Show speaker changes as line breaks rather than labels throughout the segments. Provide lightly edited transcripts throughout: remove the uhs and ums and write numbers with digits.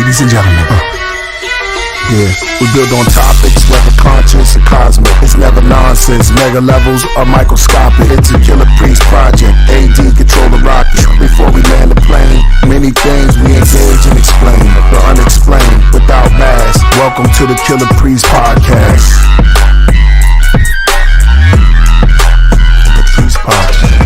ladies and gentlemen. Yeah, we build on topics, whether conscious or cosmic. It's never nonsense, mega levels or microscopic. It's a Killer Priest project, AD control the rocket. Before we land the plane, many things we engage and explain. The unexplained, without mask. Welcome to the Killer Priest podcast. The Priest podcast.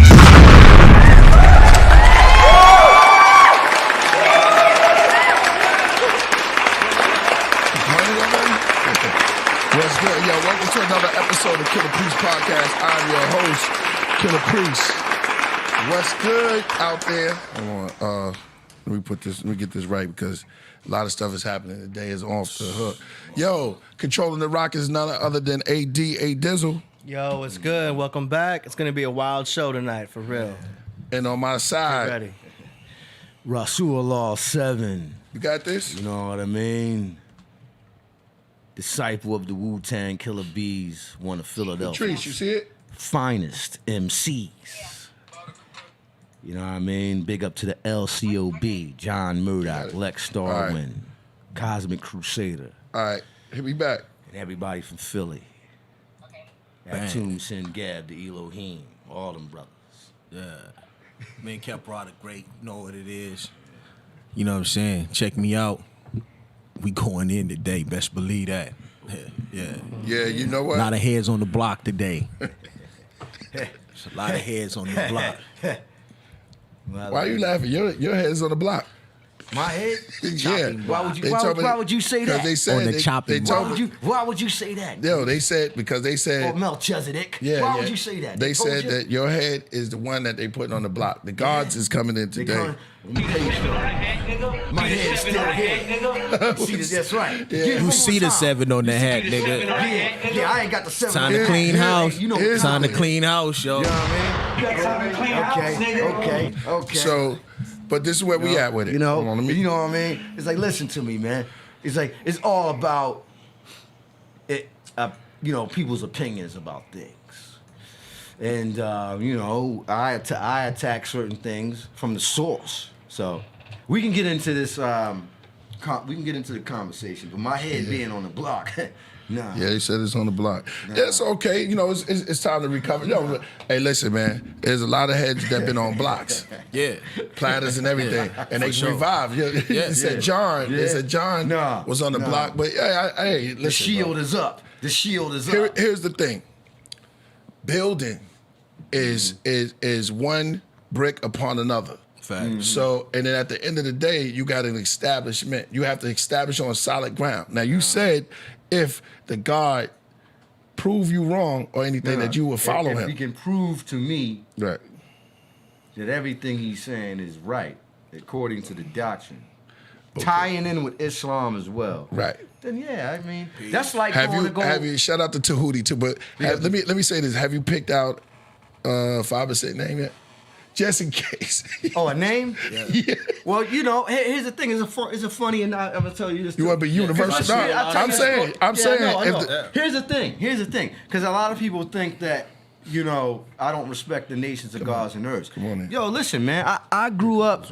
What's good? Yo, welcome to another episode of Killer Priest Podcast. I'm your host, Killer Priest. What's good out there? Hold on, let me get this right because a lot of stuff is happening. The day is off the hook. Yo, controlling the rock is none other than AD, A Dizzle.
Yo, what's good? Welcome back. It's gonna be a wild show tonight, for real.
And on my side,
Get ready.
Rasul 7.
You got this?
You know what I mean? Disciple of the Wu-Tang Killer Bees, one of Philadelphia.
Patrice, you see it?
Finest MCs. You know what I mean? Big up to the LCOB, John Murdoch, Lex Starwin,
Right.
Cosmic Crusader,
All right, hit me back.
and everybody from Philly. Atum Sin Gab, the Elohim, all them brothers.
Yeah. Me and Kev brought a great, you know what it is. You know what I'm saying? Check me out. We going in today, best believe that. Yeah.
Yeah, you know
A
what?
lot of heads on the block today. There's a lot of heads on the block.
Well,
Why are you laughing? Your head's on the block.
My head?
Yeah.
Why would you?
They
Why,
told me-
why would you say
Because
that?
they said
On the
they
chopping
told
Why would you? Why would you say that?
Yo, they said because they said
Oh, Melchizedek.
yeah.
Why
yeah.
would you say that?
They
told
said
you?
that your head is the one that they put on the block. The guards is coming in
They
today.
calling- Let me tell you something. My head's still here. See this? That's right.
Yeah.
Get it
You
one
see
more
the
time.
7 on the hat, nigga.
Yeah, I ain't got the 7.
Time to
on
clean
there.
house.
You know,
Here's
Time to
the-
clean house, yo.
You know what I mean? Okay.
So, but this is where we at with it.
You know,
Hold on, let me-
you know what I mean? It's like, listen to me, man. It's like it's all about it. You know, people's opinions about things, and you know, I attack certain things from the source. So we can get into this. We can get into the conversation. But my head being on the block, nah.
Yeah, they said it's on the block. Yeah, it's okay. You know, it's time to recover. Yo, hey, listen, man. There's a lot of heads that been on blocks,
Yeah.
platters and everything, and they
sure.
revived. Yeah, they said John. They said John was on the block. But hey, listen,
The shield
bro.
is up. The shield is
Here,
up.
here's the thing. Building is one brick upon another.
Fact.
So, and then at the end of the day, you got an establishment. You have to establish on solid ground. Now, you said if the God prove you wrong or anything that you will follow
if
him.
he can prove to me
Right.
that everything he's saying is right according to the doctrine, tying in with Islam as well.
Right.
Then yeah, I mean that's like
Have
going
you
to go.
have you shout out to Tahuti too? But let me say this: have you picked out 5% name yet? Just in case.
Oh, a name?
Yeah.
Well, you know, here's the thing. It's a funny, and I'm gonna tell you this.
You want to be universal? No, I'm saying.
I
if
know.
the-
Here's the thing. Because a lot of people think that, you know, I don't respect the nations of gods and earths.
Come on in.
Yo, listen, man. I grew up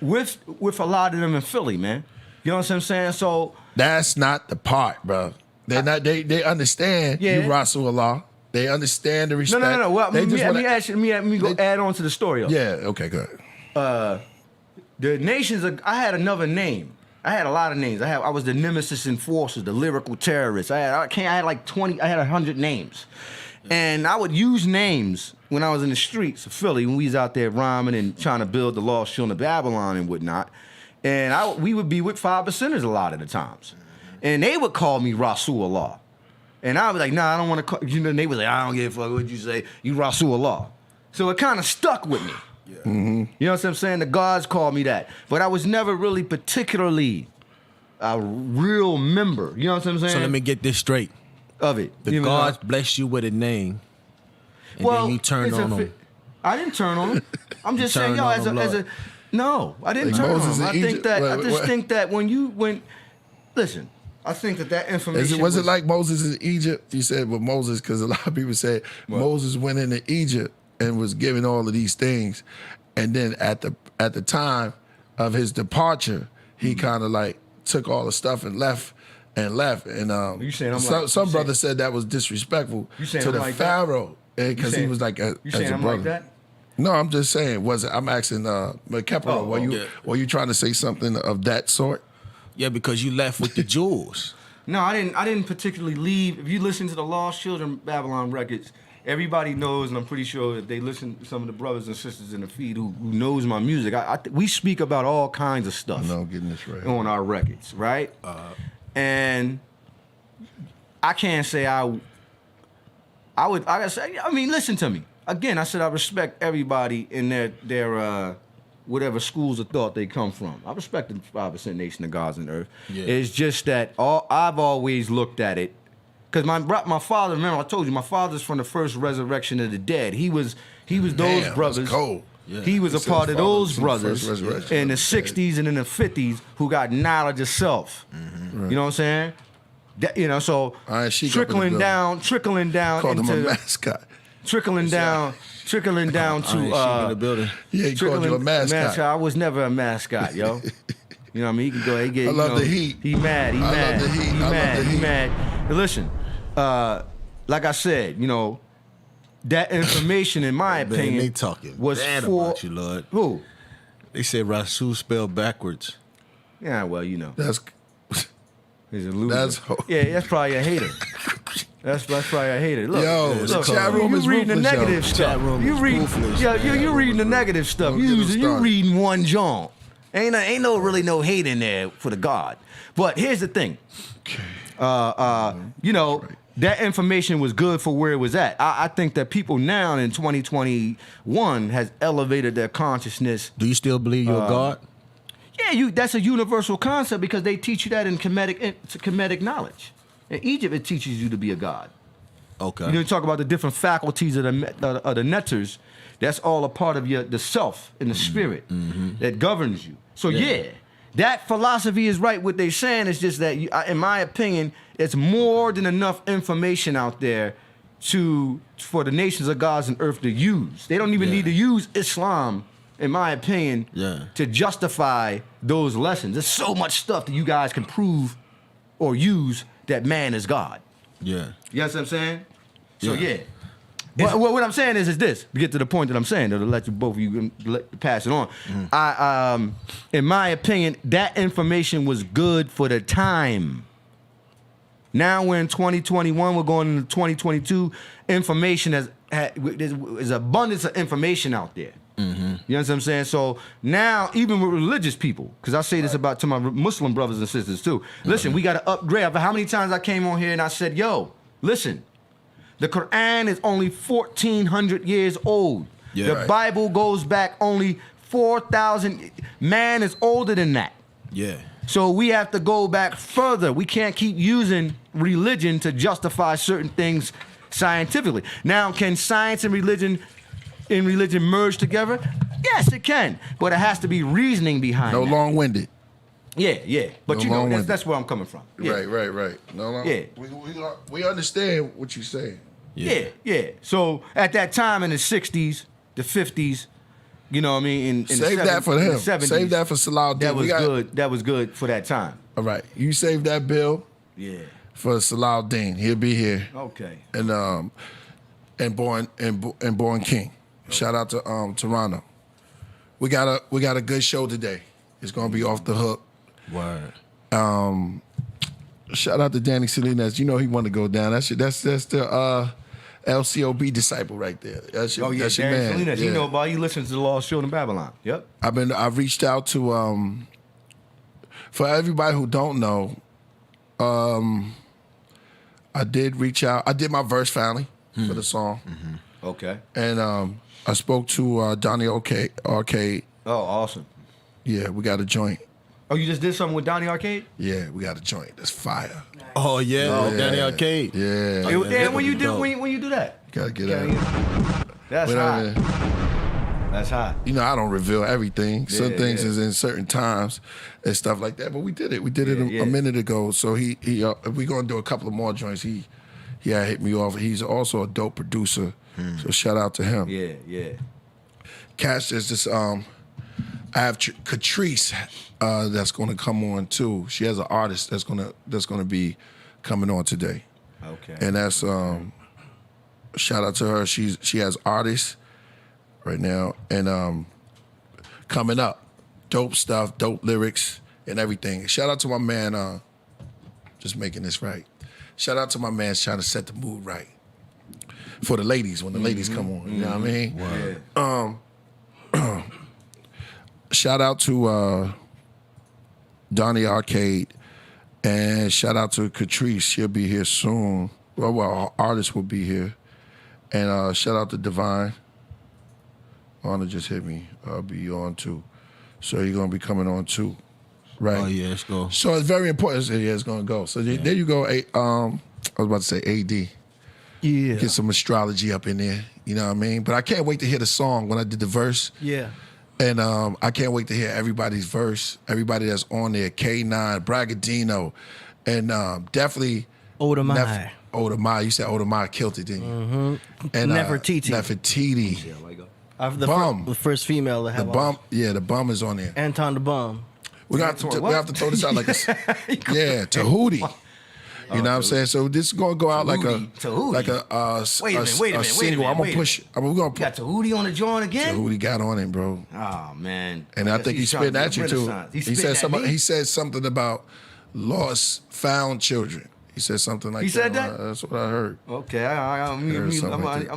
with a lot of them in Philly, man. You know what I'm saying? So
That's not the part, bro. They're not. They understand
Yeah.
you Rasulullah. They understand the respect.
no. Well,
They
let
just
me
wanna-
ask you. Let me go add on to the story. Though.
Yeah. Okay. Good.
The nations. I had another name. I had a lot of names. I was the nemesis enforcer, the lyrical terrorist. I had like 20. I had 100 names, and I would use names when I was in the streets of Philly when we was out there rhyming and trying to build the lost children of Babylon and whatnot. And we would be with 5%ers a lot of the times, and they would call me Rasulullah. And I was like, nah, I don't want to call you. Know, they was like, I don't give a fuck what you say. You Rasulullah. So it kind of stuck with me.
Yeah.
Mm-hmm.
You know what I'm saying? The gods called me that. But I was never really particularly a real member. You know what I'm saying?
So let me get this straight.
Of it.
The
You know?
gods bless you with a name, and then you turn
it's a
on
fi-
them.
I didn't turn on them. I'm just saying,
turned
yo,
on
as
them,
a no, I didn't
Like
turn
Moses
on
in
them. I think
Egypt?
that
Wait,
I just
what?
think that listen, I think that information
Was it like Moses in Egypt? You said with Moses because a lot of people say Moses went into Egypt and was given all of these things, and then at the time of his departure, he kind of like took all the stuff and left. And
You saying I'm
some brother said that was disrespectful to the Pharaoh because he was like
you saying
as a
I'm
brother.
like that?
No, I'm just saying. I'm asking Kepler, were you trying to say something of that sort?
Yeah, because you left with the jewels.
No, I didn't particularly leave. If you listen to the Lost Children Babylon records, everybody knows, and I'm pretty sure if they listen to some of the brothers and sisters in the feed who knows my music, we speak about all kinds of stuff.
No, getting this right
on our records, right? And I can't say I gotta say, I mean, listen to me. Again, I said I respect everybody in their whatever schools of thought they come from. I respect the 5% nation of gods and earth. Yeah. It's just that I've always looked at it, because my father, remember I told you, my father's from the first resurrection of the dead. He was those brothers.
That's cold.
Yeah. He was a part of those brothers in the 60s and in the 50s who got knowledge of self. Mm-hmm. Right. You know what I'm saying? So trickling down
called
into
him a mascot.
Trickling down to
in the building.
Yeah, he called you a mascot.
I was never a mascot, yo. You know what I mean? He can go ahead.
I love the heat.
He mad. He mad. But listen, like I said, that information, in my opinion,
they talking
was
bad
for
about you, Lord.
Who?
They said Rasul spelled backwards.
Yeah, well,
That's
he's a loser.
That's
probably a hater. That's probably a hater. Look,
the chat room is
reading the
ruthless,
negative stuff. You reading the negative stuff. You reading one John. Ain't no really no hate in there for the God. But here's the thing. That information was good for where it was at. I think that people now in 2021 has elevated their consciousness.
Do you still believe you're a God?
Yeah, that's a universal concept because they teach you that in Kemetic knowledge. In Egypt, it teaches you to be a god.
Okay.
You talk about the different faculties of the netters. That's all a part of the self and the spirit that governs you. So that philosophy is right. What they're saying is just that, in my opinion, it's more than enough information out there for the nations of gods and earth to use. They don't even need to use Islam, in my opinion, to justify those lessons. There's so much stuff that you guys can prove or use that man is God.
Yeah.
You know what I'm saying? So what I'm saying is this, to get to the point that I'm saying, to let you both of you pass it on. In my opinion, that information was good for the time. Now we're in 2021, we're going into 2022. Information there's abundance of information out there. Mm-hmm. You know what I'm saying? So now, even with religious people, because I say this to my Muslim brothers and sisters too. Listen, we got to upgrade. How many times I came on here and I said, "Yo, listen, the Quran is only 1,400 years old. The Bible goes back only 4,000. Man is older than that.
Yeah.
So we have to go back further. We can't keep using religion to justify certain things scientifically. Now, can science and religion merge together? Yes, it can, but it has to be reasoning behind it.
No long-winded.
Yeah. But that's where I'm coming from. Yeah.
Right. No long.
Yeah.
We understand what you're saying.
Yeah. So at that time in the 60s, the 50s, you know what I mean?
Save that for him. Save that for Saladin.
That was good. That was good for that time.
All right. You save that bill.
Yeah.
For Saladin. He'll be here.
Okay.
And Born King. Shout out to Toronto. We got a good show today. It's gonna be off the hook.
Word.
Shout out to Danny Salinas. You know he want to go down. That's the LCOB disciple right there. That's your
Danny
man.
Salinas. You know about you listen to the Lost Children Babylon. Yep.
I've reached out to for everybody who don't know, I did reach out. I did my verse finally for the song.
Mm-hmm. Okay.
And I spoke to Donnie Arcade.
Oh, awesome.
Yeah, we got a joint.
Oh, you just did something with Donnie Arcade?
Yeah, we got a joint. That's fire.
Oh yeah, Donnie Arcade.
Yeah.
And when you do that,
you gotta get out.
That's hot. That's hot.
You know, I don't reveal everything. Some things is in certain times and stuff like that. But we did it. We did it a minute ago. So we gonna do a couple of more joints. He hit me off. He's also a dope producer. So shout out to him.
Yeah.
Cash is just I have Catrice that's going to come on too. She has an artist that's going to be coming on today.
Okay.
And that's shout out to her. She has artists right now and coming up, dope stuff, dope lyrics and everything. Shout out to my man. Just making this right. Shout out to my man trying to set the mood right for the ladies when the ladies come on. You know what I mean?
Yeah.
Shout out to Donnie Arcade and shout out to Catrice. She'll be here soon. Well, our artist will be here. And shout out to Divine. Honor just hit me. I'll be on too. So you're going to be coming on too. Right.
Oh yeah, let's go.
So it's very important. So yeah, it's going to go. So there you go. I was about to say AD.
Yeah.
Get some astrology up in there. You know what I mean? But I can't wait to hear the song when I did the verse.
Yeah.
And I can't wait to hear everybody's verse. Everybody that's on there. K9, Bragadino, and definitely
Odomai.
Odomai. You said Odomai killed it, didn't you?
Mm-hmm.
And
Nefertiti.
Nefertiti.
The
Bum.
the first female to have
The bum. Yeah, the bum is on there.
Anton the Bum.
We have to throw this out like a Tahuti. You know what I'm saying? So this is gonna go out like a
Wait a minute,
single. I'm gonna push. We're gonna
You got Tahuti on the joint again?
Tahuti got on it, bro.
Oh man.
And I think he's spitting at you too.
He
He said something about found children. He said something like
He said that?
That's what I heard.
Okay,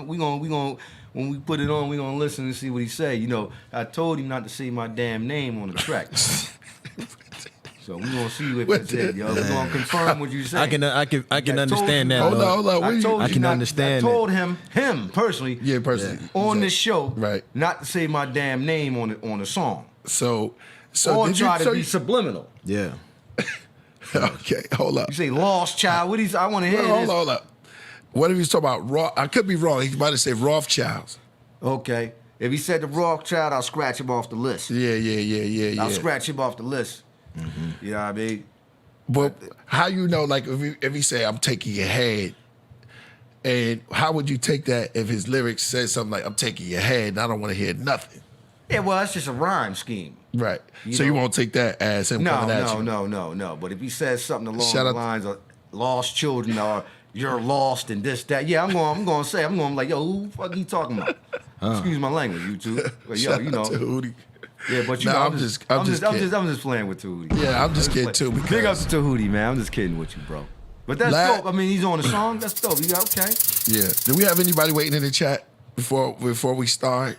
we gonna when we put it on, we gonna listen and see what he say. You know, I told him not to say my damn name on the track. So we gonna see what it said, yo. We're gonna confirm what you say.
I can understand that.
Hold on.
I can understand
I told him personally.
Yeah, personally.
On this show,
right?
Not to say my damn name on the song.
So
or try to be subliminal.
Yeah.
Okay, hold up.
You say lost child. What I want to hear.
Hold up. What if he's talking about I could be wrong. He might have said Rothschilds.
Okay. If he said the Rothschild, I'll scratch him off the list.
Yeah.
I'll scratch him off the list. Mm-hmm. You know what I mean?
But how you know, like, if he say, I'm taking your head, and how would you take that if his lyrics said something like, I'm taking your head, and I don't want to hear nothing?
Yeah, well, that's just a rhyme scheme.
Right. You won't take that as him coming at you?
No. But if he says something along the lines of lost children or you're lost and this, that, yeah, I'm going to like, yo, who the fuck you talking about? Excuse my language, you two. But, yo, you know.
To Hootie.
Yeah, but I'm just playing with Tahuti.
Yeah, I'm just kidding too. Because
big up to Tahuti, man. I'm just kidding with you, bro. But that's dope. I mean, he's on the song. That's dope. You got okay.
Yeah. Do we have anybody waiting in the chat before we start?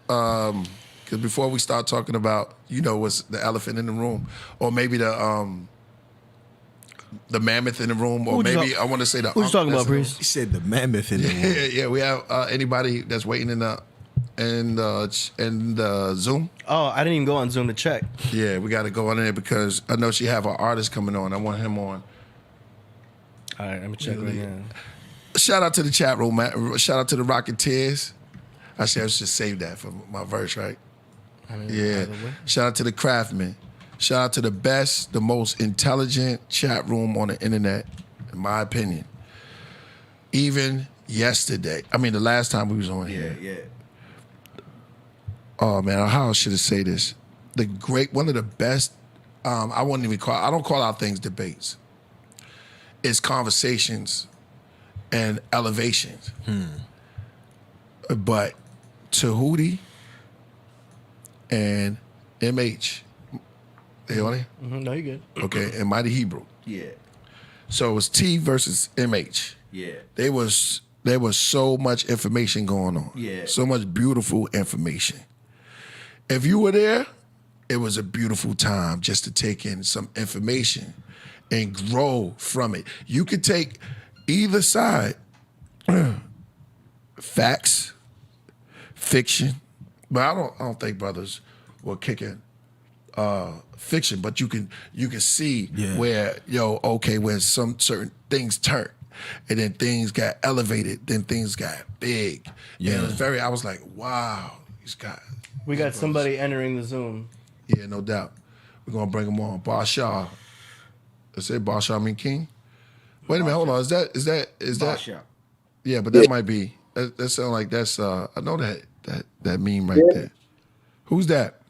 Because before we start talking about, what's the elephant in the room, or maybe the mammoth in the room, or maybe I want to say the.
Who's talking about, Priest?
He said the mammoth in the room.
Yeah. We have anybody that's waiting in the Zoom.
Oh, I didn't even go on Zoom to check.
Yeah, we got to go on there because I know she have an artist coming on. I want him on.
All right, let me check right now.
Shout out to the chat room, man. Shout out to the Rocketeers. I should save that for my verse, right? Yeah. Shout out to the Craftsmen. Shout out to the best, the most intelligent chat room on the internet, in my opinion. Even yesterday, the last time we was on here.
Yeah.
Oh man, how should I say this? One of the best. I don't call out things debates. It's conversations and elevations. But Tahuti and MH, they on it?
Mm-hmm. No, you good.
Okay, and Mighty Hebrew.
Yeah.
So it was T versus MH.
Yeah.
There was so much information going on.
Yeah.
So much beautiful information. If you were there, it was a beautiful time just to take in some information and grow from it. You could take either side, facts, fiction, but I don't think brothers will kick in fiction, but you can see where where some certain things turned. And then things got elevated, then things got big. Yeah. And it was I was like, wow, these guys.
We got somebody entering the Zoom.
Yeah, no doubt. We're going to bring them on. Basha. Is it Basha mean king? Wait a minute, hold on. Is that?
Basha.
Yeah, but that might be. That sounds like that's, I know that meme right there. Who's that?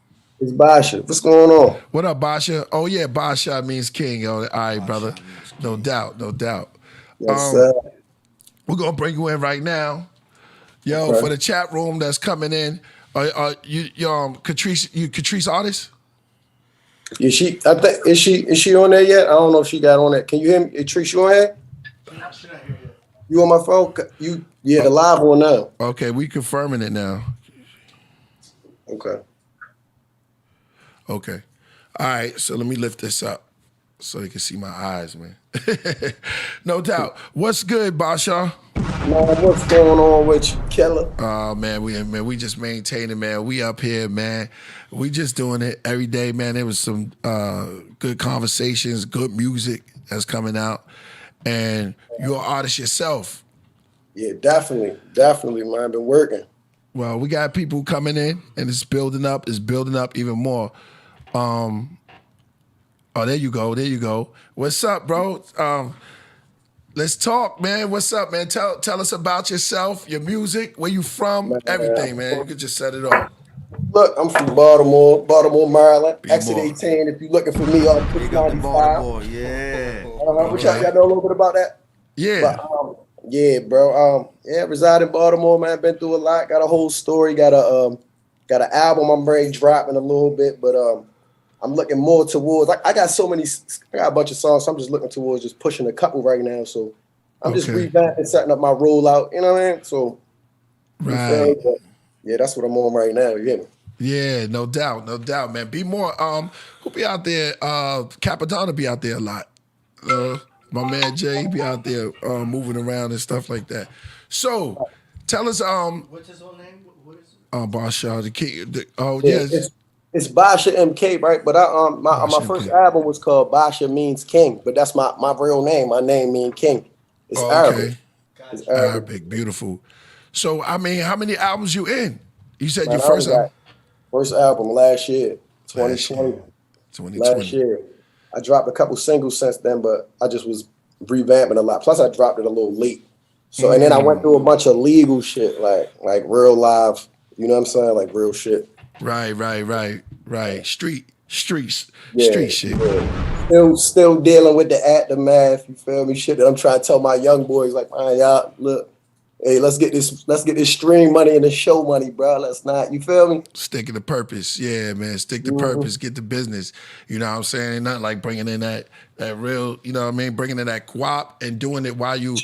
It's Basha. What's going on?
What up, Basha? Oh yeah, Basha means king. Oh, all right, brother. No doubt, no doubt.
Yes, sir.
We're gonna bring you in right now. Yo,
Okay.
for the chat room that's coming in, you Catrice artist?
I think is she on there yet? I don't know if she got on that. Can you hear me? Trish, you on here? You on my phone? The live one now.
Okay, we confirming it now.
Okay.
Okay. All right, so let me lift this up so you can see my eyes, man. No doubt. What's good, Basha?
Man, what's going on with you, Killah?
Oh man, we just maintaining, man. We up here, man. We just doing it every day, man. There was some good conversations, good music that's coming out, and you're an artist yourself.
Yeah, definitely, man. I've been working.
Well, we got people coming in, and it's building up even more. Oh, there you go. What's up, bro? Let's talk, man. What's up, man? Tell us about yourself, your music, where you from, everything, man. You could just set it off.
Look, I'm from Baltimore, Maryland. Exit 18. If you're looking for me, on
Big up to
95.
Baltimore, yeah.
Which y'all know a little bit about that?
Yeah.
But, yeah, bro. Reside in Baltimore, man. Been through a lot. Got a whole story. Got an album I'm ready dropping a little bit, but I'm looking more towards. I got a bunch of songs. So I'm just looking towards just pushing a couple right now. So I'm just revamping, setting up my rollout. You know what I mean? So
right.
Yeah, that's what I'm on right now. You get me?
Yeah, no doubt, man. Be more. Who be out there? Capadonna be out there a lot. My man Jay be out there moving around and stuff like that. So, tell us.
What's his whole name? What is it?
Basha, the king.
Yes. It's Basha MK, right? But my first album was called Basha Means King, but that's my real name. My name means King. It's Arabic. It's
Arabic, beautiful. So, I mean, how many albums you in? You said
Man,
your first album?
First album last year, 2020. Last year. I dropped a couple singles since then, but I just was revamping a lot. Plus, I dropped it a little late. So, and then I went through a bunch of legal shit, like real live, you know what I'm saying? Like real shit.
Right. Street shit.
Still dealing with the aftermath, you feel me? Shit that I'm trying to tell my young boys, like, man, y'all, look, hey, let's get this stream money and the show money, bro. Let's not, you feel me?
Stick to purpose. Yeah, man. Stick to purpose. Get the business. You know what I'm saying? Not like bringing in that real, you know what I mean? Bringing in that guap and doing it while you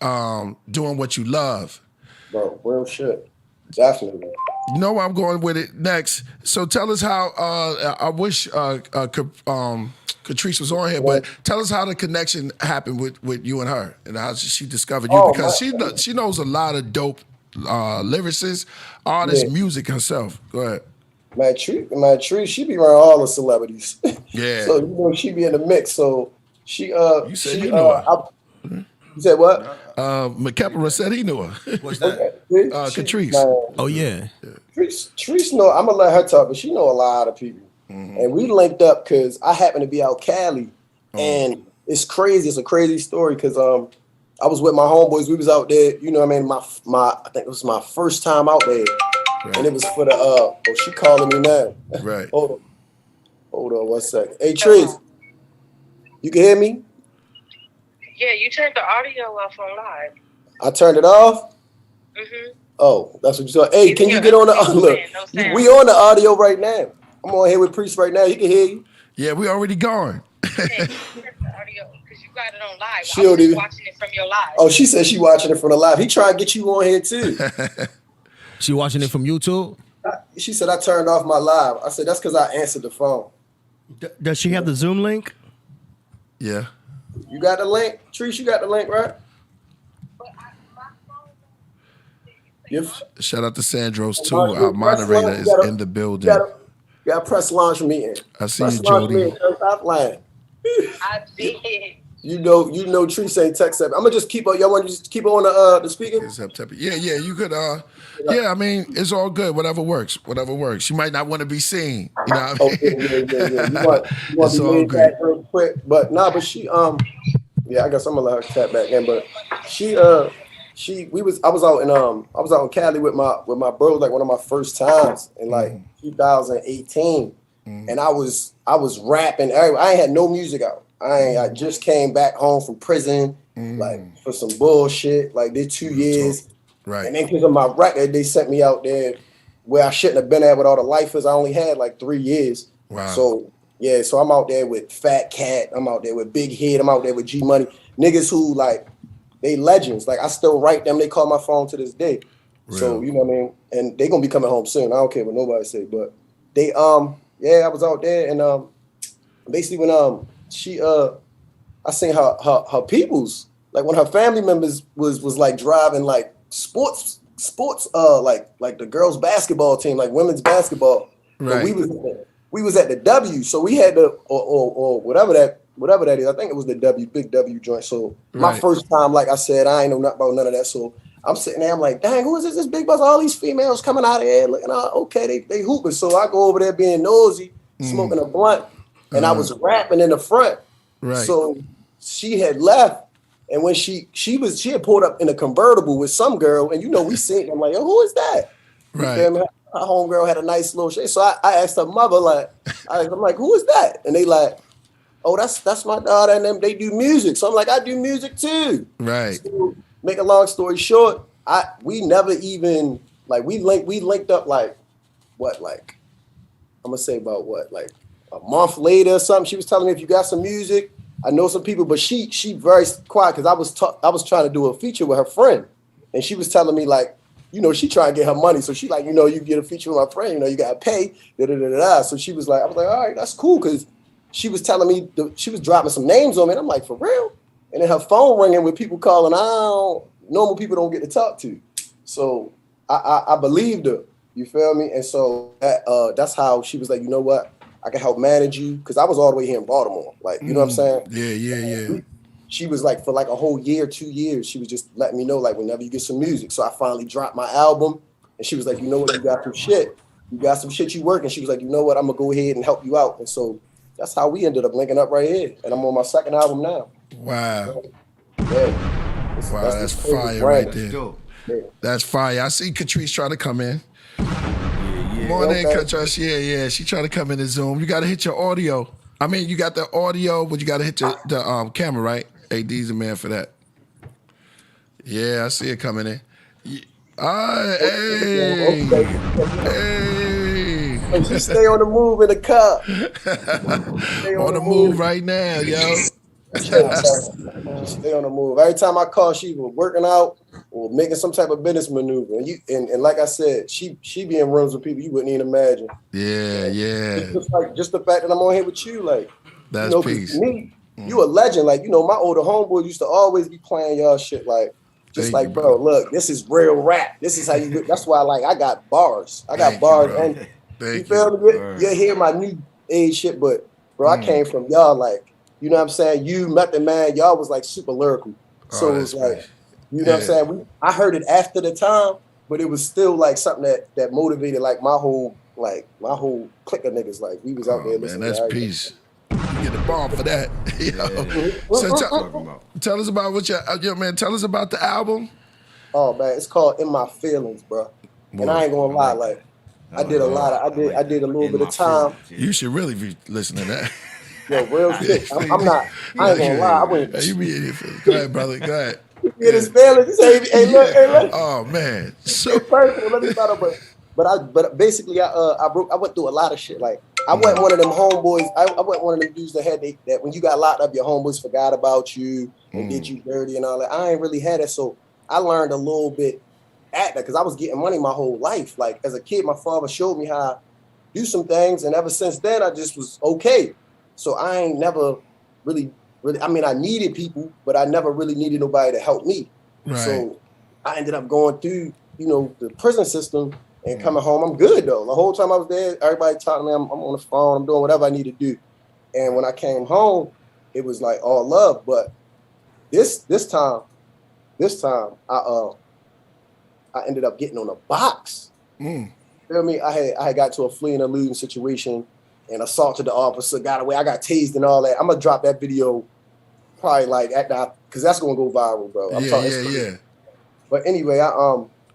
doing what you love.
Bro, real shit. Definitely.
You know where I'm going with it next. So tell us how, I wish Catrice was on here, but tell us how the connection happened with you and her and how she discovered you, because she knows a lot of dope lyricists, artists, music herself. Go ahead.
My tree, she be around all the celebrities.
Yeah.
So, you know, she be in the mix. So she,
You said you knew her.
You said what?
McKepper said he knew her.
What's that?
Catrice.
Oh yeah.
Trish know, I'm gonna let her talk, but she know a lot of people. And we linked up because I happened to be out Cali, and it's crazy. It's a crazy story because I was with my homeboys. We was out there. You know what I mean? I think it was my first time out there, and it was for the she calling me now.
Right.
Hold on 1 second. Hey Trish, you can hear me?
Yeah, you turned the audio off on live.
I turned it off?
Mm-hmm.
Oh, that's what you saw. Hey, can you get on the look? We on the audio right now. I'm on here with Priest right now. He can hear you.
Yeah, we already gone.
Okay, you turned the audio because you got it on live.
She
I was
already-
watching it from your live.
Oh, she said she watching it from the live. He trying to get you on here too.
She watching it from YouTube?
She said I turned off my live. I said that's because I answered the phone.
Does she have the Zoom link?
Yeah.
You got the link? Trish, you got the link, right? Yes.
Shout out to Sandros too.
Press
Our moderator
launch,
is
you gotta-
in the building.
You got to press launch meeting.
I see
Press
you,
launch
Jody.
meeting, turn off line.
I did.
You know, Trish ain't text that. I'm gonna just keep on. Y'all want to just keep on the speaker?
Yeah, you could. Yeah, I mean, it's all good. Whatever works. She might not want to be seen. You know what I mean?
Yeah. You want
It's
to
all
be
good.
back real quick, but but she yeah, I guess I'm gonna let her tap back in, but she I was out in Cali with my bro, like one of my first times in like 2018. And I was rapping. I ain't had no music out. I just came back home from prison, like for some bullshit. Like did 2 years.
Right.
And then because of my record, they sent me out there where I shouldn't have been at with all the lifers. I only had like 3 years.
Wow.
So yeah, so I'm out there with Fat Cat. I'm out there with Big Head. I'm out there with G Money. Niggas who like they legends. Like I still write them. They call my phone to this day. Real. So you know what I mean. And they gonna be coming home soon. I don't care what nobody say. But they yeah, I was out there and basically when she I seen her peoples, like when her family members was like driving like sports like the girls basketball team, like women's basketball.
Right.
We was at the W, so we had to or whatever that is. I think it was the W, big W joint. So my first time, like I said, I ain't know nothing about none of that. So I'm sitting there, I'm like, dang, who is this? This big bus, all these females coming out of here looking out, okay, they hooping. So I go over there being nosy, smoking a blunt, and I was rapping in the front.
Right.
So she had left, and when she had pulled up in a convertible with some girl, and you know, we seen, I'm like, yo, who is that?
Right.
You feel me? Her homegirl had a nice little shade. So I asked her mother, like, I'm like, who is that? And they like, oh, that's my daughter, and them they do music. So I'm like, I do music too.
Right.
So, make a long story short, we never even like we linked up like what, like I'm gonna say about what, like a month later or something. She was telling me if you got some music, I know some people, but she very quiet because I was trying to do a feature with her friend, and she was telling me like, you know, she trying to get her money, so she like, you know, you get a feature with my friend, you know, you gotta pay, So she was like, I was like, all right, that's cool, because she was telling me she was dropping some names on me, and I'm like, for real? And then her phone ringing with people calling. Normal people don't get to talk to. So I believed her. You feel me? And so that's how she was like, you know what? I can help manage you. Because I was all the way here in Baltimore. Like, you know what I'm saying?
Yeah.
She was like, for like a whole year, 2 years, she was just letting me know, like, whenever you get some music. So I finally dropped my album. And she was like, you know what? You got some shit. You got some shit you work. And she was like, you know what? I'm going to go ahead and help you out. And so that's how we ended up linking up right here. And I'm on my second album now.
Wow.
Yeah.
Wow, that's fire right there. Yeah. That's fire. I see Catrice trying to come in. Yeah. Morning, Catrice. Yeah. She trying to come in the Zoom. You got to hit your audio. I mean, you got the audio, but you got to hit the camera, right? AD's a man for that. Yeah, I see it coming in. Hey.
She stay on the move in the car.
On the move right now, yo.
She stay on the move. Every time I call, she was working out or making some type of business maneuver. And like I said, she be in rooms with people you wouldn't even imagine.
Yeah.
Just the fact that I'm on here with you, like,
that's,
you know,
peace.
Me, you a legend. Like, you know, my older homeboy used to always be playing y'all shit like, just
Thank
like,
you,
bro, look, this is real rap. This is how you do. That's why, like, I got bars. I got bars. And you feel me? You hear my new age shit, but, bro, I came from y'all, like, you know what I'm saying? You, Method Man, y'all was, like, super lyrical. So it was like, you know what I'm saying? I heard it after the time, but it was still, like, something that motivated, like, my whole clique of niggas. Like, we was out there listening.
Man, that's peace. You get a bomb for that. So tell us about what your man. Tell us about the album.
Oh man, it's called "In My Feelings," bro. And I ain't gonna lie, like I did a little bit of time.
You should really be listening to that.
Yo, real shit. I ain't gonna lie. I went.
You be in your feelings. Go ahead, brother. Go ahead.
In his feelings. Hey, look.
Oh man, so
personal. Let me start up, but basically, I went through a lot of shit. Like I wasn't one of them homeboys. I wasn't one of them dudes that when you got locked up, your homeboys forgot about you and did you dirty and all that. I ain't really had that, so I learned a little bit at that because I was getting money my whole life. Like as a kid, my father showed me how to do some things, and ever since then, I just was okay. So I ain't never really. I mean, I needed people, but I never really needed nobody to help me.
Right.
So I ended up going through, the prison system. And coming home, I'm good though. The whole time I was there, everybody talking to me, I'm on the phone, I'm doing whatever I need to do. And when I came home, it was like all love. But this time, I ended up getting on a box. Feel me? I had got to a fleeing and losing situation and assaulted the officer, got away. I got tased and all that. I'm gonna drop that video probably like because that's gonna go viral, bro. I'm talking. But anyway,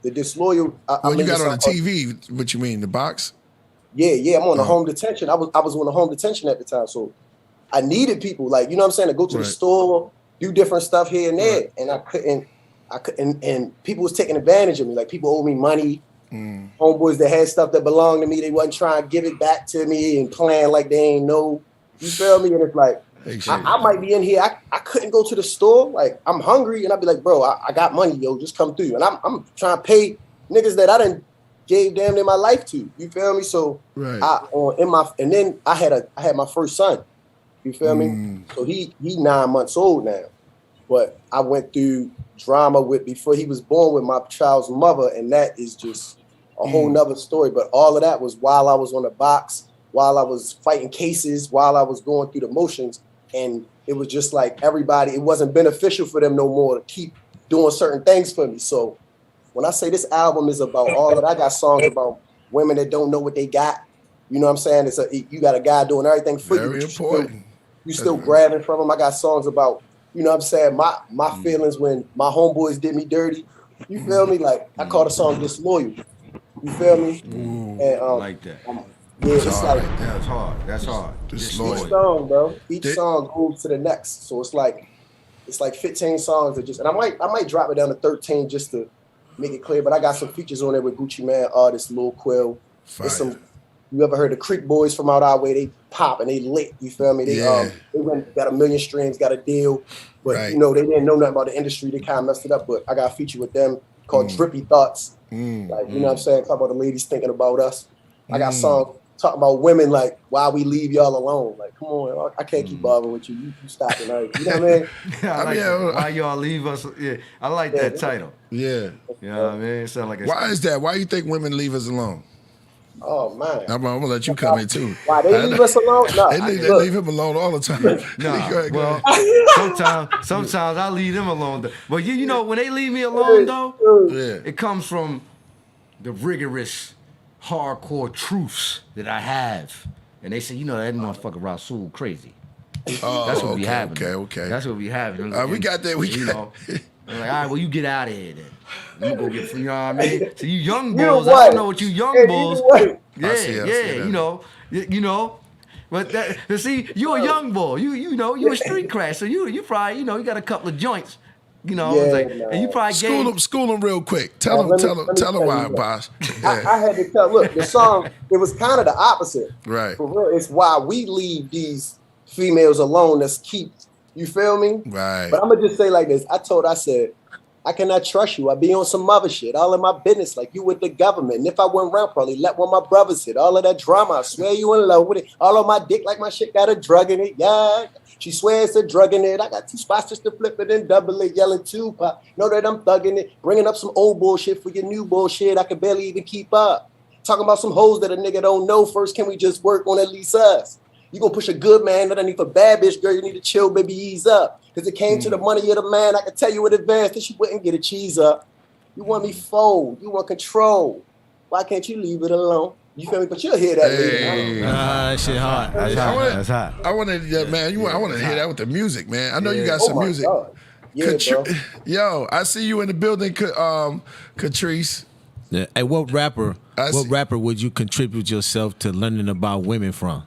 the Disloyal. I
Well, you got it on the
song-
TV. What you mean, the box?
Yeah, I'm on the home detention. I was on the home detention at the time, so I needed people, like, you know what I'm saying, to go to the
Right.
store, do different stuff here and there,
Right.
and I couldn't, and people was taking advantage of me. Like, people owed me money. Homeboys that had stuff that belonged to me, they wasn't trying to give it back to me and playing like they ain't know. You feel me? And it's like, I might be in here. I couldn't go to the store. Like, I'm hungry, and I'd be like, bro, I got money, yo, just come through. And I'm trying to pay niggas that I done gave damn near my life to. You feel me? So
Right.
and then I had my first son. You feel me? So he 9 months old now. But I went through drama before he was born with my child's mother, and that is just a whole nother story. But all of that was while I was on the box, while I was fighting cases, while I was going through the motions. And it was just like everybody, it wasn't beneficial for them no more to keep doing certain things for me. So when I say this album is about all that, I got songs about women that don't know what they got. You know what I'm saying? You got a guy doing everything for
Very
you.
important.
You still grabbing from him. I got songs about, you know what I'm saying, my feelings when my homeboys did me dirty. You feel me? Like, I call the song Disloyal. You feel me? And
I like that.
yeah, it's like
That's hard. That's hard.
Disloyal.
each song, bro. Each song goes to the next. So it's like 15 songs that just, and I might drop it down to 13 just to make it clear. But I got some features on there with Gucci Man, artist Lil Quill. There's some. You ever heard the Creek Boys from out our way? They pop and they lit. You feel me? They got 1 million streams, got a deal, but you know they didn't know nothing about the industry. They kind of messed it up. But I got a feature with them called Drippy Thoughts. Like, you know what I'm saying? Talk about the ladies thinking about us. I got songs talking about women, like, why we leave y'all alone. Like, come on, I can't keep bothering with you. You stop it, right? You know what I mean?
I like that. Why y'all leave us? Yeah, I like that title.
Yeah.
You know what I mean? It sound like
Why is that? Why you think women leave us alone?
Oh man,
I'm gonna let you come in too.
Why they leave us alone? No,
they leave him alone all the time.
Nah, well, sometimes I leave them alone. But you know, when they leave me alone though, it comes from the rigorous, hardcore truths that I have, and they say, you know, that motherfucker Rasul crazy.
Oh,
That's what we having.
Okay.
That's what we having.
We got that.
You know, I'm like, all right, well, you get out of here then. I'm gonna go get free. You know what I mean? So you young bulls, I don't know what you young bulls. Yeah, you know. But see, you a young boy. You know, you a street crash. So you probably, you know, you got a couple of joints. You know, and you probably
school them real quick. Tell them why, Bosh.
I had to tell. Look, the song, it was kind of the opposite.
Right.
For real, it's why we leave these females alone. That's keep. You feel me?
Right.
But I'm gonna just say like this. I said, I cannot trust you. I be on some other shit, all in my business, like you with the government. And if I went around, probably let one of my brothers hit. All of that drama, I swear you in love with it. All on my dick, like my shit got a drug in it. Yeah, she swears a drug in it. I got 2 spots just to flip it and double it, yelling Tupac. Know that I'm thugging it, bringing up some old bullshit for your new bullshit. I can barely even keep up. Talking about some hoes that a nigga don't know. First, can we just work on at least us? You gonna push a good man underneath for bad bitch, girl, you need to chill, baby, ease up. Because it came to the money of the man, I can tell you in advance that she wouldn't get a cheese up. You want me fold, you want control. Why can't you leave it alone? You feel me? But you'll hear that later.
That shit hot.
That's hot.
I want to, man. I want to hear that with the music, man. I know you got some music.
God. Yeah, bro.
Yo, I see you in the building, Catrice.
Yeah. Hey, what rapper would you contribute yourself to learning about women from?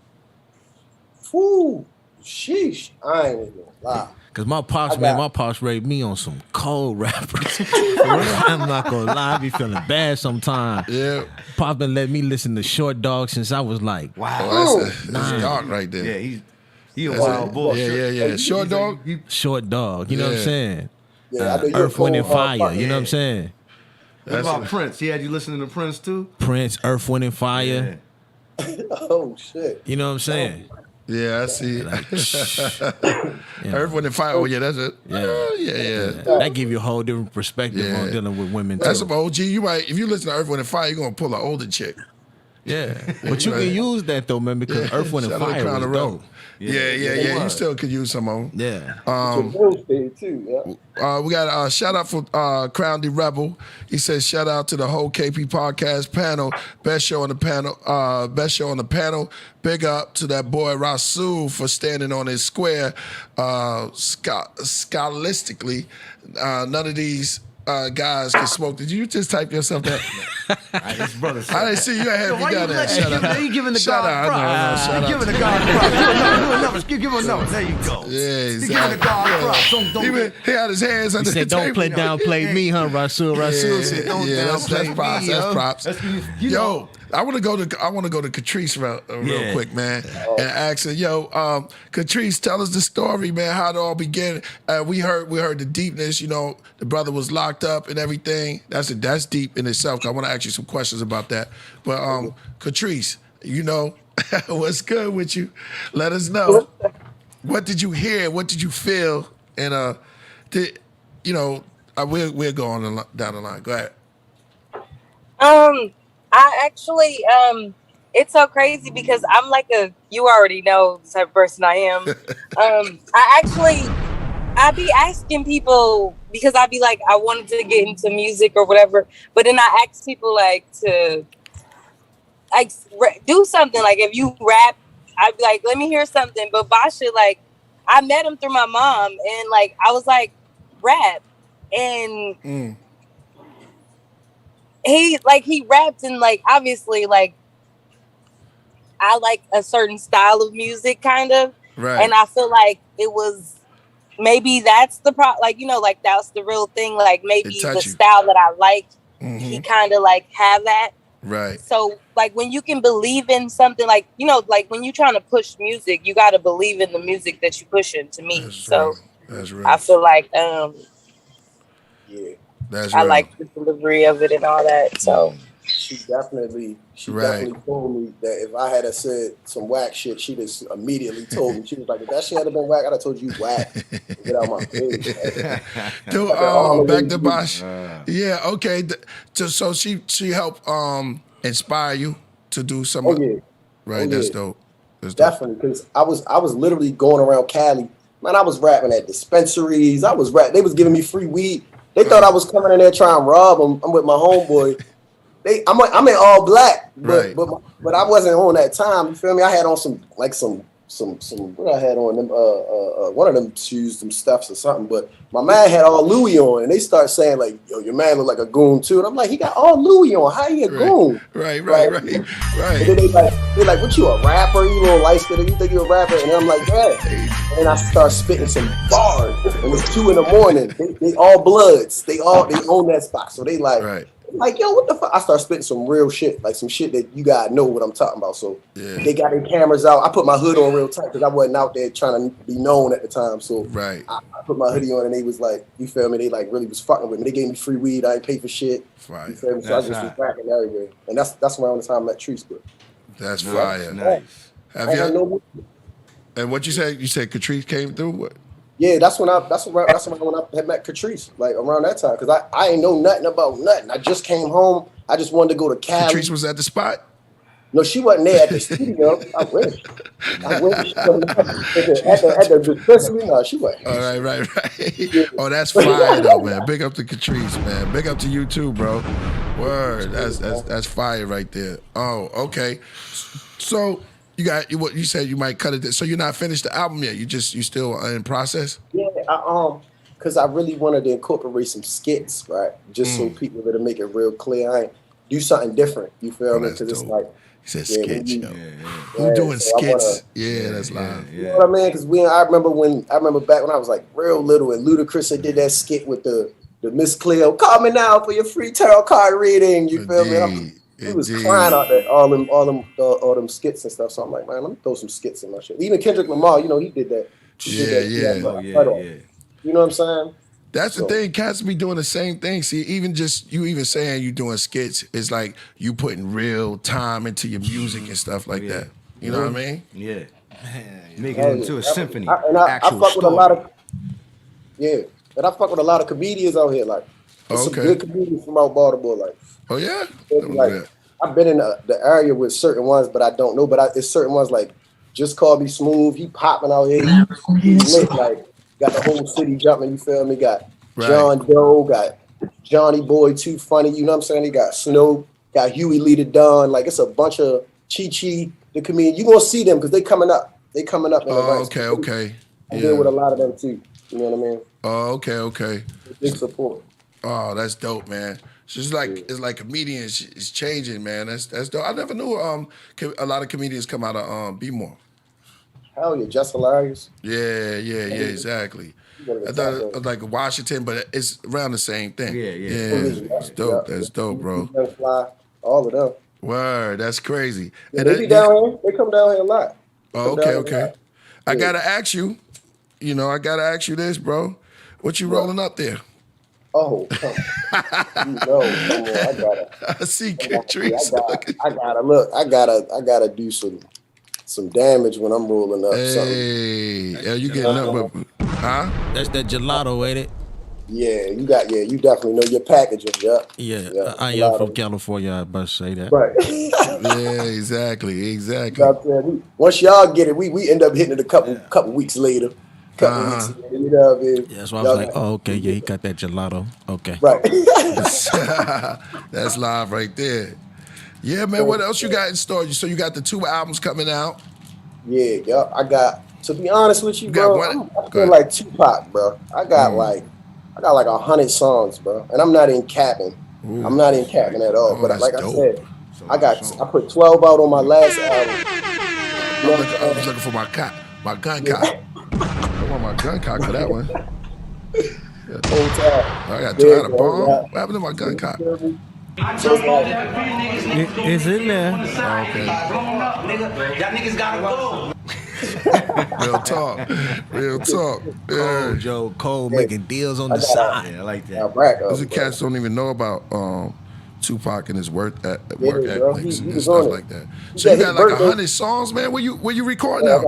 Whew, sheesh. I ain't even gonna lie.
Cause my pops raised me on some cold rappers. I'm not gonna lie, I be feeling bad sometimes.
Yeah.
Pops been letting me listen to Short Dog since I was like,
wow.
Oh, that's dark right there.
Yeah, he a wild boy.
Yeah. Short Dog.
Short Dog. You know what I'm saying?
Yeah, I know you're
Earth, Wind, and
cold,
Fire. You know what I'm saying?
What about Prince? He had you listening to Prince too?
Prince, Earth, Wind, and Fire.
Oh shit.
You know what I'm saying?
Yeah, I see. Earth, Wind, and Fire. Oh, yeah, that's it. Yeah.
That give you a whole different perspective on dealing with women too.
That's some OG. You might, if you listen to Earth, Wind, and Fire, you're gonna pull an older chick.
Yeah, but you can use that though, man, because Earth, Wind, and Fire was dope.
Yeah. You still could use some on.
Yeah.
We got a shout out for Crown the Rebel. He says shout out to the whole KP podcast panel. Best show on the panel. Big up to that boy Rasul for standing on his square. Scholastically, none of these guys can smoke. Did you just type yourself that?
His brother said
I didn't see you. I had
Why
me
you
down there.
letting-
Shut up.
He giving the
Shout
God
out.
props.
Shout
He
out.
giving the God props. Do a number. Give him a number. There you go.
Yeah,
He
exactly.
giving the God props. Don't
He had his hands
He
under
said,
the
"Don't
table.
play downplay me, huh, Rasul?" Rasul said, "Don't
that's
downplay
props.
me."
That's
huh?
props.
you
Yo,
know.
I want to go to Catrice real
Yeah.
quick, man, and ask her, yo, Catrice, tell us the story, man. How it all began. We heard the deepness. You know, the brother was locked up and everything. That's deep in itself. I want to ask you some questions about that. But Catrice, you know, what's good with you? Let us know. What did you hear? What did you feel? And we're going down the line. Go ahead.
I actually, it's so crazy because I'm like you already know the type of person I am. I be asking people because I be like, I wanted to get into music or whatever, but then I ask people like to like do something. Like if you rap, I'd be like, let me hear something. But Basha, like, I met him through my mom, and like I was like, rap, and he rapped, and like obviously like I like a certain style of music kind of,
Right.
and I feel like it was maybe that's the like like that's the real thing, like maybe the style that I liked, he kind of like have that.
Right.
So like when you can believe in something, like like when you're trying to push music, you got to believe in the music that you pushing, to me.
That's right.
I feel like
That's
I
right.
like the delivery of it and all that. So
She definitely
Right.
told me that if I had said some whack shit, she just immediately told me. She was like, if that shit had been whack, I'd have told you whack. Get out my face.
Dude, back to Bosh. Yeah, okay. So she helped inspire you to do some.
Oh yeah.
Right, that's dope. That's dope.
Definitely, because I was literally going around Cali. Man, I was rapping at dispensaries. They was giving me free weed. They thought I was coming in there trying to rob them. I'm with my homeboy. I'm in all black, but I wasn't on that time. You feel me? I had on some what I had on them one of them shoes, some stuffs or something. But my man had all Louis on, and they start saying like, "Yo, your man look like a goon too." And I'm like, "He got all Louis on. How he a goon?"
Right.
And then they like, "What you a rapper? You little light skin? You think you a rapper?" And I'm like, "Yeah." And I start spitting some bars, and it's 2 a.m. They all bloods. They own that spot, so they like.
Right.
Like, yo, what the fuck? I start spitting some real shit, like some shit that you gotta know what I'm talking about. So they got their cameras out. I put my hood on real tight because I wasn't out there trying to be known at the time. So I put my hoodie on, and they was like, you feel me? They like really was fucking with me. They gave me free weed. I ain't pay for shit.
Right.
You feel me? So I just was rapping everywhere, and that's around the time I met Treese.
That's fire.
Nice.
And what you said? You said Catrice came through. What?
Yeah, that's when I had met Catrice, like around that time, because I ain't know nothing about nothing. I just came home. I just wanted to go to Cali.
Catrice was at the spot?
No, she wasn't there at the studio. I wish. At the dispensary, no, she wasn't.
All right. Oh, that's fire though, man. Big up to Catrice, man. Big up to you too, bro. Word. That's fire right there. Oh, okay. So what you said you might cut it. So you're not finished the album yet. You still in process.
Yeah, because I really wanted to incorporate some skits, right? Just so people would make it real clear. I do something different. You feel me? Because it's like
he said skits.
Who
doing skits? That's live.
You know what I mean? Because I remember back when I was like real little, and Ludacris did that skit with the Miss Cleo. Call me now for your free tarot card reading. You feel me? He was crying out there, all them skits and stuff. So I'm like, man, let me throw some skits in my shit. Even Kendrick Lamar, he did that.
Yeah.
You know what I'm saying?
That's the thing. Cats be doing the same thing. See, even saying you doing skits, it's like you putting real time into your music and stuff like that. You know what I mean?
Yeah. Make it into a symphony.
I fuck with a lot of and I fuck with a lot of comedians out here. Like, some good comedians from out Baltimore. Like,
oh yeah.
Like, I've been in the area with certain ones, but I don't know. But it's certain ones like Just Call Me Smooth. He popping out here. He lit, like, got the whole city jumping. You feel me? Got John Doe. Got Johnny Boy Too Funny. You know what I'm saying? He got Snoop. Got Huey Lee the Don. Like, it's a bunch of Chi the comedian. You gonna see them because they coming up. They coming up in the ranks.
Okay.
I deal with a lot of them too. You know what I mean?
Oh, okay.
Big support.
Oh, that's dope, man. It's like comedians is changing, man. That's dope. I never knew a lot of comedians come out of B-More.
Hell yeah, just hilarious.
Yeah, exactly. I thought it was like Washington, but it's around the same thing.
Yeah.
It's dope. That's dope, bro.
Fly, all of them.
Word, that's crazy.
Yeah, they be down here. They come down here a lot.
Oh, okay. I gotta ask you. I gotta ask you this, bro. What you rolling up there?
Oh, come on. I gotta.
I see Catrice.
I gotta do some damage when I'm rolling up something.
Hey, you getting up with, huh?
That's that gelato, ain't it?
Yeah, you definitely know your packaging,
Yeah, I am from California, I must say that.
Right.
Yeah, exactly.
Once y'all get it, we end up hitting it a couple weeks later. Weeks later, you know what I mean?
Yeah, that's why I was like, oh, okay, yeah, he got that gelato. Okay.
Right.
That's live right there. Yeah, man, what else you got in store? So you got the 2 albums coming out?
Yeah, I got, to be honest with you, bro, I feel like Tupac, bro. I got like 100 songs, bro. And I'm not in capping.
Ooh.
I'm not in capping at all. But like
dope.
I said, I put 12 out on my last album.
I was looking for my gun cock. I want my gun cock for that one. I got 200 bomb. What happened to my gun cock?
It's in there.
Oh, okay.
Y'all niggas gotta go.
Real talk. Yeah.
Joe Cole making deals on the side. I like that.
Those cats don't even know about Tupac and his work ethics and stuff like that. So you got like 100 songs, man. Where you recording now?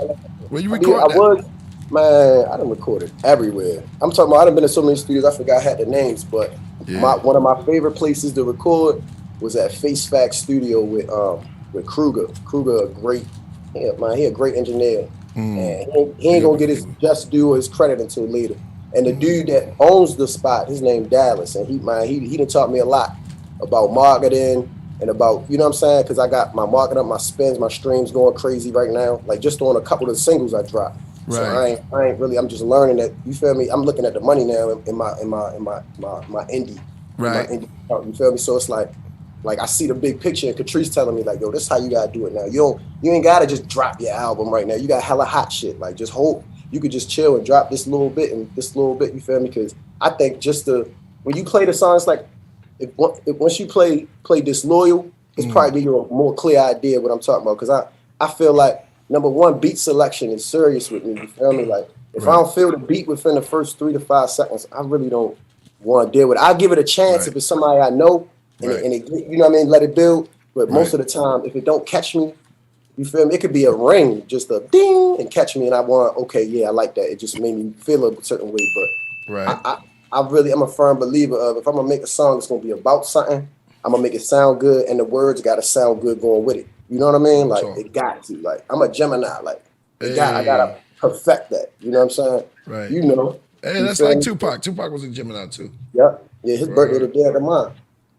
Where you recording?
I done recorded everywhere. I'm talking about I done been in so many studios I forgot I had the names, but one of my favorite places to record was at Face Fact Studio with Kruger. Kruger, he a great engineer. And he ain't gonna get his just due or his credit until later. And the dude that owns the spot, his name Dallas, and he done taught me a lot about marketing and about, you know what I'm saying? Because I got my marketing, my spins, my streams going crazy right now. Like just on a couple of the singles I dropped.
Right.
So I ain't really. I'm just learning that. You feel me? I'm looking at the money now in my indie.
Right.
In my indie, you feel me? So it's like I see the big picture, and Catrice telling me like, yo, this is how you gotta do it now. You ain't gotta just drop your album right now. You got hella hot shit. Like just hold. You could just chill and drop this little bit and this little bit. You feel me? Because I think when you play the songs, like once you play Disloyal, it's probably give you a more clear idea of what I'm talking about. Because I feel like, number one, beat selection is serious with me. You feel me? Like if I don't feel the beat within the first 3 to 5 seconds, I really don't want to deal with it. I'll give it a chance if it's somebody I know and it, you know what I mean, let it build. But most of the time, if it don't catch me, you feel me? It could be a ring, just a ding, and catch me, and I want, okay, yeah, I like that. It just made me feel a certain way. But I'm a firm believer of, if I'm gonna make a song that's gonna be about something, I'm gonna make it sound good, and the words gotta sound good going with it. You know what I mean? Like it got to. Like I'm a Gemini. Like I gotta perfect that. You know what I'm saying?
Right.
You know.
Hey, that's like Tupac. Tupac was a Gemini too.
Yep. Yeah, his birthday the day after mine.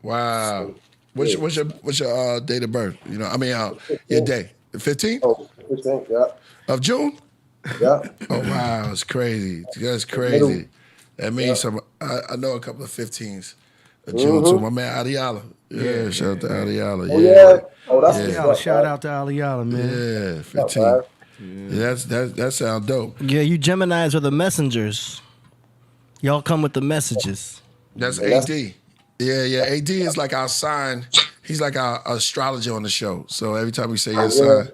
Wow. So, what's your date of birth? You know, I mean your day. The 15th?
Oh, 15th, yeah.
Of June?
Yeah.
Oh wow, it's crazy. That's crazy. That means I know a couple of 15s of June too. My man Adiala. Yeah, shout out to Adiala.
Oh yeah. Oh, that's
shout out to Aliala, man.
Yeah, 15. Yeah, that sounds dope.
Yeah, you Geminis are the messengers. Y'all come with the messages.
That's AD. Yeah. AD is like our sign. He's like our astrologer on the show. So every time we say your sign,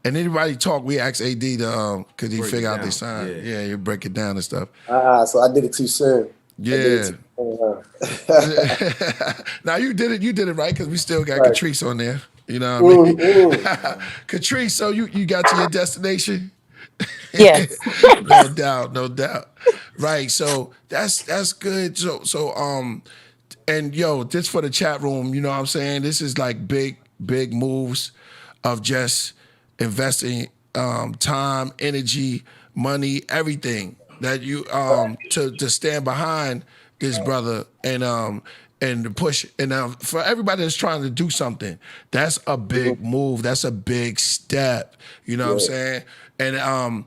and anybody talk, we ask AD to because he figure out their sign. Yeah, you break it down and stuff.
So I did it too soon.
Yeah. Now you did it right because we still got Catrice on there. You know what I mean? Catrice, so you got to your destination?
Yes.
No doubt. Right. So that's good. So and yo, just for the chat room, you know what I'm saying? This is like big moves of just investing time, energy, money, everything that you to stand behind this brother and to push. And for everybody that's trying to do something, that's a big move. That's a big step. You know what I'm saying? And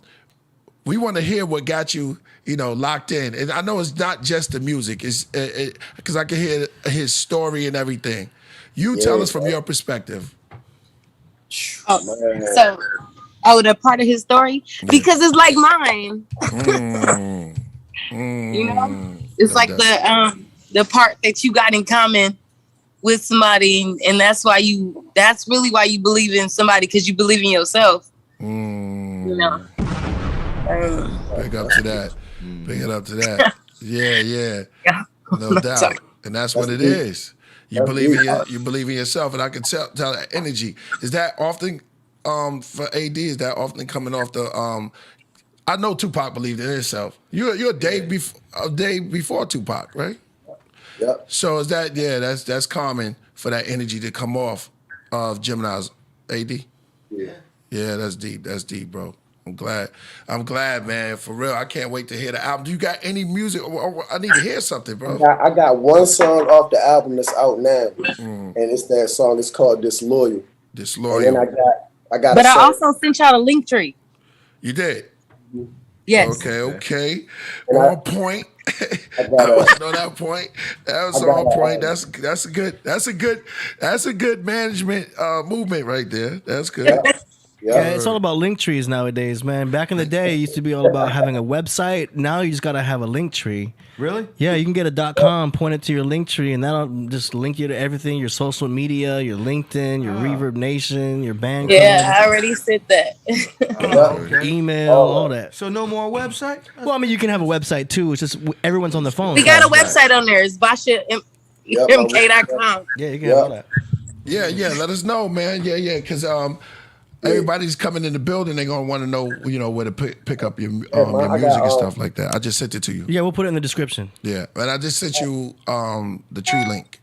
we want to hear what got you, locked in. And I know it's not just the music. It's because I can hear his story and everything. You tell us from your perspective.
The part of his story? Because it's like mine. It's like the part that you got in common with somebody, and that's really why you believe in somebody, because you believe in yourself.
Big up to that. Big it up to that. Yeah. No doubt. And that's what it is. You believe in yourself, and I can tell that energy. Is that often for AD? Is that often coming off the? I know Tupac believed in himself. You're a day before Tupac, right?
Yep.
So is that that's common for that energy to come off of Gemini's AD?
Yeah.
Yeah, that's deep. That's deep, bro. I'm glad, man. For real, I can't wait to hear the album. Do you got any music? I need to hear something, bro.
I got one song off the album that's out now, and it's that song. It's called Disloyal.
Disloyal.
And then I got.
But I also sent y'all a link tree.
You did.
Yes.
Okay.
And
on point. I wasn't on that point. That was on point. That's a good management movement right there. That's good.
Yeah, it's all about link trees nowadays, man. Back in the day, it used to be all about having a website. Now you just gotta have a link tree.
Really?
Yeah, you can get a .com, point it to your link tree, and that'll just link you to everything: your social media, your LinkedIn, your Reverb Nation, your band.
Yeah, I already said that.
Your email, all that.
So no more website?
Well, I mean, you can have a website too. It's just everyone's on the phone.
We got a website on there. It's BashaMK.com.
Yeah, you can have all that.
Yeah. Let us know, man. Yeah. Because everybody's coming in the building. They're gonna want to know, where to pick up your music and stuff like that. I just sent it to you.
Yeah, we'll put it in the description.
Yeah, and I just sent you the tree link.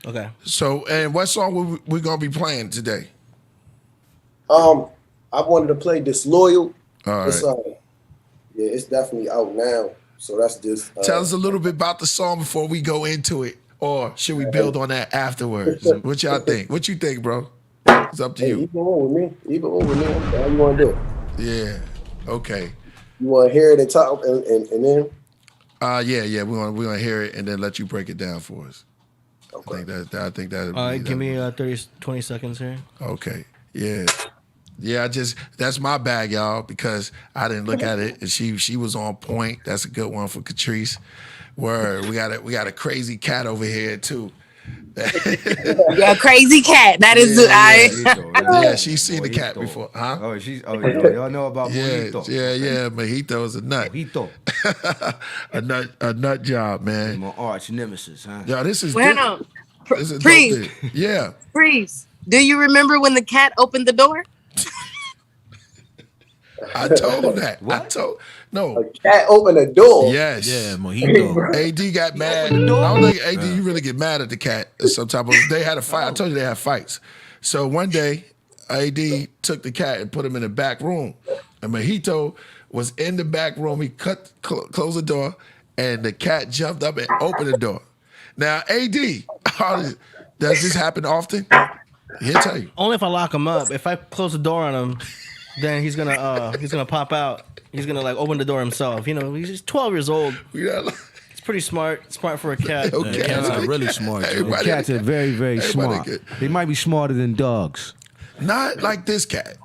Okay.
So, and what song we gonna be playing today?
I wanted to play Disloyal.
All right.
It's definitely out now. So that's just.
Tell us a little bit about the song before we go into it, or should we build on that afterwards? What y'all think? What you think, bro? It's up to you.
Either one with me. How you want to do it?
Yeah. Okay.
You want to hear it and talk, and then.
Yeah. We want to hear it and then let you break it down for us. Okay. I think that.
All right, give me 20 seconds here.
Okay. Yeah. Yeah, that's my bag, y'all, because I didn't look at it and she was on point. That's a good one for Catrice. Word. We got a crazy cat over here too.
Yeah, crazy cat. That is
yeah, she's seen the cat before, huh?
Oh, y'all know about Mojito.
Yeah. Mojito is a nut.
Mojito.
a nut job, man.
My arch nemesis, huh?
Yo, this is
Freeze.
Yeah.
Freeze. Do you remember when the cat opened the door?
I told him that.
What?
A cat opened the door.
Yes.
Yeah, Mojito.
AD got mad. I don't think AD, you really get mad at the cat. They had a fight. I told you they had fights. So one day, AD took the cat and put him in the back room. And Mojito was in the back room. He closed the door, and the cat jumped up and opened the door. Now, AD, does this happen often? He'll tell you.
Only if I lock him up. If I close the door on him, then he's gonna pop out. He's gonna open the door himself. He's 12 years old. It's pretty smart. Smart for a cat.
Okay.
Cats are really smart.
Cats are very, very smart. They might be smarter than dogs.
Not like this cat.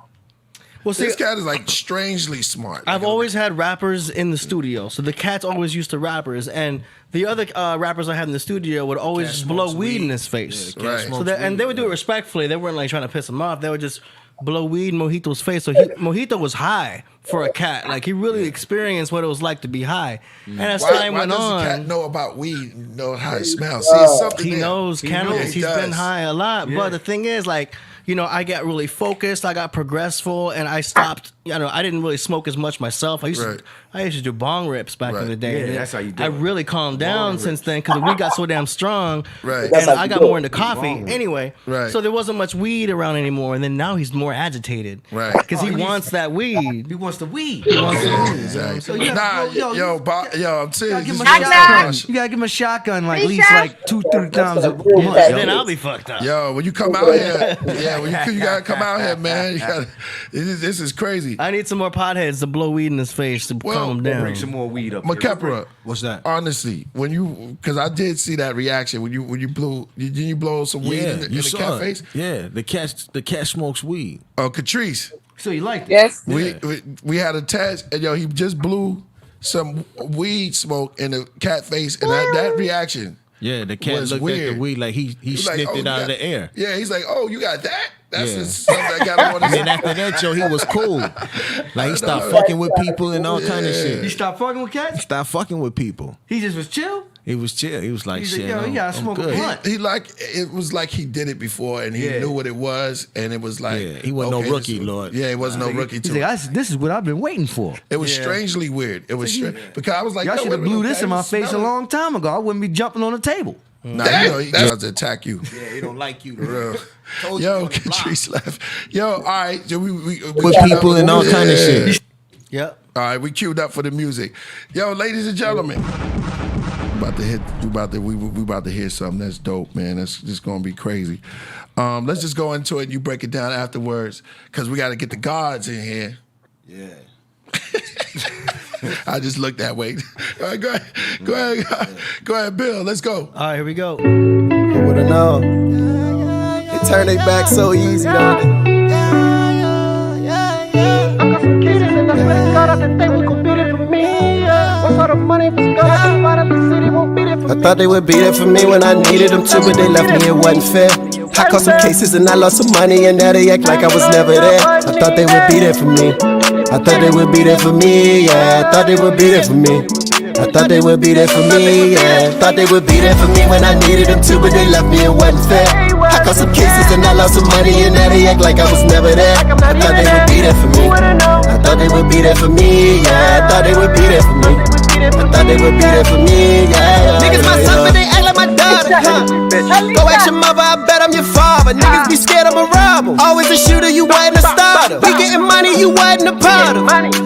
Well, see,
this cat is strangely smart.
I've always had rappers in the studio, so the cat's always used to rappers, and the other rappers I had in the studio would always just blow weed in his face.
Yeah, right.
So and they would do it respectfully. They weren't trying to piss him off. They would just blow weed in Mojito's face. So Mojito was high for a cat. He really experienced what it was like to be high. And as time went on,
why does the cat know about weed and know how it smells? See, it's something
he
there.
knows cannabis. He's been high a lot.
Yeah.
But the thing is, I got really focused. I got progressful, and I stopped. I didn't really smoke as much myself. I I used to do bong rips back in the day.
Yeah, that's how you do
I
it.
really calmed down since then because the weed got so damn strong.
Right.
And I got more into coffee anyway.
Right.
So there wasn't much weed around anymore. And then now he's more agitated.
Right.
Because he wants that weed.
He wants the weed.
He wants the weed.
Exactly.
So you have-
I'm serious.
Give him a
Knock,
shotgun.
knock.
You gotta give him a shotgun like at
Hey,
least
Chef.
like 2-3 times a month.
Then I'll be fucked up.
Yo, when you come out here, you gotta come out here, man. This is crazy.
I need some more potheads to blow weed in his face to calm him down.
Bring some more weed up.
Makepra,
What's that?
honestly, because I did see that reaction when you blew, didn't you blow some weed in the
saw
cat
it.
face?
Yeah, the cat smokes weed.
Oh, Catrice,
So you liked it?
Yes.
we had a test, and he just blew some weed smoke in the cat face, and that reaction.
Yeah, the cat
was
looked
weird.
at the weed like he
He's like,
sniffed
"Oh,
it
you
out of
got-"
the air.
Yeah, he's like, "Oh, you got that? That's
Yeah.
just something I got on."
And then after that, he was cool. Like he stopped fucking with people and all kind of
You
shit.
stopped fucking with cats?
Stopped fucking with people.
He just was chill?
He was chill. He was like,
He's
shit.
like, yo, you gotta
I'm
smoke a
good.
blunt.
It was like he did it before, and he
Yeah.
knew what it was, and it was like,
Yeah, he wasn't no
okay,
rookie,
this-
Lord.
Yeah, he wasn't no rookie
He's
too.
like, this is what I've been waiting for.
It was strangely weird. It was strange because I was like,
Y'all
yo,
should have
wait a
blew
minute,
this in
I
my
didn't
face a
smell it.
long time ago. I wouldn't be jumping on the table.
Nah, he tries to attack you.
Yeah, he don't like you.
Real.
Told you
Yo,
on the block.
Catrice left. Yo, all right. So we
With people and all kind of shit.
Yep.
All right, we queued up for the music. Yo, ladies and gentlemen, we about to hear something that's dope, man. That's just gonna be crazy. Let's just go into it. You break it down afterwards, cause we got to get the guards in here.
Yeah.
I just looked that way. All right, go ahead, Bill. Let's go.
All right, here we go.
You would've known. They turn their back so easy, don't they? I thought they would be there for me when I needed them to, but they left me, it wasn't fair. I caught some cases and I lost some money, and now they act like I was never there. I thought they would be there for me. I thought they would be there for me, yeah. I thought they would be there for me. I thought they would be there for me, yeah. Thought they would be there for me when I needed them to, but they left me, it wasn't fair. I caught some cases and I lost some money, and now they act like I was never there. I thought they would be there for me. I thought they would be there for me, yeah. I thought they would be there for me. I thought they would be there for me, yeah.
Niggas my son, but they act like my daughter, huh? Go ask your mother, I bet I'm your father. Niggas be scared I'm a robber. Always a shooter, you wasn't a starter. We getting money, you wasn't a potter.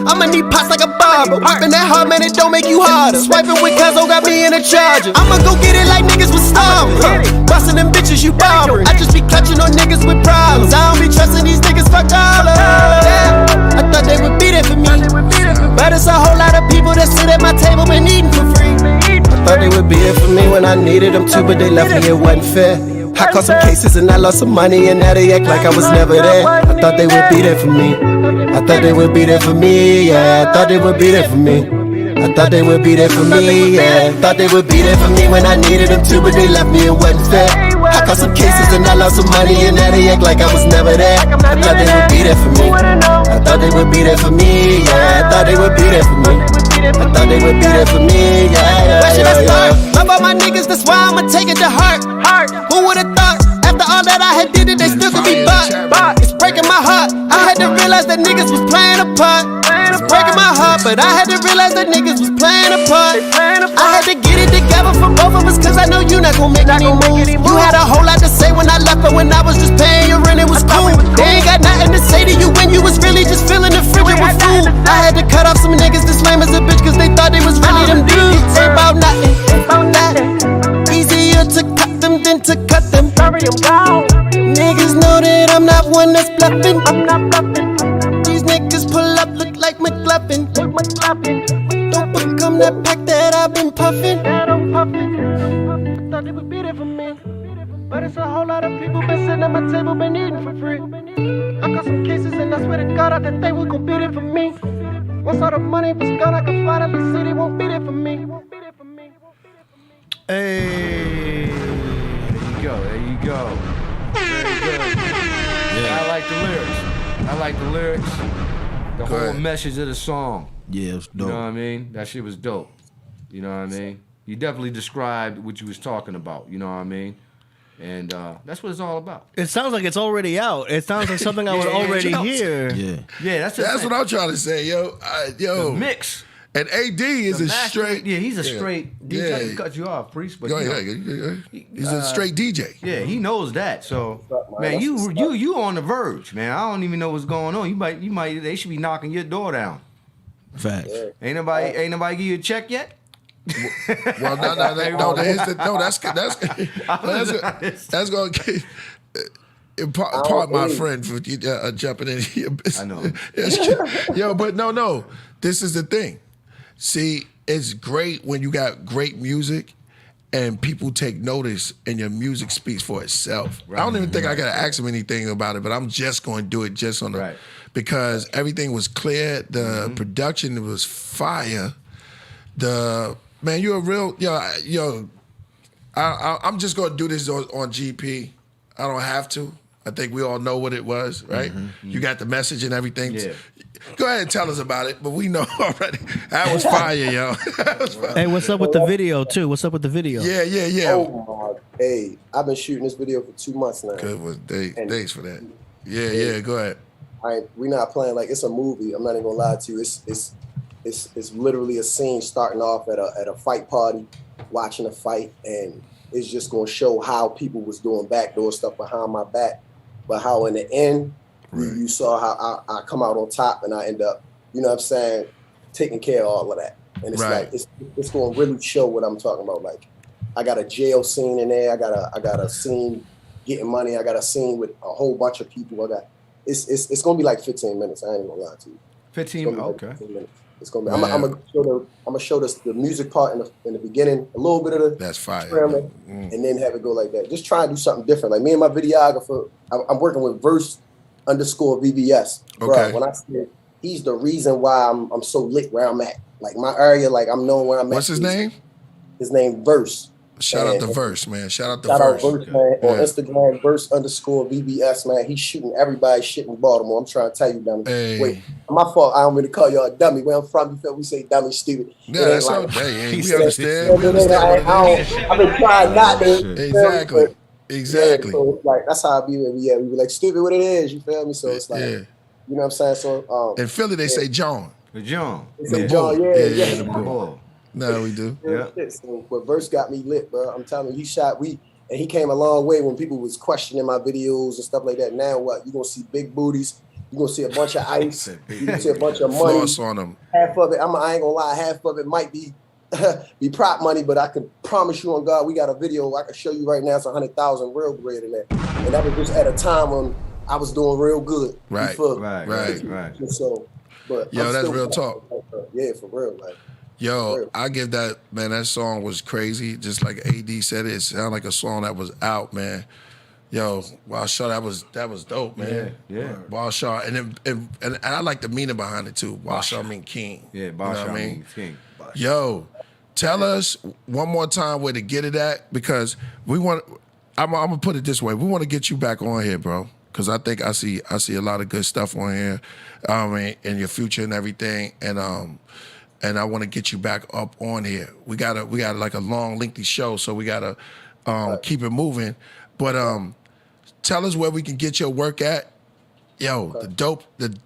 I'ma need pots like a barber. Working that hard, man, it don't make you harder. Swiping with Cuzzo got me in a charger. I'ma go get it like niggas was starving, huh? Bustin' them bitches, you bobbing. I just be clutching on niggas with problems. I don't be trusting these niggas for dollars. Yeah, I thought they would be there for me. But it's a whole lot of people that sit at my table been eating for free.
I thought they would be there for me when I needed them to, but they left me, it wasn't fair. I caught some cases and I lost some money, and now they act like I was never there. I thought they would be there for me. I thought they would be there for me, yeah. I thought they would be there for me. I thought they would be there for me, yeah. Thought they would be there for me when I needed them to, but they left me, it wasn't fair. I caught some cases and I lost some money, and now they act like I was never there. I thought they would be there for me. I thought they would be there for me, yeah. I thought they would be there for me. I thought they would be there for me, yeah.
Where should I start? Love all my niggas, that's why I'ma take it to heart. Who would've thought? After all that I had did it, they still could be bought. It's breaking my heart. I had to realize that niggas was playing a part. It's breaking my heart, but I had to realize that niggas was playing a part. I had to get it together for both of us, cause I know you not gon' make any moves. You had a whole lot to say when I left, but when I was just paying your rent, it was cool. They ain't got nothing to say to you when you was really just filling the fridge with food. I had to cut off some niggas this lame as a bitch, cause they thought they was really them dudes. Ain't about nothing, easier to cut them than to cut them. Niggas know that I'm not one that's bluffing. These niggas pull up, look like McLuffin. Don't become that pack that I've been puffin'. Thought they would be there for me, but it's a whole lot of people been sitting at my table, been eating for free. I got some cases and I swear to God I didn't think we gon' be there for me. Once all the money was gone, I could finally see they won't be there for me.
Hey.
There you go. Very good. Yeah. I like the lyrics. The whole
ahead.
message of the song.
Yeah, it's
You
dope.
know what I mean? That shit was dope. You know what I mean? You definitely described what you was talking about. You know what I mean? And that's what it's all about.
It sounds like it's already out. It sounds like something I would already hear.
Yeah.
Yeah, that's
That's what I'm trying to say, yo.
The mix.
And AD is a
master,
straight.
Yeah, he's a straight DJ.
Yeah.
He cut you off, priest. But
Go
you
ahead.
know,
He's a straight DJ.
Yeah, he knows that. So, man, you on the verge, man. I don't even know what's going on. You might. They should be knocking your door down.
Facts.
Yeah.
Ain't nobody give you a check yet?
Well, no. That's going to part my friend for jumping in here.
I know.
Yo, but no. This is the thing. See, it's great when you got great music and people take notice and your music speaks for itself. Right. I don't even think I got to ask them anything about it, but I'm just going to do it just on the because everything was clear. The production was fire. Man, you're a real yo. I'm just going to do this on GP. I don't have to. I think we all know what it was, right? You got the message and everything. Yeah. Go ahead and tell us about it, but we know already. That was fire, yo. That was fire.
Hey, what's up with the video, too? What's up with the video?
Yeah.
Oh, my. Hey, I've been shooting this video for 2 months now.
Good one. Thanks for that. Yeah, go ahead.
We're not playing like it's a movie. I'm not even gonna lie to you. It's literally a scene starting off at a fight party, watching a fight, and it's just gonna show how people was doing backdoor stuff behind my back, but how in the end you saw how I come out on top and I end up, you know what I'm saying, taking care of all of that. And it's like it's gonna really show what I'm talking about. Like I got a jail scene in there. I got a scene getting money. I got a scene with a whole bunch of people. It's gonna be like 15 minutes. I ain't even gonna lie to you.
15. Okay.
15 minutes. It's gonna be. I'm gonna show the music part in the beginning, a little bit of the
that's fire,
and then have it go like that. Just try and do something different. Like me and my videographer, I'm working with Verse_VBS. Bro, when I said he's the reason why I'm so lit where I'm at. Like my area, like I'm knowing where I'm at.
What's his name?
His name Verse.
Shout out to Verse, man. Shout out
Verse, man. On Instagram, Verse_VBS, man. He's shooting everybody shit in Baltimore. I'm trying to tell you, dummy.
Hey.
Wait, my fault. I don't mean to call y'all a dummy. Where I'm from, you feel we say dummy, stupid.
Yeah, that's like, okay. We understand.
I've been trying not to.
Exactly.
So it's like that's how I be. We be like stupid what it is. You feel me? So it's like, you know what I'm saying. So
in Philly, they say John.
John.
They say John. Yeah.
The bull.
No, we do.
So, but Verse got me lit, bro. I'm telling you, he came a long way when people was questioning my videos and stuff like that. Now what? You gonna see big booties. You gonna see a bunch of ice. You gonna see a bunch of money.
Floss on them.
Half of it, I ain't gonna lie. Half of it might be prop money, but I can promise you on God, we got a video I can show you right now. It's 100,000 real bread in there, and that was just at a time when I was doing real good.
Right.
So, but
yo, that's real talk.
Yeah, for real, like.
Yo, I give that, man, that song was crazy. Just like AD said it sounded like a song that was out, man. Yo, Basha, that was dope, man.
Yeah.
Basha, and I like the meaning behind it too. Basha mean king.
Yeah, Basha mean king.
Yo, tell us one more time where to get it at, because I'm gonna put it this way. We want to get you back on here, bro. Because I think I see a lot of good stuff on here, in your future and everything. And I want to get you back up on here. We got like a long, lengthy show, so we gotta keep it moving. But tell us where we can get your work at. Yo, the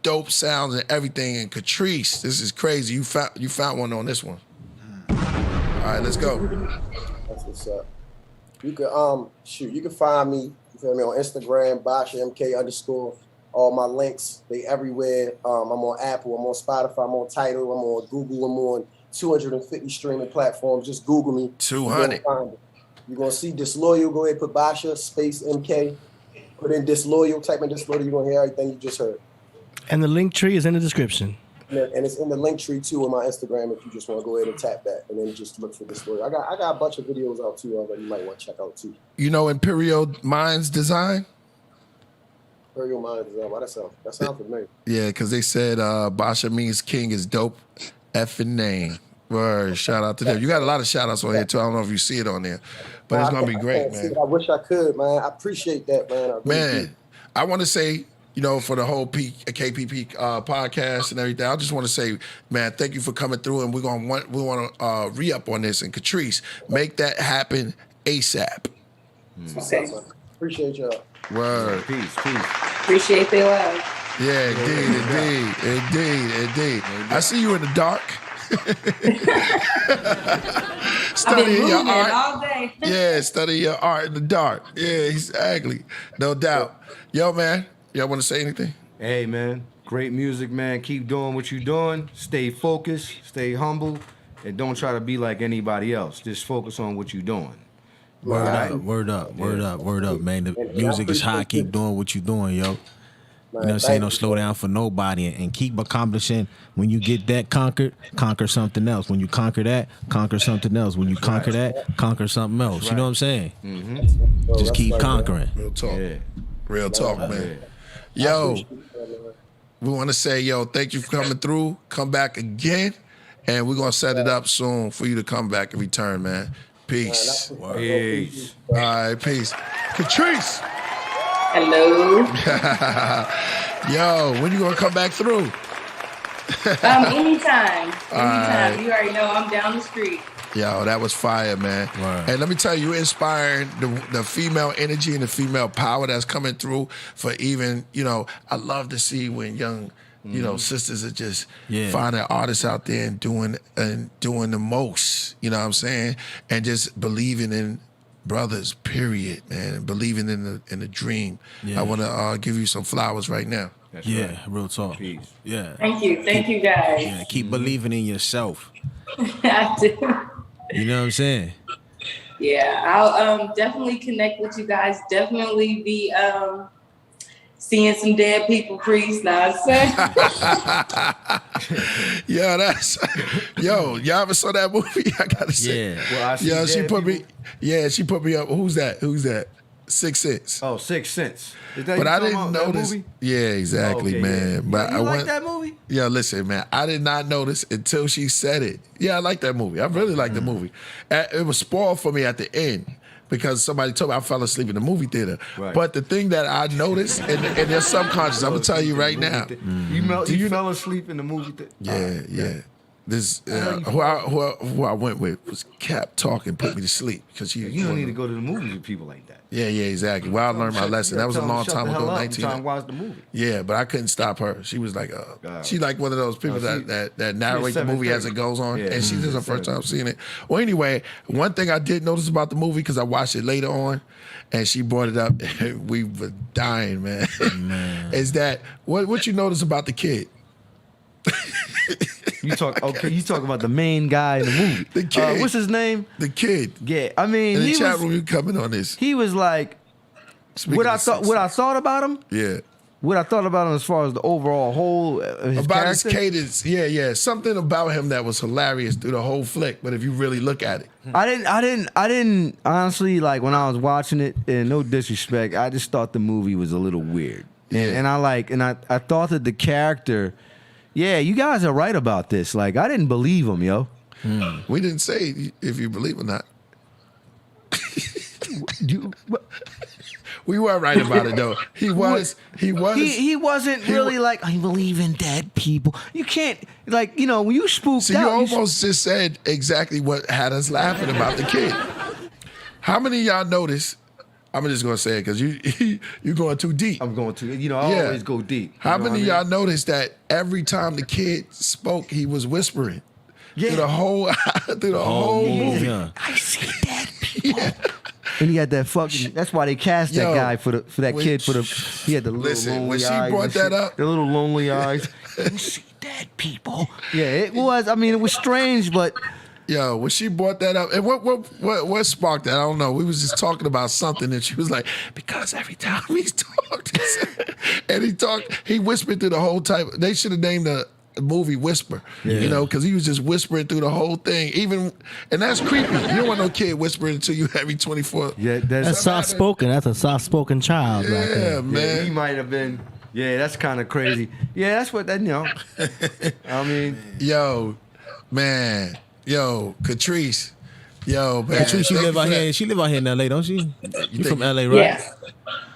dope sounds and everything. And Catrice, this is crazy. You found one on this one. All right, let's go.
That's what's up. You can you can find me. You feel me on Instagram, Basha MK_. All my links, they everywhere. I'm on Apple, I'm on Spotify, I'm on Tidal, I'm on Google, I'm on 250 streaming platforms. Just Google me.
200.
You're going to see Disloyal. Go ahead, put Basha, space MK. Put in Disloyal, type in Disloyal, you're going to hear everything you just heard.
And the link tree is in the description.
And it's in the link tree too on my Instagram if you just want to go ahead and tap that and then just look for Disloyal. I got a bunch of videos out too that you might want to check out too.
You know Imperial Minds Design?
Imperial Minds Design. Why that sound familiar?
Yeah, because they said Basha means king is dope effing name. Word, shout out to them. You got a lot of shout outs on here too. I don't know if you see it on there, but it's going to be great, man.
I wish I could, man. I appreciate that, man.
I want to say, for the whole KPP podcast and everything, I just want to say, man, thank you for coming through, and we want to re-up on this. And Catrice, make that happen ASAP.
Appreciate y'all.
Word.
Peace.
Appreciate the love.
Yeah, indeed. I see you in the dark. Studying your art.
all day.
Yeah, study your art in the dark. Yeah, exactly. No doubt. Yo, man, y'all want to say anything?
Hey, man, great music, man. Keep doing what you're doing. Stay focused, stay humble, and don't try to be like anybody else. Just focus on what you're doing.
Word up, man. The music is hot. Keep doing what you're doing, yo. You know what I'm saying? Don't slow down for nobody and keep accomplishing. When you get that conquered, conquer something else. When you conquer that, conquer something else. When you conquer that, conquer something else. You know what I'm saying?
Mm-hmm.
Just keep conquering.
Real talk.
Yeah.
Real talk, man. Yo, we want to say, yo, thank you for coming through. Come back again. And we're going to set it up soon for you to come back and return, man. Peace.
Peace.
All right, peace. Catrice.
Hello.
Yo, when you gonna come back through?
Anytime.
Right.
You already know I'm down the street.
Yo, that was fire, man.
Right.
And let me tell you, you inspired the female energy and the female power that's coming through for even, I love to see when young, sisters are just finding artists out there and doing the most, you know what I'm saying? And just believing in brothers, period, man, and believing in the dream. Yeah. I want to give you some flowers right now.
That's right. Real talk.
Peace.
Yeah.
Thank you guys.
Yeah, keep believing in yourself.
I do.
You know what I'm saying?
Yeah, I'll definitely connect with you guys. Definitely be seeing some dead people, priest. Now,
y'all ever saw that movie? I gotta say, she put me up. Who's that? 6 Sense.
Oh, 6 Sense.
But I didn't notice. Yeah, exactly, man.
Yeah.
But
you like that movie?
Yeah, listen, man. I did not notice until she said it. Yeah, I like that movie. I really like the movie. It was spoiled for me at the end because somebody told me I fell asleep in the movie theater. Right. But the thing that I noticed in their subconscious, I'm gonna tell you right now.
You fell asleep in the movie theater?
Yeah. This who I went with was kept talking, put me to sleep because
you don't need to go to the movies with people like that.
Yeah, exactly. Well, I learned my lesson. That was a long time ago, 19.
Time to watch the movie.
Yeah, but I couldn't stop her. She was like, she like one of those people that narrate the movie as it goes on, and she was her first time seeing it. Well, anyway, one thing I did notice about the movie because I watched it later on, and she brought it up, and we were dying, man. Is that what you notice about the kid?
You talk about the main guy in the movie.
The kid.
What's his name?
The kid.
Yeah, I mean,
in the chat room, you coming on this?
He was like, what I thought about him.
Yeah.
What I thought about him as far as the overall whole his
about
character?
his cadence. Yeah, something about him that was hilarious through the whole flick. But if you really look at it,
I didn't honestly, like when I was watching it. And no disrespect, I just thought the movie was a little weird. And I thought that the character. Yeah, you guys are right about this. Like, I didn't believe him, yo.
We didn't say if you believe or not. We were right about it, though. He wasn't
really like, I believe in dead people. You can't, like, when you spooked
out.
You
almost just said exactly what had us laughing about the kid. How many of y'all noticed? I'm just gonna say it because you're going too deep.
I'm going too. I always go deep.
How many of y'all noticed that every time the kid spoke, he was whispering through the whole movie?
I see dead people. And he had that fucking. That's why they cast that guy for that kid for the. He had the little lonely
when she
eyes
brought that up,
the little lonely eyes. You see dead people. Yeah, it was. I mean, it was strange, but.
Yo, when she brought that up, and what sparked that? I don't know. We was just talking about something, and she was like, because every time he talked, he whispered through the whole type. They should have named the movie Whisper, because he was just whispering through the whole thing. And that's creepy. You don't want no kid whispering to you every 24.
Yeah,
that's soft spoken. That's a soft spoken child.
Yeah,
right there.
man.
Yeah, he might have been. Yeah, that's kind of crazy. Yeah, that's what that. I mean,
yo, man. Yo, Catrice. Yo, man.
Catrice, she live out here. She live out here in LA, don't she? You from LA, right?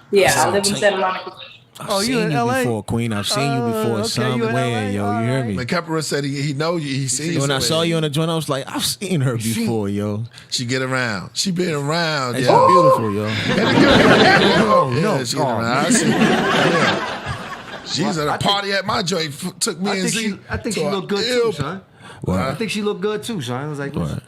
Yeah, I live in Santa Monica.
I've seen you before, Queen. I've seen you before somewhere, yo. You hear me?
McCapera said he know you. He seen you.
When I saw you on the joint, I was like, I've seen her before, yo.
She get around. She been around.
She's beautiful, yo.
No, she get around. I see. Yeah. She's at a party at my joint. Took me and Z.
I think she look good too, son. I think she looked good too, son. I was like, listen.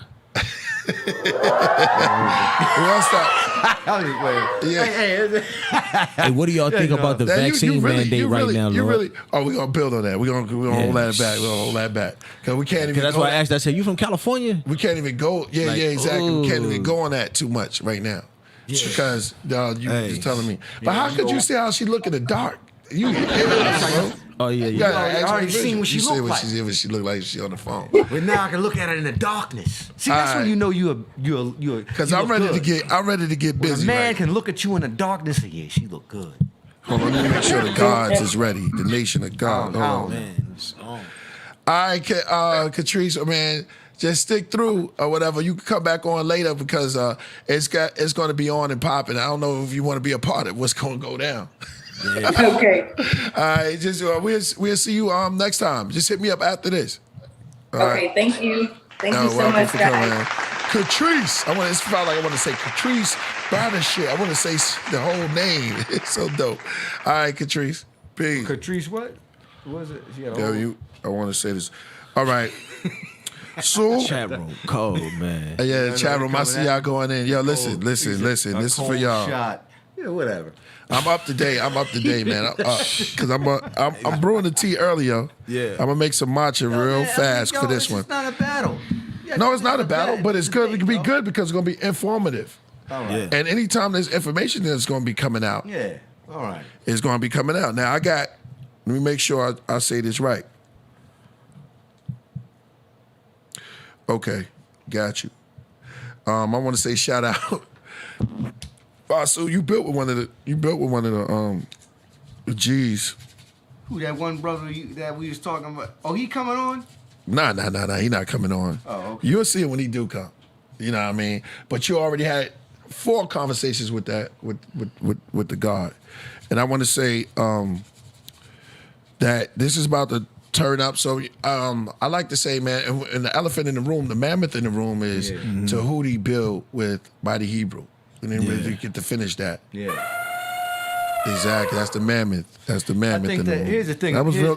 Hey, what do y'all think about the vaccine mandate right now, Lord?
We're gonna build on that. We're gonna hold that back. We're gonna hold that back because we can't even.
That's why I asked. I said, "You from California?"
We can't even go. Yeah, exactly. We can't even go on that too much right now because you just telling me. But how could you see how she look in the dark? You, bro.
Oh yeah.
I already seen what she looked like.
She looked like she on the phone.
But now I can look at it in the darkness. See, that's when you know you're.
Because I'm ready to get. I'm ready to get busy.
When a man can look at you in the darkness and yeah, she look good.
Hold on, let me make sure the gods is ready. The nation of God.
Oh man.
All right, Catrice, man. Just stick through or whatever. You can come back on later because it's going to be on and popping. I don't know if you want to be a part of what's going to go down.
Yeah. Okay.
All right, just we'll see you next time. Just hit me up after this. All
right. Thank you. Thank you so much, guys.
Catrice, I want to say Catrice Bada shit. I want to say the whole name. It's so dope. All right, Catrice. Peace.
Catrice, what was it?
I want to say this. All right. So
chat room cold, man.
Yeah, chat room. I see y'all going in. Yo, listen. This is for y'all.
Shot. Yeah, whatever.
I'm up to date, man. Because I'm brewing the tea earlier.
Yeah.
I'm gonna make some matcha real fast for this one.
It's not a battle.
No, it's not a battle, but it's good. It can be good because it's gonna be informative.
All right.
Yeah. And anytime there's information that's gonna be coming out.
Yeah. All right.
It's gonna be coming out. Now let me make sure I say this right. Okay, got you. I want to say shout out. Rasul, you built with one of the G's.
Who, that one brother that we was talking about? Oh, he coming on?
Nah. He not coming on.
Oh, okay.
You'll see it when he do come. You know what I mean? But you already had 4 conversations with the God, and I want to say that this is about to turn up. So I like to say, man, and the elephant in the room, the mammoth in the room is Tahuti build with Mighty Hebrew. And then really get to finish that.
Yeah.
Exactly. That's the mammoth.
I think here's the thing.
That was real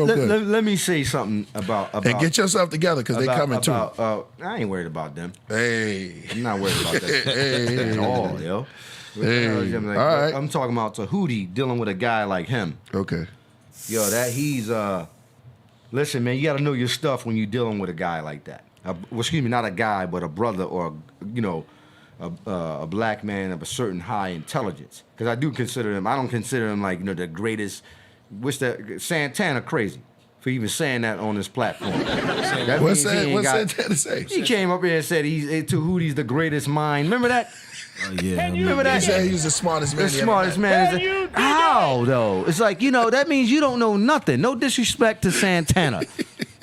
good.
Let me say something about
and get yourself together because they coming too.
I ain't worried about them.
Hey.
I'm not worried about that at all, yo.
Hey.
All
right.
I'm talking about Tahuti dealing with a guy like him.
Okay.
Yo, he's listen, man, you got to know your stuff when you're dealing with a guy like that. Excuse me, not a guy, but a brother or a black man of a certain high intelligence. Because I don't consider him like, the greatest. Santana crazy for even saying that on this platform.
What's Santana say?
He came up here and said Tahuti's the greatest mind. Remember that?
Oh, yeah.
Remember that?
He said he's the smartest man.
The smartest man. How, though? It's like, that means you don't know nothing. No disrespect to Santana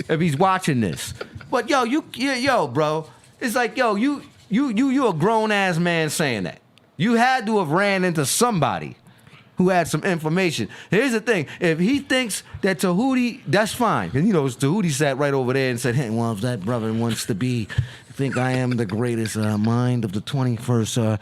if he's watching this. But, bro, it's like, you a grown-ass man saying that. You had to have ran into somebody who had some information. Here's the thing. If he thinks that Tahuti, that's fine. Because, Tahuti sat right over there and said, hey, well, if that brother wants to think I am the greatest mind of the 21st,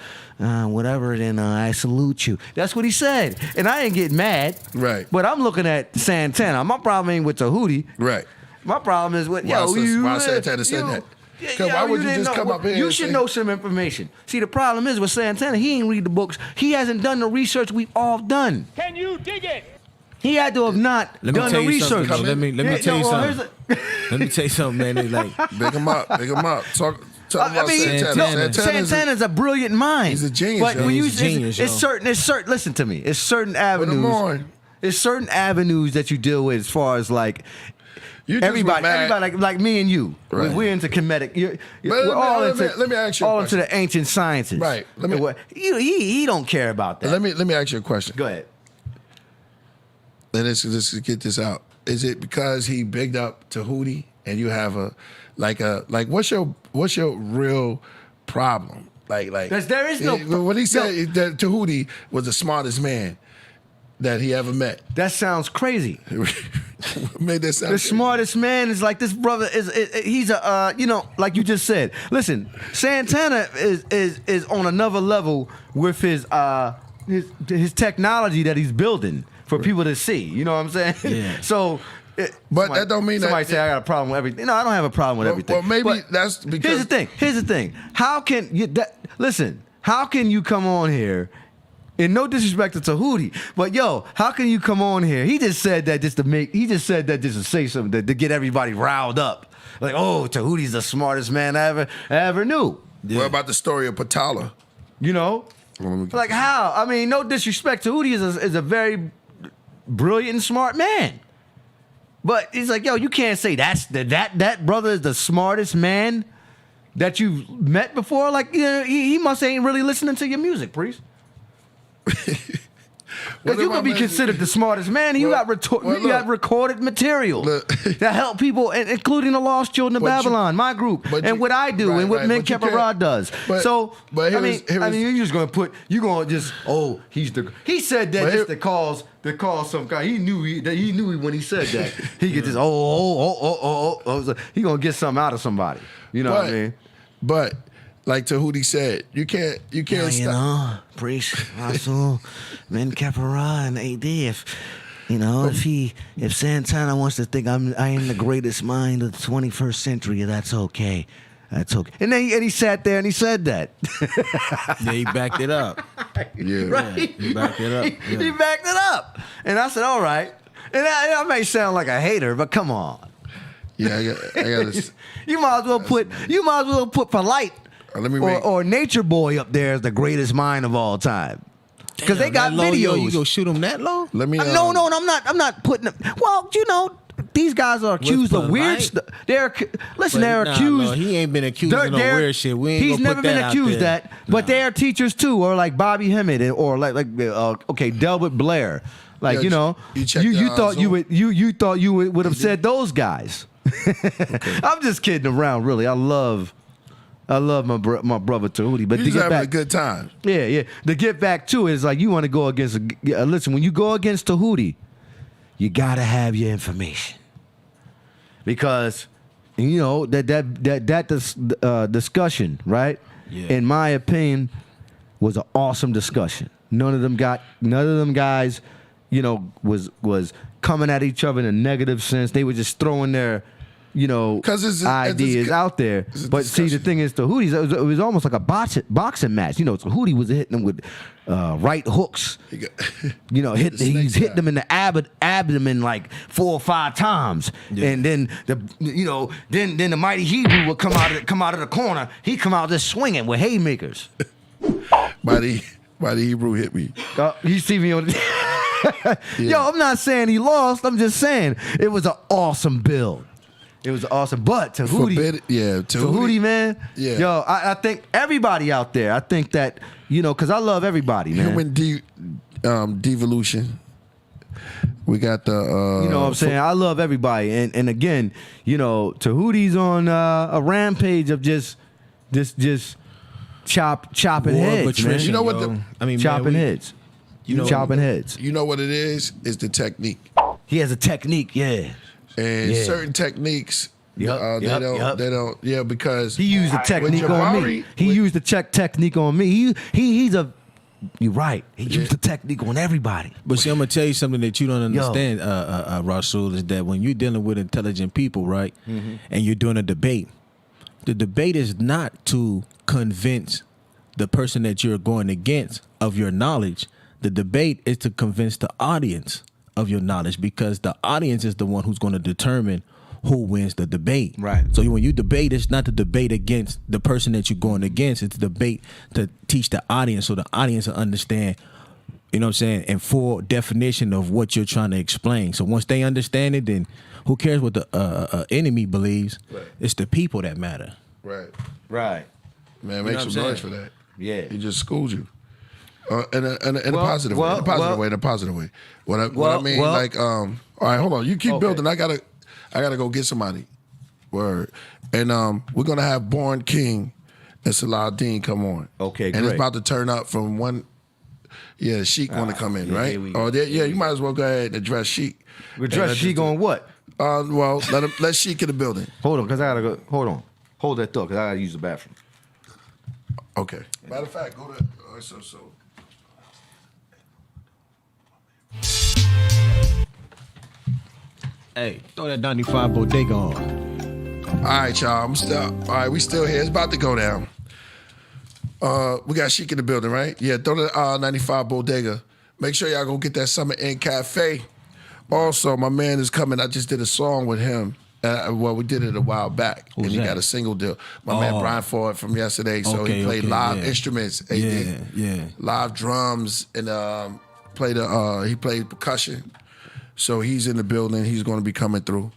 whatever, then I salute you. That's what he said. And I ain't getting mad.
Right.
But I'm looking at Santana. My problem ain't with Tahuti.
Right.
My problem is with,
why Santana said that? Because why would you just come up here?
You should know some information. See, the problem is with Santana, he ain't read the books. He hasn't done the research we've all done.
Can you dig it?
He had to have not done the research.
Let me tell you something. Let me tell you something, man.
Big him up. Talk about Santana.
Santana's a brilliant mind.
He's a genius.
But when
he's a genius,
it's certain. Listen to me. It's certain avenues. It's certain avenues that you deal with as far as like. Everybody like me and you, right. We're into comedic. Let me ask you all into the ancient sciences,
right?
He don't care about that.
Let me ask you a question.
Go ahead.
And let's get this out. Is it because he bigged up Tahuti and you have what's your real problem? Because
there is no.
When he said that Tahuti was the smartest man that he ever met.
That sounds crazy.
Made that sound crazy.
Smartest man is like this brother he's a like you just said. Listen, Santana is on another level with his technology that he's building for people to see. You know what I'm saying?
Yeah.
So
But that don't mean
somebody
that
say I got a problem with everything. No, I don't have a problem with everything.
Well, maybe
but
that's because
here's the thing. How can you listen? How can you come on here? And no disrespect to Tahuti, but yo, how can you come on here? He just said that just to say something to get everybody riled up. Like, oh, Tahuti's the smartest man I ever knew.
Yeah. What about the story of Patala?
You know, like how? I mean, no disrespect. Tahuti is a very brilliant and smart man, but it's like, yo, you can't say that brother is the smartest man that you've met before. Like, you know, he must ain't really listening to your music, priest. Because you could be considered the smartest man. You got recorded material that help people, including the Lost Children of Babylon, my group, and what I do, and what Men Keparah does. I mean, you're just gonna he said that just to cause some guy. He knew when he said that he could just he gonna get something out of somebody. You know what I mean?
But like Tahuti said, you can't stop.
You know, Priest, Rasul, Men Keparah, and AD. If Santana wants to think I am the greatest mind of the 21st century, that's okay. That's okay.
And then he sat there and he said that.
Yeah, he backed it up.
Yeah,
right.
He backed it up. Yeah.
He backed it up, and I said, all right. And I may sound like a hater, but come on.
Yeah, I got this.
You might as well put polite. Or Nature Boy up there as the greatest mind of all time. Because they got videos.
Yo, you go shoot them that low?
Let me.
No, I'm not putting them. Well, you know, these guys are accused of weird stuff. They're accused.
No, he ain't been accused of no weird shit.
He's never been accused that. But they are teachers too, or like Bobby Hemmett, or Delbert Blair. Like, you know, you thought you would have said those guys. Okay. I'm just kidding around, really. I love my brother Tahuti, but
he's having a good time.
Yeah. To get back to it, it's like you want to go against. Listen, when you go against Tahuti, you gotta have your information, because you know that discussion, right? Yeah. In my opinion, was an awesome discussion. None of them guys, you know, was coming at each other in a negative sense. They were just throwing their ideas out there. But see, the thing is, Tahuti, it was almost like a boxing match. You know, Tahuti was hitting them with right hooks. He's hitting them in the abdomen like 4 or 5 times, and then the mighty Hebrew would come out of the corner. He come out just swinging with haymakers.
Mighty Hebrew hit me.
You see me on. Yo, I'm not saying he lost. I'm just saying it was an awesome build. It was awesome, but Tahuti, man. Yeah. Yo, I think everybody out there. I think that because I love everybody, man.
Human devolution. We got the.
You know what I'm saying? I love everybody, and again, Tahuti's on a rampage of just chopping heads, man.
You know what?
Chopping heads. Chopping heads.
You know what it is? It's the technique.
He has a technique, yeah.
And certain techniques, they don't. Yeah, because
he used a technique on me. He used the technique on me. You're right. He used the technique on everybody.
But see, I'm gonna tell you something that you don't understand, Rasul, is that when you're dealing with intelligent people, right, and you're doing a debate, the debate is not to convince the person that you're going against of your knowledge. The debate is to convince the audience of your knowledge, because the audience is the one who's going to determine who wins the debate.
Right.
So when you debate, it's not the debate against the person that you're going against. It's the debate to teach the audience, so the audience will understand, you know what I'm saying, in full definition of what you're trying to explain. So once they understand it, then who cares what the enemy believes? Right. It's the people that matter.
Right. Man, make some noise for that.
Yeah.
He just schooled you. In a positive way. What I mean, all right, hold on. You keep building. I gotta go get somebody. Word. And we're gonna have Born King and Saladin come on.
Okay,
and it's about to turn up from one. Yeah, Shiek want to come in, right? You might as well go ahead and address Shiek.
Address Shiek on what?
Well, let Shiek in the building.
Hold on, because I gotta go. Hold on. Hold that thought, because I gotta use the bathroom.
Okay. Matter of fact, go to so.
Hey, throw that 95 Bodega on.
All right, y'all. All right, we still here. It's about to go down. We got Shiek in the building, right? Yeah, throw the 95 Bodega. Make sure y'all go get that Summer Inn Cafe. Also, my man is coming. I just did a song with him. Well, we did it a while back, and he got a single deal. My man Brian Ford from yesterday, so he played live instruments, live drums, and he played percussion. So he's in the building. He's going to be coming through.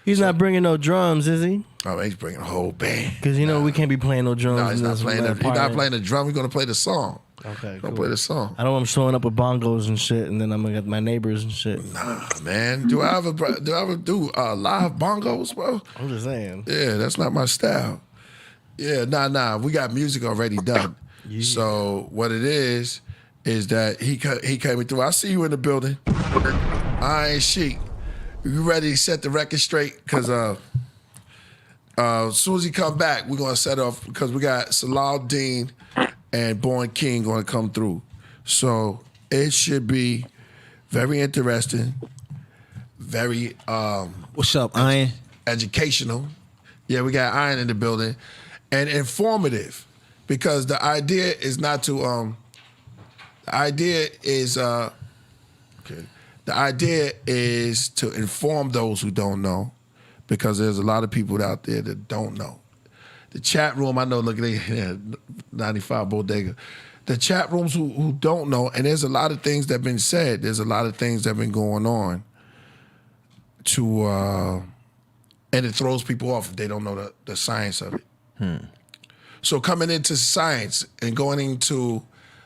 He's not bringing no drums, is he?
Oh, he's bringing a whole band.
Because we can't be playing no drums.
No, he's not playing. He's not playing the drum. He's going to play the song.
Okay,
cool. Play the song.
I don't want him showing up with bongos and shit, and then I'm gonna get my neighbors and shit.
Nah, man. Do I ever do live bongos, bro?
I'm just saying.
Yeah, that's not my style. Yeah, nah. We got music already done. Yeah. So what it is that he came through. I see you in the building. I ain't Shiek. You ready to set the record straight? Because as soon as he come back, we're gonna set off because we got Saladin and Born King going to come through. So it should be very interesting, very
what's up, Iron?
Educational. Yeah, we got Iron in the building. And informative, because the idea is not to the idea is to inform those who don't know, because there's a lot of people out there that don't know. The chat room, I know, look at 95 Bodega. The chat rooms who don't know, and there's a lot of things that have been said. There's a lot of things that have been going on and it throws people off if they don't know the science of it. So coming into science and going into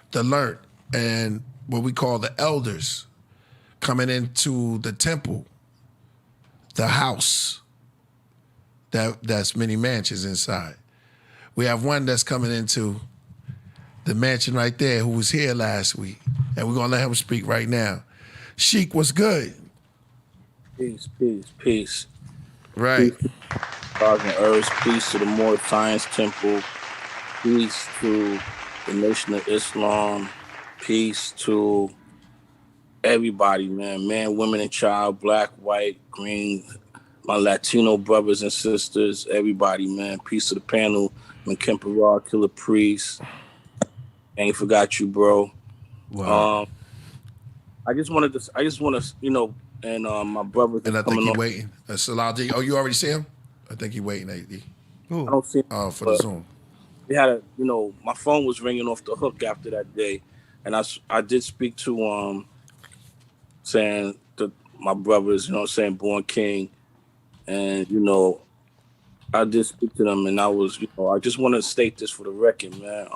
the learned and what we call the elders, coming into the temple, the house, that's many mansions inside. We have one that's coming into the mansion right there who was here last week, and we're gonna let him speak right now. Shiek, what's good?
Peace.
Right.
Peace to stars and earths. Peace to the More Science Temple. Peace to the Nation of Islam. Peace to everybody, man, women and child, black, white, green, my Latino brothers and sisters, everybody, man. Peace to the panel, Kemperard, Killah Priest. Ain't forgot you, bro.
Wow.
I just want to, and my brother.
And I think he waiting. Saladin. Oh, you already see him? I think he waiting, AD.
I don't see him.
For the Zoom.
We had my phone was ringing off the hook after that day, and I did speak to saying that my brothers, saying Born King. And, I did speak to them, and I was, I just want to state this for the record, man.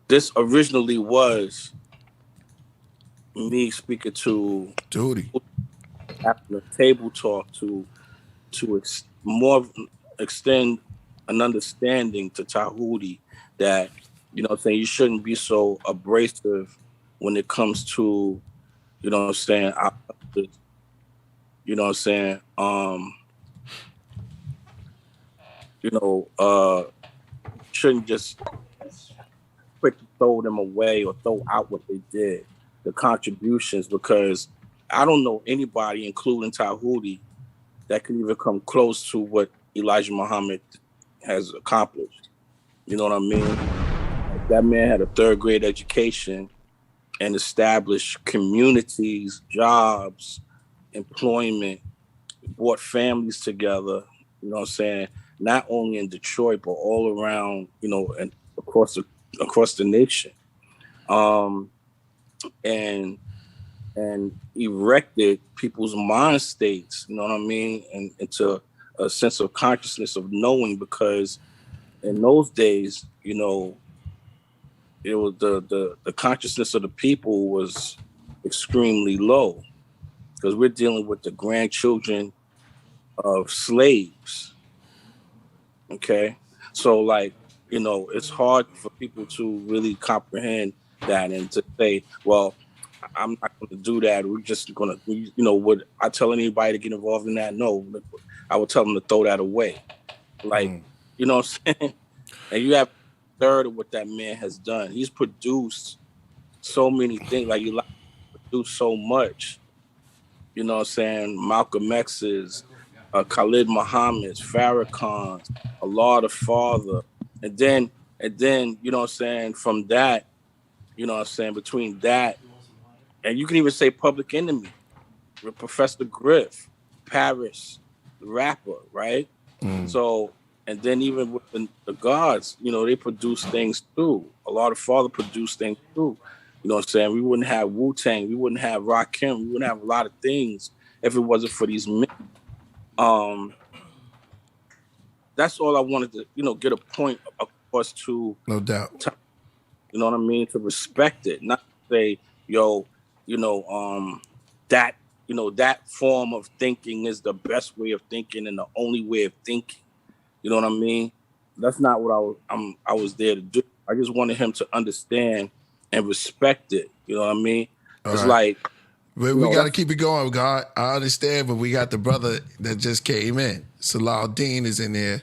This originally was me speaking to
Duty
after a table talk to extend an understanding to Tahuti that, you shouldn't be so abrasive when it comes to, shouldn't just quick to throw them away or throw out what they did, the contributions, because I don't know anybody, including Tahuti, that can even come close to what Elijah Muhammad has accomplished. You know what I mean? That man had a third grade education and established communities, jobs, employment, brought families together, not only in Detroit, but all around, and across the nation. And erected people's mind states, and into a sense of consciousness of knowing, because in those days, it was the consciousness of the people was extremely low, because we're dealing with the grandchildren of slaves. Okay, so it's hard for people to really comprehend that and to say, well, I'm not going to do that. We're just going to, would I tell anybody to get involved in that? No, I would tell them to throw that away. You know what I'm saying? And you have a third of what that man has done. He's produced so many things. He produced so much, you know what I'm saying, Malcolm X's, Khalid Muhammad's, Farrakhan's, Allah the Father. And then, you know what I'm saying, from that, you know what I'm saying, between that, and you can even say Public Enemy, with Professor Griff, Paris, the rapper, right? So, and then even with the gods, you know, they produce things too. A lot of Father produced things too. You know what I'm saying? We wouldn't have Wu-Tang, we wouldn't have Rakim, we wouldn't have a lot of things if it wasn't for these men. That's all I wanted to, you know, get a point across to.
No doubt.
You know what I mean? To respect it, not say, yo, you know, that, you know, that form of thinking is the best way of thinking and the only way of thinking. You know what I mean? That's not what I was there to do. I just wanted him to understand and respect it. You know what I mean? It's like,
we got to keep it going, God. I understand, but we got the brother that just came in. Saladin is in there.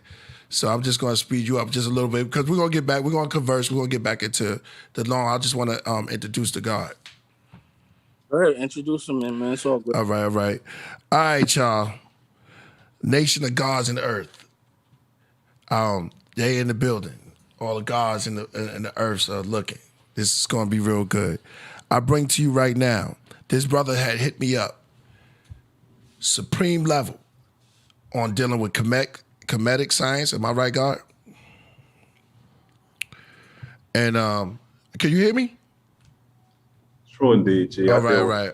So I'm just going to speed you up just a little bit because we're going to get back. We're going to converse. We're going to get back into the long. I just want to introduce the God.
Go ahead, introduce him, man. It's all good.
All right, y'all. Nation of gods in the earth. They in the building. All the gods in the earth are looking. This is going to be real good. I bring to you right now, this brother had hit me up. Supreme level on dealing with comedic science. Am I right, God? And can you hear me?
True indeed, G.
All right.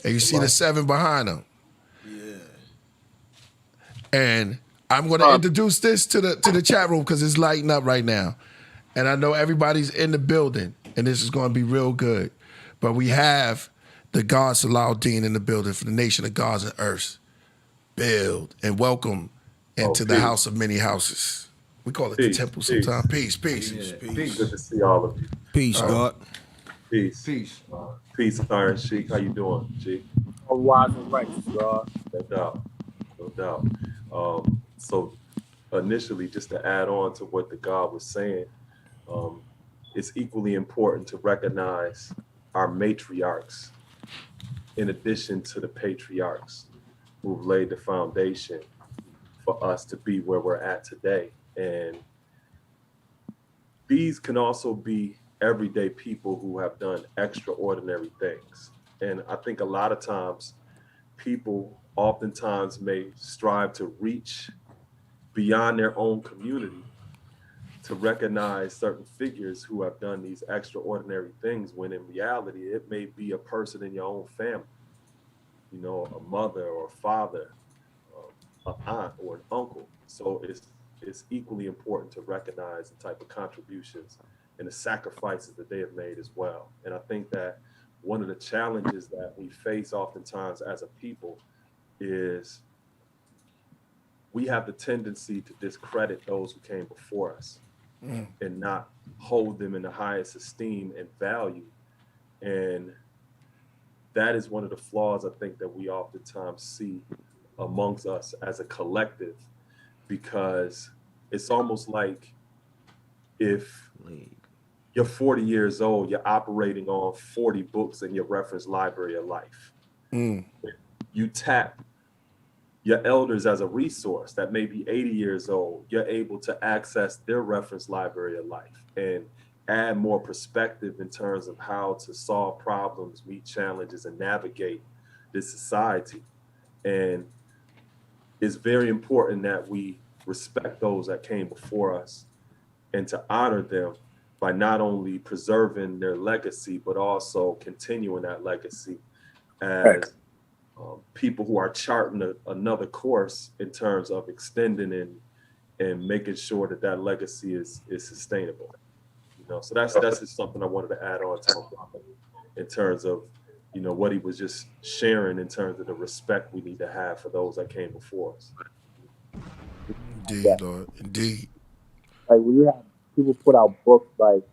And you see the 7 behind him. Yeah. And I'm going to introduce this to the chat room because it's lighting up right now. And I know everybody's in the building, and this is going to be real good. But we have the God Saladin in the building for the nation of gods and earths. Build and welcome into the house of many houses. We call it the temple sometimes. Peace.
Good to see all of you.
Peace, God.
Peace. Peace, Iron Shiek. How you doing, G?
All wise and righteous, God.
No doubt. So initially, just to add on to what the God was saying, it's equally important to recognize our matriarchs in addition to the patriarchs who've laid the foundation for us to be where we're at today. And these can also be everyday people who have done extraordinary things. And I think a lot of times people oftentimes may strive to reach beyond their own community to recognize certain figures who have done these extraordinary things, when in reality, it may be a person in your own family, you know, a mother or a father, an aunt or an uncle. So it's equally important to recognize the type of contributions and the sacrifices that they have made as well. And I think that one of the challenges that we face oftentimes as a people is we have the tendency to discredit those who came before us and not hold them in the highest esteem and value. And that is one of the flaws I think that we oftentimes see amongst us as a collective, because it's almost like if you're 40 years old, you're operating on 40 books in your reference library of life. You tap your elders as a resource that may be 80 years old, you're able to access their reference library of life and add more perspective in terms of how to solve problems, meet challenges, and navigate this society. And it's very important that we respect those that came before us and to honor them by not only preserving their legacy, but also continuing that legacy as people who are charting another course in terms of extending and making sure that that legacy is sustainable. You know, so that's just something I wanted to add on to in terms of, you know, what he was just sharing in terms of the respect we need to have for those that came before us.
Indeed, Lord. Indeed.
Like when you have people put out books like,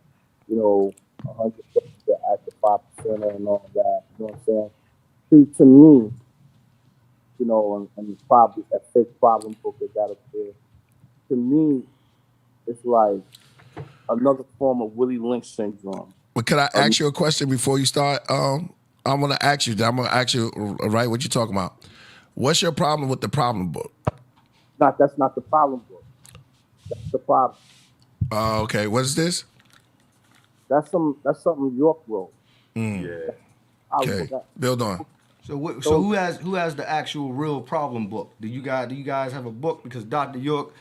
you know, 100 books to act the 5% and all that, you know what I'm saying? See, to me, you know, and probably that fake problem book that got up there, to me, it's like another form of Willie Lynch syndrome.
But can I ask you a question before you start, I'm gonna ask you right what you talking about. What's your problem with the problem book?
That's not the problem book. That's the problem.
Okay. What is this?
That's something York wrote.
Yeah.
Okay. Build on.
So who has the actual real problem book? Do you guys have a book? Because Dr. York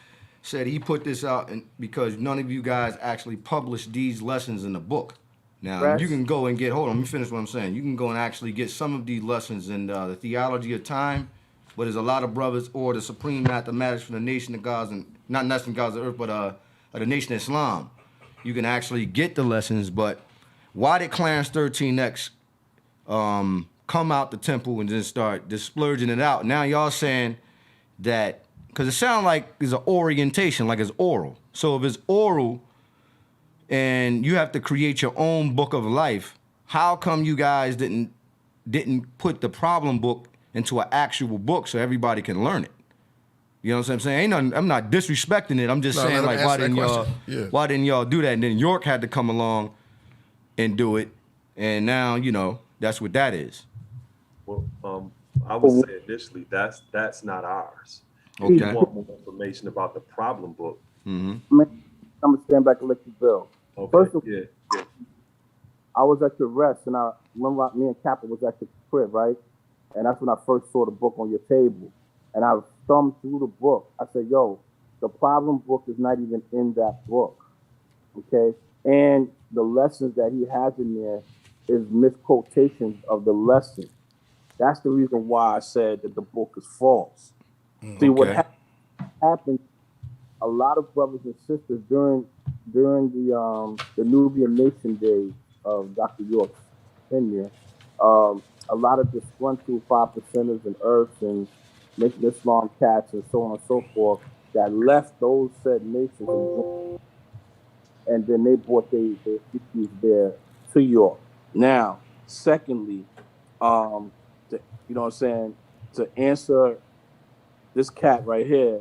said he put this out because none of you guys actually published these lessons in the book. Now you can go and hold on, let me finish what I'm saying. You can go and actually get some of these lessons in the Theology of Time, but there's a lot of brothers, or the Supreme Mathematics for the Nation of Gods, and not Nation of Gods of Earth, but the Nation of Islam. You can actually get the lessons, but why did Clarence 13X come out the temple and just start just splurging it out? Now y'all saying that, because it sounds like it's an orientation, like it's oral. So if it's oral and you have to create your own book of life, how come you guys didn't put the problem book into an actual book so everybody can learn it? You know what I'm saying? I'm not disrespecting it. I'm just saying, like, why didn't y'all do that? And then York had to come along and do it, and now that's what that is.
Well, I would say initially that's not ours.
Okay.
If you want more information about the problem book.
I'm gonna stand back and let you build.
Okay.
First of all, I was at your rest, and I remember me and Kappa was at your crib, right? And that's when I first saw the book on your table. And I thumbed through the book. I said, yo, the problem book is not even in that book, okay? And the lessons that he has in there is misquotations of the lesson. That's the reason why I said that the book is false. See, what happened, a lot of brothers and sisters during the Nubian Nation days of Dr. York's tenure, a lot of disgruntled 5%ers and earths and Nation Islam cats and so on and so forth that left those said nations and then they brought their issues there to York. Now, secondly, you know what I'm saying, to answer this cat right here,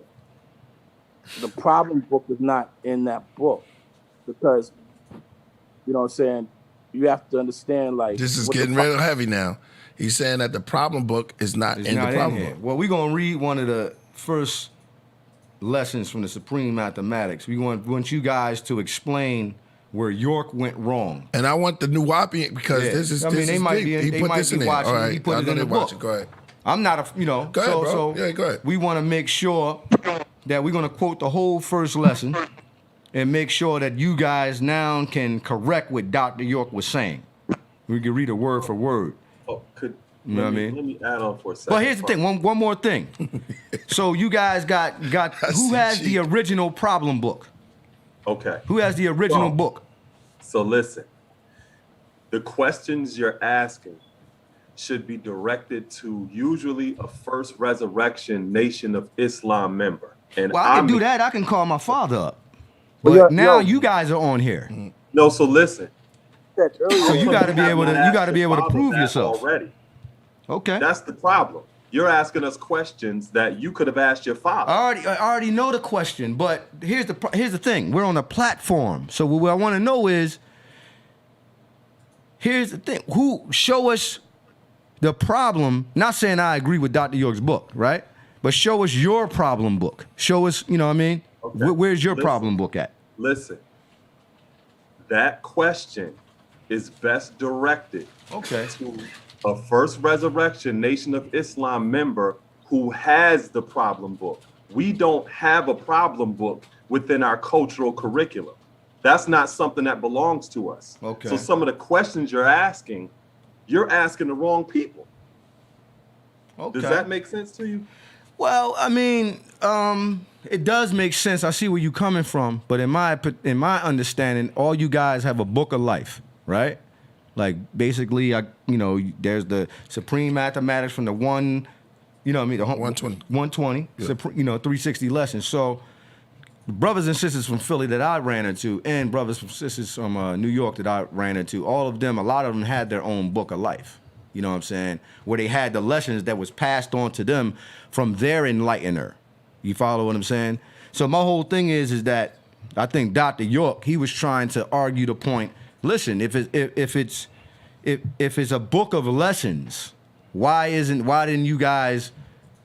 the problem book is not in that book because, you know what I'm saying, you have to understand, like,
this is getting real heavy now. He's saying that the problem book is not in the problem book.
Well, we're going to read one of the first lessons from the Supreme Mathematics. We want you guys to explain where York went wrong.
And I want the new Wapi, because this is
they might be
he put this in there.
Watching,
All right.
he put it in the book.
Go ahead.
I'm not a,
Go ahead, bro. Yeah, go ahead.
We want to make sure that we're going to quote the whole first lesson and make sure that you guys now can correct what Dr. York was saying. We can read it word for word.
You
know what I mean?
Let me add on for a second.
But here's the thing, one more thing. So you guys got who has the original problem book?
Okay.
Who has the original book?
So listen, the questions you're asking should be directed to usually a First Resurrection Nation of Islam member. And
I can do that. I can call my father up. But now you guys are on here.
No, so listen.
So you got to be able to prove yourself
already.
Okay.
That's the problem. You're asking us questions that you could have asked your father.
I already know the question, but here's the thing. We're on a platform. So what I want to know is, here's the thing. Show us the problem, not saying I agree with Dr. York's book, right? But show us your problem book. Show us, you know what I mean? Okay. Where's your problem book at?
Listen, that question is best directed to a First Resurrection Nation of Islam member who has the problem book. We don't have a problem book within our cultural curriculum. That's not something that belongs to us.
Okay.
So some of the questions you're asking the wrong people.
Okay.
Does that make sense to you?
Well, I mean, it does make sense. I see where you're coming from, but in my understanding, all you guys have a book of life, right? Like basically, there's the Supreme Mathematics from the 120,
yeah.
360 lessons. So brothers and sisters from Philly that I ran into, and brothers and sisters from New York that I ran into, a lot of them had their own book of life. You know what I'm saying? Where they had the lessons that was passed on to them from their enlightener. You follow what I'm saying? So my whole thing is that I think Dr. York, he was trying to argue the point. Listen, if if it's a book of lessons, why didn't you guys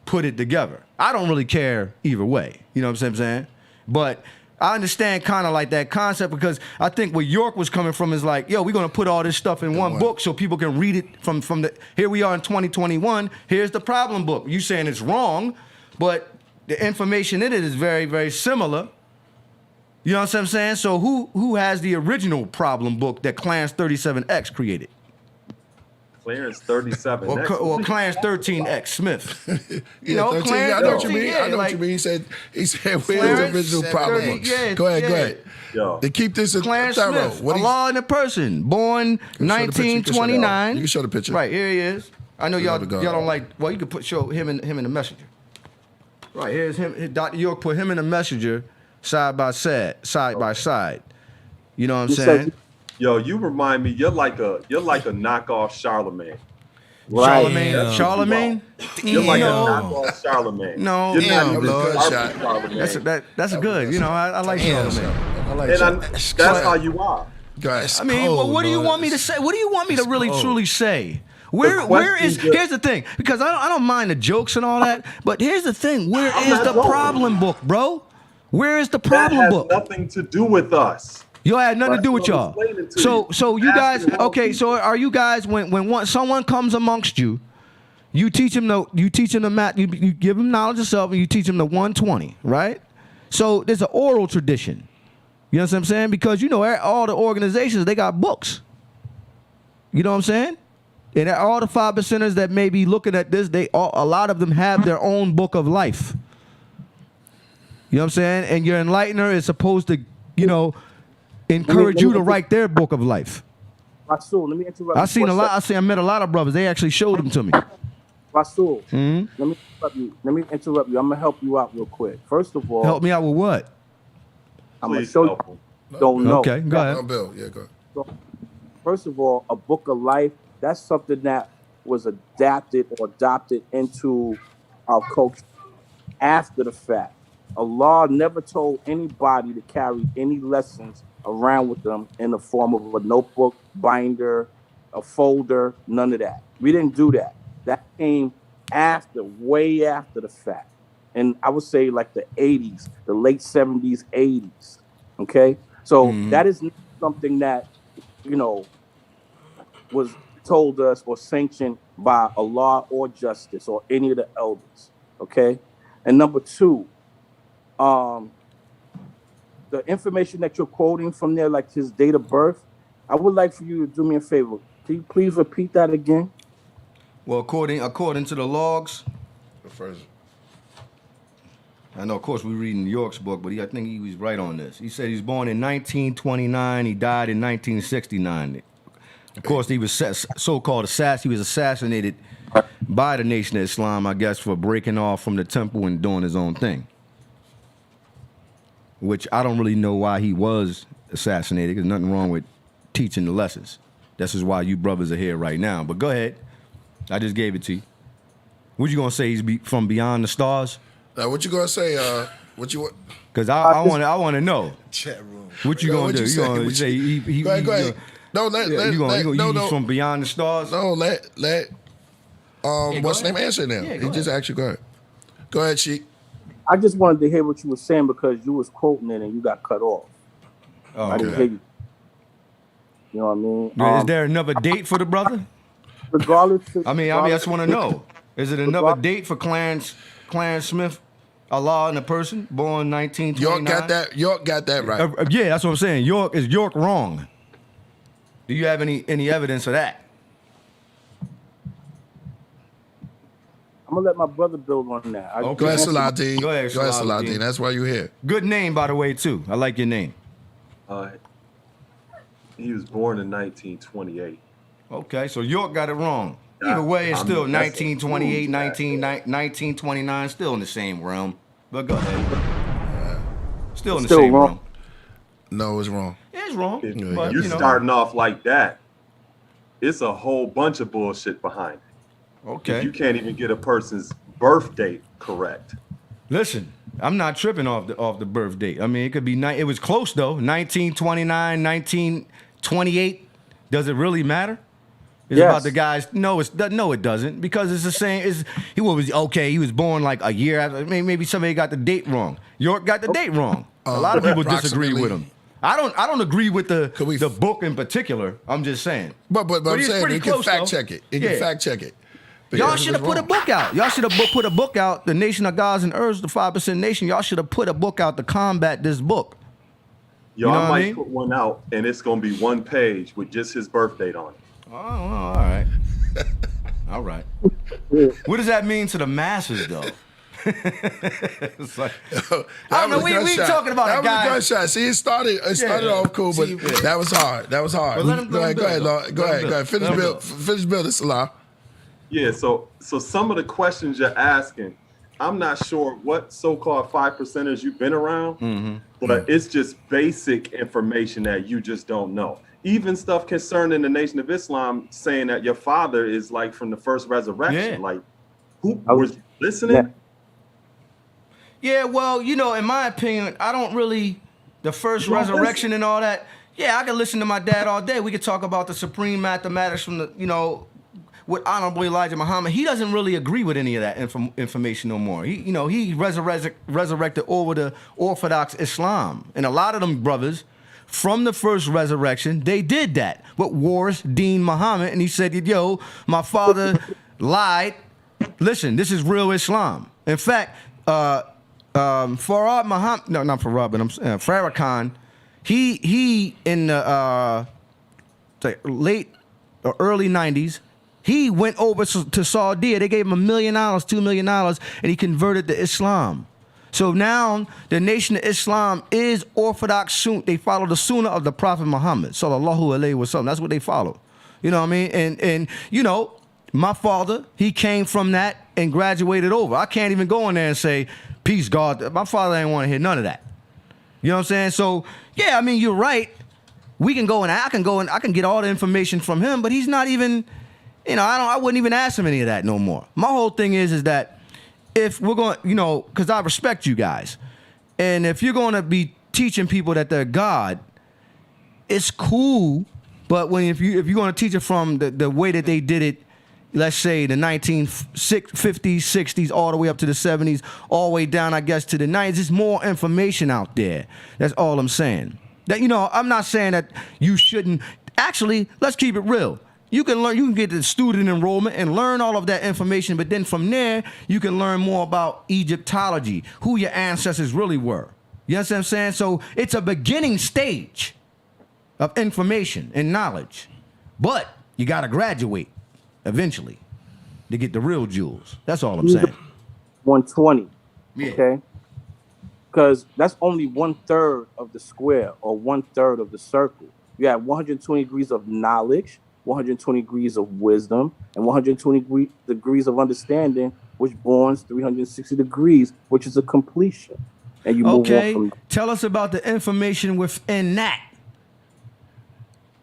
put it together? I don't really care either way. You know what I'm saying? But I understand kind of like that concept, because I think where York was coming from is like, yo, we're gonna put all this stuff in one book so people can read it from the. Here we are in 2021. Here's the problem book. You saying it's wrong, but the information in it is very, very similar. You know what I'm saying? So who has the original problem book that Clarence 37X created?
Clarence 37X.
Or Clarence 13X Smith. You know,
13,
Clarence
I know what you
13,
mean.
yeah,
I know
like,
what you mean. He said, where's
Clarence
the original problem
30,
books?
yeah,
Go ahead,
yeah.
go ahead.
Yo.
To keep this
Clarence
thorough.
Smith, Allah in a person, born
You can show the picture.
1929.
You can show the picture.
Right, here he is. I know y'all
Go.
don't like, well, you could show him in the Messenger. Right, here's him. Dr. York put him in the Messenger side by side. You know what I'm saying?
Yo, you remind me, you're like a knockoff Charlemagne.
Right. Charlemagne?
You're like a knockoff Charlemagne.
No,
you're not even
Charlemagne.
That's good. You know, I like Charlemagne.
I like
that's how you are.
Guys,
I mean, what do you want me to say? What do you want me to really truly say? Where is? Here's the thing, because I don't mind the jokes and all that, but here's the thing: where is the problem book, bro? Where is the problem book?
That has nothing to do with us.
You had nothing to do with y'all. So you guys, okay? So are you guys when someone comes amongst you, you teach them the math, you give them knowledge of self, and you teach them the 120, right? So there's an oral tradition. You know what I'm saying? Because you know all the organizations, they got books. You know what I'm saying? And all the 5%ers that may be looking at this, a lot of them have their own book of life. You know what I'm saying? And your enlightener is supposed to, encourage you to write their book of life.
Rasul, let me interrupt.
I met a lot of brothers. They actually showed them to me.
Rasul,
Mm-hmm.
let me interrupt you. I'm gonna help you out real quick. First of all,
help me out with what?
I'm gonna show you. Don't know.
Okay, go ahead.
Bill, yeah, go ahead.
So, first of all, a book of life, that's something that was adapted or adopted into our culture after the fact. Allah never told anybody to carry any lessons around with them in the form of a notebook, binder, a folder, none of that. We didn't do that. That came way after the fact. And I would say like the 80s, the late 70s, 80s. Okay? So that is not something that, was told us or sanctioned by Allah or justice or any of the elders. Okay? And number two, the information that you're quoting from there, like his date of birth, I would like for you to do me a favor. Can you please repeat that again?
Well, according to the logs,
The first.
I know, of course, we're reading York's book, but I think he was right on this. He said he was born in 1929. He died in 1969. Of course, he was so-called assassin. He was assassinated by the Nation of Islam, I guess, for breaking off from the temple and doing his own thing. Which I don't really know why he was assassinated. There's nothing wrong with teaching the lessons. This is why you brothers are here right now. But go ahead. I just gave it to you. What you gonna say? He's from beyond the stars?
Now, what you gonna say? What you want?
Because I want to know.
Chat room.
What you gonna do? You gonna say he?
Go ahead. No,
he's from beyond the stars?
No, let what's the name answer now?
Yeah,
he just asked you. Go ahead. Go ahead, Sheek.
I just wanted to hear what you were saying because you was quoting it and you got cut off.
Oh,
I didn't hear you. You know what I mean?
Yeah, is there another date for the brother?
Regardless.
I just want to know. Is it another date for Clarence Smith? Allah in a person, born 1929.
York got that right.
Yeah, that's what I'm saying. Is York wrong? Do you have any evidence of that?
I'm gonna let my brother build on that.
Go ahead, Saladin.
Go ahead,
Saladin. That's why you're here.
Good name, by the way, too. I like your name.
He was born in 1928.
Okay, so York got it wrong. Either way, it's still 1928, 1929, still in the same realm. But go ahead. Still in the same realm.
No, it's wrong.
It's wrong.
But you're starting off like that. It's a whole bunch of bullshit behind it.
Okay.
You can't even get a person's birth date correct.
Listen, I'm not tripping off the birth date. I mean, it could be it was close though. 1929, 1928. Does it really matter? It's about the guys. No, it doesn't, because it's the same. He was born like a year after. Maybe somebody got the date wrong. York got the date wrong. A lot of people disagree with him. I don't agree with the book in particular. I'm just saying.
But I'm saying you can fact check it. You can fact check it.
Y'all should have put a book out. Y'all should have put a book out. The Nation of Gods and Earths, the 5% Nation. Y'all should have put a book out to combat this book.
Yo, I might put one out, and it's gonna be one page with just his birth date on it.
Oh, all right. All right. What does that mean to the masses, though? It's like, I don't know. We talking about a guy.
That was a gunshot. See, it started off cool, but that was hard. That was hard.
Well, go ahead,
Lord. Go ahead. Finish building, Salah.
Yeah. So some of the questions you're asking, I'm not sure what so-called 5%ers you've been around, but it's just basic information that you just don't know. Even stuff concerning the Nation of Islam, saying that your father is like from the first resurrection. Like, who was listening?
Yeah, well, in my opinion, I don't really, the first resurrection and all that. Yeah, I can listen to my dad all day. We could talk about the supreme mathematics from the, with Honorable Elijah Muhammad. He doesn't really agree with any of that information no more. He resurrected over the Orthodox Islam. And a lot of them brothers from the first resurrection, they did that. But Waris Deen Muhammad, and he said, yo, my father lied. Listen, this is real Islam. In fact, Farad Muhammad, no, not Farad, but Farrakhan, he in the late or early 90s, he went over to Saudi. They gave him $1 million, $2 million, and he converted to Islam. So now the Nation of Islam is Orthodox. They follow the Sunnah of the Prophet Muhammad, sallallahu alaihi wasallam. That's what they follow. You know what I mean? And my father, he came from that and graduated over. I can't even go in there and say, peace, God. My father ain't want to hear none of that. You know what I'm saying? So, yeah, I mean, you're right. We can go and I can get all the information from him, but he's not even, I wouldn't even ask him any of that no more. My whole thing is that if we're going, because I respect you guys, and if you're going to be teaching people that they're God, it's cool, but if you're going to teach it from the way that they did it, let's say the 1950s, 60s, all the way up to the 70s, all the way down, I guess, to the 90s. There's more information out there. That's all I'm saying. That I'm not saying that you shouldn't. Actually, let's keep it real. You can learn. You can get the student enrollment and learn all of that information, but then from there, you can learn more about Egyptology, who your ancestors really were. You know what I'm saying? So it's a beginning stage of information and knowledge, but you got to graduate eventually to get the real jewels. That's all I'm saying.
120. Yeah. Okay. Because that's only 1/3 of the square or 1/3 of the circle. You have 120 degrees of knowledge, 120 degrees of wisdom, and 120 degrees of understanding, which borns 360 degrees, which is a completion. And you move on from.
Tell us about the information within that.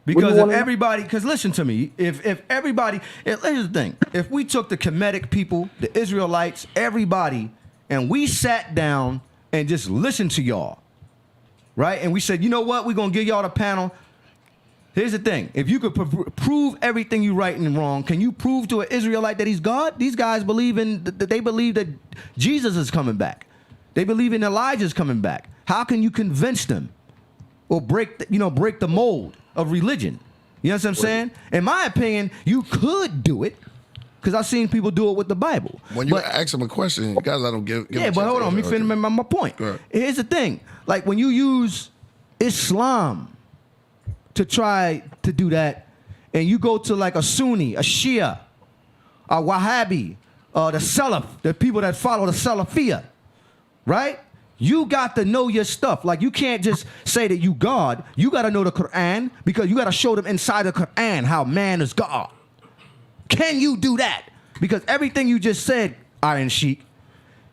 Because if everybody, listen to me, here's the thing. If we took the Kemetic people, the Israelites, everybody, and we sat down and just listened to y'all, right? And we said, you know what? We're going to give y'all the panel. Here's the thing. If you could prove everything you right and wrong, can you prove to an Israelite that he's God? These guys believe that Jesus is coming back. They believe in Elijah's coming back. How can you convince them or break the mold of religion? You know what I'm saying? In my opinion, you could do it because I've seen people do it with the Bible.
When you ask them a question, you gotta let them give
yeah, but hold on, let me finish my point. Here's the thing. Like when you use Islam to try to do that, and you go to like a Sunni, a Shia, a Wahhabi, the Salaf, the people that follow the Salafiyah, right? You got to know your stuff. Like you can't just say that you God. You got to know the Quran because you got to show them inside the Quran how man is God. Can you do that? Because everything you just said, Iron Shiek,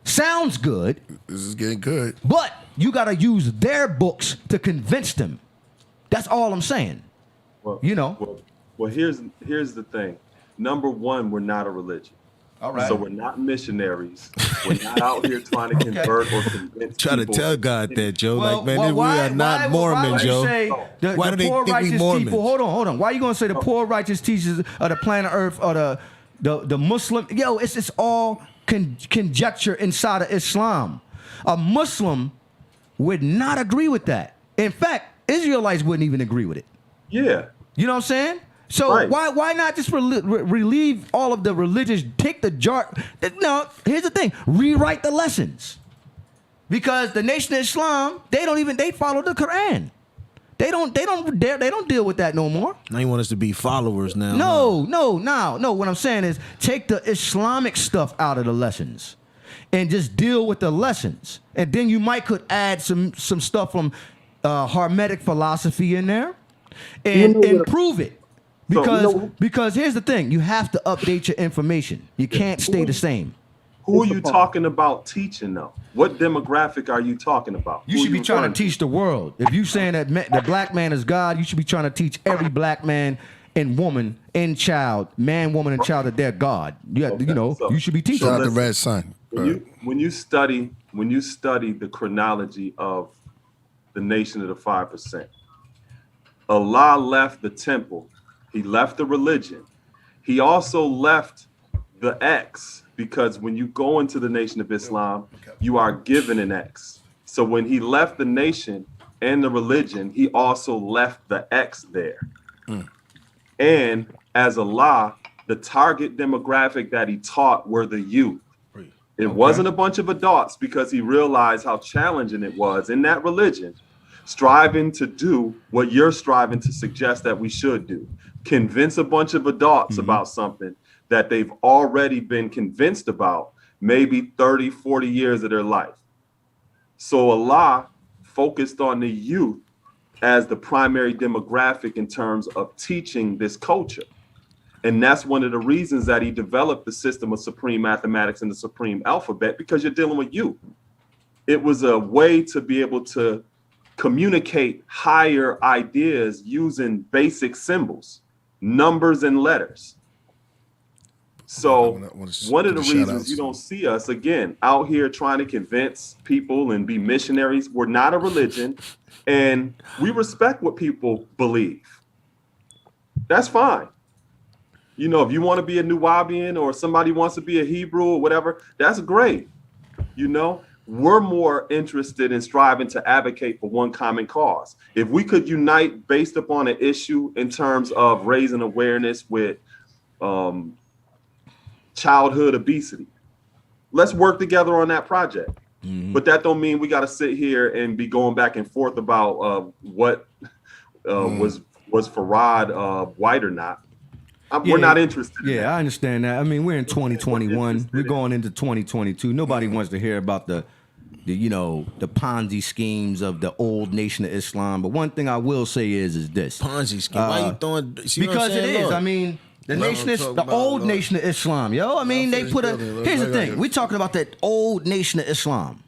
sounds good.
This is getting good.
But you got to use their books to convince them. That's all I'm saying.
Well, here's the thing. Number one, we're not a religion.
All right.
So we're not missionaries. We're not out here trying to convert or convince
Try to
people.
tell God that, Joe.
Well,
like, man,
well,
we are not Mormons, Joe. Why do they
poor
think we
righteous
Mormons?
people? Hold on. Why are you gonna say the poor righteous teachers of the planet Earth or the Muslim? Yo, it's all conjecture inside of Islam. A Muslim would not agree with that. In fact, Israelites wouldn't even agree with it.
Yeah.
You know what I'm saying? So
Right.
why not just relieve all of the religious? Take the jar. No, here's the thing: rewrite the lessons. Because the Nation of Islam, they follow the Quran. They don't deal with that no more.
Now you want us to be followers now?
No. What I'm saying is take the Islamic stuff out of the lessons, and just deal with the lessons. And then you could add some stuff from Hermetic philosophy in there, and improve it. Because here's the thing: you have to update your information. You can't stay the same.
Who are you talking about teaching though? What demographic are you talking about?
You should be trying to teach the world. If you saying that the black man is God, you should be trying to teach every black man and woman and child, man, woman, and child that they're God. You should be teaching.
Shout out to Red Sun.
When you study the chronology of the nation of the 5%, Allah left the temple. He left the religion. He also left the X, because when you go into the Nation of Islam, you are given an X. So when he left the nation and the religion, he also left the X there. And as Allah, the target demographic that he taught were the youth. It wasn't a bunch of adults, because he realized how challenging it was in that religion, striving to do what you're striving to suggest that we should do. Convince a bunch of adults about something that they've already been convinced about maybe 30, 40 years of their life. So Allah focused on the youth as the primary demographic in terms of teaching this culture. And that's one of the reasons that he developed the system of supreme mathematics and the supreme alphabet, because you're dealing with youth. It was a way to be able to communicate higher ideas using basic symbols, numbers and letters. So one of the reasons you don't see us, again, out here trying to convince people and be missionaries, we're not a religion, and we respect what people believe. That's fine. You know, if you want to be a Nuwabian or somebody wants to be a Hebrew or whatever, that's great. You know, we're more interested in striving to advocate for one common cause. If we could unite based upon an issue in terms of raising awareness with childhood obesity, let's work together on that project. But that don't mean we got to sit here and be going back and forth about what was Farad white or not. We're not interested.
I understand that. I mean, we're in 2021. We're going into 2022. Nobody wants to hear about the Ponzi schemes of the old Nation of Islam. But one thing I will say is this:
Ponzi scheme. Why you throwing?
Because it is. I mean, the nation is the old Nation of Islam, yo. I mean, they put a. Here's the thing: we're talking about that old Nation of Islam.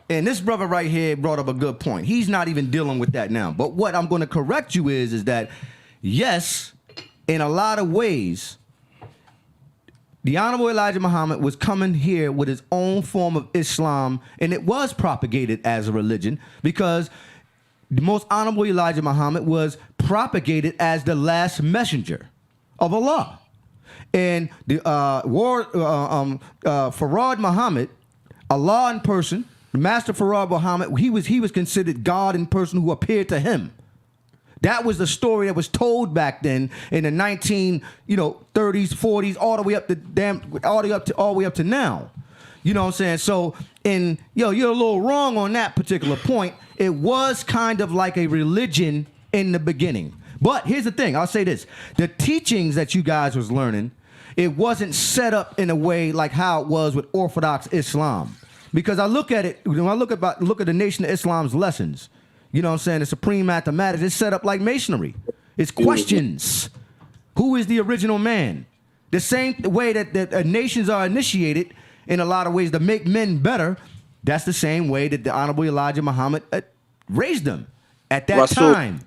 And this brother right here brought up a good point. He's not even dealing with that now. But what I'm going to correct you is that, yes, in a lot of ways, the Honorable Elijah Muhammad was coming here with his own form of Islam, and it was propagated as a religion, because the Most Honorable Elijah Muhammad was propagated as the last messenger of Allah. And the Farad Muhammad, Allah in person, Master Farad Muhammad, he was considered God in person who appeared to him. That was the story that was told back then in the 30s, 40s, all the way up to now. You know what I'm saying? So, you're a little wrong on that particular point. It was kind of like a religion in the beginning. But here's the thing, I'll say this. The teachings that you guys was learning, it wasn't set up in a way like how it was with Orthodox Islam. Because I look at it, when I look at the Nation of Islam's lessons, you know what I'm saying, the supreme mathematics, it's set up like masonry. It's questions. Who is the original man? The same way that nations are initiated in a lot of ways to make men better, that's the same way that the Honorable Elijah Muhammad raised them at that
Rasul.
time.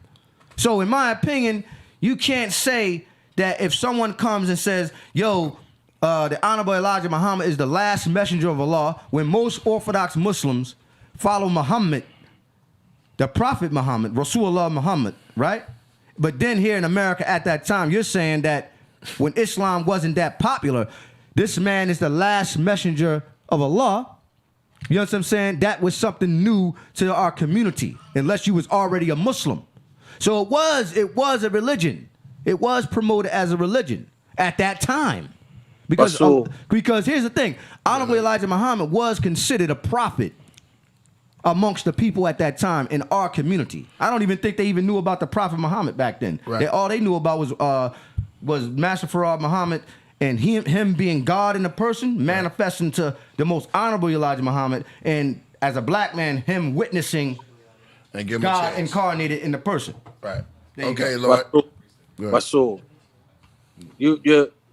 So in my opinion, you can't say that if someone comes and says, yo, the Honorable Elijah Muhammad is the last messenger of Allah. When most Orthodox Muslims follow Muhammad, the Prophet Muhammad, Rasulullah Muhammad, right? But then here in America at that time, you're saying that when Islam wasn't that popular, this man is the last messenger of Allah. You know what I'm saying? That was something new to our community, unless you was already a Muslim. So it was a religion. It was promoted as a religion at that time. Because here's the thing, Honorable Elijah Muhammad was considered a prophet amongst the people at that time in our community. I don't even think they even knew about the Prophet Muhammad back then. Right. All they knew about was Master Farad Muhammad and him being God in a person, manifesting to the most honorable Elijah Muhammad, and as a black man, him witnessing and God incarnated in the person.
Right. Okay, Lord.
Rasul,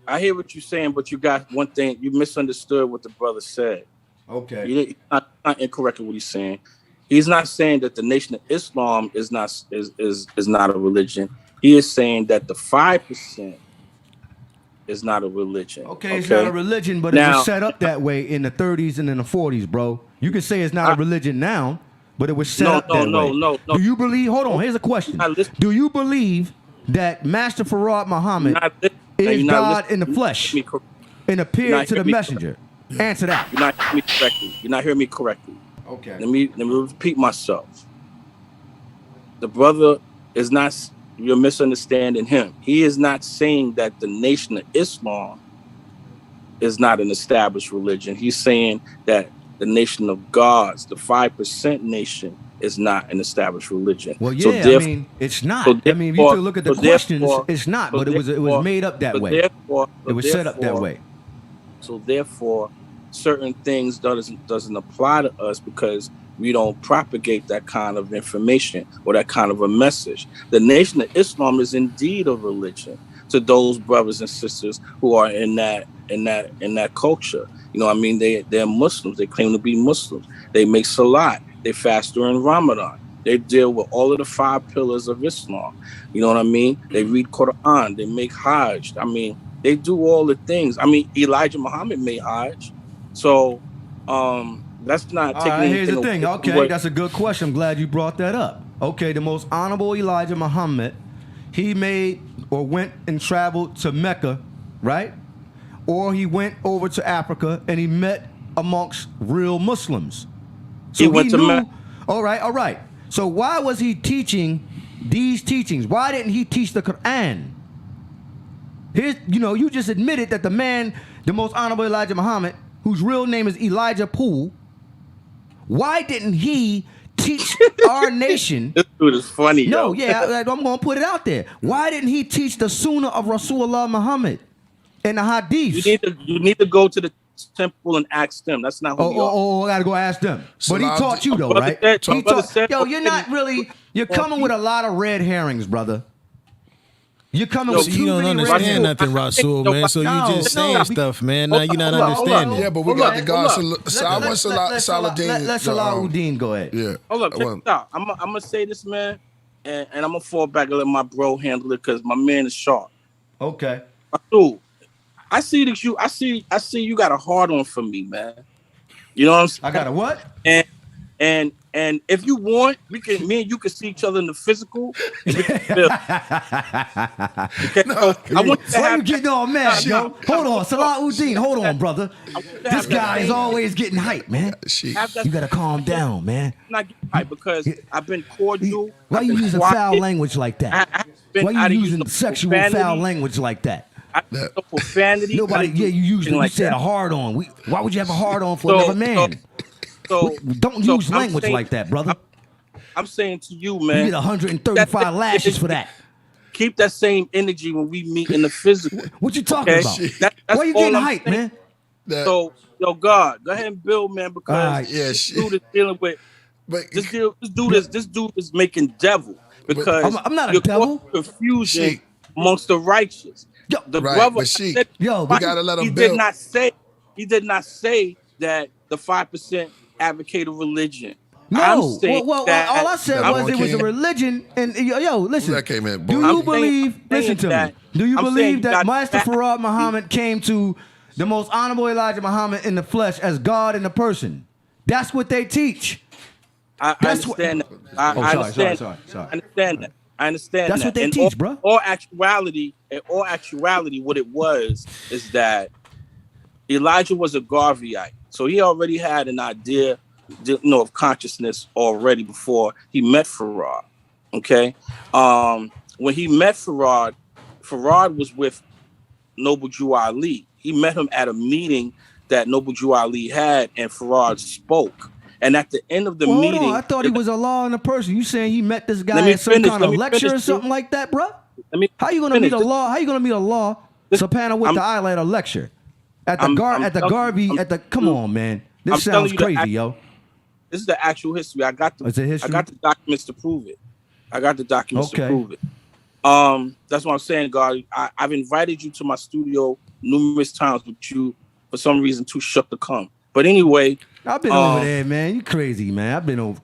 I hear what you're saying, but you got one thing. You misunderstood what the brother said.
Okay.
He's not incorrect in what he's saying. He's not saying that the Nation of Islam is not a religion. He is saying that the 5% is not a religion.
Okay, it's not a religion, but it was set up that way in the 30s and in the 40s, bro. You can say it's not a religion now, but it was set up that way. No. Do you believe? Hold on. Here's a question. Do you believe that Master Farad Muhammad is God in the flesh and appeared to the messenger? Answer that.
You're not hearing me correctly.
Okay.
Let me repeat myself. The brother is not. You're misunderstanding him. He is not saying that the Nation of Islam is not an established religion. He's saying that the nation of gods, the 5% nation, is not an established religion.
Well, yeah, I mean, it's not. I mean, if you look at the questions, it's not. But it was made up that way. It was set up that way.
So therefore, certain things doesn't apply to us because we don't propagate that kind of information or that kind of a message. The Nation of Islam is indeed a religion to those brothers and sisters who are in that culture. You know what I mean? They're Muslims. They claim to be Muslims. They make salat. They fast during Ramadan. They deal with all of the 5 pillars of Islam. You know what I mean? They read Quran. They make Hajj. I mean, they do all the things. I mean, Elijah Muhammad made Hajj. So, that's not taking
here's the thing. Okay, that's a good question. I'm glad you brought that up. Okay, the most honorable Elijah Muhammad, he made or went and traveled to Mecca, right? Or he went over to Africa and he met amongst real Muslims. So
he went to Mecca.
All right. So why was he teaching these teachings? Why didn't he teach the Quran? You just admitted that the man, the most honorable Elijah Muhammad, whose real name is Elijah Poole, why didn't he teach our nation?
This dude is funny.
No, I'm going to put it out there. Why didn't he teach the Sunnah of Rasulullah Muhammad and the Hadiths?
You need to go to the temple and ask them. That's not who you are.
I got to go ask them. But he taught you though, right? You're not really. You're coming with a lot of red herrings, brother. You're coming with
you don't understand nothing, Rasul, man. So you just saying stuff, man. Now you're not understanding.
Yeah, but we got the God. Saladin.
Let Saladin go ahead.
Yeah.
Hold up, check it out. I'm gonna say this, man, and I'm gonna fall back and let my bro handle it because my man is sharp.
Okay.
Rasul, I see that you. I see you got a hard on for me, man. You know what I'm saying?
I got a what?
And if you want, me and you can see each other in the physical. And we can feel. I want to
Why you getting all mad, yo? Hold on, Saladin. Hold on, brother. This guy is always getting hype, man. You gotta calm down, man.
I'm not getting hype because I've been cordial.
Why you using foul language like that? Why you using sexual foul language like that?
Profanity.
Nobody. Yeah, you said a hard on. Why would you have a hard on for another man? Don't use language like that, brother.
I'm saying to you, man.
You get 135 lashes for that.
Keep that same energy when we meet in the physical.
What you talking about? Why you getting hype, man?
So, God, go ahead and build, man, because this dude is dealing with. This dude is making devil because
I'm not a devil.
Confusion amongst the righteous. The brother,
we gotta let him build.
He did not say that the 5% advocate a religion.
No, all I said was it was a religion. And listen.
That came in,
do you believe? Listen to me. Do you believe that Master Farad Muhammad came to the most honorable Elijah Muhammad in the flesh as God in the person. That's what they teach.
I understand that. I understand that. I understand
That's
that.
what they teach, bro.
All actuality, what it was is that Elijah was a Garveyite, so he already had an idea, of consciousness already before he met Farad. Okay, when he met Farad was with Noble Jew Ali. He met him at a meeting that Noble Jew Ali had, and Farad spoke. And at the end of the meeting,
hold on. I thought he was Allah in a person. You saying he met this guy at some kind of lecture or something like that, bro? How you gonna meet Allah? How you gonna meet Allah? Subhanahu with the eye at a lecture at the Garvey. Come on, man. This sounds crazy, yo.
This is the actual history. I got the documents to prove it. That's what I'm saying, God. I've invited you to my studio numerous times, but you, for some reason, too shook to come. But anyway,
I've been over there, man. You crazy, man. I've been over.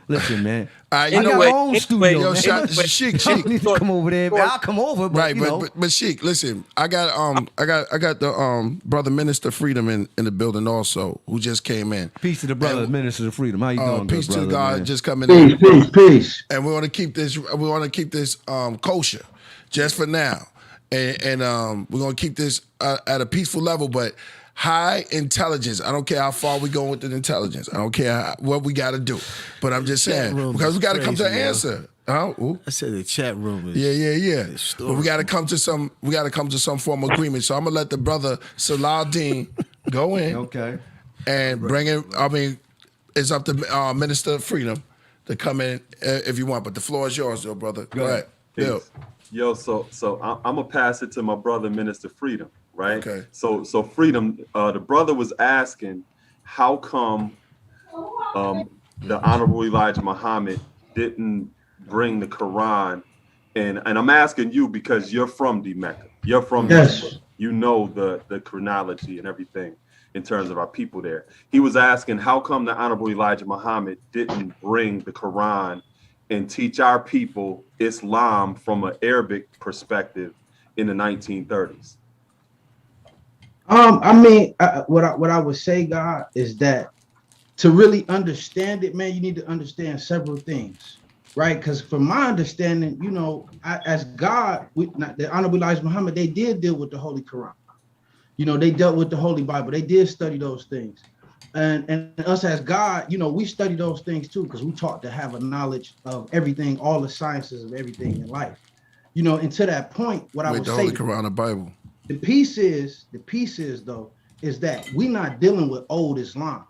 Listen, man. I got my own studio.
Yo, Shiek.
You need to come over there, man. I'll come over, but
but Shiek, listen. I got the brother Minister Freedom in the building also, who just came in.
Peace to the brother Minister of Freedom. How you doing?
Peace
brother,
to God,
man?
just coming in.
Peace.
And we want to keep this. We want to keep this kosher, just for now, and we're gonna keep this at a peaceful level, but. High intelligence. I don't care how far we go with the intelligence. I don't care what we got to do. But I'm just saying, because we got to come to an answer.
I said the chat room is
yeah. But we got to come to some. We got to come to some form of agreement. So I'm gonna let the brother Saladin go in.
Okay.
And bring in. I mean, it's up to Minister of Freedom to come in if you want. But the floor is yours, though, brother. Go ahead. Bill.
Yo, so I'm gonna pass it to my brother Minister Freedom. Right.
Okay.
So Freedom, the brother was asking, how come the Honorable Elijah Muhammad didn't bring the Quran? And I'm asking you because you're from D Mecca. You're from
yes.
You know the chronology and everything in terms of our people there. He was asking, how come the Honorable Elijah Muhammad didn't bring the Quran and teach our people Islam from an Arabic perspective in the 1930s?
I mean, what I would say, God, is that to really understand it, man, you need to understand several things, right? Because from my understanding, as God, the Honorable Elijah Muhammad, they did deal with the Holy Quran. They dealt with the Holy Bible. They did study those things. And us as God, we study those things too, because we taught to have a knowledge of everything, all the sciences of everything in life. And to that point, what I would say—
with the Holy Quran and Bible.
The piece is though, is that we're not dealing with old Islam.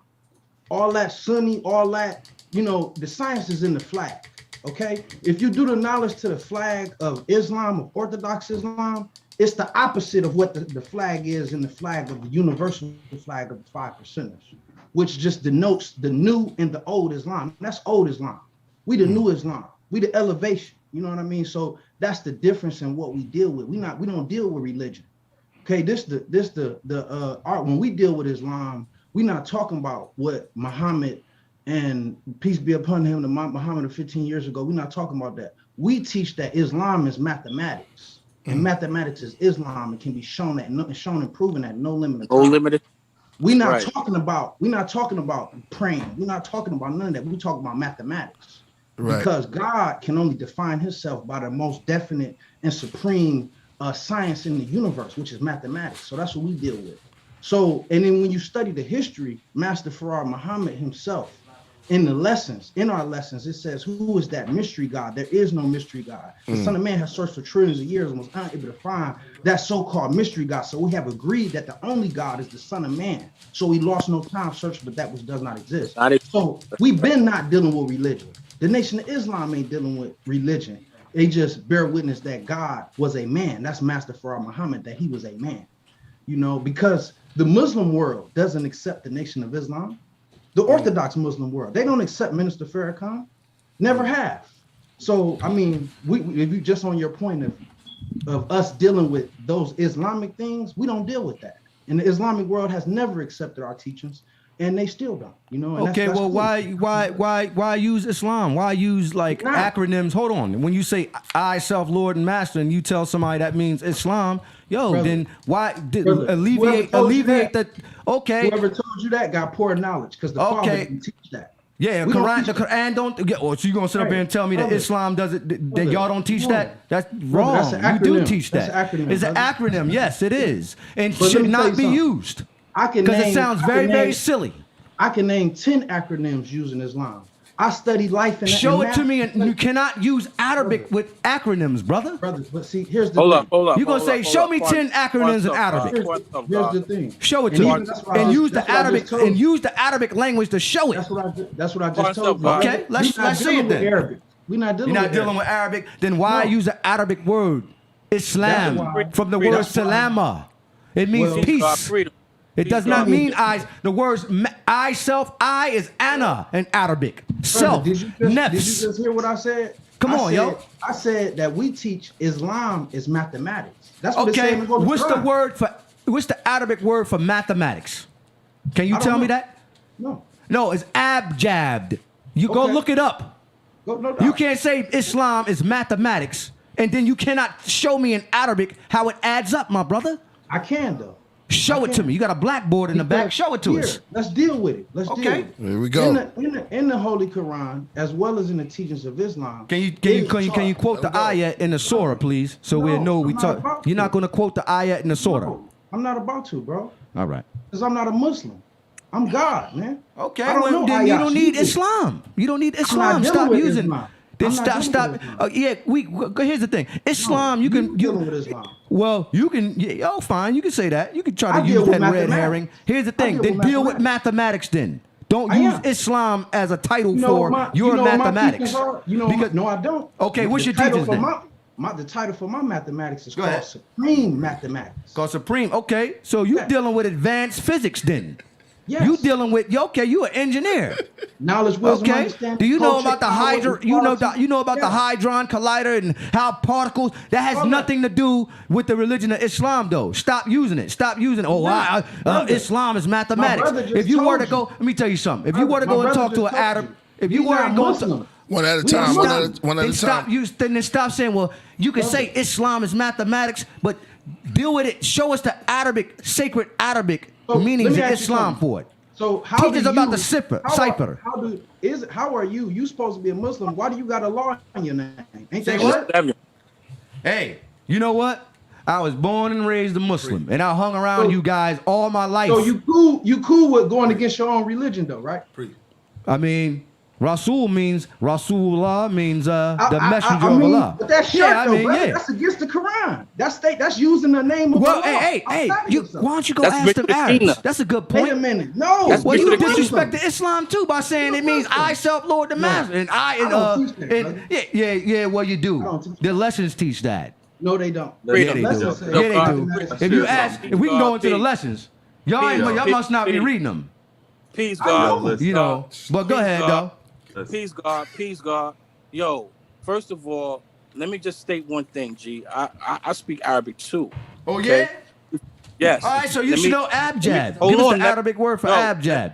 All that Sunni, all that, the science is in the flag, okay? If you do the knowledge to the flag of Islam, of Orthodox Islam, it's the opposite of what the flag is in the flag of the universal flag of the 5%ers, which just denotes the new and the old Islam. That's old Islam. We the new Islam. We the elevation. You know what I mean? So that's the difference in what we deal with. We don't deal with religion. Okay, this the art. When we deal with Islam, we're not talking about what Muhammad, and peace be upon him, the Muhammad of 15 years ago. We're not talking about that. We teach that Islam is mathematics, and mathematics is Islam. It can be shown and proven at no limit of time.
No limited.
We're not talking about praying. We're not talking about none of that. We're talking about mathematics, because God can only define Himself by the most definite and supreme science in the universe, which is mathematics. So that's what we deal with. So, and then when you study the history, Master Farad Muhammad himself, in our lessons, it says, who is that mystery God? There is no mystery God. The Son of Man has searched for trillions of years and was unable to find that so-called mystery God. So we have agreed that the only God is the Son of Man. So we lost no time searching for that which does not exist. So we've been not dealing with religion. The Nation of Islam ain't dealing with religion. They just bear witness that God was a man. That's Master Farad Muhammad, that he was a man. Because the Muslim world doesn't accept the Nation of Islam. The Orthodox Muslim world, they don't accept Minister Farrakhan. Never have. So, I mean, if you just on your point of us dealing with those Islamic things, we don't deal with that. And the Islamic world has never accepted our teachings. and they still don't. You know. And
Okay,
that's
well,
cool.
why use Islam? Why use like acronyms? Hold on. When you say I, self, Lord, and Master, and you tell somebody that means Islam, then why alleviate that? Okay.
Whoever told you that got poor knowledge because the Father didn't teach that.
Yeah, the Quran don't. Yeah, so you gonna sit up here and tell me that Islam doesn't? That y'all don't teach that? That's wrong.
That's an acronym.
You do teach that.
That's an acronym,
it's an acronym. Yes, it is, and
But let
should
me tell
not
you
be
something.
used.
Because
it sounds very silly.
I can name 10 acronyms used in Islam. I studied life and
Show it to me, and you cannot use Arabic with acronyms, brother.
But see, here's the
Hold
thing.
up, hold up.
You're gonna say, show me 10 acronyms in Arabic.
Here's the thing.
Show it to me, and use the Arabic language to show it.
That's what I just told you.
Okay, let's see it then.
Arabic. We're not dealing
with Arabic. Then why use an Arabic word, Islam, from the word salama? It means peace. It does not mean I. The words I, self, I is ana in Arabic. Self,
Did you just hear what I said?
Come on, yo.
I said that we teach Islam is mathematics. That's what it's
Okay,
saying in the Holy
what's
Quran.
what's the Arabic word for mathematics? Can you
I don't
tell me
know.
that?
No.
No, it's abjad. You go look it up. You can't say Islam is mathematics, and then you cannot show me in Arabic how it adds up, my brother.
I can though.
Show it to me. You got a blackboard in the back. Show it to us.
Let's deal with it. Let's deal with it.
Here we go.
In the Holy Quran, as well as in the teachings of Islam.
Can you quote the ayat in the surah, please, so we know we talk. You're not going to quote the ayat in the surah.
No, I'm not about to, bro.
All right.
Because I'm not a Muslim. I'm God, man.
Okay,
I don't
well,
know
then you don't
ayat.
need Islam. You don't need Islam.
dealing
Stop
with
using.
Islam.
Then
I'm not
stop.
dealing
Here's the thing. Islam, you can.
dealing with Islam.
Well, you can. Yeah, oh, fine. You can say that. You can try
I
to
deal
use
with
that red
mathematics.
herring. Here's the thing.
deal
Then
with
deal with mathematics. Then don't use Islam as a title for your mathematics.
No, I don't.
Okay, what's your
title
teachings
for
then?
the title for my mathematics is
Go
called
ahead.
Supreme Mathematics.
Called Supreme. Okay, so you dealing with advanced physics then?
Yes.
You dealing with you an engineer.
Knowledge, wisdom,
Okay.
understanding.
Do you know
culture,
about the
power,
hydra? You know
equality?
the hadron collider and how particles that has nothing to do with the religion of Islam though. Stop using it. Stop using it. Islam is mathematics.
brother just
If you were to
told
go, let me tell you something. If you were to
My
go and
brother
talk to
just
an Arab,
told you.
if you
He's
were
not
to go
Muslim.
to
One at a time. One at a time.
then stop saying, well, you can say Islam is mathematics, but deal with it. Show us the Arabic, sacred Arabic meanings of
let me ask you
Islam
something.
for it.
So how
Teach
do
us about
you-
the cipher.
How are you? You supposed to be a Muslim. Why do you got a law in your name? Ain't
Say
that
what?
right?
Hey, you know what? I was born and raised a Muslim, and I hung around you guys all my life.
So you cool with going against your own religion though, right?
I mean, Rasul means Rasulullah means the messenger
I
of
mean,
Allah.
But that's
Yeah, I
though,
mean,
brother.
yeah.
That's against the Quran. That's using the name of
Well,
Allah.
hey,
outside of yourself.
why don't you go
That's
ask them
Victor
Arabs?
Kina.
That's a good point.
Wait a minute. No.
That's
Well, you
Victor Kina.
disrespected Islam too by saying it means I self Lord the Master, and
I don't teach that,
and
brother.
yeah. Well, you do.
don't teach
The lessons teach that.
No, they don't.
Yeah, they do.
Lessons say-
Yeah, they do.
Lessons
If you
say-
ask, if we can go into the lessons, y'all must not be reading them.
Peace,
I
God.
know.
You know. But go
Peace,
ahead
God.
though.
Peace, God. Peace, God. Yo, first of all, let me just state one thing, G. I speak Arabic too.
Oh
okay? Yes.
All right, so you
Let
should
me-
know abjad.
Hold
Give us
on,
the Arabic word for
no,
abjad.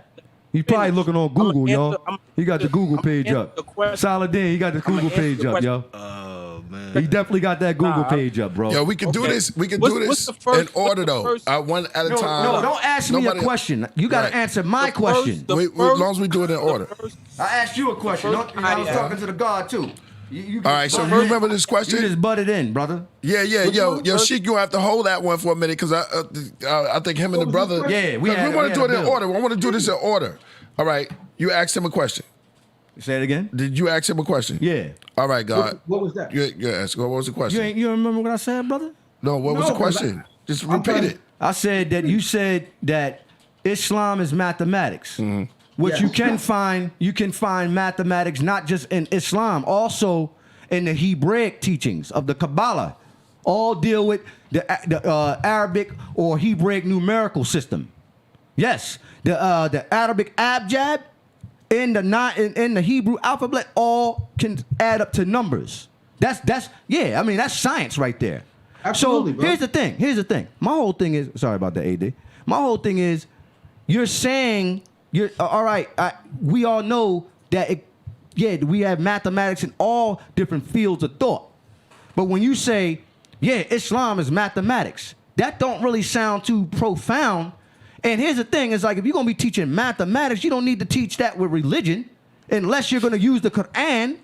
You probably looking on Google, yo. He got the Google page
answer
up.
the question.
Saladin, he got the Google
answer
page
the
up,
question.
yo.
Oh man.
He definitely got that Google page up, bro.
Yo, we can do
Okay.
this. We can
What's-
do
what's
this
the first-
in order
what's the
though.
first-
One at a
No,
time.
no, don't ask me a
Nobody-
question. You got to
Right.
answer my
The
question.
first-
As long as we do it in order.
I asked you a question.
first
I was
ayah.
talking to the God too.
All right, so you remember this
You
question?
just butted in, brother.
Yeah, yo, Sheik, you have to hold that one for a minute because I think him and the brother.
Yeah, we
'cause
had-
want
we
to
had
do it
a
in
bill.
order. I want to do this in order. All right, you asked him a question.
Say it again.
Did you ask him a question?
Yeah.
All right, God.
What was that?
You asked. What was the question?
You remember what I said, brother?
No, what was
No,
the question? Just repeat
trying-
it.
I said that you said that Islam is mathematics.
Mm-hmm.
Which
Yes.
you can find mathematics not just in Islam, also in the Hebraic teachings of the Kabbalah. All deal with the Arabic or Hebraic numerical system. Yes, the Arabic abjad in the Hebrew alphabet all can add up to numbers. That's yeah. I mean that's science right there.
Absolutely,
so
bro.
here's the thing. My whole thing is sorry about that, AD. My whole thing is you're saying You're all right. We all know that. We have mathematics in all different fields of thought. But when you say, Islam is mathematics, that don't really sound too profound. And here's the thing: is like if you're gonna be teaching mathematics, you don't need to teach that with religion, unless you're gonna use the Quran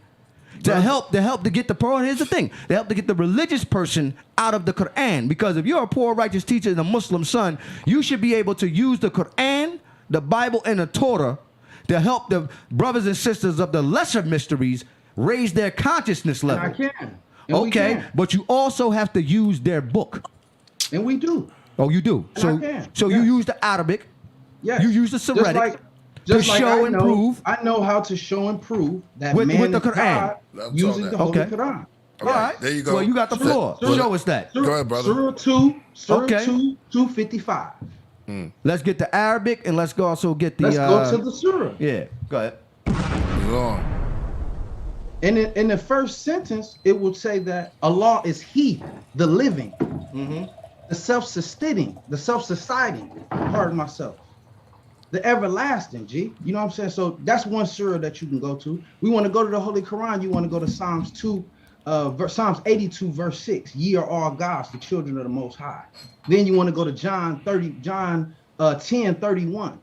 to help to get the poor. Here's the thing: to help to get the religious person out of the Quran. Because if you're a poor righteous teacher and a Muslim son, you should be able to use the Quran, the Bible, and the Torah to help the brothers and sisters of the lesser mysteries raise their consciousness level.
I can.
Okay, but you also have to use their book.
And we do.
Oh, you do. So you use the Arabic.
Yes.
You use the Syriac
just
to
like
show and prove.
I know how to show and prove that
with
man
the
is
Quran
God using the Holy Quran.
All right.
There you go.
Well, you got the floor. Show us that.
Go ahead, brother.
Surah 2, 255.
Let's get the Arabic and let's also get the.
Let's go to the surah.
Yeah, go ahead.
In the first sentence, it will say that Allah is He, the living, the self-sustaining, pardon myself, the everlasting, G. You know what I'm saying? So that's one surah that you can go to. We want to go to the Holy Quran. You want to go to Psalms 82, verse 6. Ye are all gods, the children of the Most High. Then you want to go to John 10:31,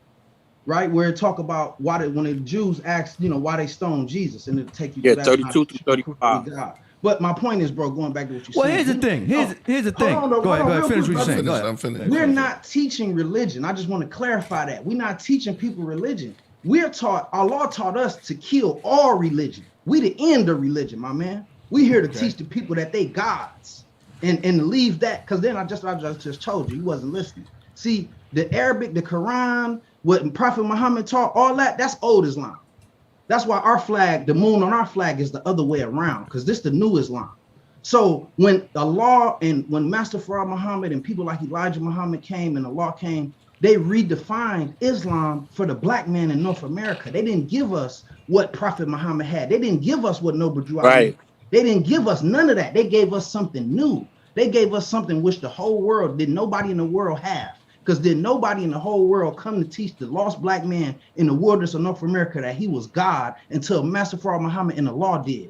right, where it talk about when the Jews asked, why they stoned Jesus, and it'll take you to that
32 to 35.
But my point is, bro, going back to what you said.
Well, here's the thing. Here's the thing. Go ahead. Finish what you're saying.
I'm finished.
We're not teaching religion. I just want to clarify that. We're not teaching people religion. We're taught, Allah taught us to kill all religion. We the end of religion, my man. We here to teach the people that they gods and leave that, because then I just told you wasn't listening. See, the Arabic, the Quran, what Prophet Muhammad taught, all that's old Islam. That's why our flag, the moon on our flag, is the other way around, because this the new Islam. So when Allah and when Master Farad Muhammad and people like Elijah Muhammad came and Allah came, they redefined Islam for the black man in North America. They didn't give us what Prophet Muhammad had. They didn't give us what Noble Drew.
Right.
They didn't give us none of that. They gave us something new. They gave us something which the whole world did nobody in the world have. Because did nobody in the whole world come to teach the lost black man in the wilderness of North America that he was God until Master Farad Muhammad and the law did?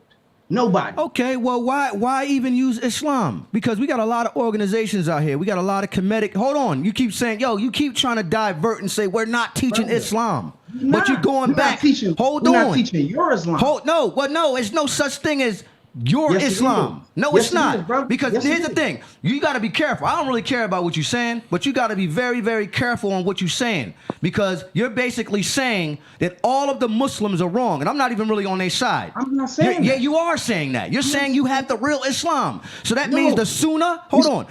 Nobody.
Okay, well, why even use Islam? Because we got a lot of organizations out here. We got a lot of comedic. Hold on. You keep saying, you keep trying to divert and say we're not teaching Islam. But you're going back. Hold on.
We're not teaching your Islam.
No, it's no such thing as your Islam. No, it's not. Because here's the thing. You got to be careful. I don't really care about what you're saying, but you got to be very, very careful on what you're saying, because you're basically saying that all of the Muslims are wrong, and I'm not even really on their side.
I'm not saying that.
Yeah, you are saying that. You're saying you have the real Islam. So that means the Sunnah. Hold on.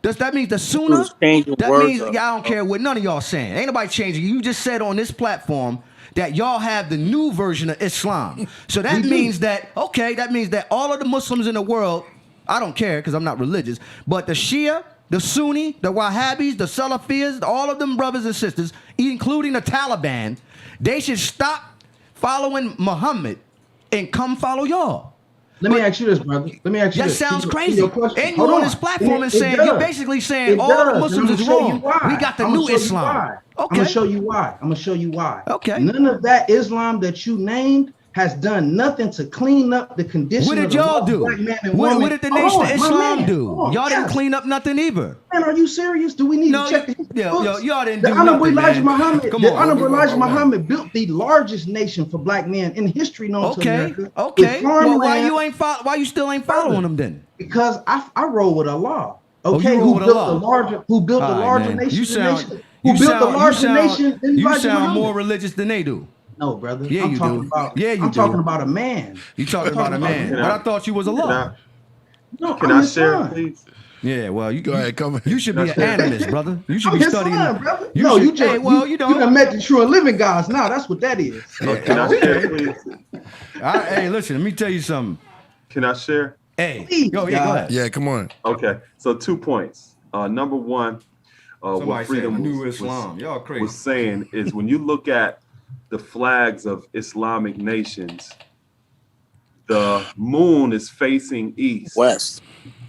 That means the Sunnah. That means I don't care what none of y'all saying. Ain't nobody changing. You just said on this platform that y'all have the new version of Islam. So that means that all of the Muslims in the world, I don't care because I'm not religious, but the Shia, the Sunni, the Wahhabis, the Salafis, all of them brothers and sisters, including the Taliban, they should stop following Muhammad and come follow y'all.
Let me ask you this, brother.
That sounds crazy. And you're on this platform and saying, you're basically saying all of the Muslims is wrong. We got the new Islam.
I'm going to show you why.
Okay.
None of that Islam that you named has done nothing to clean up the condition.
What did y'all do? What did the Nation of Islam do? Y'all didn't clean up nothing either.
Man, are you serious? Do we need to check the books?
Y'all didn't
do
nothing,
The Honorable Elijah Muhammad built the largest nation for black men in history known to America.
Okay. Well, why you still ain't following them then?
Because I roll with Allah. Okay, who built the larger nation? You
sound more religious than they do.
No, brother.
Yeah, you do.
I'm talking about a man.
You talking about a man. But I thought you was Allah.
No,
can I share, please?
Yeah, well, you
go ahead, come.
You should be an analyst, brother. You should be studying.
Brother. You done met the true and living gods. Now that's what that is.
Can I share, please?
Hey, listen, let me tell you something.
Can I share?
Hey, go ahead.
Yeah, come on.
Okay, so 2 points. Number one, what Freedom was saying is when you look at the flags of Islamic nations, the moon is facing east.
West.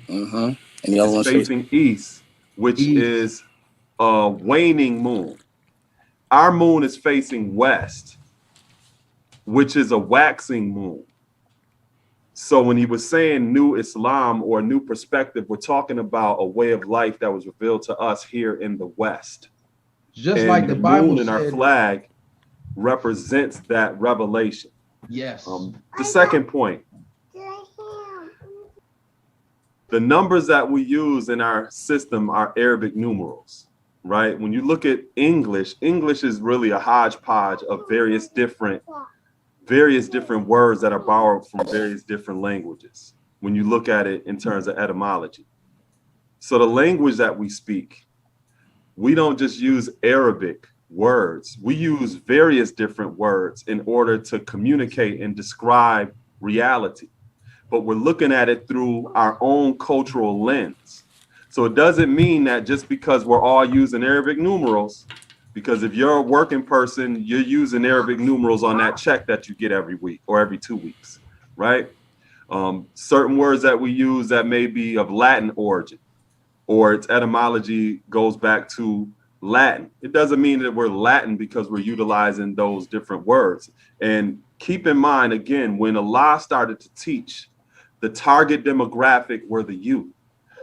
And the other one's
facing east, which is a waning moon. our moon is facing west, which is a waxing moon. So when he was saying new Islam or new perspective, we're talking about a way of life that was revealed to us here in the West.
Just
and
like the Bible
moon in
said,
our flag represents that revelation.
Yes.
The second point, the numbers that we use in our system are Arabic numerals, right? When you look at English, English is really a hodgepodge of various different words that are borrowed from various different languages when you look at it in terms of etymology. So the language that we speak, we don't just use Arabic words. We use various different words in order to communicate and describe reality. But we're looking at it through our own cultural lens. So it doesn't mean that just because we're all using Arabic numerals, because if you're a working person, you're using Arabic numerals on that check that you get every week or every 2 weeks, right? Certain words that we use that may be of Latin origin or its etymology goes back to Latin. It doesn't mean that we're Latin because we're utilizing those different words. And keep in mind, again, when Allah started to teach, the target demographic were the youth.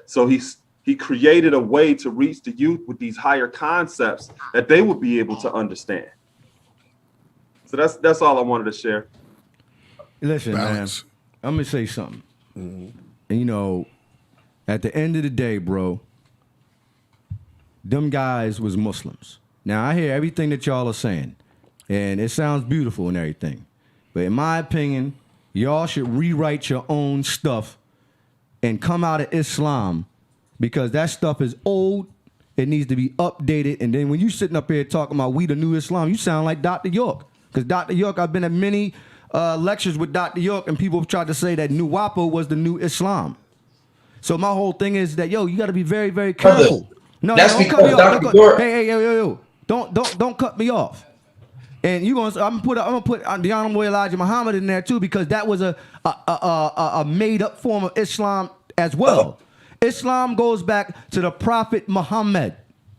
So he created a way to reach the youth with these higher concepts that they would be able to understand. So that's all I wanted to share.
Listen, balance. Man, I'm gonna say something. And you know, at the end of the day, bro, them guys was Muslims. Now I hear everything that y'all are saying, and it sounds beautiful and everything. But in my opinion, y'all should rewrite your own stuff and come out of Islam, because that stuff is old. It needs to be updated. And then when you sitting up here talking about we the new Islam, you sound like Dr. York. Because Dr. York, I've been at many lectures with Dr. York, and people have tried to say that New Wapo was the new Islam. So my whole thing is that, yo, you got to be very, very careful. No,
that's
don't cut me off. Hey, yo. Don't cut me off. And I'm gonna put the Honorable Elijah Muhammad in there too, because that was a made up form of Islam as well. Islam goes back to the Prophet Muhammad.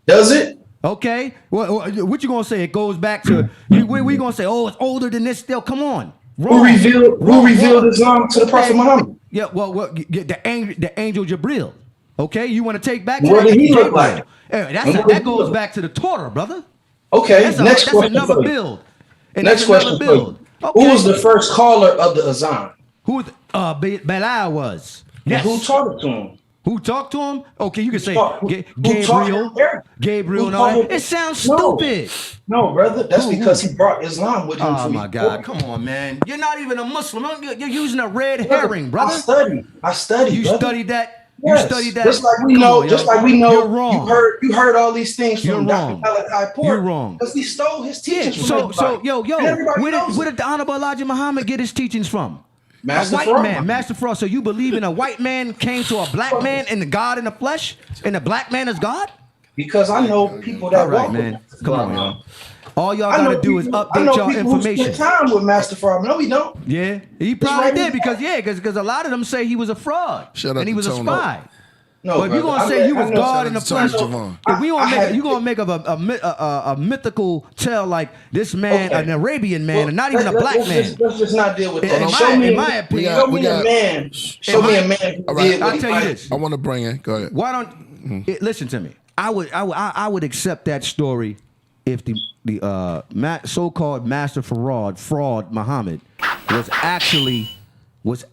Does it?
Okay. What you gonna say? It goes back to we gonna say, oh, it's older than this still. Come on.
Who revealed Islam to the Prophet Muhammad?
Yeah, well, the angel Jibril. Okay, you want to take back to
what
that?
did he look like?
That goes back to the Torah, brother.
Okay,
that's
next question.
Another build.
Next question.
Build. Okay.
Who was the first caller of the Azan?
Who Bilal was. Yes.
And who taught it to him?
Who talked to him? Okay, you can say Gabriel and all that. It sounds stupid.
No, brother. That's because he brought Islam with him.
Oh, my God. Come on, man. You're not even a Muslim. You're using a red herring, brother.
I studied.
You studied that?
Yes.
You studied that?
Just like we know.
You're wrong.
You heard all these things from Dr. Malachi Port.
You're wrong.
Because he stole his teachings from everybody.
So, where did the Honorable Elijah Muhammad get his teachings from?
Master
a white
Fraud.
Man, Master Fraud. So you believe in a white man came to a black man and the God in the flesh, and the black man is God?
Because I know people that walk
man. Come on, y'all. All y'all gotta do is update y'all information.
Who spent time with Master Fraud. No, we don't.
Yeah, he probably did because a lot of them say he was a fraud and he was a spy.
No,
but if you're gonna say he was God in the flesh, if we gonna make a mythical tale like this man, an Arabian man, and not even a black man.
Let's just not deal with that.
In my opinion,
show me a man. Show me a man.
All right,
I'll tell you this.
I want to bring in. Go ahead.
Why don't listen to me? I would accept that story if the so-called Master Fraud Muhammad was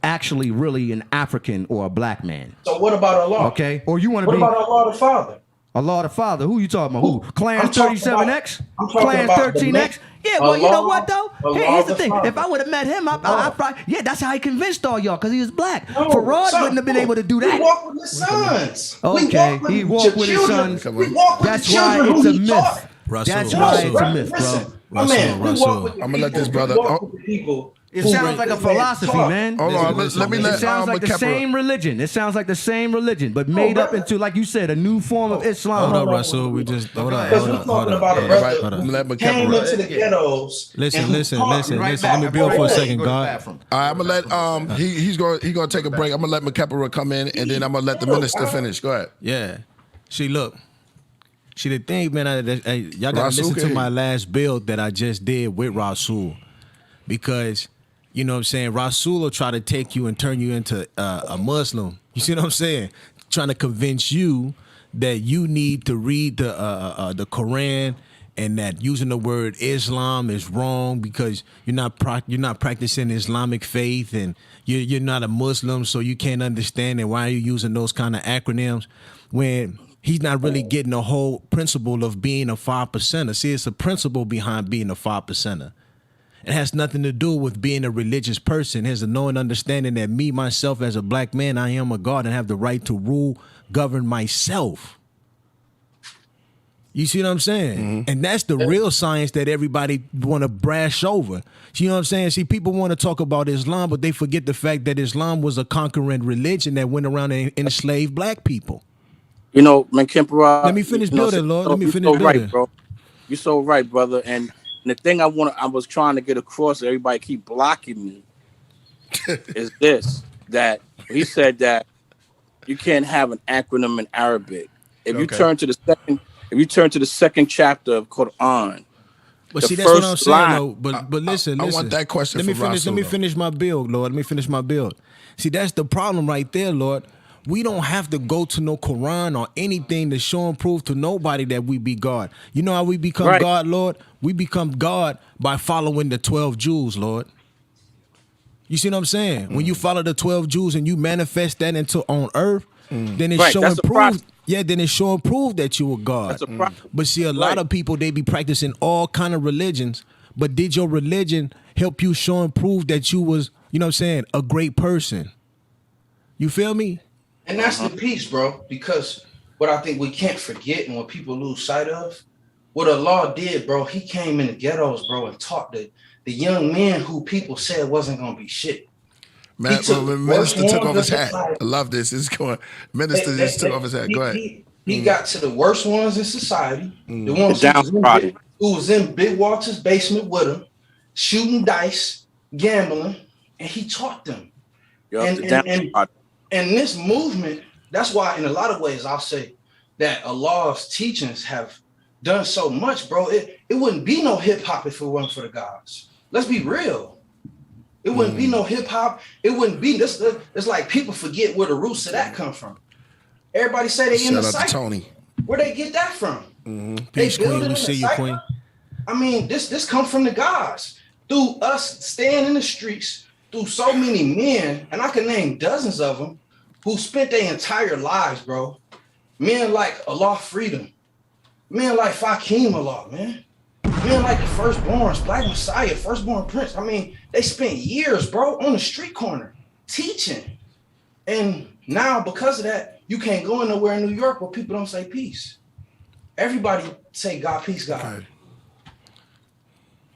actually really an African or a black man.
So what about Allah?
Okay, or you want to
be? What about Allah the Father?
Allah the Father. Who you talking about? Who? Clans 37X? Clans 13X? Yeah. Well, you know what though? Here's the thing. If I would have met him, I probably that's how he convinced all y'all, because he was black. Farad wouldn't have been able to do that.
He walked with his sons.
Okay, he walked with his sons. That's why it's a myth. That's why it's a myth, bro.
Rasul. I'm gonna let this brother.
It sounds like a philosophy, man.
Hold on, let me let.
It sounds like the same religion. It sounds like the same religion, but made up into, like you said, a new form of Islam.
Hold up, Rasul. We just hold up.
Let me came into the ghettos.
Listen. Let me build for a second, God.
All right, I'm gonna let he's gonna take a break. I'm gonna let Makepera come in, and then I'm gonna let the minister finish. Go ahead.
Yeah. See, look. See, the thing, man, y'all gotta listen to my last build that I just did with Rasul, because you know what I'm saying, Rasul will try to take you and turn you into a Muslim. You see what I'm saying? Trying to convince you that you need to read the Quran, and that using the word Islam is wrong because you're not practicing Islamic faith, and you're not a Muslim, so you can't understand it. Why are you using those kind of acronyms when he's not really getting the whole principle of being a 5%er? See, it's a principle behind being a 5%er. It has nothing to do with being a religious person. It has a knowing understanding that me, myself, as a black man, I am a God and have the right to rule, govern myself. You see what I'm saying? Mm-hmm. And that's the real science that everybody want to brash over. You know what I'm saying? See, people want to talk about Islam, but they forget the fact that Islam was a conquering religion that went around and enslaved black people.
You know, man, Kempera.
Let me finish building, Lord. Let me finish building.
Right, bro. You're so right, brother. And the thing I was trying to get across, everybody keep blocking me, is this: that he said that you can't have an acronym in Arabic. If you turn to the second chapter of Quran,
but see, that's what I'm saying, though. But listen,
I want that question.
Let me finish my build, Lord. Let me finish my build. See, that's the problem right there, Lord. We don't have to go to no Quran or anything to show and prove to nobody that we be God. You know how we become God, Lord? We become God by following the 12 jewels, Lord. You see what I'm saying? When you follow the 12 jewels and you manifest that into on earth, then it's showing proof. Yeah, then it's showing proof that you were God. But see, a lot of people, they be practicing all kind of religions. But did your religion help you show and prove that you was, you know what I'm saying, a great person? You feel me?
And that's the piece, bro, because what I think we can't forget and what people lose sight of, what Allah did, bro, he came in the ghettos, bro, and taught the young men who people said wasn't going to be shit.
Man, Minister took off his hat. I love this. It's going. Minister just took off his hat. Go ahead.
He got to the worst ones in society, the ones who was in Big Walter's basement with him, shooting dice, gambling, and he taught them. And this movement, that's why in a lot of ways I'll say that Allah's teachings have done so much, bro. It wouldn't be no hip hop if it wasn't for the gods. Let's be real. It wouldn't be no hip hop. It wouldn't be this. It's like people forget where the roots of that come from. Everybody say they in the cycle. Tony. Where they get that from?
Peace, Queen. We see you, Queen.
I mean, this comes from the gods through us staying in the streets, through so many men, and I can name dozens of them who spent their entire lives, bro. Men like Allah Freedom, men like Fakim Allah, man. Men like the Firstborns, Black Messiah, Firstborn Prince. I mean, they spent years, bro, on the street corner teaching. And now, because of that, you can't go nowhere in New York where people don't say peace. Everybody say God, peace, God.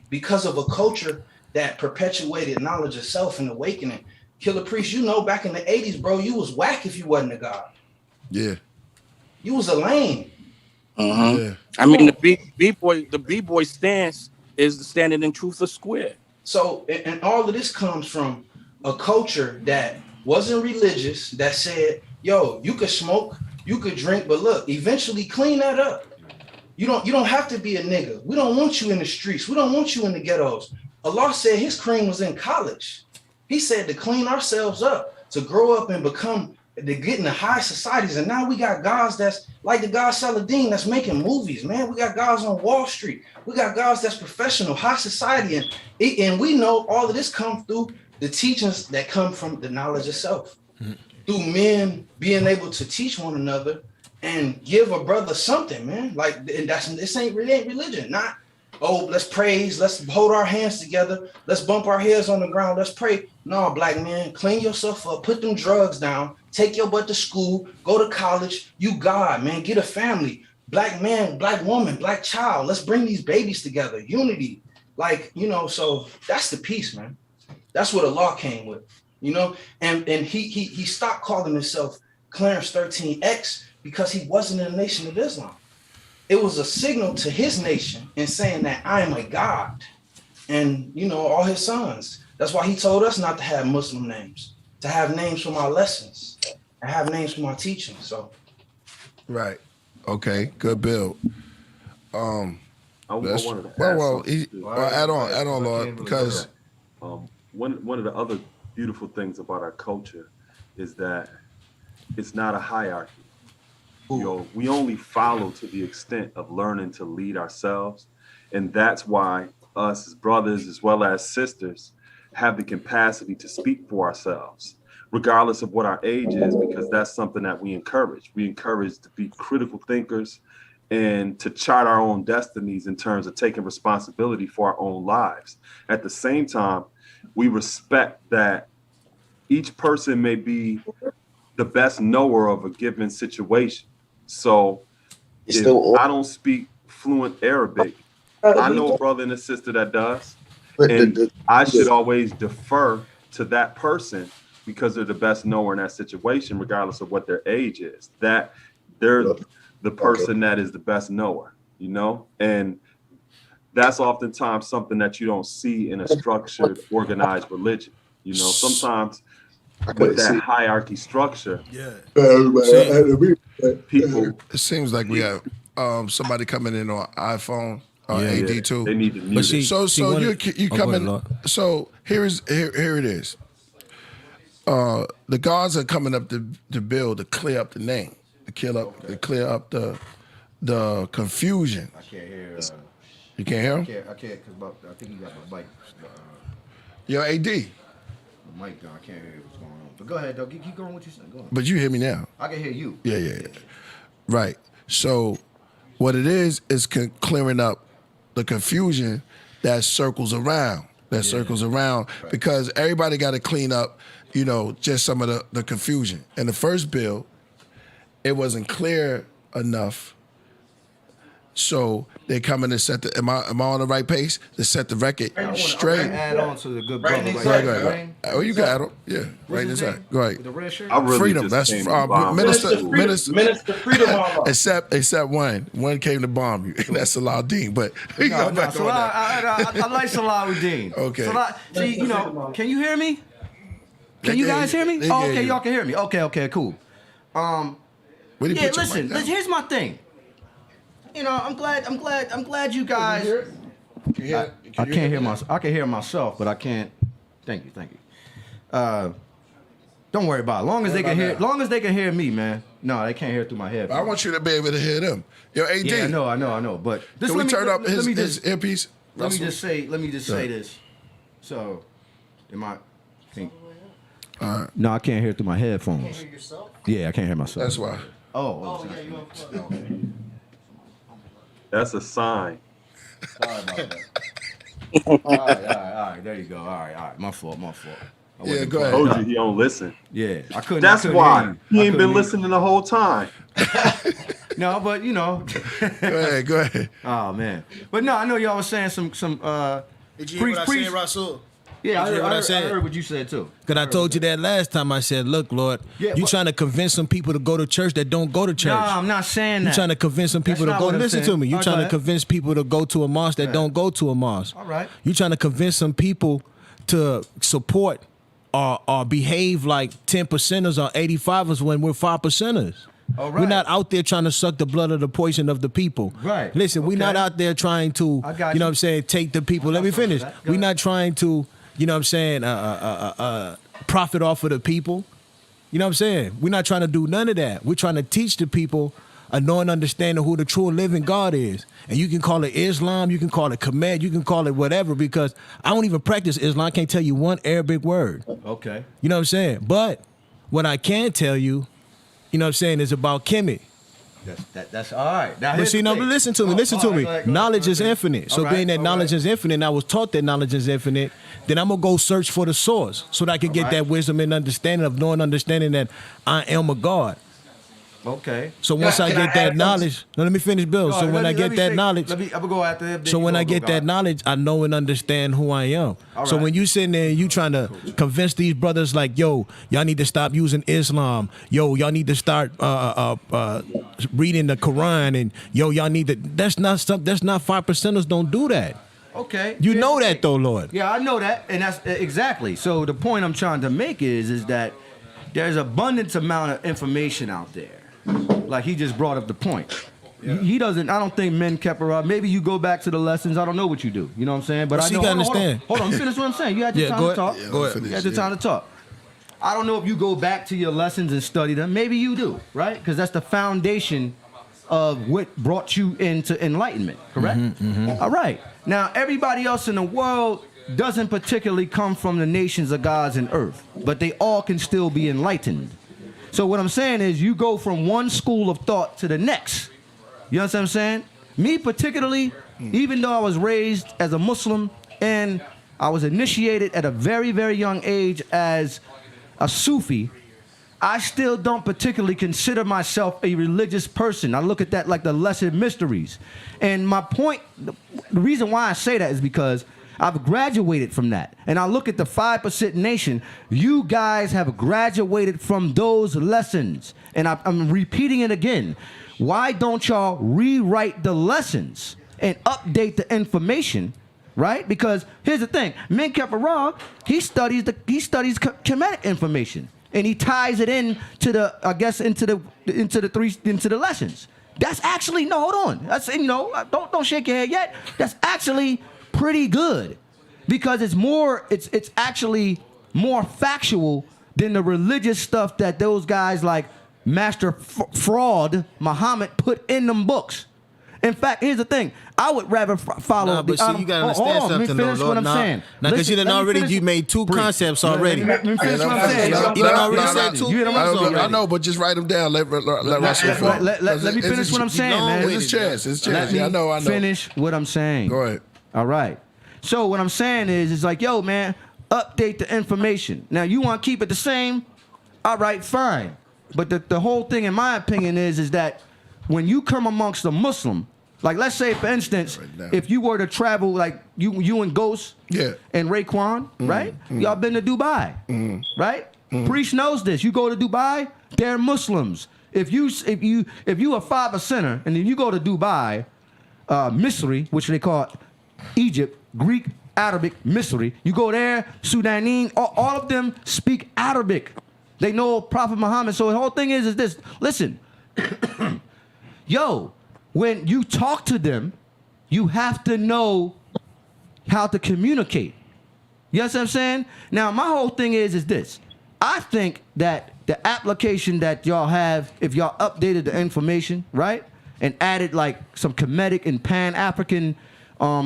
Because of a culture that perpetuated knowledge of self and awakening. Killah Priest, you know, back in the 80s, bro, you was whack if you wasn't a God.
Yeah.
You was a lame.
Yeah. I mean, the B-boy stance is standing in truth or square.
So, and all of this comes from a culture that wasn't religious, that said, yo, you could smoke, you could drink, but look, eventually clean that up. You don't have to be a nigga. We don't want you in the streets. We don't want you in the ghettos. Allah said his cream was in college. He said to clean ourselves up, to grow up and become, to get in the high societies. And now we got guys that's like the guy Saladin that's making movies, man. We got guys on Wall Street. We got guys that's professional, high society. And we know all of this comes through the teachings that come from the knowledge of self. Through men being able to teach one another and give a brother something, man. Like, this ain't religion, not, oh, let's praise, let's hold our hands together, let's bump our heads on the ground, let's pray. No, black man, clean yourself up, put them drugs down, take your butt to school, go to college, you God, man, get a family. Black man, black woman, black child, let's bring these babies together, unity. Like, you know, so that's the peace, man. That's what Allah came with, you know? And he stopped calling himself Clarence 13X because he wasn't in the Nation of Islam. It was a signal to his nation in saying that I am a God and, you know, all his sons. That's why he told us not to have Muslim names, to have names from our lessons, and have names from our teaching. So,
right. Okay, good build.
I wanted to
add on, Lord, because
one of the other beautiful things about our culture is that it's not a hierarchy. You know, we only follow to the extent of learning to lead ourselves, and that's why us as brothers as well as sisters have the capacity to speak for ourselves, regardless of what our age is, because that's something that we encourage. We encourage to be critical thinkers and to chart our own destinies in terms of taking responsibility for our own lives. At the same time, we respect that each person may be the best knower of a given situation. So if I don't speak fluent Arabic, I know a brother and a sister that does, and I should always defer to that person because they're the best knower in that situation, regardless of what their age is. That they're the person that is the best knower, you know? And that's oftentimes something that you don't see in a structured, organized religion. You know, sometimes with that hierarchy structure, people.
It seems like we have somebody coming in on iPhone or AD too.
They need to mute it.
So you come in. So here it is. The guards are coming up to build to clear up the name, to clear up the confusion.
I can't hear.
You can't hear him?
I can't because I think you got my mic.
Yo, AD.
The mic down. I can't hear what's going on. But go ahead, though. Keep going with what you're saying. Go on.
But you hear me now.
I can hear you.
Yeah. Right. So what it is clearing up the confusion that circles around. Right. Because everybody got to clean up, you know, just some of the confusion. And the first bill, it wasn't clear enough. So they come in and set the. Am I on the right pace to set the record straight?
I add on to the good brother.
Right. Oh, you got it. Yeah, right inside. Right.
The red shirt.
Freedom. That's Minister
Freedom.
Except one. One came to bomb you. That's Saladin. But we go back
so
on that.
I like Saladin.
Okay.
See, you know, can you hear me? Can you guys hear me? Oh, okay, y'all can hear me. Okay, cool. Listen. Here's my thing. You know, I'm glad you guys. I can't hear myself. I can hear myself, but I can't. Thank you. Don't worry about it. Long as they can hear me, man. No, they can't hear through my head.
I want you to be able to hear them. Yo, AD.
Yeah, I know. But this,
can we turn up his earpiece?
Let me just say this. So, No, I can't hear through my headphones. You can't hear yourself? Yeah, I can't hear myself.
That's why.
That's a sign.
Sorry about that. All right. There you go. All right. My fault.
Yeah, go ahead.
I told you he don't listen.
Yeah, I couldn't.
That's why he ain't been listening the whole time.
No, but you know.
Go ahead.
Oh man, but no, I know y'all was saying some.
Did you hear what I said, Rasul?
Yeah, I heard what you said too.
Because I told you that last time. I said, look, Lord, you trying to convince some people to go to church that don't go to church.
No, I'm not saying that.
You trying to convince some people to go. Listen to me. You trying to convince people to go to a mosque that don't go to a mosque.
All right.
You trying to convince some people to support or behave like 10%ers or 85ers when we're 5%ers.
All right.
We're not out there trying to suck the blood of the poison of the people.
Right.
Listen, we're not out there trying to, you know what I'm saying, take the people. Let me finish. We're not trying to, you know what I'm saying, profit off of the people. You know what I'm saying? We're not trying to do none of that. We're trying to teach the people a knowing understanding who the true living God is. And you can call it Islam, you can call it Khmer, you can call it whatever, because I don't even practice Islam. I can't tell you one Arabic word.
Okay.
You know what I'm saying? But what I can tell you, you know what I'm saying, is about Kemet.
That's all right. Now,
but see, no, but listen to me. Knowledge is infinite. So being that knowledge is infinite, and I was taught that knowledge is infinite, then I'm going to go search for the source so that I can get that wisdom and understanding of knowing, understanding that I am a God.
Okay.
So once I get that knowledge, let me finish, Bill. So when I get that knowledge,
I'm gonna go after him.
So when I get that knowledge, I know and understand who I am. So when you sitting there and you trying to convince these brothers like, yo, y'all need to stop using Islam. Yo, y'all need to start reading the Quran, and yo, y'all need to. That's not 5%ers don't do that.
Okay.
You know that though, Lord.
Yeah, I know that, and that's exactly. So the point I'm trying to make is that there's abundance amount of information out there. Like he just brought up the point. He doesn't. I don't think men kept around. Maybe you go back to the lessons. I don't know what you do. You know what I'm saying? But I
you gotta understand.
Hold on, finish what I'm saying. You had your time to talk.
Go ahead.
You had your time to talk. I don't know if you go back to your lessons and study them. Maybe you do, right? Because that's the foundation of what brought you into enlightenment, correct? All right. Now, everybody else in the world doesn't particularly come from the nations of gods and earth, but they all can still be enlightened. So what I'm saying is you go from one school of thought to the next. You understand what I'm saying? Me particularly, even though I was raised as a Muslim and I was initiated at a very, very young age as a Sufi, I still don't particularly consider myself a religious person. I look at that like the lesser mysteries. And my point, the reason why I say that is because I've graduated from that. And I look at the 5% nation. You guys have graduated from those lessons. And I'm repeating it again. Why don't y'all rewrite the lessons and update the information, right? Because here's the thing. Menkep Arag, he studies Kemetic information. And he ties it in to the, I guess, into the lessons. That's actually, no, hold on. That's, don't shake your head yet. That's actually pretty good because it's actually more factual than the religious stuff that those guys like Master Fraud Muhammad put in them books. In fact, here's the thing. I would rather follow
but see, you gotta understand something,
finish
though,
what I'm saying.
Now, because you done already, you made two concepts already.
Let me finish what I'm saying.
You done already said two points already.
I know, but just write them down. Let Rasul finish.
Let me finish what I'm saying, man.
It's his chance. It's his chance.
Let me
I know.
finish what I'm saying.
Go ahead.
All right. So what I'm saying is, it's like, yo, man, update the information. Now, you want to keep it the same? All right, fine. But the whole thing, in my opinion, is that when you come amongst a Muslim, like let's say, for instance, if you were to travel, like you and Ghost and Raekwon, right? Y'all been to Dubai, right? Priest knows this. You go to Dubai, they're Muslims. If you a 5%er and then you go to Dubai, Misri, which they call Egypt, Greek, Arabic, Misri, you go there, Sudanese, all of them speak Arabic. They know Prophet Muhammad. So the whole thing is this. Listen, yo, when you talk to them, you have to know how to communicate. You know what I'm saying? Now, my whole thing is this. I think that the application that y'all have, if y'all updated the information, right, and added like some Kemetic and Pan-African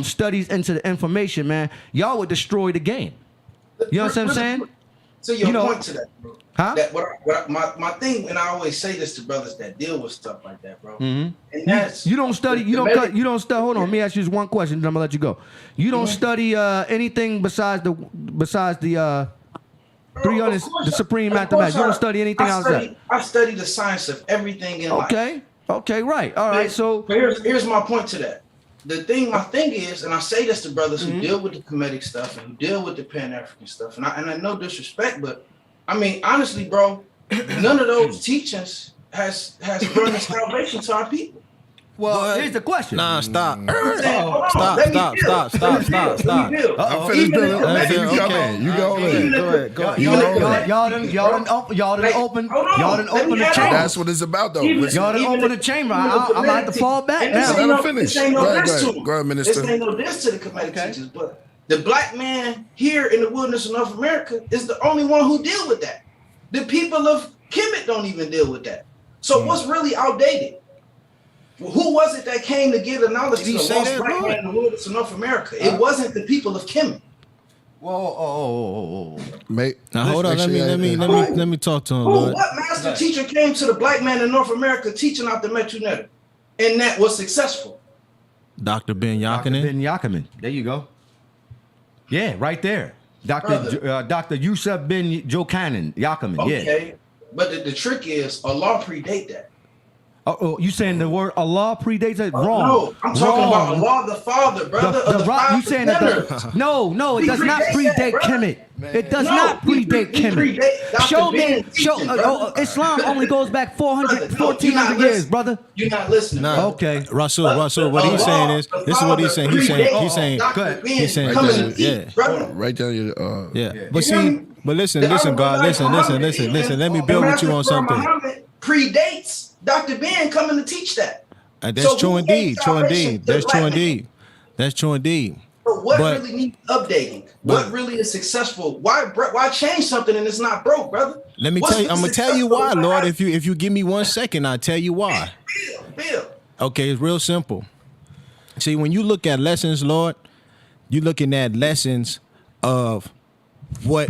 studies into the information, man, y'all would destroy the game. You know what I'm saying?
So your point to that, bro.
Huh?
That my thing, and I always say this to brothers that deal with stuff like that, bro. And that's
you don't study. You don't study. Hold on, let me ask you just one question, then I'm gonna let you go. You don't study anything besides the 300, the supreme mathematics. You don't study anything outside.
I study the science of everything in life.
Okay, right. All right. So
here's my point to that. My thing is, and I say this to brothers who deal with the Kemetic stuff and who deal with the Pan-African stuff, and I no disrespect, but I mean, honestly, bro, none of those teachings has brought the salvation to our people.
Well, here's the question.
Nah, stop. Stop.
I'm finished, Billy. You go ahead. Go ahead.
Y'all done open the chamber.
That's what it's about, though.
Y'all done open the chamber. I'm gonna have to fall back now.
Let him finish. Go ahead, Minister.
This ain't no diss to the Kemetic teachers, but the black man here in the wilderness of North America is the only one who deal with that. The people of Kemet don't even deal with that. So what's really outdated? Well, who was it that came to give the knowledge to the lost black man in the wilderness of North America? It wasn't the people of Kemet.
Whoa.
Mate.
Now hold on, let me talk to him.
What master teacher came to the black man in North America teaching out the Metuneta and that was successful?
Dr. Ben Yakinen.
There you go. Yeah, right there. Dr. Yusuf Ben Jokanan Yakimen.
Okay. But the trick is Allah predate that.
Oh, you saying the word Allah predates it? Wrong.
No, I'm talking about Allah the Father, brother.
You saying that? No, it does not predate Kemet. It does not predate Kemet. Show me. Islam only goes back 1,400 years, brother.
You're not listening.
No.
Okay.
Rasul, what he's saying is, this is what he's saying. He's saying,
right down your.
Yeah. But listen, God, listen. Let me build with you on something.
Predates Dr. Ben coming to teach that.
That's
So
true
who
indeed.
gave
True
salvation
indeed.
to
That's
black
true
man?
indeed. That's true indeed.
But what
But-
really needs updating? What really is successful? Why change something and it's not broke, brother?
Let me tell you. I'm gonna tell you why, Lord. If you give me 1 second, I'll tell you why.
Bill.
Okay, it's real simple. See, when you look at lessons, Lord, you're looking at lessons of what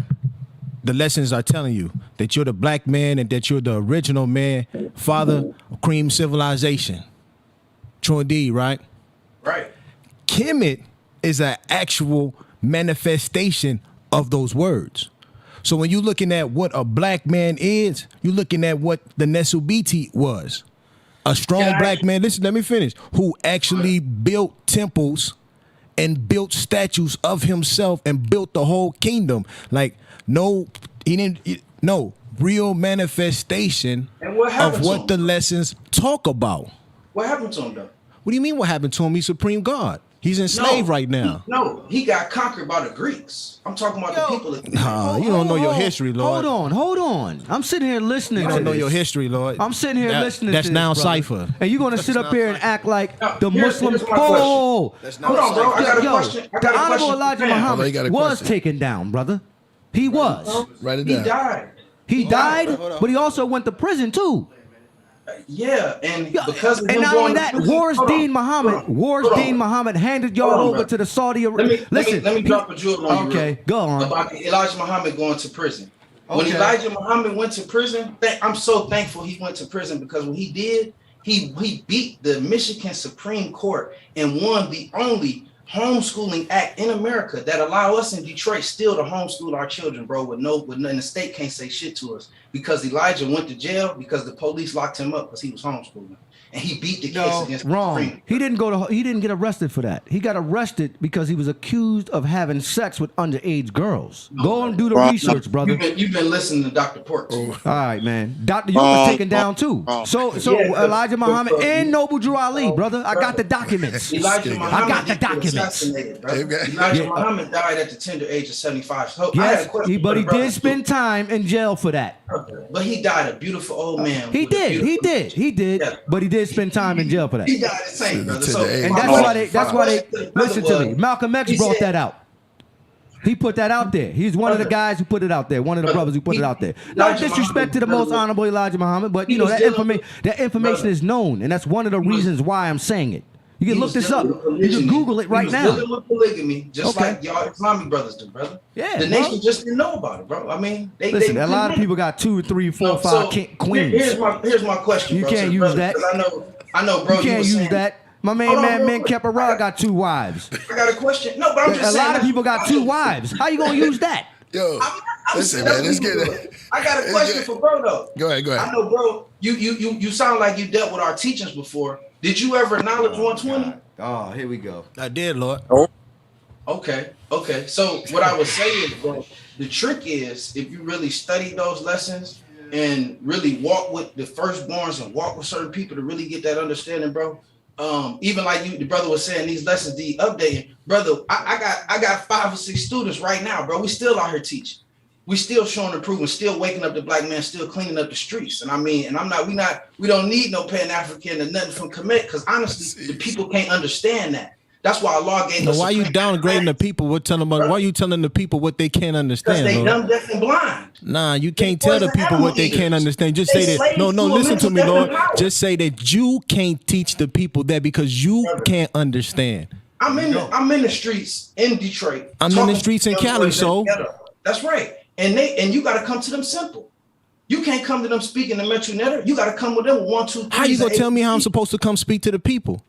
the lessons are telling you. That you're the black man and that you're the original man, father of cream civilization. True indeed, right?
Right.
Kemet is an actual manifestation of those words. So when you're looking at what a black man is, you're looking at what the Nesubiti was. A strong black man, listen, let me finish, who actually built temples and built statues of himself and built the whole kingdom. Like, no real manifestation
And what happened
of
to
what
him?
the lessons talk about.
What happened to him though?
What do you mean what happened to him? He's supreme God. He's enslaved right now.
No, he got conquered by the Greeks. I'm talking about the people.
You don't know your history, Lord.
Hold on. I'm sitting here listening
You
to
don't know
this.
your history, Lord.
I'm sitting here listening
that's
to this.
now
brother.
cipher.
And you're going to sit up here and act like the Muslims.
here's my question.
Oh,
Hold on, bro. I got a question. I got
The
a
Honorable
question.
Elijah
Fam.
Muhammad
you got a
was
question.
taken down, brother. He was.
Write it
He
down.
died.
He died, but he also went to prison too.
Yeah, and because of
And
him
not
going
only
to
that,
prison-
Wars
Hold on,
Dean Muhammad,
hold on,
Wars
hold on.
Dean Muhammad handed y'all
Hold on,
over
bro.
to the Saudi
Let me
Listen,
drop a jewel on you.
Okay, go on.
About Elijah Muhammad going to prison. When
Okay.
Elijah Muhammad went to prison, I'm so thankful he went to prison because when he did, he beat the Michigan Supreme Court and won the only homeschooling act in America that allow us in Detroit still to homeschool our children, bro, with and the state can't say shit to us because Elijah went to jail because the police locked him up because he was homeschooling. And he beat the case against the
Wrong.
Supreme.
He didn't get arrested for that. He got arrested because he was accused of having sex with underage girls. Go and do the research, brother.
You've been listening to Dr. Porks.
All right, man. Dr. You was taken down too. So
Yeah,
Elijah Muhammad and Noble Drew Ali, brother. I got the documents.
Elijah Muhammad
I got the
didn't get
documents.
assassinated, bro. Elijah Muhammad died at the tender age of 75. So I had a
Yes,
question
but
for
he
the brother,
did spend time in jail for that.
But he died a beautiful old man.
He
with a
did,
beautiful-
he did, but he did spend time in jail for that.
He died the same, brother. So,
And that's why they listen to me. Malcolm X brought that out. He put that out there. He's one of the guys who put it out there. One of the brothers who put it out there. No disrespect to the most honorable Elijah Muhammad, but you know that information is known, and that's one of the reasons why I'm saying it. You can look this up. You can Google it right now.
He was dealing with polygamy, just
Okay.
like y'all Islamic brothers do, brother.
Yeah,
the
bro.
nation just didn't know about it, bro. I mean,
Listen, a lot of people got 2, 3, 4, 5 queens.
Here's my question.
You
bro,
can't
to the
use
brother,
that.
'cause I know, bro.
You can't
was
use
saying-
that. My main
Hold on,
man,
bro.
Ben Kepara, got 2 wives.
I got a question. No, but I'm just
A
saying.
lot of people got 2 wives. How you gonna use that?
Yo, listen,
that's
man, let's
what
get
you
it.
do. I got a question for bro though.
Go ahead.
I know, bro. You sound like you dealt with our teachers before. Did you ever acknowledge 120?
Oh, here we go.
I did, Lord.
Okay. So what I would say is, bro, the trick is if you really study those lessons and really walk with the firstborns and walk with certain people to really get that understanding, bro. Even like the brother was saying, these lessons need updating, brother. I got 5 or 6 students right now, bro. We still out here teaching. We still showing improvement, still waking up the black man, still cleaning up the streets. And I mean, and we don't need no Pan-African or nothing from Kemet, because honestly, the people can't understand that. That's why Allah gave us.
Why you downgrading the people? Why you telling the people what they can't understand?
Because they
Lord?
dumb, deaf, and blind.
Nah, you can't tell the people what they can't understand. Just say that. No, listen to me, Lord. Just say that you can't teach the people that because you can't understand.
I'm in the streets in Detroit.
I'm in the streets in Cali, so
that's right. And you got to come to them simple. You can't come to them speaking the Metro Netter. You got to come with them with 1, 2, 3.
how you gonna tell me how I'm supposed to come speak to the people?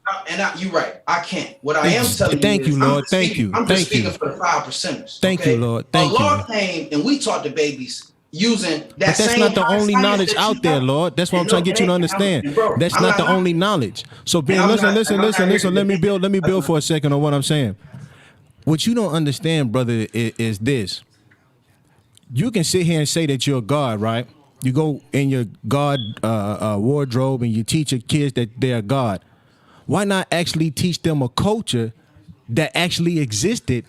You right. I can't. What I am telling you.
Thank you, Lord. Thank you.
I'm just
Thank you.
speaking for the 5%ers.
Thank you, Lord. Thank you.
Allah came and we taught the babies using that.
But that's
same
not the
high
only
science
knowledge
that you
out there,
got.
Lord. That's what I'm trying to get you to understand. That's not the only knowledge. So, Ben, listen. Let me build for a second on what I'm saying. What you don't understand, brother, is this. You can sit here and say that you're God, right? You go in your God wardrobe and you teach your kids that they're God. Why not actually teach them a culture that actually existed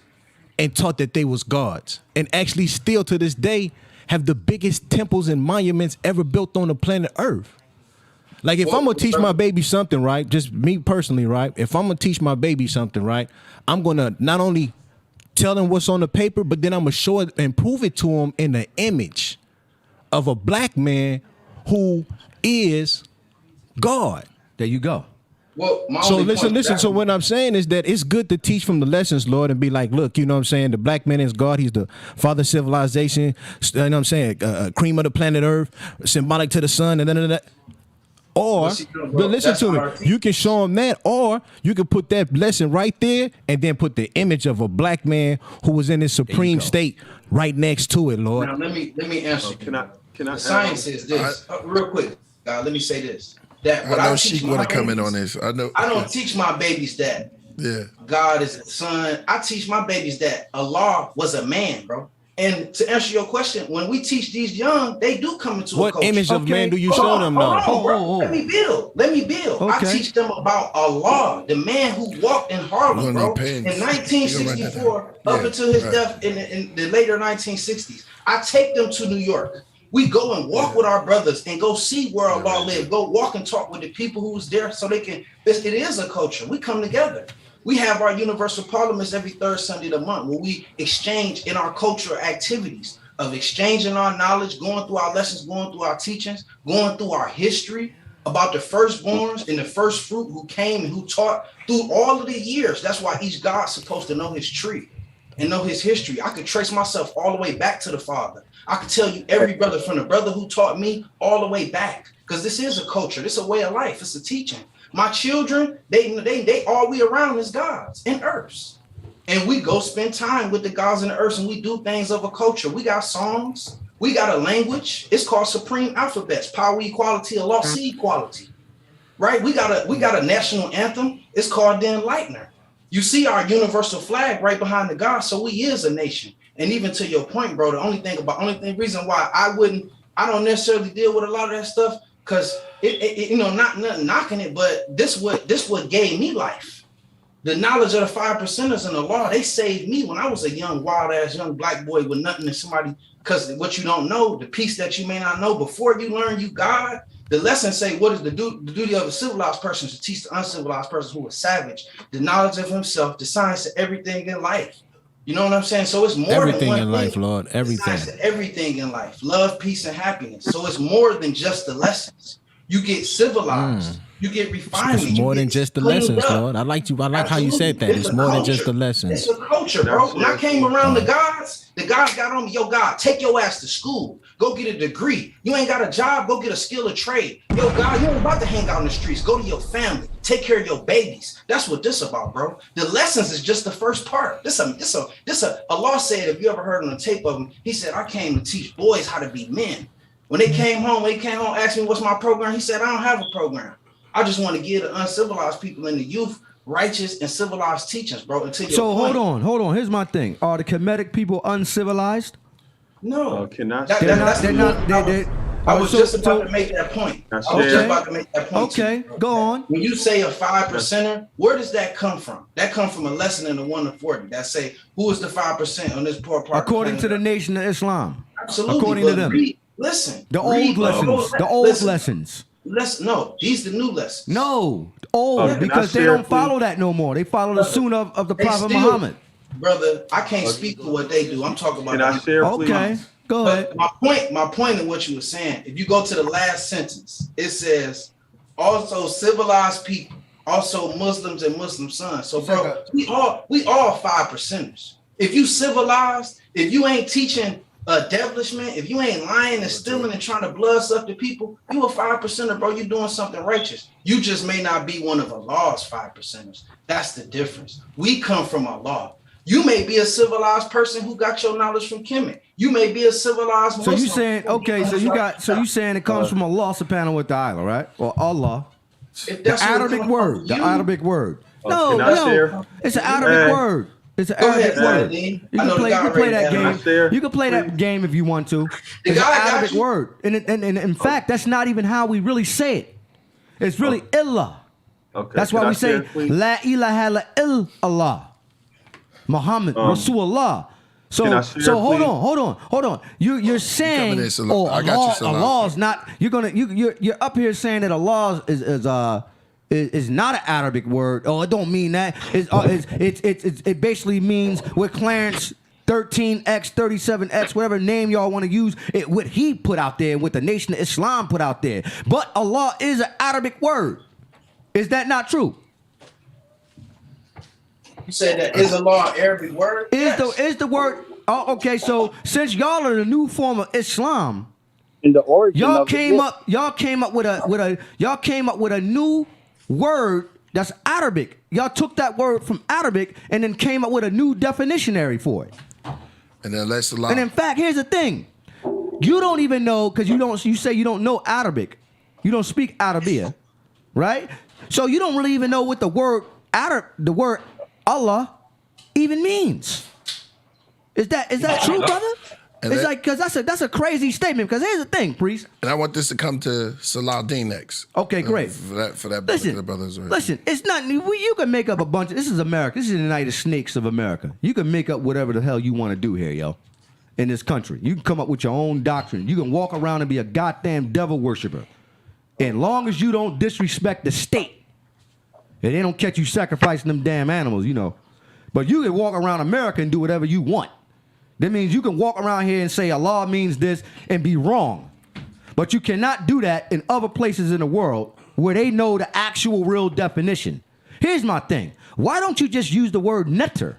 and taught that they was gods, and actually still to this day have the biggest temples and monuments ever built on the planet Earth? Like if I'm gonna teach my baby something, right? Just me personally, right? If I'm gonna teach my baby something, right? I'm gonna not only tell them what's on the paper, but then I'm gonna show it and prove it to them in the image of a black man who is God.
There you go.
Well,
so listen. So what I'm saying is that it's good to teach from the lessons, Lord, and be like, look, you know what I'm saying? The black man is God. He's the father of civilization. You know what I'm saying? Cream of the planet Earth, symbolic to the sun, and that. Or, but listen to me. You can show them that, or you can put that lesson right there, and then put the image of a black man who was in his supreme state right next to it, Lord.
Now let me answer. Can I?
The
science is this. Real quick, let me say this. That
I know Shiek want to come in on this. I
don't teach my babies that.
Yeah.
God is the son. I teach my babies that Allah was a man, bro. And to answer your question, when we teach these young, they do come into a culture.
What image of man do you show them now?
Let me build. Okay. I teach them about Allah, the man who walked in Harlem, bro. In 1964, up until his death in the later 1960s. I take them to New York. We go and walk with our brothers and go see where Allah lived. Go walk and talk with the people who was there so they can, it is a culture. We come together. We have our universal parliaments every third Sunday of the month where we exchange in our cultural activities of exchanging our knowledge, going through our lessons, going through our teachings, going through our history about the firstborns and the first fruit who came and who taught through all of the years. That's why each God's supposed to know his tree and know his history. I could trace myself all the way back to the Father. I could tell you every brother from the brother who taught me all the way back, because this is a culture. This is a way of life. It's a teaching. My children, they all we around is gods and earths. And we go spend time with the gods and the earths and we do things of a culture. We got songs. We got a language. It's called Supreme Alphabets, Power Equality, Allah, See Equality. Right? We got a national anthem. It's called the Enlightener. You see our universal flag right behind the God. So we is a nation. And even to your point, bro, the only reason why I don't necessarily deal with a lot of that stuff, because it not knocking it, but this what gave me life. The knowledge of the 5%ers and the law, they saved me when I was a young, wild ass young black boy with nothing to somebody. Because what you don't know, the piece that you may not know, before you learn you God, the lessons say what is the duty of a civilized person to teach the uncivilized person who is savage, the knowledge of himself, the science of everything in life. You know what I'm saying? So it's more
everything
than one
in life,
thing.
Lord. Everything.
Everything in life. Love, peace, and happiness. So it's more than just the lessons. You get civilized. You get refinement.
It's more than just the lessons, Lord. I like how you said that. It's more than just the lessons.
It's a culture, bro. When I came around the gods got on me, yo, God, take your ass to school. Go get a degree. You ain't got a job, go get a skill or trade. Yo, God, you ain't about to hang out in the streets. Go to your family. Take care of your babies. That's what this about, bro. The lessons is just the first part. Allah said, if you ever heard on the tape of him, he said, I came to teach boys how to be men. When they came home, asked me what's my program, he said, I don't have a program. I just want to give the uncivilized people and the youth righteous and civilized teachings, bro.
So hold on. Here's my thing. Are the Kemetic people uncivilized?
No.
They're not.
I was just about to make that point.
Okay, go on.
When you say a 5%er, where does that come from? That comes from a lesson in the 1 to 40 that say who is the 5% on this poor part.
According to the Nation of Islam.
Absolutely.
According to them.
Listen.
The old lessons.
No, these the new lessons.
No, old, because they don't follow that no more. They follow the sunnah of the Prophet Muhammad.
Brother, I can't speak for what they do. I'm talking about.
Can I share, please?
Okay, go ahead.
My point in what you were saying, if you go to the last sentence, it says also civilized people, also Muslims and Muslim sons. So, bro, we all 5%ers. If you civilized, if you ain't teaching devilishment, if you ain't lying and stealing and trying to blood suck the people, you a 5%er, bro. You doing something righteous. You just may not be one of Allah's 5%ers. That's the difference. We come from Allah. You may be a civilized person who got your knowledge from Kemet. You may be a civilized Muslim.
So you saying you saying it comes from Allah subhanahu wa ta'ala, right? Or Allah. The Arabic word. The Arabic word. No. It's an Arabic word. It's an Arabic word. You can play that game. You can play that game if you want to. It's an Arabic word. And in fact, that's not even how we really say it. It's really illah.
Okay.
That's why we say La ilaha illa illallah. Muhammad, Rasulullah. So hold on. You're saying Allah is not. You're up here saying that Allah is not an Arabic word. Oh, it don't mean that. It basically means what Clarence 13X, 37X, whatever name y'all want to use, what he put out there, what the Nation of Islam put out there. But Allah is an Arabic word. Is that not true?
You said that is Allah an Arabic word?
Is the word? Oh, okay. So since y'all are the new form of Islam,
in the origin
y'all came up with a new word that's Arabic. Y'all took that word from Arabic and then came up with a new definitionary for it.
And then let's allow.
And in fact, here's the thing: you don't even know because you say you don't know Arabic, you don't speak Arabia, right? So you don't really even know what the word Allah even means. Is that true, brother?
And
it's like because that's a crazy statement. Because here's the thing, priest.
And I want this to come to Saladin next.
Okay, great.
For that brothers.
Listen, it's not. You can make up a bunch. This is America. This is the United Snakes of America. You can make up whatever the hell you want to do here, yo. In this country, you can come up with your own doctrine. You can walk around and be a goddamn devil worshiper, and long as you don't disrespect the state, and they don't catch you sacrificing them damn animals, you know. But you can walk around America and do whatever you want. That means you can walk around here and say Allah means this and be wrong. But you cannot do that in other places in the world where they know the actual real definition. Here's my thing. Why don't you just use the word netter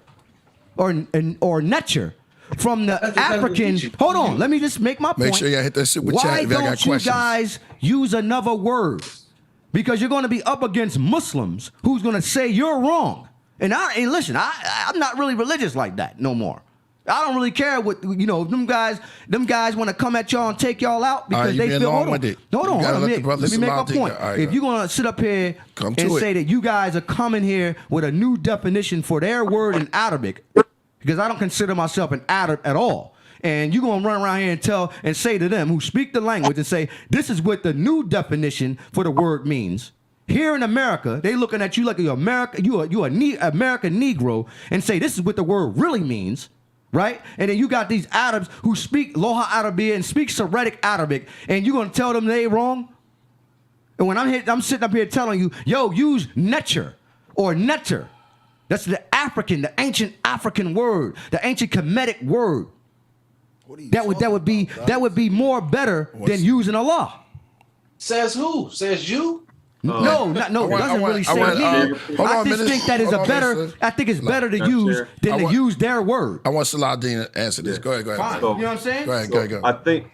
or netcher from the African? Hold on. Let me just make my point.
Make sure you hit that super chat
Why
if y'all got
don't you
questions.
guys use another word? Because you're going to be up against Muslims who's going to say you're wrong. And listen, I'm not really religious like that no more. I don't really care what them guys want to come at y'all and take y'all out because they feel. Hold on. Let me make my point. If you're gonna sit up here and say that you guys are coming here with a new definition for their word in Arabic, because I don't consider myself an Arab at all, and you're gonna run around here and say to them who speak the language and say this is what the new definition for the word means. Here in America, they looking at you like you're American Negro and say this is what the word really means. Right? And then you got these Arabs who speak Loha Arabia and speak Syriac Arabic, and you're going to tell them they wrong? And when I'm sitting up here telling you, yo, use netcher or netter. That's the ancient African word, the ancient Kemetic word. That would be more better than using Allah.
Says who? Says you?
No, it doesn't really say me. I just think that is I think it's better to use than to use their word.
I want Saladin to answer this. Go ahead.
Fine. You know what I'm saying?
Go ahead.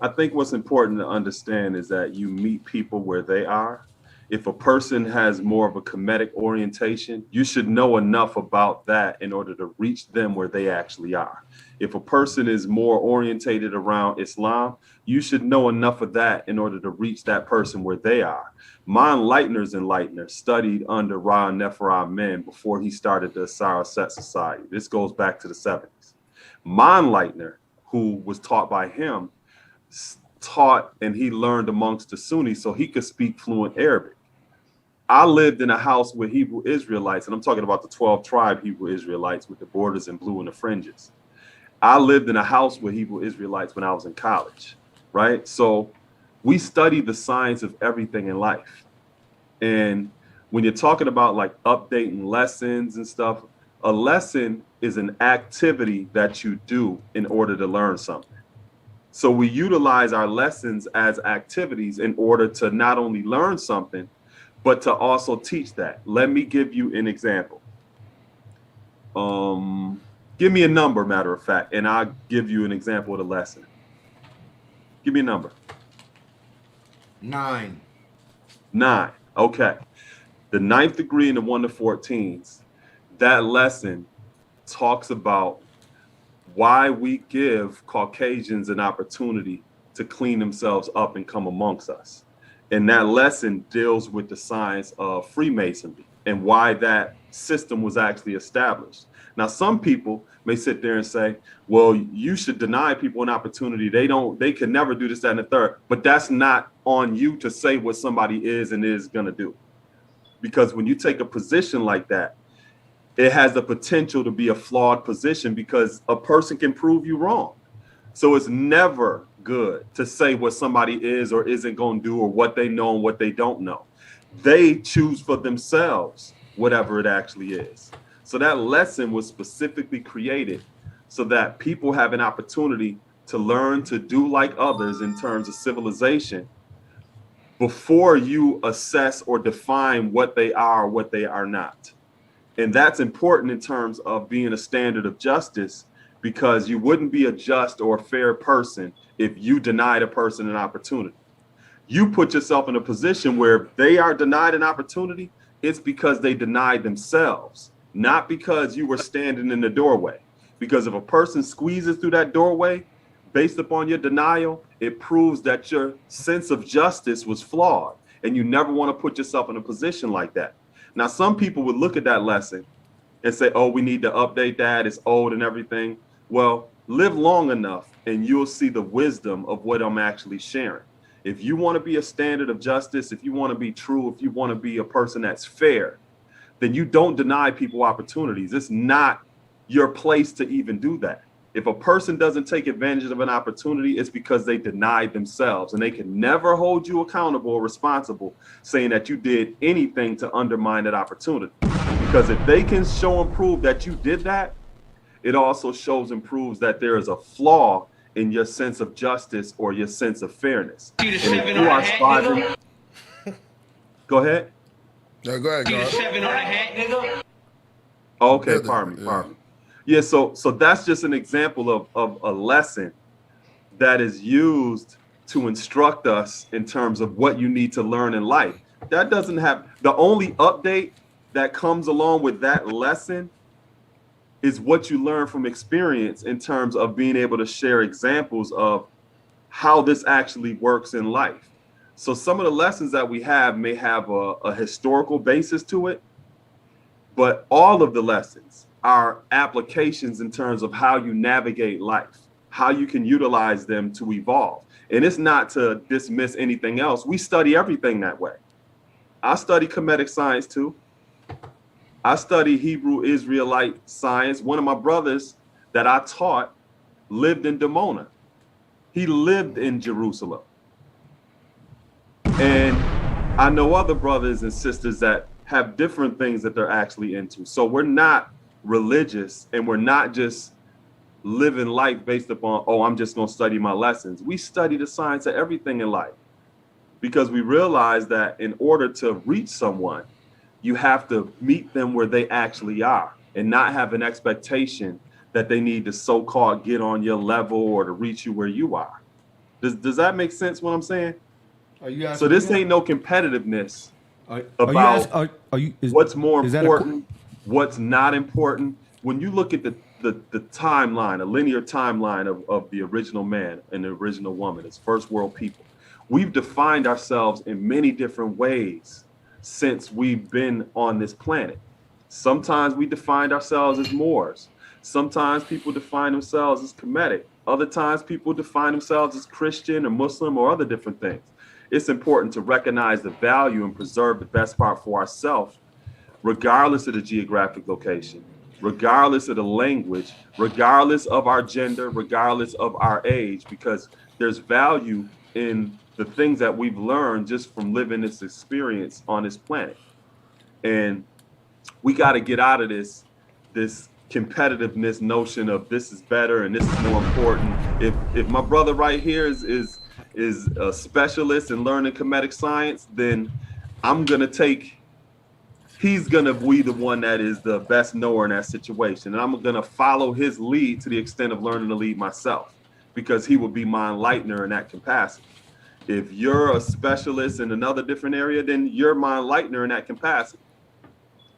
I think what's important to understand is that you meet people where they are. If a person has more of a Kemetic orientation, you should know enough about that in order to reach them where they actually are. If a person is more orientated around Islam, you should know enough of that in order to reach that person where they are. My enlightener studied under Ra Nephra Men before he started the Asara Set Society. This goes back to the 70s. My enlightener, who was taught by him, taught and he learned amongst the Sunnis so he could speak fluent Arabic. I lived in a house with Hebrew Israelites, and I'm talking about the 12 tribe Hebrew Israelites with the borders in blue and the fringes. I lived in a house with Hebrew Israelites when I was in college, right? So we study the science of everything in life. And when you're talking about like updating lessons and stuff, a lesson is an activity that you do in order to learn something. So we utilize our lessons as activities in order to not only learn something, but to also teach that. Let me give you an example. Give me a number, matter of fact, and I'll give you an example of the lesson. Give me a number.
9.
9. Okay. The 9th degree and the 1 to 14s, that lesson talks about why we give Caucasians an opportunity to clean themselves up and come amongst us. And that lesson deals with the science of Freemasonry and why that system was actually established. Now, some people may sit there and say, well, you should deny people an opportunity. They can never do this, that, and the third. But that's not on you to say what somebody is and is going to do. Because when you take a position like that, it has the potential to be a flawed position because a person can prove you wrong. So it's never good to say what somebody is or isn't going to do or what they know and what they don't know. They choose for themselves whatever it actually is. So that lesson was specifically created so that people have an opportunity to learn to do like others in terms of civilization before you assess or define what they are or what they are not. And that's important in terms of being a standard of justice, because you wouldn't be a just or a fair person if you denied a person an opportunity. You put yourself in a position where if they are denied an opportunity, it's because they denied themselves, not because you were standing in the doorway. Because if a person squeezes through that doorway based upon your denial, it proves that your sense of justice was flawed, and you never want to put yourself in a position like that. Now, some people would look at that lesson and say, oh, we need to update that, it's old and everything. Well, live long enough and you'll see the wisdom of what I'm actually sharing. If you want to be a standard of justice, if you want to be true, if you want to be a person that's fair, then you don't deny people opportunities. It's not your place to even do that. If a person doesn't take advantage of an opportunity, it's because they denied themselves, and they can never hold you accountable or responsible saying that you did anything to undermine that opportunity. Because if they can show and prove that you did that, it also shows and proves that there is a flaw in your sense of justice or your sense of fairness. And if you are striving, go ahead.
No, go ahead.
Okay, pardon me. Yeah, so that's just an example of a lesson that is used to instruct us in terms of what you need to learn in life. That doesn't have, the only update that comes along with that lesson is what you learn from experience in terms of being able to share examples of how this actually works in life. So some of the lessons that we have may have a historical basis to it, but all of the lessons are applications in terms of how you navigate life, how you can utilize them to evolve. And it's not to dismiss anything else. We study everything that way. I study Kemetic science too. I study Hebrew Israelite science. One of my brothers that I taught lived in Dimona. He lived in Jerusalem. And I know other brothers and sisters that have different things that they're actually into. So we're not religious, and we're not just living life based upon, oh, I'm just going to study my lessons. We study the science of everything in life because we realize that in order to reach someone, you have to meet them where they actually are and not have an expectation that they need to so-called get on your level or to reach you where you are. Does that make sense what I'm saying? So this ain't no competitiveness about what's more important, what's not important. When you look at the timeline, a linear timeline of the original man and the original woman as first world people, we've defined ourselves in many different ways since we've been on this planet. Sometimes we defined ourselves as Moors. Sometimes people define themselves as Kemetic. Other times people define themselves as Christian or Muslim or other different things. It's important to recognize the value and preserve the best part for ourselves, regardless of the geographic location, regardless of the language, regardless of our gender, regardless of our age, because there's value in the things that we've learned just from living this experience on this planet. And we got to get out of this competitiveness notion of this is better and this is more important. If my brother right here is a specialist in learning Kemetic science, then he's gonna be the one that is the best knower in that situation. And I'm gonna follow his lead to the extent of learning to lead myself, because he will be my enlightener in that capacity. If you're a specialist in another different area, then you're my enlightener in that capacity,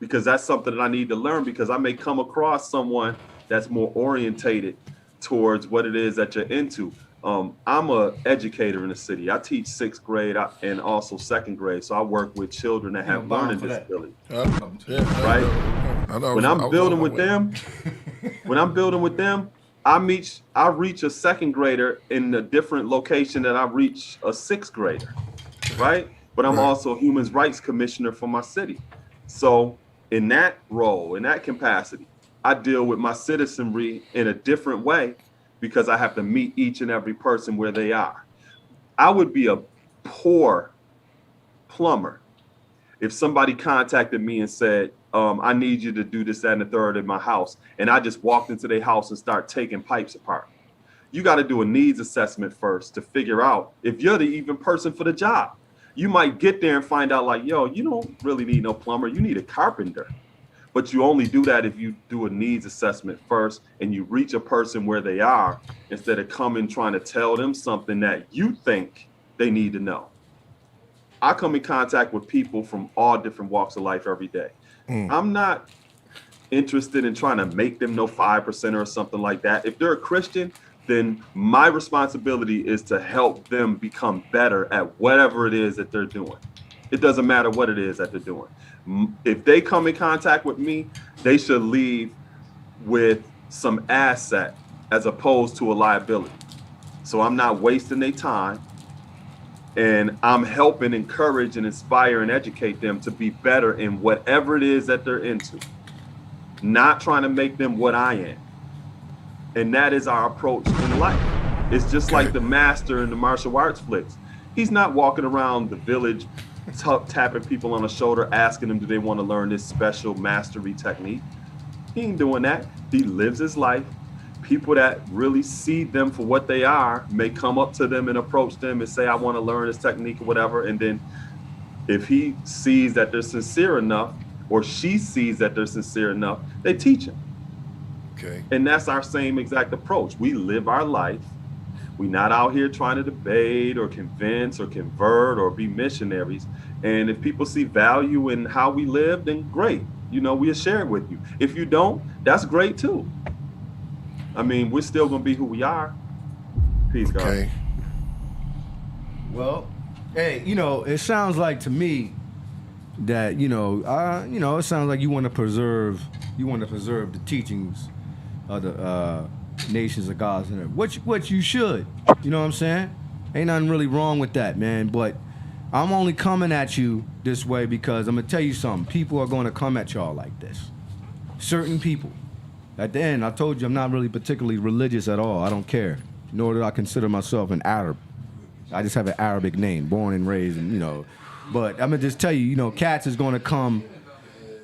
because that's something that I need to learn, because I may come across someone that's more orientated towards what it is that you're into. I'm an educator in the city. I teach 6th grade and also 2nd grade. So I work with children that have learning disabilities. Right? When I'm building with them, I reach a 2nd grader in a different location that I reach a 6th grader. Right? But I'm also a human rights commissioner for my city. So in that role, in that capacity, I deal with my citizenry in a different way because I have to meet each and every person where they are. I would be a poor plumber if somebody contacted me and said, I need you to do this, that, and the third in my house, and I just walked into their house and start taking pipes apart. You got to do a needs assessment first to figure out if you're the even person for the job. You might get there and find out like, yo, you don't really need no plumber, you need a carpenter. But you only do that if you do a needs assessment first and you reach a person where they are instead of coming trying to tell them something that you think they need to know. I come in contact with people from all different walks of life every day. I'm not interested in trying to make them know 5% or something like that. If they're a Christian, then my responsibility is to help them become better at whatever it is that they're doing. It doesn't matter what it is that they're doing. If they come in contact with me, they should leave with some asset as opposed to a liability. So I'm not wasting their time, and I'm helping encourage and inspire and educate them to be better in whatever it is that they're into, not trying to make them what I am. And that is our approach in life. It's just like the master in the martial arts flicks. He's not walking around the village tapping people on the shoulder, asking them, do they want to learn this special mastery technique? He ain't doing that. He lives his life. People that really see them for what they are may come up to them and approach them and say, I want to learn this technique or whatever. And then if he sees that they're sincere enough, or she sees that they're sincere enough, they teach him.
Okay.
And that's our same exact approach. We live our life. We're not out here trying to debate or convince or convert or be missionaries. And if people see value in how we live, then great. You know, we'll share it with you. If you don't, that's great too. I mean, we're still going to be who we are. Peace, God.
Okay.
Well, hey, you know, it sounds like to me that, it sounds like you want to preserve the teachings of the nations of God, what you should, you know what I'm saying? Ain't nothing really wrong with that, man. But I'm only coming at you this way because I'm gonna tell you something. People are gonna come at y'all like this. Certain people. At the end, I told you I'm not really particularly religious at all. I don't care. Nor do I consider myself an Arab. I just have an Arabic name, born and raised, and But I'm gonna just tell you, cats is gonna come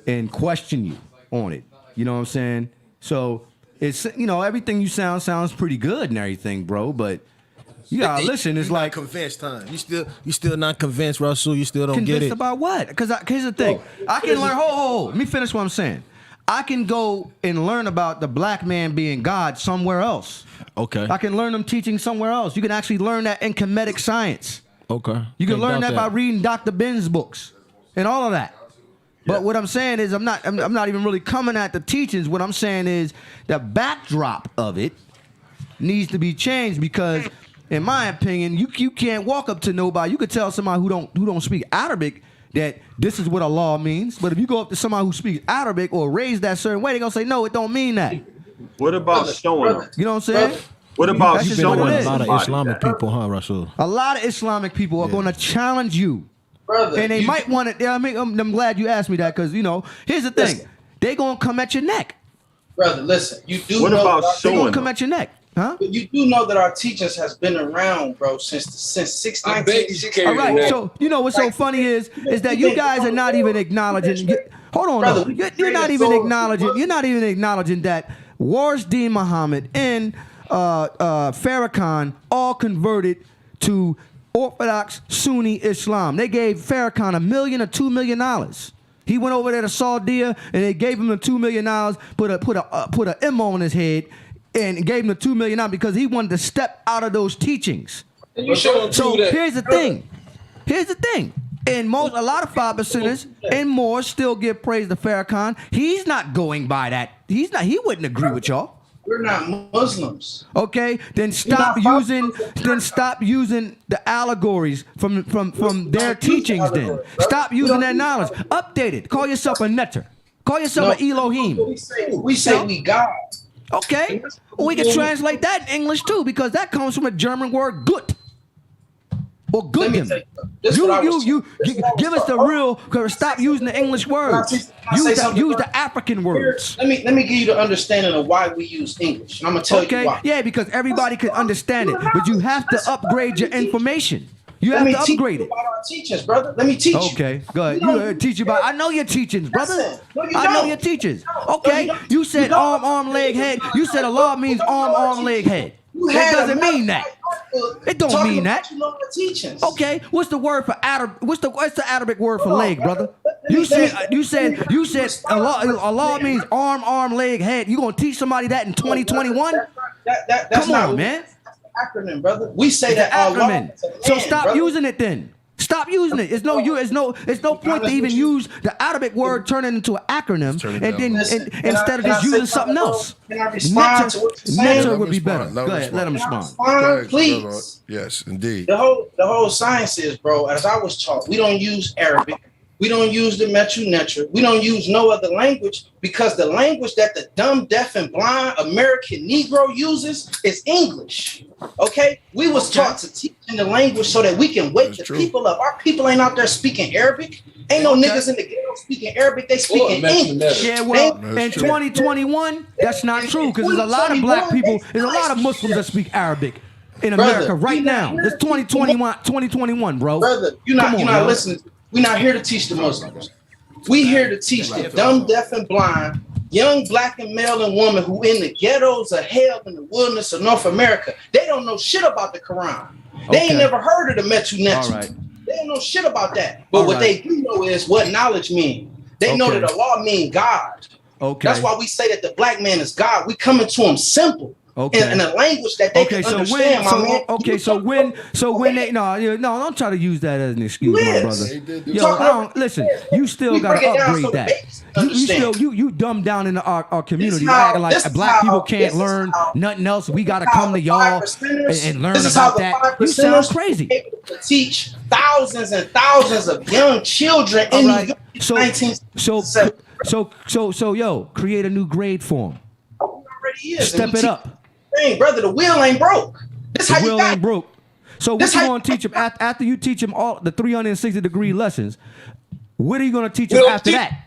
and question you on it. You know what I'm saying? So it's everything you sounds pretty good and everything, bro. But you gotta listen. It's like
convinced, huh? You still not convinced, Rasul. You still don't get
convinced
it.
about what? Because here's the thing. I can learn. Hold. Let me finish what I'm saying. I can go and learn about the black man being God somewhere else.
Okay.
I can learn them teaching somewhere else. You can actually learn that in comedic science.
Okay.
You can learn that by reading Dr. Ben's books and all of that. But what I'm saying is I'm not even really coming at the teachings. What I'm saying is the backdrop of it needs to be changed because, in my opinion, you can't walk up to nobody. You could tell somebody who don't speak Arabic that this is what Allah means. But if you go up to somebody who speaks Arabic or raised that certain way, they're gonna say, no, it don't mean that.
What about showing them?
You know what I'm saying?
What about
That's just
showing
what it
a lot
is.
of Islamic people, huh, Rasul?
A lot of Islamic people are going to challenge you. Brother, and they might want to. I'm glad you asked me that because here's the thing: they gonna come at your neck.
Brother, listen. You do.
What
know
about
they
showing?
gonna come at your neck, huh?
But you do know that our teachings has been around, bro, since 1619.
All right. So what's so funny is that you guys are not even acknowledging. Hold on,
Brother,
you're not even acknowledging. You're not even acknowledging that Warsdeen Muhammad and Farrakhan all converted to Orthodox Sunni Islam. They gave Farrakhan $1 million or $2 million. He went over there to Saudi and they gave him the $2 million, put a M on his head, and gave him the $2 million because he wanted to step out of those teachings.
And you show him
So
that.
here's the thing. And a lot of 5%ers and more still give praise to Farrakhan. He's not going by that. He wouldn't agree with y'all.
We're not Muslims.
Okay, then stop using the allegories from their teachings. Then stop using that knowledge. Update it. Call yourself a netter. Call yourself an Elohim.
We say we God.
Okay, we can translate that in English too because that comes from a German word "gut." or good them. You give us the real. Stop using the English words. Use the African words.
Let me give you the understanding of why we use English. And I'm gonna tell you why.
Yeah, because everybody can understand it, but you have to upgrade your information. You have to upgrade it.
About our teachings, brother. Let me teach you.
Okay, go ahead. You teach you about. I know your teachings, brother. I know your teachings. Okay, you said arm, leg, head. You said Allah means arm, leg, head. That doesn't mean that. It don't mean that. Okay, what's the word for what's the Arabic word for leg, brother? You said Allah means arm, leg, head. You gonna teach somebody that in 2021?
That's
Come on, man.
Acronym, brother. We say that acronym.
So stop using it then. Stop using it. It's no point to even use the Arabic word, turn it into an acronym, and then instead of just using something else.
Can I respond to what you're saying?
Netter would be better. Go ahead, let him respond.
Please.
Yes, indeed.
The whole science is, bro, as I was taught, we don't use Arabic. We don't use the Metru Netra. We don't use no other language because the language that the dumb, deaf, and blind American Negro uses is English. Okay? We was taught to teach in the language so that we can wake the people up. Our people ain't out there speaking Arabic. Ain't no niggas in the ghetto speaking Arabic. They speaking English.
Yeah, well, in 2021, that's not true because there's a lot of black people, there's a lot of Muslims that speak Arabic in America right now. It's 2021, bro.
Brother, you're not listening. We're not here to teach the Muslims. We here to teach the dumb, deaf, and blind, young black and male and woman who in the ghettos of hell in the wilderness of North America. They don't know shit about the Quran. They ain't never heard of the Metru Netra. They don't know shit about that. But what they do know is what knowledge means. They know that Allah means God. That's why we say that the black man is God. We coming to him simple. In a language that they can understand,
so when they don't try to use that as an excuse, my brother. Listen, you still gotta upgrade that. You dumb down in our community, acting like black people can't learn nothing else. We gotta come to y'all and learn about that. You sound crazy.
To teach thousands and thousands of young children in the 1967.
So yo, create a new grade for them. Step it up.
Hey, brother, the wheel ain't broke.
The wheel ain't broke. So what you gonna teach them after you teach them all the 360-degree lessons? What are you gonna teach them after that?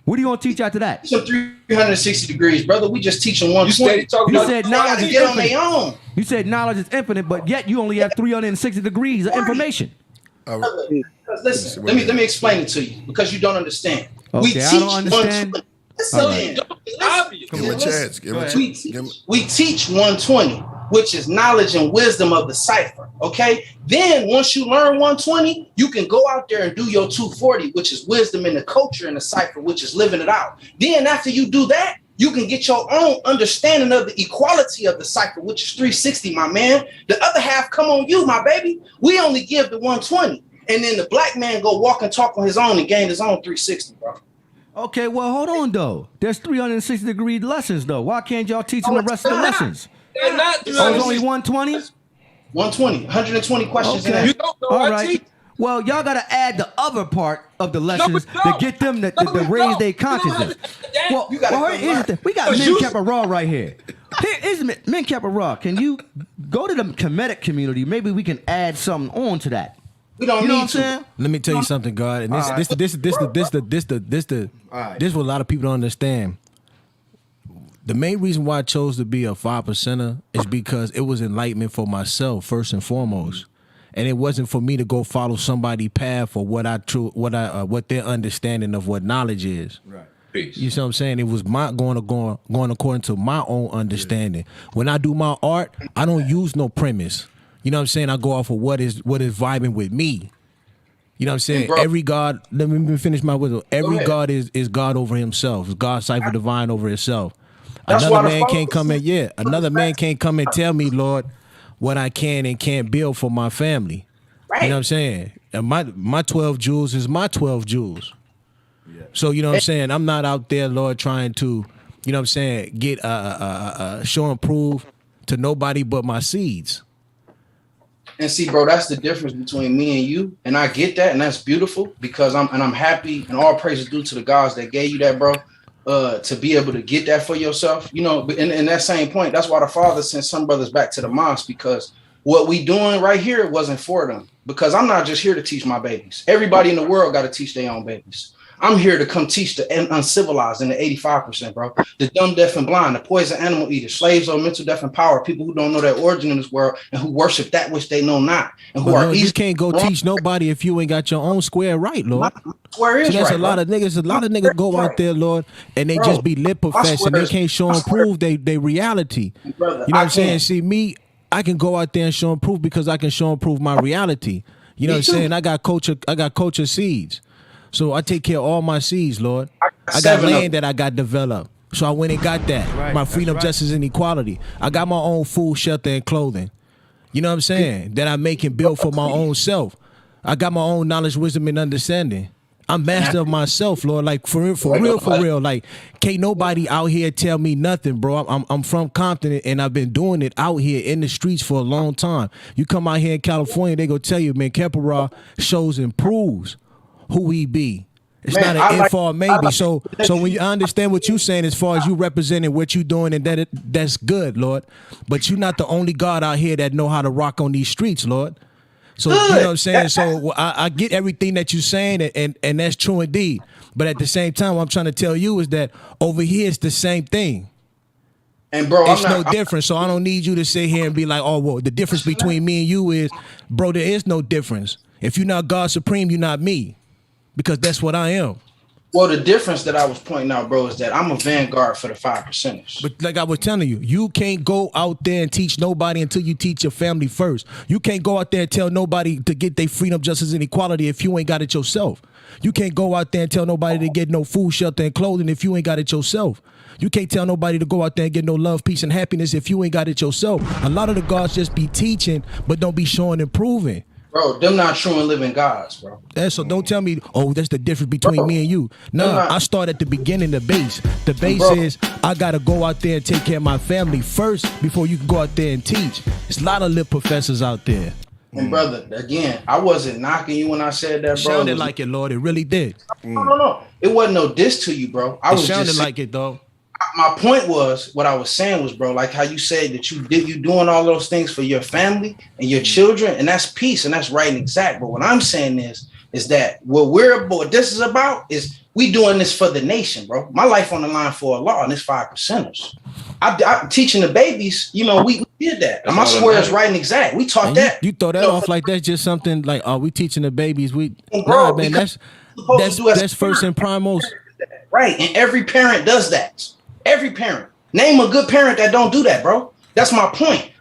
What are you gonna teach after that?
360 degrees, brother. We just teach them one.
You said knowledge is infinite. You said knowledge is infinite, but yet you only have 360 degrees of information.
Listen, let me explain it to you because you don't understand.
Okay, I don't understand.
We teach 120, which is knowledge and wisdom of the cipher. Okay. Then once you learn 120, you can go out there and do your 240, which is wisdom in the culture and the cipher, which is living it out. Then after you do that, you can get your own understanding of the equality of the cipher, which is 360, my man. The other half come on you, my baby. We only give the 120. And then the black man go walk and talk on his own and gain his own 360, bro.
Okay, well, hold on, though. There's 360-degree lessons, though. Why can't y'all teach them the rest of the lessons?
They're not.
It's only 120?
120. 120 questions.
Okay. You don't know. All right. Well, y'all got to add the other part of the lessons to get them to raise their consciousness. Well, here's the thing. We got Men Kept Raw right here. Here is Men Kept Raw. Can you go to the Kemetic community? Maybe we can add something on to that.
We don't
you know
need
what I'm saying?
Let me tell you something, God. And this what a lot of people don't understand. The main reason why I chose to be a 5%er is because it was enlightenment for myself first and foremost, and it wasn't for me to go follow somebody's path or what their understanding of what knowledge is.
Right.
Peace. You see what I'm saying? It was my going according to my own understanding. When I do my art, I don't use no premise. You know what I'm saying? I go off of what is vibing with me. You know what I'm saying? Every God, let me finish my wisdom. Every God is God over himself. It's God cipher divine over himself. Another man can't come and tell me, Lord, what I can and can't build for my family. Right. You know what I'm saying? And my 12 jewels is my 12 jewels. Yeah. So you know what I'm saying? I'm not out there, Lord, trying to, you know what I'm saying, get show and prove to nobody but my seeds.
And see, bro, that's the difference between me and you. And I get that, and that's beautiful because I'm happy, and all praise is due to the gods that gave you that, bro. To be able to get that for yourself, you know, in that same point, that's why the Father sent some brothers back to the mosque because what we doing right here wasn't for them, because I'm not just here to teach my babies. Everybody in the world got to teach their own babies. I'm here to come teach the uncivilized and the 85%, bro. The dumb, deaf, and blind, the poison animal eaters, slaves or mental deaf and power, people who don't know their origin in this world and who worship that which they know not. And who are
you can't go teach nobody if you ain't got your own square right, Lord.
Square is
that's
right,
a lot of niggas. A lot of niggas go out there, Lord, and they just be lip professing. They can't show and prove they reality.
Brother,
you know what I'm saying? See, me, I can go out there and show and prove because I can show and prove my reality. You know what I'm saying? I got culture seeds. So I take care of all my seeds, Lord. I got land that I got developed. So I went and got that. Right, my freedom, justice, and equality. I got my own food, shelter, and clothing. You know what I'm saying? That I make and build for my own self. I got my own knowledge, wisdom, and understanding. I'm master of myself, Lord. Like for real. Like can't nobody out here tell me nothing, bro. I'm from Compton and I've been doing it out here in the streets for a long time. You come out here in California, they go tell you, man, Kepara shows and proves who he be. It's not an if or maybe. So when you understand what you're saying as far as you representing what you're doing, and that's good, Lord. But you're not the only God out here that know how to rock on these streets, Lord. So you know what I'm saying? So I get everything that you're saying, and that's true indeed. But at the same time, what I'm trying to tell you is that over here it's the same thing.
And bro,
it's no difference. So I don't need you to sit here and be like, oh, well, the difference between me and you is, bro, there is no difference. If you're not God Supreme, you're not me. Because that's what I am.
Well, the difference that I was pointing out, bro, is that I'm a vanguard for the 5%ers.
But like I was telling you, you can't go out there and teach nobody until you teach your family first. You can't go out there and tell nobody to get their freedom, justice, and equality if you ain't got it yourself. You can't go out there and tell nobody to get no food, shelter, and clothing if you ain't got it yourself. You can't tell nobody to go out there and get no love, peace, and happiness if you ain't got it yourself. A lot of the gods just be teaching, but don't be showing and proving.
Bro, them not true and living gods, bro.
So don't tell me, oh, that's the difference between me and you. No, I start at the beginning, the base. The base is I got to go out there and take care of my family first before you can go out there and teach. There's a lot of lip professors out there.
And brother, again, I wasn't knocking you when I said that, bro.
It sounded like it, Lord. It really did.
No. It wasn't no diss to you, bro.
It sounded like it, though.
My point was, what I was saying was, bro, like how you said that you doing all those things for your family and your children, and that's peace and that's right and exact. But what I'm saying is that what this is about is we doing this for the nation, bro. My life on the line for Allah, and it's 5%ers. I'm teaching the babies, you know, we did that. And my swear is right and exact. We taught that.
You throw that off like that's just something like, oh, we teaching the babies. Nah, man, that's first and primus.
Right, and every parent does that. Every parent. Name a good parent that don't do that, bro. That's my point.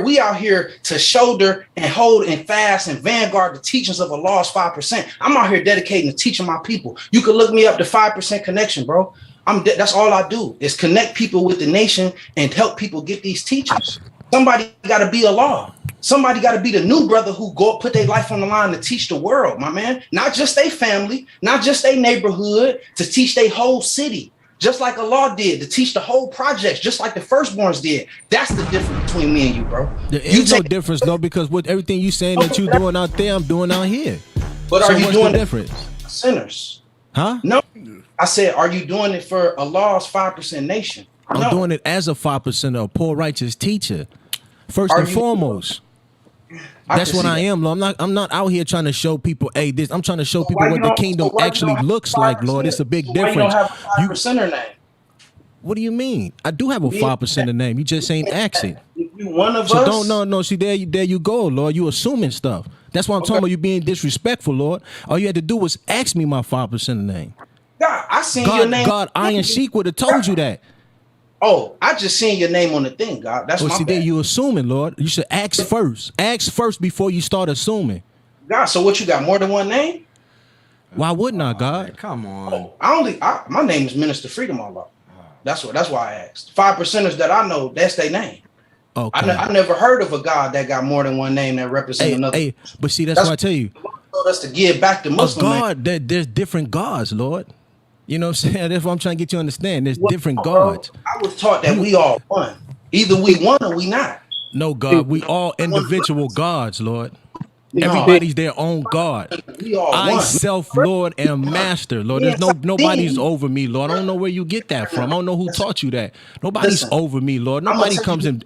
We out here to shoulder and hold and fast and vanguard the teachings of Allah's 5%. I'm out here dedicating to teaching my people. You can look me up, the 5% connection, bro. That's all I do is connect people with the nation and help people get these teachings. Somebody got to be Allah. Somebody got to be the new brother who put their life on the line to teach the world, my man. Not just their family, not just their neighborhood, to teach their whole city. Just like Allah did, to teach the whole projects, just like the firstborns did. That's the difference between me and you, bro.
There is no difference, though, because with everything you saying that you doing out there, I'm doing out here.
But are you doing
the difference?
Sinners.
Huh?
No. I said, are you doing it for Allah's 5% nation?
I'm doing it as a 5%, a poor righteous teacher. First and foremost. That's what I am, Lord. I'm not out here trying to show people, hey, this. I'm trying to show people what the kingdom actually looks like, Lord. It's a big difference.
Why you don't have a 5%er name?
What do you mean? I do have a 5%er name. You just ain't asking.
You one of us.
No. See, there you go, Lord. You assuming stuff. That's why I'm talking about you being disrespectful, Lord. All you had to do was ask me my 5%er name.
God, I seen your name.
God, Iron Shiek would have told you that.
Oh, I just seen your name on the thing, God. That's my bad.
There you assuming, Lord. You should ask first. Ask first before you start assuming.
God, so what, you got more than one name?
Why wouldn't I, God?
Man, come on.
My name is Minister Freedom Allah. That's why I asked. 5%ers that I know, that's their name.
Okay.
I never heard of a God that got more than one name that represents another.
Hey, but see, that's why I tell you.
That's to give back to Muslim.
God, there's different gods, Lord. You know what I'm saying? That's what I'm trying to get you to understand. There's different gods.
I was taught that we all one. Either we one or we not.
No, God, we all individual gods, Lord. Everybody's their own God.
We all
I
one.
self-Lord and master, Lord. There's nobody's over me, Lord. I don't know where you get that from. I don't know who taught you that. Nobody's over me, Lord. Nobody comes and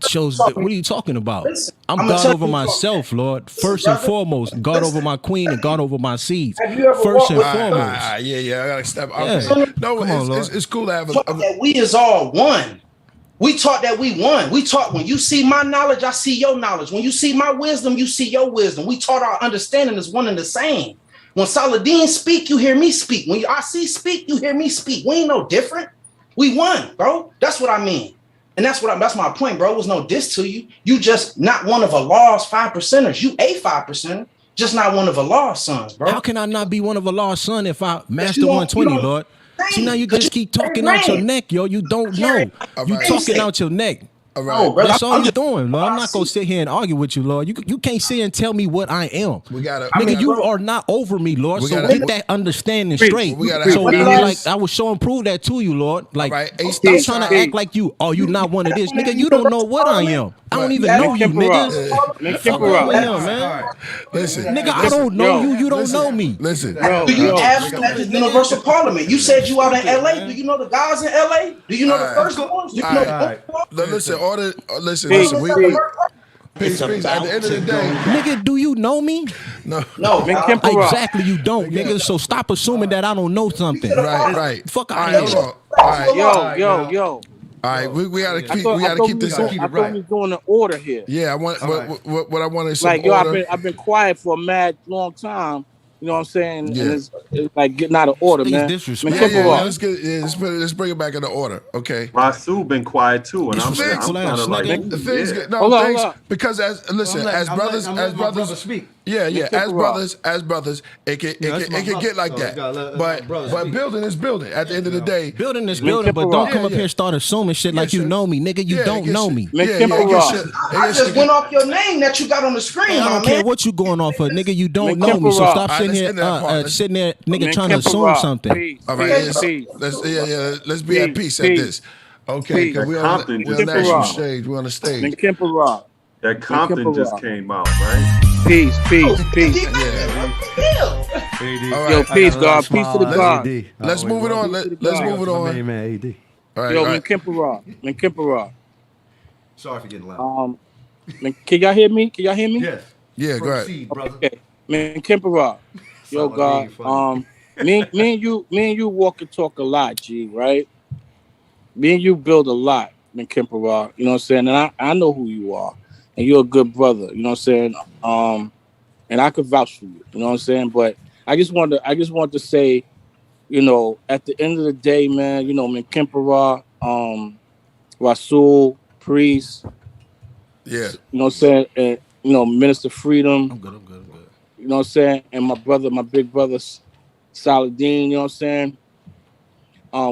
shows. What are you talking about? I'm God over myself, Lord. First and foremost, God over my queen and God over my seeds. First and foremost.
Yeah, I gotta step.
Yeah.
Okay. No,
Come on, Lord.
it's cool to have
that we is all one. We taught that we won. We taught when you see my knowledge, I see your knowledge. When you see my wisdom, you see your wisdom. We taught our understanding is one and the same. When Saladin speak, you hear me speak. When I see speak, you hear me speak. We ain't no different. We won, bro. That's what I mean. And that's my point, bro. It was no diss to you. You just not one of Allah's 5%ers. You a 5%er, just not one of Allah's sons, bro.
How can I not be one of Allah's son if I master 120, Lord? See, now you just keep talking out your neck, yo. You don't know. You talking out your neck.
All right.
That's all you're doing, Lord. I'm not gonna sit here and argue with you, Lord. You can't sit here and tell me what I am. Nigga, you are not over me, Lord. So get that understanding straight. So like I was showing prove that to you, Lord. Like stop trying to act like you. Oh, you not one of this, nigga. You don't know what I am. I don't even know you, nigga. Fuck with him, man.
Listen,
nigga, I don't know you. You don't know me.
Listen,
do you ask at the Universal Parliament? You said you out in LA. Do you know the guys in LA? Do you know the first ones? Do you know
listen, listen. Peace. At the end of the day,
nigga, do you know me?
No.
Exactly, you don't, nigga. So stop assuming that I don't know something.
Right.
Fuck out of here.
All right,
Yo.
All right, we gotta keep this.
I thought we was doing an order here.
Yeah, I want what I want is
like I've been quiet for a mad long time. You know what I'm saying?
Yeah.
And it's like getting out of order, man.
Let's bring it back into order. Okay.
Rasul been quiet too, and I'm kind of like
the things.
Hold on.
Because as brothers speak. Yeah. As brothers, it can get like that. But building is building. At the end of the day,
building is building. But don't come up here and start assuming shit like you know me, nigga. You don't know me.
I just went off your name that you got on the screen.
I don't care what you going off of, nigga. You don't know me. So stop sitting here, nigga, trying to assume something.
All right, let's be at peace at this. Okay, because we're on the national stage. We're on the stage.
That Compton just came out, right?
Peace.
All right.
Yo, peace, God. Peace to the God.
Let's move it on. Let's move it on.
Man, AD.
All right,
yo, man, Kimpera.
Sorry for getting loud.
Man, can y'all hear me?
Yes.
Yeah, go ahead.
Okay. Man, Kimpera. Yo, God. Me and you walk and talk a lot, G, right? Me and you build a lot, man, Kimpera. You know what I'm saying? And I know who you are. And you're a good brother, you know what I'm saying? And I could vouch for you, you know what I'm saying? But I just want to say, you know, at the end of the day, man, you know, man, Kimpera, Rasul, Priest,
yeah,
you know what I'm saying? And, you know, Minister Freedom.
I'm good.
You know what I'm saying? And my big brother, Saladin, you know what I'm saying?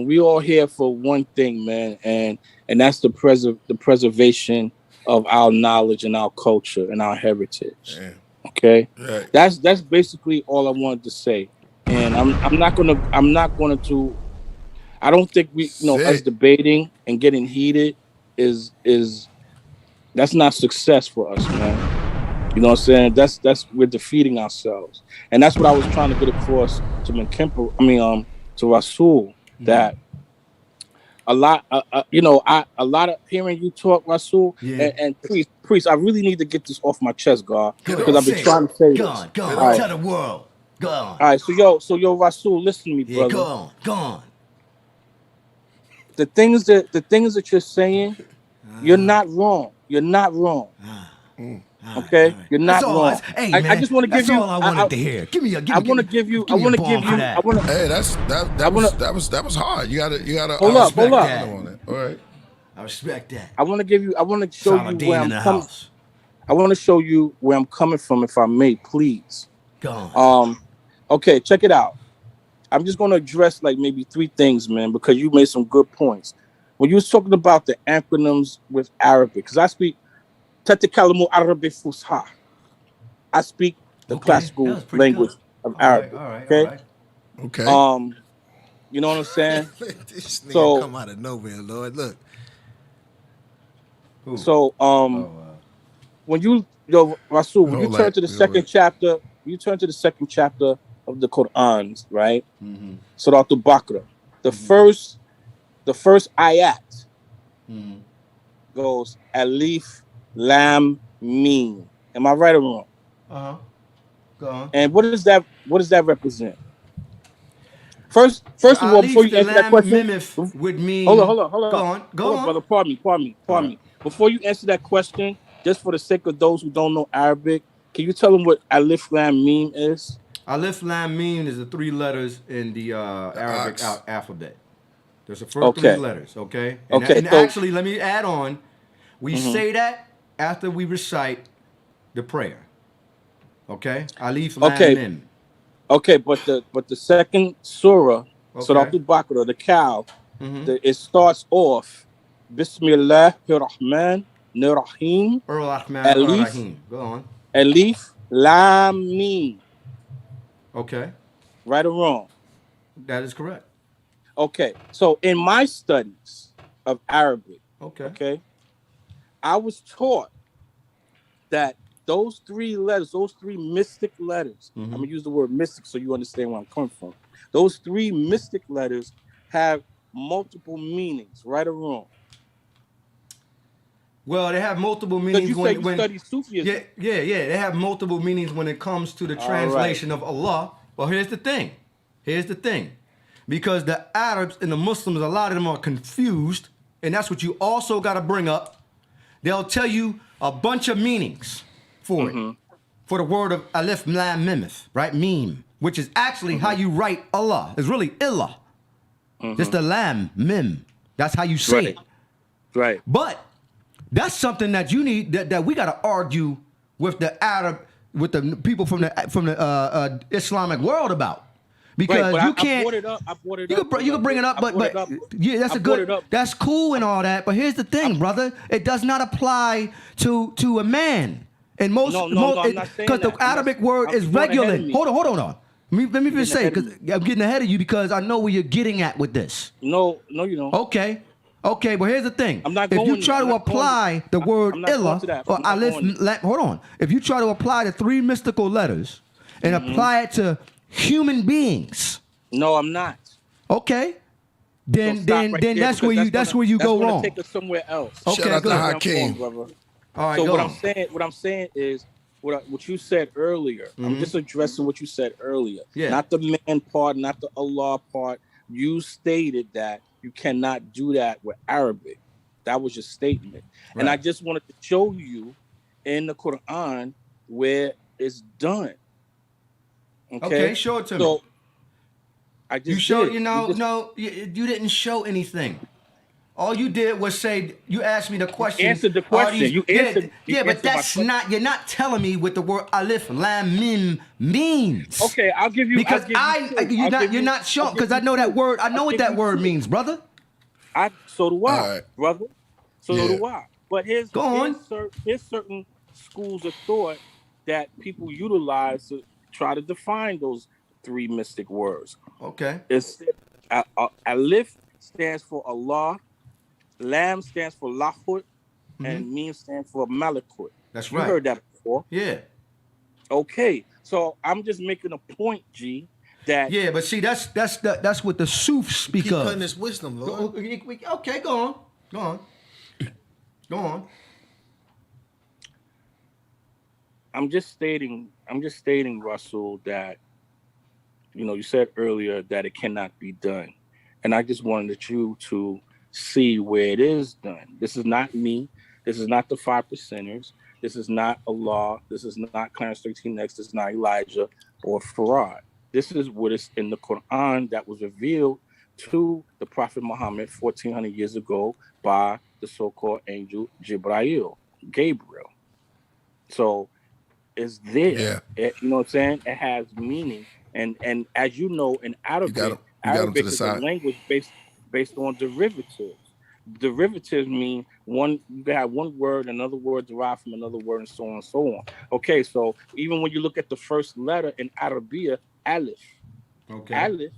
We all here for one thing, man, and that's the preservation of our knowledge and our culture and our heritage.
Damn.
Okay,
right.
That's basically all I wanted to say. And I'm not gonna to. I don't think we, you know, us debating and getting heated is that's not success for us, man. You know what I'm saying? That's we're defeating ourselves, and that's what I was trying to get across to to Rasul, that a lot of hearing you talk, Rasul, and priest, I really need to get this off my chest, God, because I've been trying to say this.
Go on, tell the world. Go on.
All right, so yo, Rasul, listen to me, brother.
Go on.
The things that you're saying, you're not wrong. You're not wrong. Okay, right. You're not wrong.
Hey, man,
I just want to give you.
All I wanted to hear.
I want to give you.
Hey, that was hard. You gotta.
Hold up.
On it. All right.
I respect that.
I want to give you. I want to show you where I'm coming. I want to show you where I'm coming from, if I may, please.
Go on.
Okay, check it out. I'm just going to address like maybe 3 things, man, because you made some good points. When you was talking about the acronyms with Arabic, because I speak Tatakalamu Arabic Fusha. I speak the classical language of Arabic. All right.
Okay.
You know what I'm saying?
This nigga come out of nowhere, Lord. Look.
So, when you Rasul, when you turn to the second chapter, of the Quran, right? Surah Al-Baqarah, the first ayat goes Alif Lam Mim. Am I right or wrong?
Go on.
And what does that represent? First of all, before you answer that question,
would mean.
Hold on.
Go on,
brother. Pardon me. Before you answer that question, just for the sake of those who don't know Arabic, can you tell them what Alif Lam Mim is?
Alif Lam Mim is the 3 letters in the Arabic alphabet. There's the first 3 letters, okay? And actually, let me add on. We say that after we recite the prayer. Okay? Alif Lam Mim.
Okay, but the second surah, Surah Al-Baqarah, the cow, it starts off Bismillahir-Rahmanir-Rahim.
Go on.
Alif Lam Mim.
Okay.
Right or wrong?
That is correct.
Okay, so in my studies of Arabic, I was taught that those 3 letters, those 3 mystic letters, I'm going to use the word mystic so you understand where I'm coming from. Those 3 mystic letters have multiple meanings, right or wrong?
Well, they have multiple meanings
when you study Sufism.
Yeah. They have multiple meanings when it comes to the translation of Allah. Well, here's the thing. Because the Arabs and the Muslims, a lot of them are confused, and that's what you also got to bring up. They'll tell you a bunch of meanings for it. For the word of Alif Lam Mim, right? Meme, which is actually how you write Allah. It's really Illah. Just the Lam, Mim. That's how you say it.
Right.
But that's something that you need, that we got to argue with the with the people from the Islamic world about. Because you can't.
I brought it
up. You can bring it up, but yeah, that's that's cool and all that. But here's the thing, brother. It does not apply to a man. And most, because the Arabic word is regular. Hold on. Let me just say, because I'm getting ahead of you because I know where you're getting at with this.
No, you don't.
Okay, but here's the thing. If you try to apply the word Illah or Alif, hold on. If you try to apply the 3 mystical letters and apply it to human beings.
No, I'm not.
Okay. Then that's where you go wrong.
Take us somewhere else.
Okay,
Shout out
good.
to Hakeem.
All right,
so what I'm saying is what you said earlier. I'm just addressing what you said earlier.
Yeah.
Not the man part, not the Allah part. You stated that you cannot do that with Arabic. That was your statement. Right. And I just wanted to show you in the Quran where it's done.
Okay, show it to me.
I just
you showed, you didn't show anything. All you did was say, you asked me the question.
You answered the question.
But that's not, you're not telling me what the word Alif Lam Mim means.
Okay, I'll give you.
Because you're not showing, because I know that word, I know what that word means, brother.
So do I, brother. So do I. But here's certain schools of thought that people utilize to try to define those 3 mystic words.
Okay.
It's Alif stands for Allah, Lam stands for Lahut, and Mim stands for Malakut.
That's right.
You heard that before.
Yeah.
Okay. So I'm just making a point, G, that
but see, that's what the Sufis speak
Keep
of.
putting this wisdom, Lord.
Okay, go on.
I'm just stating, Rasul, that you said earlier that it cannot be done. And I just wanted you to see where it is done. This is not me. This is not the 5%ers. This is not Allah. This is not Clarence 13X. This is not Elijah or Farad. This is what is in the Quran that was revealed to the Prophet Muhammad 1400 years ago by the so-called angel Gabriel. So it's there.
Yeah.
You know what I'm saying? It has meaning. And as you know, in Arabic, Arabic is a language based on derivatives. Derivatives mean you have one word, another word derived from another word, and so on and so on. Okay, so even when you look at the first letter in Arabia, Alif. Okay. Alif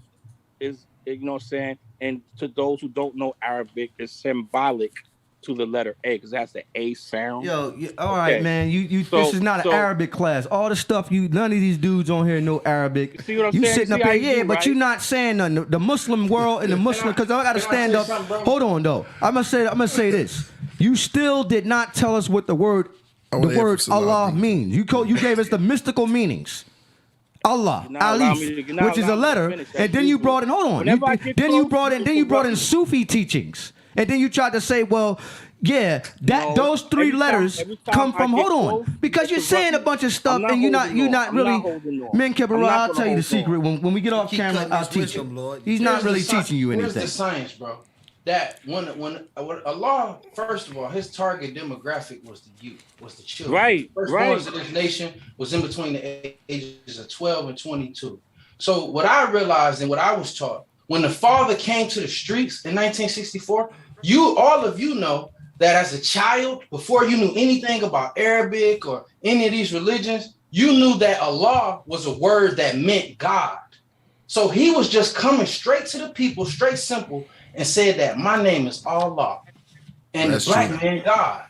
is, you know what I'm saying? And to those who don't know Arabic, is symbolic to the letter A because it has the A sound.
All right, man. This is not an Arabic class. All the stuff none of these dudes on here know Arabic.
See what I'm
you
saying?
sitting up here, but you're not saying nothing. The Muslim world and the Muslim, because I got to stand up. Hold on, though. I'm gonna say this. You still did not tell us what the word Allah means. You gave us the mystical meanings. Allah, Alif, which is a letter, and then you brought in. Hold on. Then you brought in Sufi teachings. And then you tried to say, well, yeah, those three letters come from. Hold on, because you're saying a bunch of stuff, and you're not really. Men Kibara, I'll tell you the secret when we get off camera. I'll teach you. He's not really teaching you anything.
Here's the science, bro. That when Allah, first of all, his target demographic was the youth, was the children.
Right.
Firstborns of this nation was in between the ages of 12 and 22. So what I realized and what I was taught, when the Father came to the streets in 1964, all of you know that as a child, before you knew anything about Arabic or any of these religions, you knew that Allah was a word that meant God. So he was just coming straight to the people, straight simple, and said that my name is Allah and the black man God.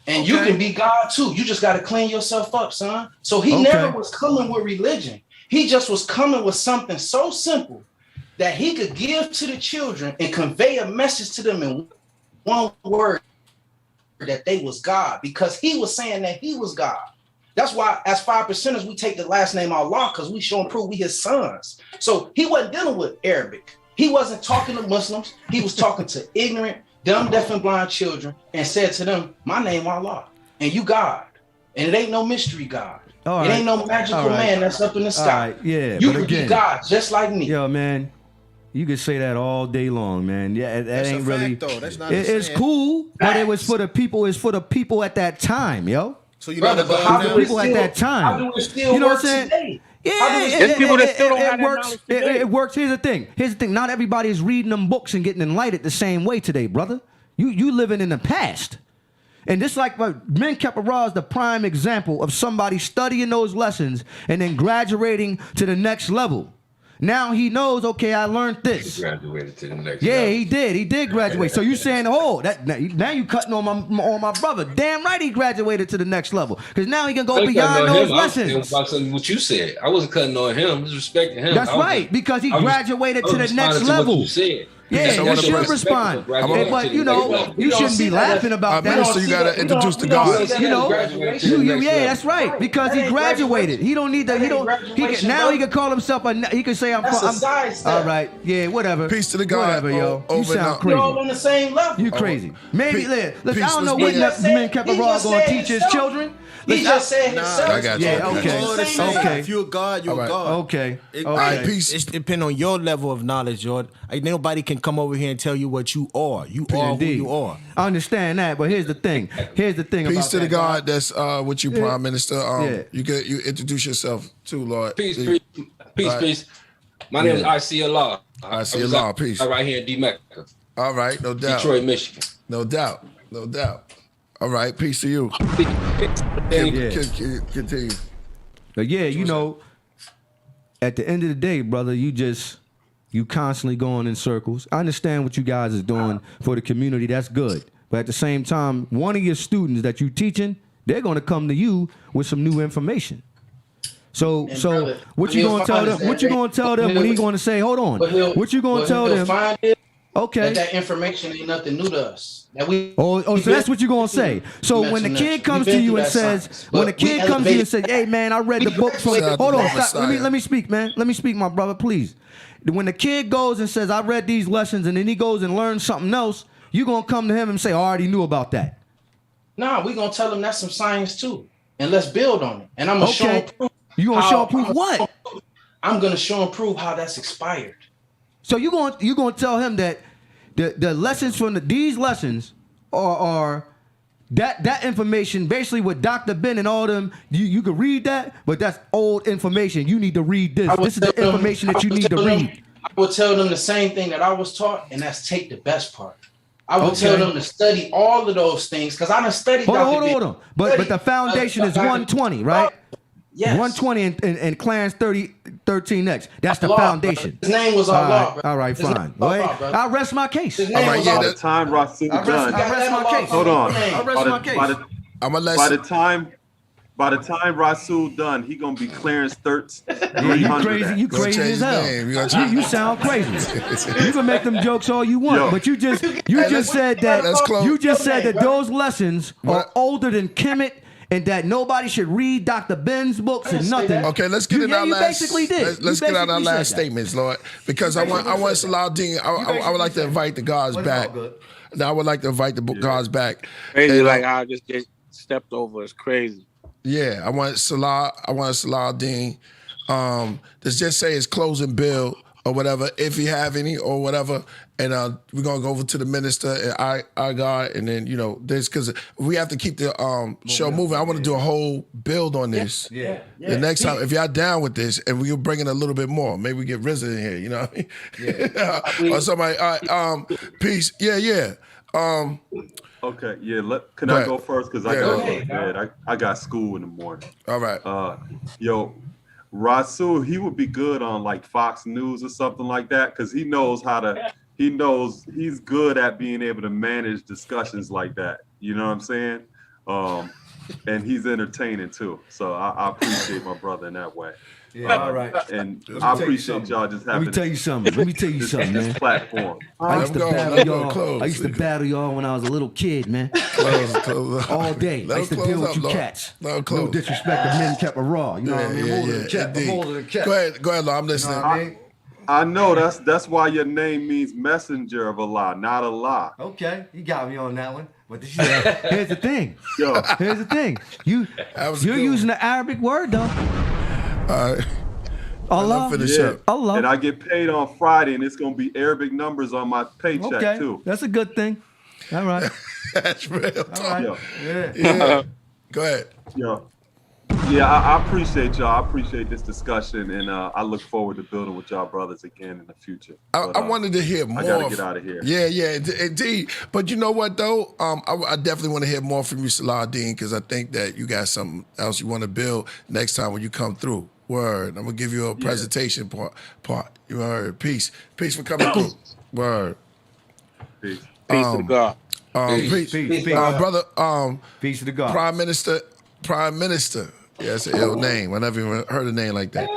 And you can be God too. You just got to clean yourself up, son. So he never was coming with religion. He just was coming with something so simple that he could give to the children and convey a message to them in one word, that they was God, because he was saying that he was God. That's why as 5%ers, we take the last name Allah, because we show and prove we his sons. So he wasn't dealing with Arabic. He wasn't talking to Muslims. He was talking to ignorant, dumb, deaf, and blind children and said to them, my name Allah, and you God. And it ain't no mystery God. It ain't no magical man that's up in the sky.
Yeah,
you can be God just like me.
Yo, man. You can say that all day long, man. Yeah, that ain't really.
Though. That's not
it's cool, but it was for the people. It's for the people at that time, yo.
So you
Brother,
know
how do
people at that time.
How do it still
you know
work
what I'm saying?
today?
Yeah,
people that still don't have that
works.
knowledge today.
It works. Here's the thing. Not everybody is reading them books and getting enlightened the same way today, brother. You living in the past. And this like Men Kepara is the prime example of somebody studying those lessons and then graduating to the next level. Now he knows, okay, I learned this.
He graduated to the next
level.
He
did graduate. So you saying, now you cutting on my brother. Damn right he graduated to the next level. Because now he can go beyond those lessons.
I was about something what you said. I wasn't cutting on him. I was respecting him.
That's right, because he graduated to the next level.
What you said.
Yeah, you should respond. But you shouldn't be laughing about that.
So you gotta introduce the God.
Yeah, that's right. Because he graduated. He don't need to. Now he can call himself he can say I'm. All right. Yeah. Whatever.
Peace to the God.
Whatever, yo. You sound crazy.
You're all on the same level.
You crazy. Maybe. Look, I don't know what Men Kepara gonna teach his children.
He just said himself.
I got you.
Yeah, okay.
If you're a God, you're a God.
Okay.
All right, peace. It depends on your level of knowledge, Jordan. Nobody can come over here and tell you what you are. You are who you are.
I understand that, but here's the thing.
Peace to the God that's with you, Prime Minister. You introduce yourself too, Lord.
Peace. My name is I.C. Allah.
I.C. Allah, peace.
Right here in D-Mecca.
All right, no doubt.
Detroit, Michigan.
No doubt. All right, peace to you. Continue.
But yeah, at the end of the day, brother, you constantly going in circles. I understand what you guys is doing for the community. That's good. But at the same time, one of your students that you teaching, they're going to come to you with some new information. So
brother,
what you going to tell them? What you going to tell them when he going to say, hold on? What you going to tell them? Okay.
That information ain't nothing new to us.
So that's what you're gonna say. So when the kid comes to you and says, hey man, I read the book from. Hold on, stop. Let me speak, man. Let me speak, my brother, please. When the kid goes and says, I read these lessons, and then he goes and learns something else, you gonna come to him and say, I already knew about that.
Nah, we gonna tell him that's some science too, and let's build on it. And I'm gonna show him proof.
You gonna show him proof what?
I'm gonna show him proof how that's expired.
So you gonna tell him that the lessons from these lessons are that information, basically what Dr. Ben and all them, you can read that, but that's old information. You need to read this. This is the information that you need to read.
I would tell them the same thing that I was taught, and that's take the best part. I would tell them to study all of those things because I done studied.
Hold on. But the foundation is 120, right?
Yes.
120 and Clarence 13 next. That's the
Allah,
foundation.
brother. His name was Allah.
All right, fine. I'll rest my case.
His name was
By
Allah.
the time Rasul
I
done,
rest my case.
hold on.
I rest my case.
By the time Rasul done, he gonna be Clarence 13.
You crazy as hell. You sound crazy. You can make them jokes all you want, but you just said that those lessons are older than Kemet. And that nobody should read Dr. Ben's books and nothing.
Okay, let's get in our last.
Basically did.
Let's get out our last statements, Lord, because I want Saladin. I would like to invite the guards back. Now I would like to invite the guards back.
Crazy, like how I just get stepped over. It's crazy.
Yeah, I want Saladin. Just say his closing bill or whatever, if he have any or whatever. And we're gonna go over to the minister and our God, and then this because we have to keep the show moving. I want to do a whole build on this.
Yeah.
The next time, if y'all down with this, and we'll bring in a little bit more, maybe we get RZA in here. You know what I mean? Or somebody. Peace. Yeah.
Okay, yeah. Can I go first? Because I got school in the morning.
All right.
Rasul, he would be good on like Fox News or something like that because he knows how to. He knows he's good at being able to manage discussions like that. You know what I'm saying? And he's entertaining too. So I appreciate my brother in that way.
Yeah, all right.
And I appreciate y'all just having.
Let me tell you something, man.
This platform.
I used to battle y'all when I was a little kid, man. All day. I used to deal with you cats. No disrespect, the men kept a raw. You know what I mean? Older than cat.
Go ahead, Lord, I'm listening.
I know that's why your name means messenger of Allah, not Allah.
Okay, you got me on that one. But here's the thing. Here's the thing. You're using the Arabic word though.
All right.
Allah. Allah.
And I get paid on Friday, and it's gonna be Arabic numbers on my paycheck too.
That's a good thing. All right.
That's real talk.
Right.
Yeah. Go ahead.
Yeah, I appreciate y'all. I appreciate this discussion, and I look forward to building with y'all brothers again in the future.
I wanted to hear more.
I gotta get out of here.
Yeah, indeed. But you know what though? I definitely want to hear more from you, Saladin, because I think that you got something else you want to build next time when you come through. Word. I'm gonna give you a presentation part. You heard? Peace for coming through. Word.
Peace to the God.
Peace,
brother.
Peace to the God.
Prime Minister. Yeah, that's an ill name. I never even heard a name like that.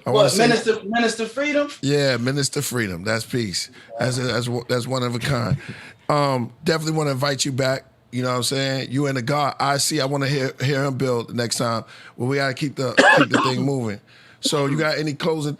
Minister Freedom?
Yeah, Minister Freedom. That's peace. That's one of a kind. Definitely want to invite you back. You know what I'm saying? You and the God. I want to hear him build the next time. Well, we got to keep the thing moving. So you got any closing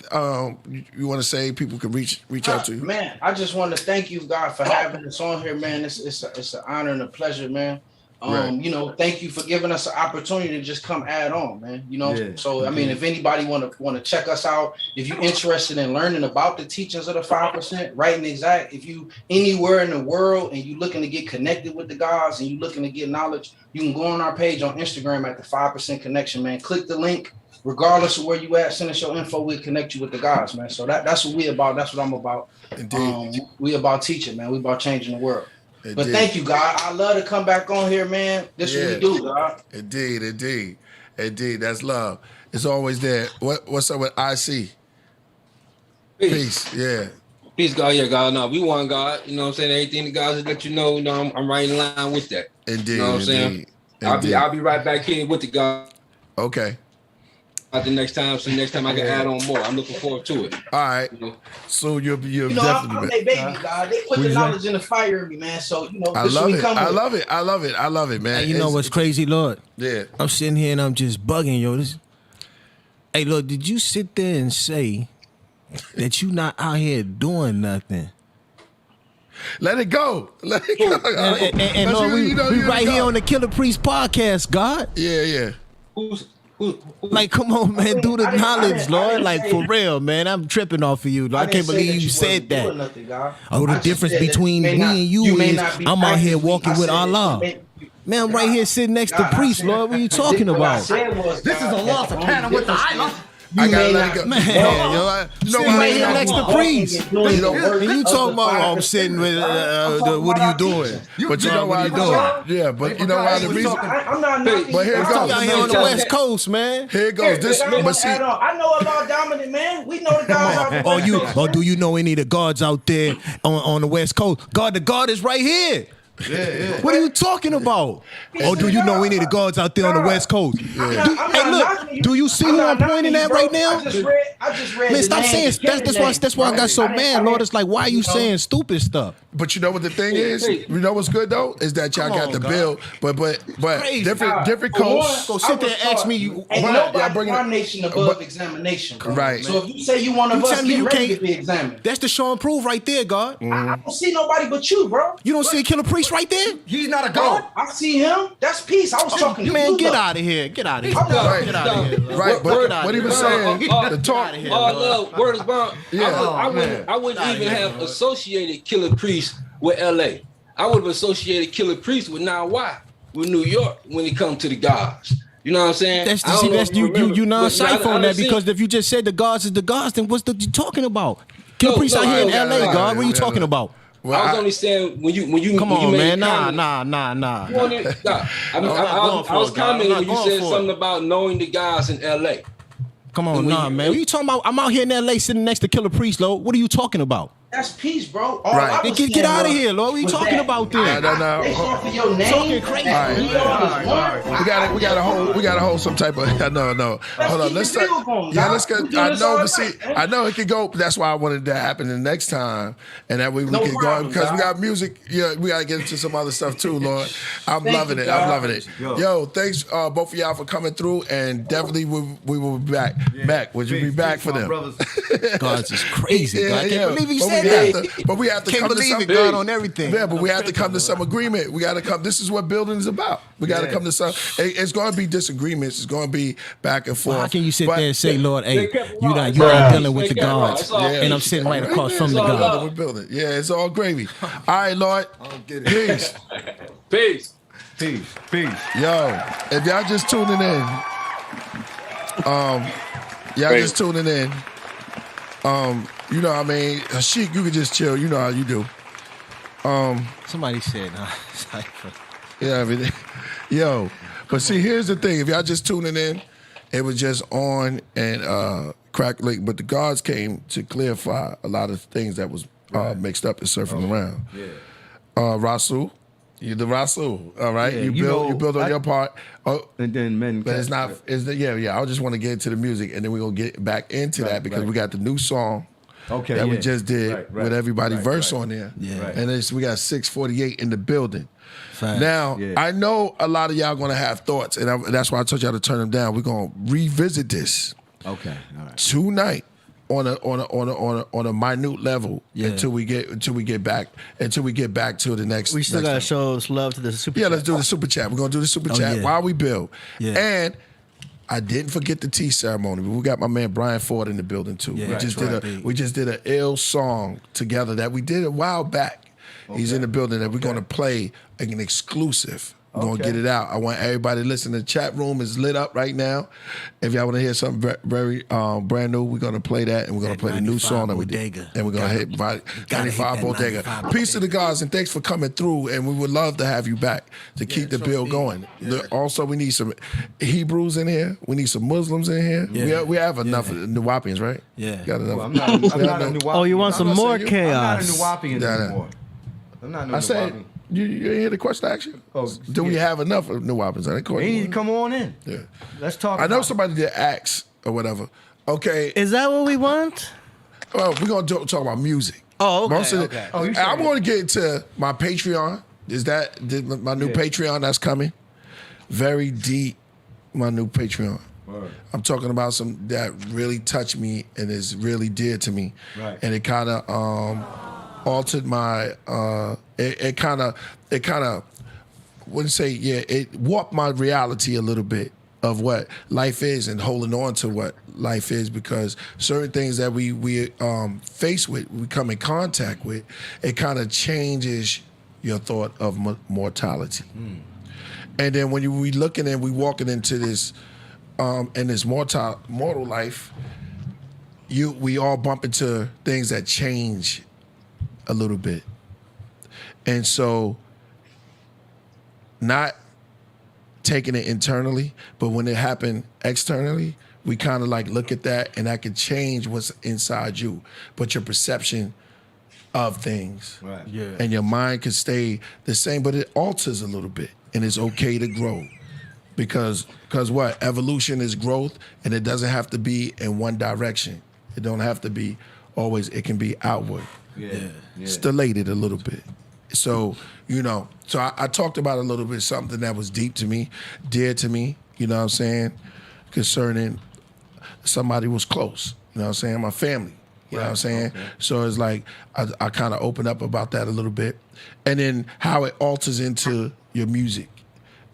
you want to say people can reach out to you?
Man, I just want to thank you, God, for having us on here, man. It's an honor and a pleasure, man. Thank you for giving us an opportunity to just come add on, man. So I mean, if anybody want to check us out, if you're interested in learning about the teachings of the 5%, right and exact, if you anywhere in the world and you looking to get connected with the gods and you looking to get knowledge, you can go on our page on Instagram at the 5% Connection, man. Click the link. Regardless of where you at, send us your info. We'll connect you with the guys, man. So that's what we about. That's what I'm about.
Indeed.
We about teaching, man. We about changing the world.
Indeed.
But thank you, God. I love to come back on here, man. This is what we do, God.
Indeed. That's love. It's always there. What's up with IC? Peace. Yeah.
Peace, God. Yeah, God. No, we want God. You know what I'm saying? Everything the guys let you know, I'm right in line with that.
Indeed.
You know what I'm saying? I'll be right back here with the God.
Okay.
The next time, so next time I can add on more. I'm looking forward to it.
All right. So you're definitely
I'm their baby, God. They put the knowledge in the fire in me, man. So
I love it, man.
Hey, you know what's crazy, Lord?
Yeah.
I'm sitting here and I'm just bugging, yo. Hey, Lord, did you sit there and say that you not out here doing nothing?
Let it go.
And Lord, we right here on the Killer Priest podcast, God.
Yeah.
Like, come on, man, do the knowledge, Lord. Like, for real, man. I'm tripping off of you. Lord. I can't believe you said that. The difference between me and you is I'm out here walking with Allah. Man, I'm right here sitting next to priest, Lord. What are you talking about?
This is Allah subhanahu wa ta'ala.
I gotta let it go.
Man,
you know
right here
why?
next to priest. And you talking about, I'm sitting with, what are you doing?
But you know why I'm doing? Yeah, but you know why the reason?
I'm not knocking.
But here it goes.
Y'all here on the West Coast, man.
Here it goes. This, but see,
I know about Dominant, man. We know the guys out there.
Or do you know any of the guards out there on the West Coast? The guard is right here.
Yeah.
What are you talking about? Or do you know any of the guards out there on the West Coast? Do you see who I'm pointing at right now?
I just read.
Man, stop saying that's why I got so mad, Lord. It's like, why are you saying stupid stuff?
But you know what the thing is? You know what's good though? Is that y'all got the bill, but different coasts.
Go sit there and ask me.
Ain't nobody in our nation above examination. Bro.
Right.
So if you say you one of us, get ready to be examined.
That's the show and prove right there, God.
I don't see nobody but you, bro.
You don't see a Killah Priest right there?
He's not a god.
I see him. That's peace. I was talking to
man,
you.
get out of here. Get out of here. Get out of here.
Right, but what he was saying, the talk.
Love, word is bond. I wouldn't even have associated Killah Priest with LA. I would have associated Killah Priest with with New York when it comes to the gods. You know what I'm saying?
You non-cypher on that because if you just said the gods is the gods, then what's you talking about? Killah Priest out here in LA, God. What are you talking about?
Well, I was only saying when you
come on, man. Nah.
I was commenting when you said something about knowing the guys in LA.
Come on, man. What are you talking about? I'm out here in LA sitting next to Killah Priest, Lord. What are you talking about?
That's peace, bro.
Right. Get out of here, Lord. What are you talking about then?
No.
Your name.
Talking crazy.
We got to hold some type of no. Hold on. Let's get. I know it could go. That's why I wanted that to happen the next time, and that we can go because we got music. Yeah, we got to get into some other stuff too, Lord. I'm loving it. Yo, thanks both of y'all for coming through, and definitely we will be back. Mac, would you be back for them?
God's is crazy. I can't believe he said.
But we have to
Can't
come
believe
to some
it, God, on everything.
Yeah, but we have to come to some agreement. We got to come. This is what building is about. We got to come to some. It's going to be disagreements. It's going to be back and forth.
How can you sit there and say, Lord, hey, you're not dealing with the gods, and I'm sitting right across from the God.
We're building. Yeah, it's all gravy. All right, Lord. Peace.
Peace.
Yo, if y'all just tuning in, you know what I mean? Shiek, you can just chill. You know how you do.
Somebody said,
yeah, everything. Yo, but see, here's the thing. If y'all just tuning in, it was just on and crackling. But the gods came to clarify a lot of things that was mixed up and surfing around. Yeah. Rasul. You the Rasul, all right. Yeah, you build on your part.
And then men.
But it's not. I just want to get into the music, and then we're gonna get back into that because we got the new song.
Okay.
We just did with everybody verse on there.
Yeah.
And we got 648 in the building. Now I know a lot of y'all gonna have thoughts, and that's why I told y'all to turn them down. We're gonna revisit this.
Okay. All right.
Tonight. On a minute level until we get back to the next.
We still gotta show love to the super chat.
Yeah, let's do the super chat. We're gonna do the super chat while we build. Yeah. And I didn't forget the tea ceremony, but we got my man Brian Ford in the building too.
Yeah,
we just did an ill song together that we did a while back. Okay. He's in the building that we're gonna play an exclusive. We're going to get it out. I want everybody to listen. The chat room is lit up right now. If y'all want to hear something very brand new, we're going to play that, and we're going to play the new song that we did. And we're going to hit 95 Bodega. Peace to the gods, and thanks for coming through, and we would love to have you back to keep the bill going. Yeah. Also, we need some Hebrews in here. We need some Muslims in here. Yeah. We have enough Nuwapians, right?
Yeah.
Got enough.
Well, I'm not a Nuwapian.
Oh, you want some more chaos?
I'm not a Nuwapian anymore. I'm not a Nuwapian.
You hear the question action? Do we have enough of new weapons?
They need to come on in.
Yeah.
Let's talk.
I know somebody did ask or whatever. Okay.
Is that what we want?
Well, we're going to talk about music.
Oh, okay.
I'm going to get into my Patreon. My new Patreon that's coming? Very deep, my new Patreon. Word. I'm talking about some that really touched me and is really dear to me. Right. And it kind of altered my it kind of wouldn't say it warped my reality a little bit of what life is and holding on to what life is, because certain things that we face with, we come in contact with, it kind of changes your thought of mortality. And then when we looking and we walking into this in this mortal life, we all bump into things that change a little bit. And so not taking it internally, but when it happened externally, we kind of like look at that and that can change what's inside you. But your perception of things and your mind can stay the same, but it alters a little bit, and it's okay to grow. Because what? Evolution is growth, and it doesn't have to be in one direction. It don't have to be always, it can be outward. Stellated a little bit. So, so I talked about a little bit something that was deep to me, dear to me, you know what I'm saying, concerning somebody who was close, you know what I'm saying, my family, you know what I'm saying? Okay. So it's like, I kind of open up about that a little bit. And then how it alters into your music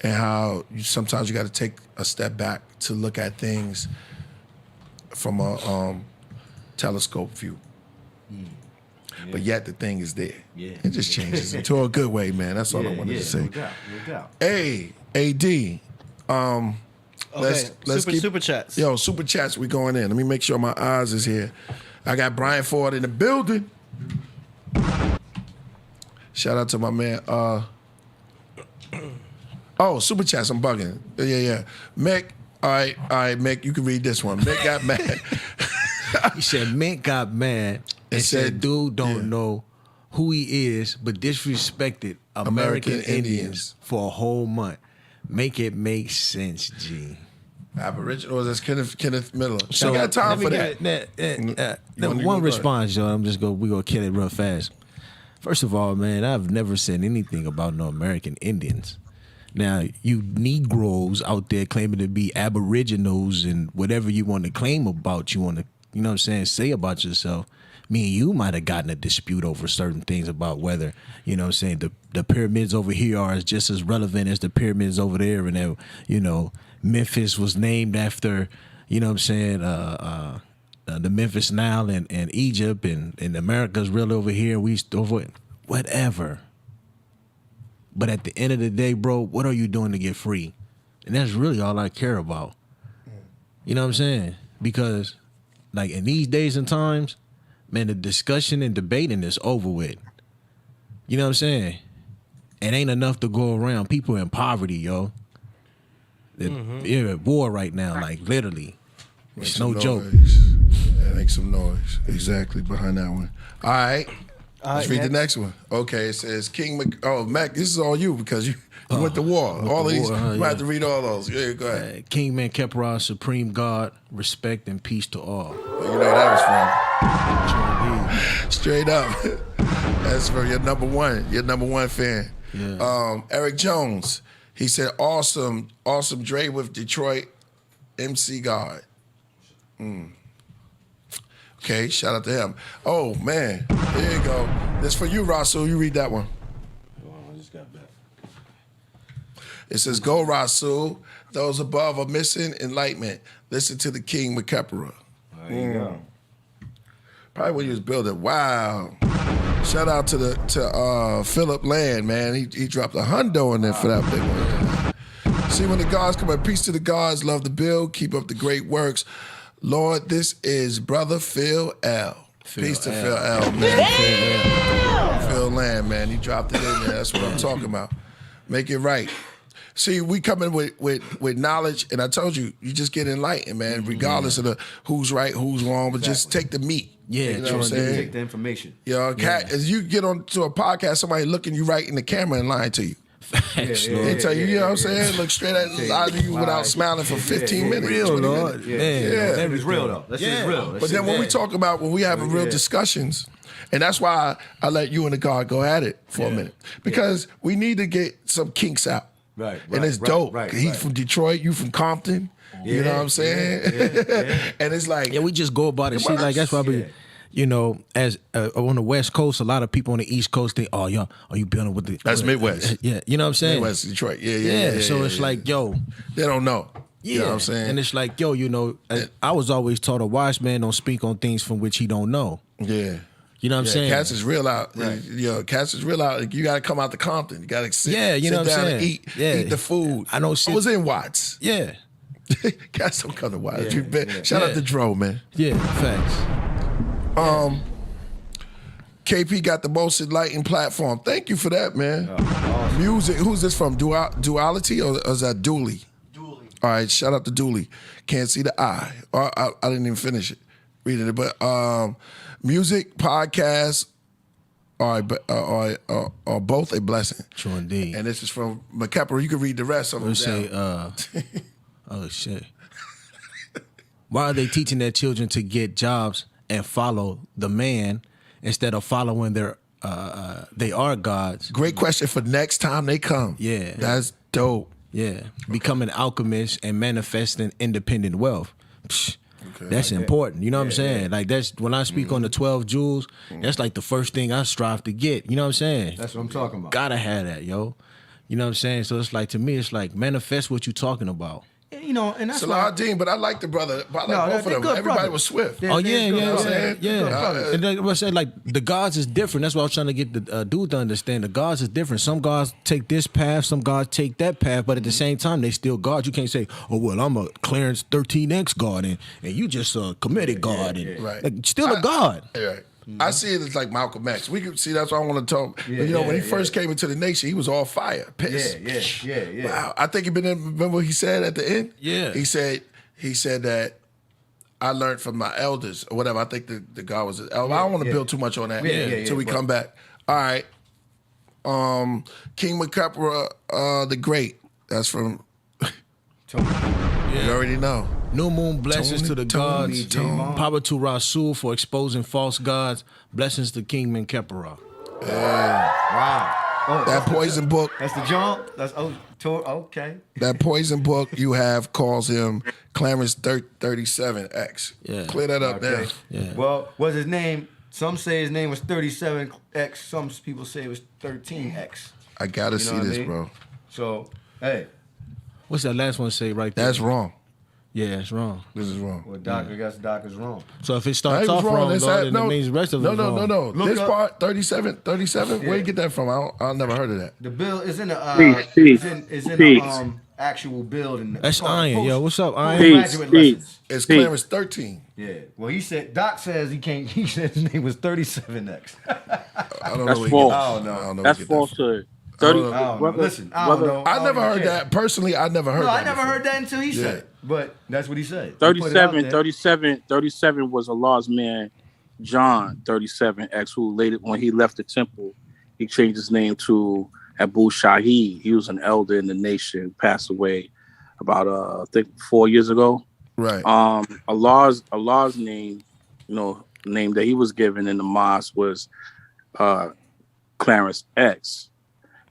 and how sometimes you got to take a step back to look at things from a telescope view. But yet the thing is there. It just changes into a good way, man. That's all I wanted to say.
No doubt.
Hey, AD. Let's keep
super chats.
Yo, super chats. We going in. Let me make sure my eyes is here. I got Brian Ford in the building. Shout out to my man. Super chats. I'm bugging. Yeah. Mick. All right, Mick. You can read this one. Mick got mad.
He said Mick got mad and said dude don't know who he is, but disrespected American Indians for a whole month. Make it make sense, G.
Aboriginal, that's Kenneth Miller.
So
I got time for that.
One response, yo. We gonna kill it real fast. First of all, man, I've never said anything about no American Indians. Now, you Negroes out there claiming to be Aboriginals and whatever you want to claim about, you want to, you know what I'm saying, say about yourself. Me and you might have gotten a dispute over certain things about whether, you know what I'm saying, the pyramids over here are just as relevant as the pyramids over there, and that, Memphis was named after, you know what I'm saying, the Memphis Nile and Egypt, and America's really over here, we over whatever. But at the end of the day, bro, what are you doing to get free? And that's really all I care about. You know what I'm saying? Because, like, in these days and times, man, the discussion and debating is over with. You know what I'm saying? It ain't enough to go around. People in poverty, yo. They're at war right now, like, literally. It's no joke.
Make some noise. Exactly, behind that one. All right. Let's read the next one. Okay, it says Mac, this is all you because you went to war. All of these, you might have to read all those. Yeah, go ahead.
King Mankepra, supreme God, respect and peace to all.
Well, you know that was from. Straight up. That's for your number one fan. Yeah. Eric Jones, he said, awesome Dre with Detroit MC God. Okay, shout out to him. Oh, man. There you go. This for you, Rasul. You read that one.
I just got back.
It says, go, Rasul. Those above are missing enlightenment. Listen to the King Mankepra.
There you go.
Probably when he was building. Wow. Shout out to Philip Land, man. He dropped a hundo in there for that big one. See, when the gods come in, peace to the gods, love the build, keep up the great works. Lord, this is Brother Phil L. Peace to Phil L, man. Phil Land, man. He dropped it in there. That's what I'm talking about. Make it right. See, we come in with knowledge, and I told you, you just get enlightened, man, regardless of who's right, who's wrong, but just take the meat.
Yeah,
you know what I'm saying?
Take the information.
As you get onto a podcast, somebody looking you right in the camera and lying to you. They tell you, you know what I'm saying? Look straight at you without smiling for 15 minutes.
Real, Lord.
Yeah.
That is real, though. That's just real.
But then when we talk about, when we have real discussions, and that's why I let you and the God go at it for a minute. Because we need to get some kinks out.
Right.
And it's dope. He's from Detroit, you from Compton. You know what I'm saying? And it's like,
we just go about it. See, like, that's why we, as on the West Coast, a lot of people on the East Coast think, oh, yo, are you building with the...
That's Midwest.
Yeah, you know what I'm saying?
Midwest, Detroit. Yeah.
So it's like, yo...
They don't know.
Yeah.
You know what I'm saying?
And it's like, yo, I was always taught a wise man don't speak on things from which he don't know.
Yeah.
You know what I'm saying?
Cats is real out. Right. Cats is real out. You got to come out to Compton. You got to sit,
you know
sit
what I'm
down
saying?
and eat the food. I was in Watts.
Yeah.
Cats don't come to watch. Shout out to Dro, man.
Yeah, thanks.
KP got the most enlightened platform. Thank you for that, man. Awesome. Music. Who's this from? Duality or is that Dooley? Dooley. All right. Shout out to Dooley. Can't see the I. I didn't even finish it. Reading it, but music, podcast, are both a blessing.
True indeed.
And this is from McKepper. You can read the rest of them.
Say, oh shit. Why are they teaching their children to get jobs and follow the man instead of following their they are gods?
Great question for next time they come.
Yeah.
That's dope.
Yeah. Becoming alchemists and manifesting independent wealth. Psh, that's important. You know what I'm saying? Like that's when I speak on the 12 jewels, that's like the first thing I strive to get. You know what I'm saying?
That's what I'm talking about.
Gotta have that, yo. You know what I'm saying? So it's like, to me, it's like manifest what you're talking about.
You know, and that's
Saladin, but I like the brother. I like both of them. Everybody was swift.
Yeah. And like I said, like the gods is different. That's what I was trying to get the dude to understand. The gods is different. Some gods take this path, some gods take that path, but at the same time, they still gods. You can't say, oh well, I'm a Clarence 13X god, and you just a comedic god, and like, still a god.
Right. I see it as like Malcolm X. We can see that's why I want to talk. When he first came into the nation, he was all fire, pissed.
Yeah.
Wow. I think he been in, remember what he said at the end?
Yeah.
He said that I learned from my elders or whatever. I think the guy was his elder. I don't want to build too much on that until we come back. All right. King McCapra the Great. That's from you already know.
New moon blessings to the gods. Power to Rasul for exposing false gods. Blessings to King Menkepera.
Wow. That poison book.
That's the jump. That's okay.
That poison book you have calls him Clarence 37X.
Yeah.
Clear that up there.
Yeah.
Well, what's his name? Some say his name was 37X. Some people say it was 13X.
I gotta see this, bro.
So, hey.
What's that last one say right there?
That's wrong.
Yeah, it's wrong.
This is wrong.
Well, I guess Doc is wrong.
So if it starts off wrong, then it means the rest of it is wrong.
No. This part, 37, where you get that from? I never heard of that.
The bill is in the actual bill.
That's Iron. Yo, what's up, Iron?
It's Clarence 13.
Yeah. Well, Doc says he can't. He said his name was 37X.
I don't know.
That's false.
I don't know.
That's falsehood.
30. Listen, I don't know.
I never heard that. Personally, I never heard that.
I never heard that until he said it. But that's what he said.
37 was Allah's man, John 37X, who later, when he left the temple, he changed his name to Abu Shahid. He was an elder in the nation, passed away about I think 4 years ago.
Right.
Allah's name, name that he was given in the mosque was Clarence X.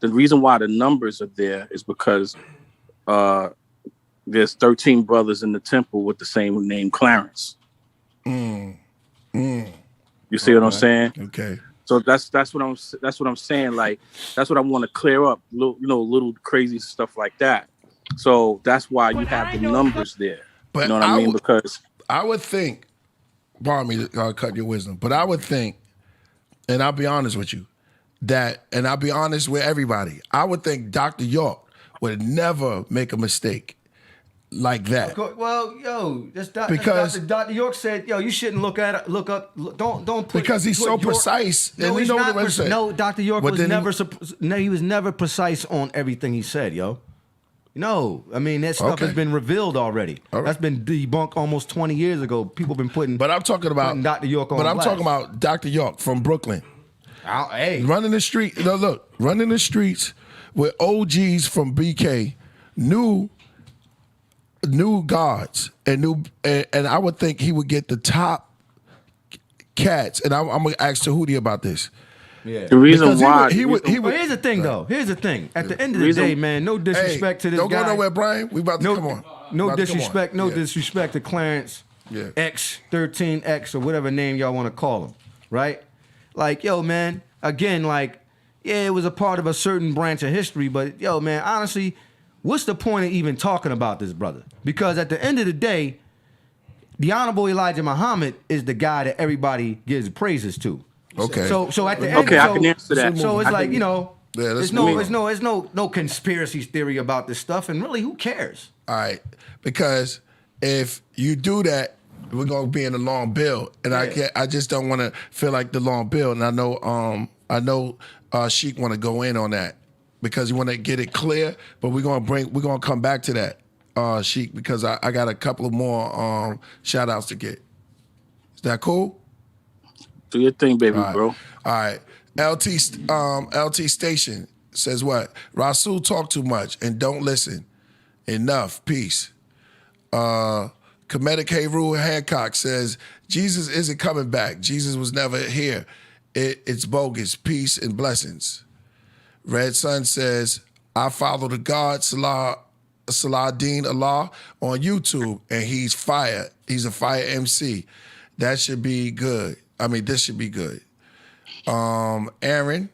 The reason why the numbers are there is because there's 13 brothers in the temple with the same name, Clarence. You see what I'm saying?
Okay.
So that's what I'm saying. Like that's what I want to clear up. Little crazy stuff like that. So that's why you have the numbers there.
But
you know what I mean? Because
I would think, pardon me, I'll cut your wisdom, but I would think, and I'll be honest with you, and I'll be honest with everybody, I would think Dr. York would never make a mistake like that.
Well, yo,
because
Dr. York said, yo, you shouldn't look up, don't put.
Because he's so precise.
No,
and
he's
know
not.
what I'm
No, Dr. York was never. He was never precise on everything he said, yo. No, I mean that stuff has been revealed already. Right. That's been debunked almost 20 years ago. People been putting.
But I'm talking about
Dr. York on.
But I'm talking about Dr. York from Brooklyn.
Hey,
running the street. No, look, running the streets with OGs from BK, new guards and I would think he would get the top cats. And I'm gonna ask Tahuti about this.
Yeah.
The reason why
he would. Here's the thing, though. Here's the thing. At the end of the day, man, no disrespect to this guy.
Don't go nowhere, Brian. We about to come on.
No disrespect. No disrespect to Clarence X 13X or whatever name y'all want to call him. Right? Like, yo, man. Again, like, yeah, it was a part of a certain branch of history, but yo, man, honestly, what's the point of even talking about this brother? Because at the end of the day, the Honorable Elijah Muhammad is the guy that everybody gives praises to.
Okay.
So at the end,
I can answer that.
So it's like,
Yeah,
there's no conspiracy theory about this stuff, and really, who cares?
All right, because if you do that, we're gonna be in the long bill, and I just don't want to feel like the long bill. And I know Shiek want to go in on that because you want to get it clear. But we're gonna come back to that, Shiek, because I got a couple of more shout outs to get. Is that cool?
Do your thing, baby, bro.
All right. LT Station says what? Rasul talk too much and don't listen. Enough. Peace. Comedic Heru Hancock says, Jesus isn't coming back. Jesus was never here. It's bogus. Peace and blessings. Red Sun says, I follow the God Saladin Allah on YouTube, and he's fire. He's a fire MC. That should be good. I mean, this should be good. Aaron,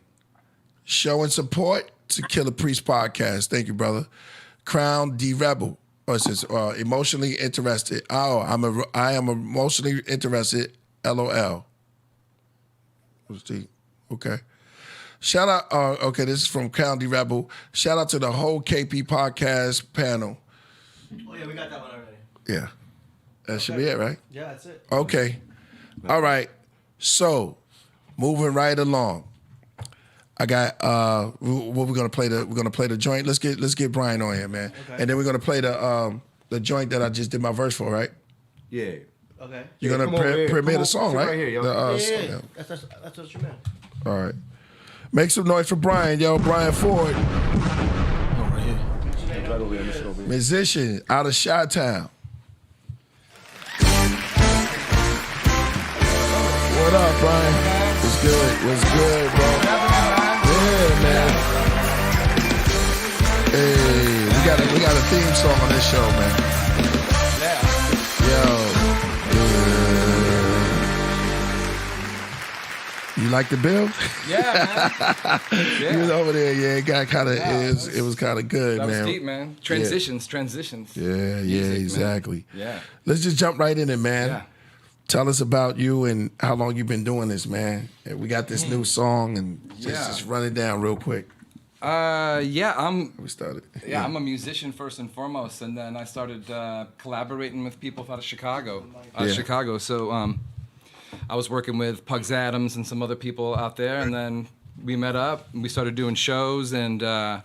showing support to Killah Priest podcast. Thank you, brother. Crown D Rebel. Says emotionally interested. Oh, I am emotionally interested. LOL. Okay. Shout out. Okay, this is from Crown D Rebel. Shout out to the whole KP podcast panel.
Oh yeah, we got that one already.
Yeah, that should be it, right?
Yeah, that's it.
Okay. All right. So, moving right along. I got what we're gonna play the joint. Let's get Brian on here, man. Okay. And then we're gonna play the joint that I just did my verse for, right?
Yeah.
Okay.
You're gonna premiere the song, right?
Right here, yo.
Yeah. That's what you meant.
All right. Make some noise for Brian, yo. Brian Ford.
Right here.
Musician out of Chi-Town. What up, Brian? What's good, bro? Yeah, man. Hey, we got a theme song on this show, man. Yo. You like the bill?
Yeah, man.
You was over there, yeah. It got kind of, it was kind of good,
that
man.
That was deep, man. Transitions.
Yeah, music, exactly.
Man. Yeah.
Let's just jump right in it, man.
Yeah.
Tell us about you and how long you've been doing this, man. We got this new song, and just run it down real quick.
We started. Yeah, I'm a musician first and foremost, and then I started collaborating with people out of Chicago. So I was working with Pugs Adams and some other people out there, and then we met up and we started doing shows, and now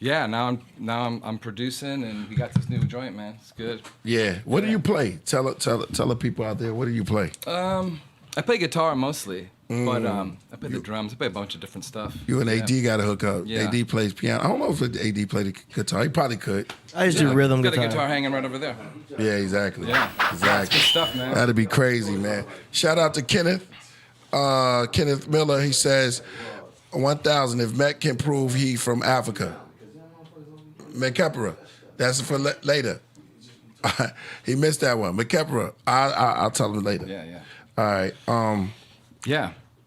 I'm producing, and we got this new joint, man. It's good.
Yeah. What do you play? Tell the people out there, what do you play?
I play guitar mostly, but I play the drums. I play a bunch of different stuff.
You and AD got to hook up.
Yeah.
AD plays piano. I don't know if AD played the guitar. He probably could.
I just do rhythm guitar.
Got a guitar hanging right over there.
Yeah, exactly.
Yeah.
Exactly.
That's good stuff, man.
That'd be crazy, man. Shout out to Kenneth. Kenneth Miller, he says, 1,000 if Met can prove he from Africa. McKepera. That's for later. He missed that one. McKepera. I'll tell him later.
Yeah.
All right.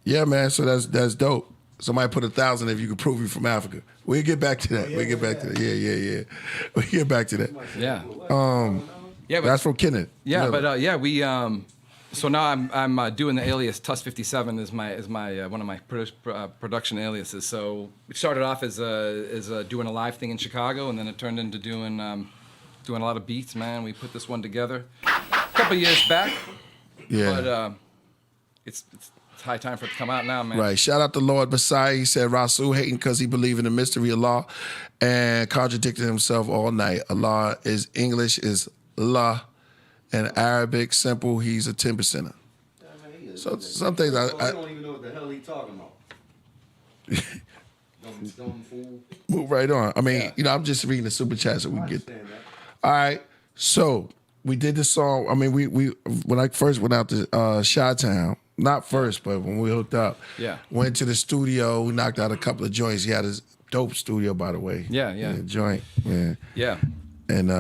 Yeah, man. So that's dope. Somebody put 1,000 if you can prove you're from Africa. We'll get back to that. Yeah. We'll get back to that.
Yeah.
That's from Kenneth.
Yeah, we. So now I'm doing the alias Tusk57 is my one of my production aliases. So we started off as doing a live thing in Chicago, and then it turned into doing a lot of beats. Man, we put this one together a couple years back.
Yeah.
But it's high time for it to come out now, man.
Right. Shout out to Lord Messiah. He said Rasul hating because he believed in the mystery of Allah and contradicted himself all night. Allah is English is Allah, and Arabic simple. He's a 10%er. So some things I
don't even know what the hell he's talking about. Dumb fool.
Move right on. I mean, I'm just reading the super chat so we can get. All right. So we did this song. I mean, we when I first went out to Chi-Town. Not first, but when we hooked up, went to the studio, we knocked out a couple of joints. He had his dope studio, by the way.
Yeah.
Joint, yeah. And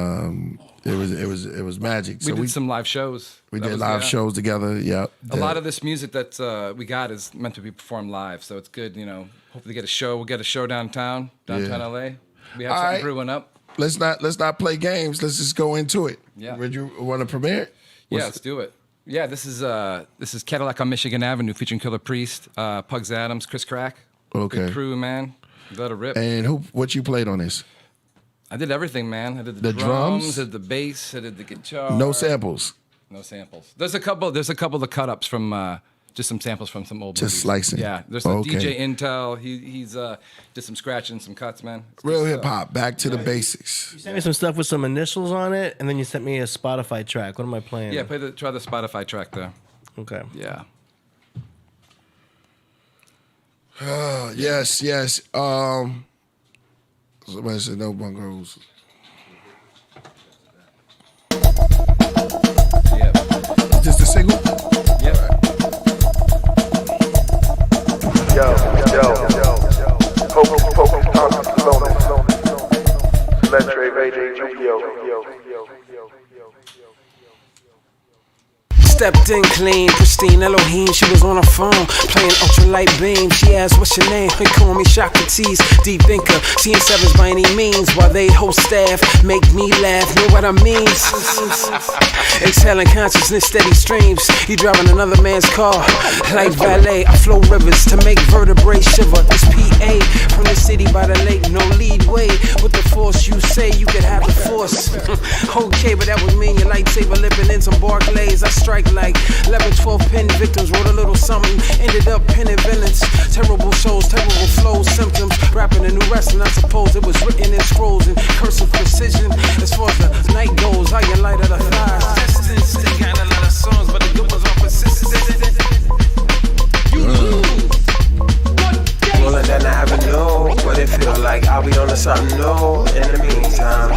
it was magic.
We did some live shows.
We did live shows together. Yeah.
A lot of this music that we got is meant to be performed live, so it's good. Hopefully get a show. We'll get a show downtown LA. We have something brewing up.
Let's not play games. Let's just go into it.
Yeah.
Would you want to premiere?
Let's do it. Yeah, this is Cadillac on Michigan Avenue featuring Killah Priest, Pugs Adams, Chris Crack.
Okay.
Good crew, man. Let it rip.
And what you played on this?
I did everything, man. I did
The drums?
I did the bass, I did the guitar.
No samples.
No samples. There's a couple of cut-ups from just some samples from some old
Just
movies.
slicing.
Yeah. There's a DJ Intel. He's did some scratching, some cuts, man. It's
Real
good
hip
stuff.
hop. Back to the basics.
You sent me some stuff with some initials on it, and then you sent me a Spotify track. What am I playing?
Yeah, try the Spotify track there.
Okay.
Yeah.
Yes. Somebody said no bungalows.
Yeah.
Is this the single?
Yeah.
Yo. Hocus Pocus, Tusk57. Letre, AJ, Yu-Gi-Oh.
Stepped in clean, pristine, Elohim. She was on her phone, playing ultralight beam. She asked, what's your name? They call me Socrates, deep thinker. Seeing sevens by any means, while they host staff make me laugh. Know what I mean? Exhaling consciousness, steady streams. You driving another man's car, like valet. I flow rivers to make vertebrae shiver. It's PA from the city by the lake, no lead way. With the force you say, you could have the force. Okay, but that would mean your lightsaber lipping in some Barclays. I strike like 11, 12 pen victims, wrote a little something, ended up penning villains. Terrible shows, terrible flows, symptoms. Rapping a new wrestling, I suppose it was written in scrolls and cursive precision. As far as the night goes, I get light of the thighs. Distance, they got a lot of songs, but the good ones are persistent. Rolling down the avenue, what it feel like? I'll be on to something new in the meantime.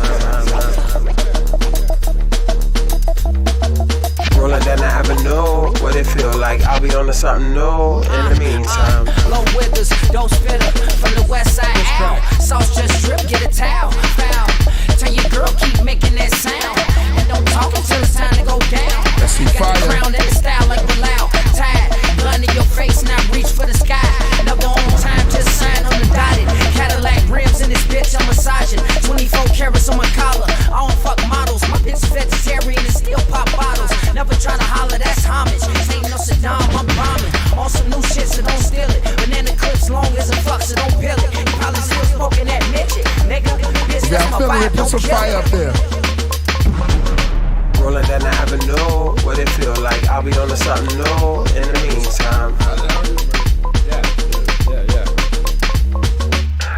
Rolling down the avenue, what it feel like? I'll be on to something new in the meantime.
Low withers, don't spit her from the west side out. Sauce just drip, get a towel. Foul. Tell your girl, keep making that sound. And don't talk until it's time to go down. Got the crown and the style like Bilal. Tied, gun in your face, now reach for the sky. Never on time, just sign on the dotted. Cadillac rims in this bitch, I'm massaging. 24 carats on my collar. I don't fuck models, my bitch vegetarian and still pop bottles. Never try to holler, that's homage. Ain't no Saddam, I'm bombing. On some new shit, so don't steal it. Banana clips long as a fuck, so don't peel it. You probably still smoking that midget. Nigga, bitch, that's my vibe, don't
some
kill
fire
it.
up there.
Rolling down the avenue, what it feel like? I'll be on to something new in the meantime.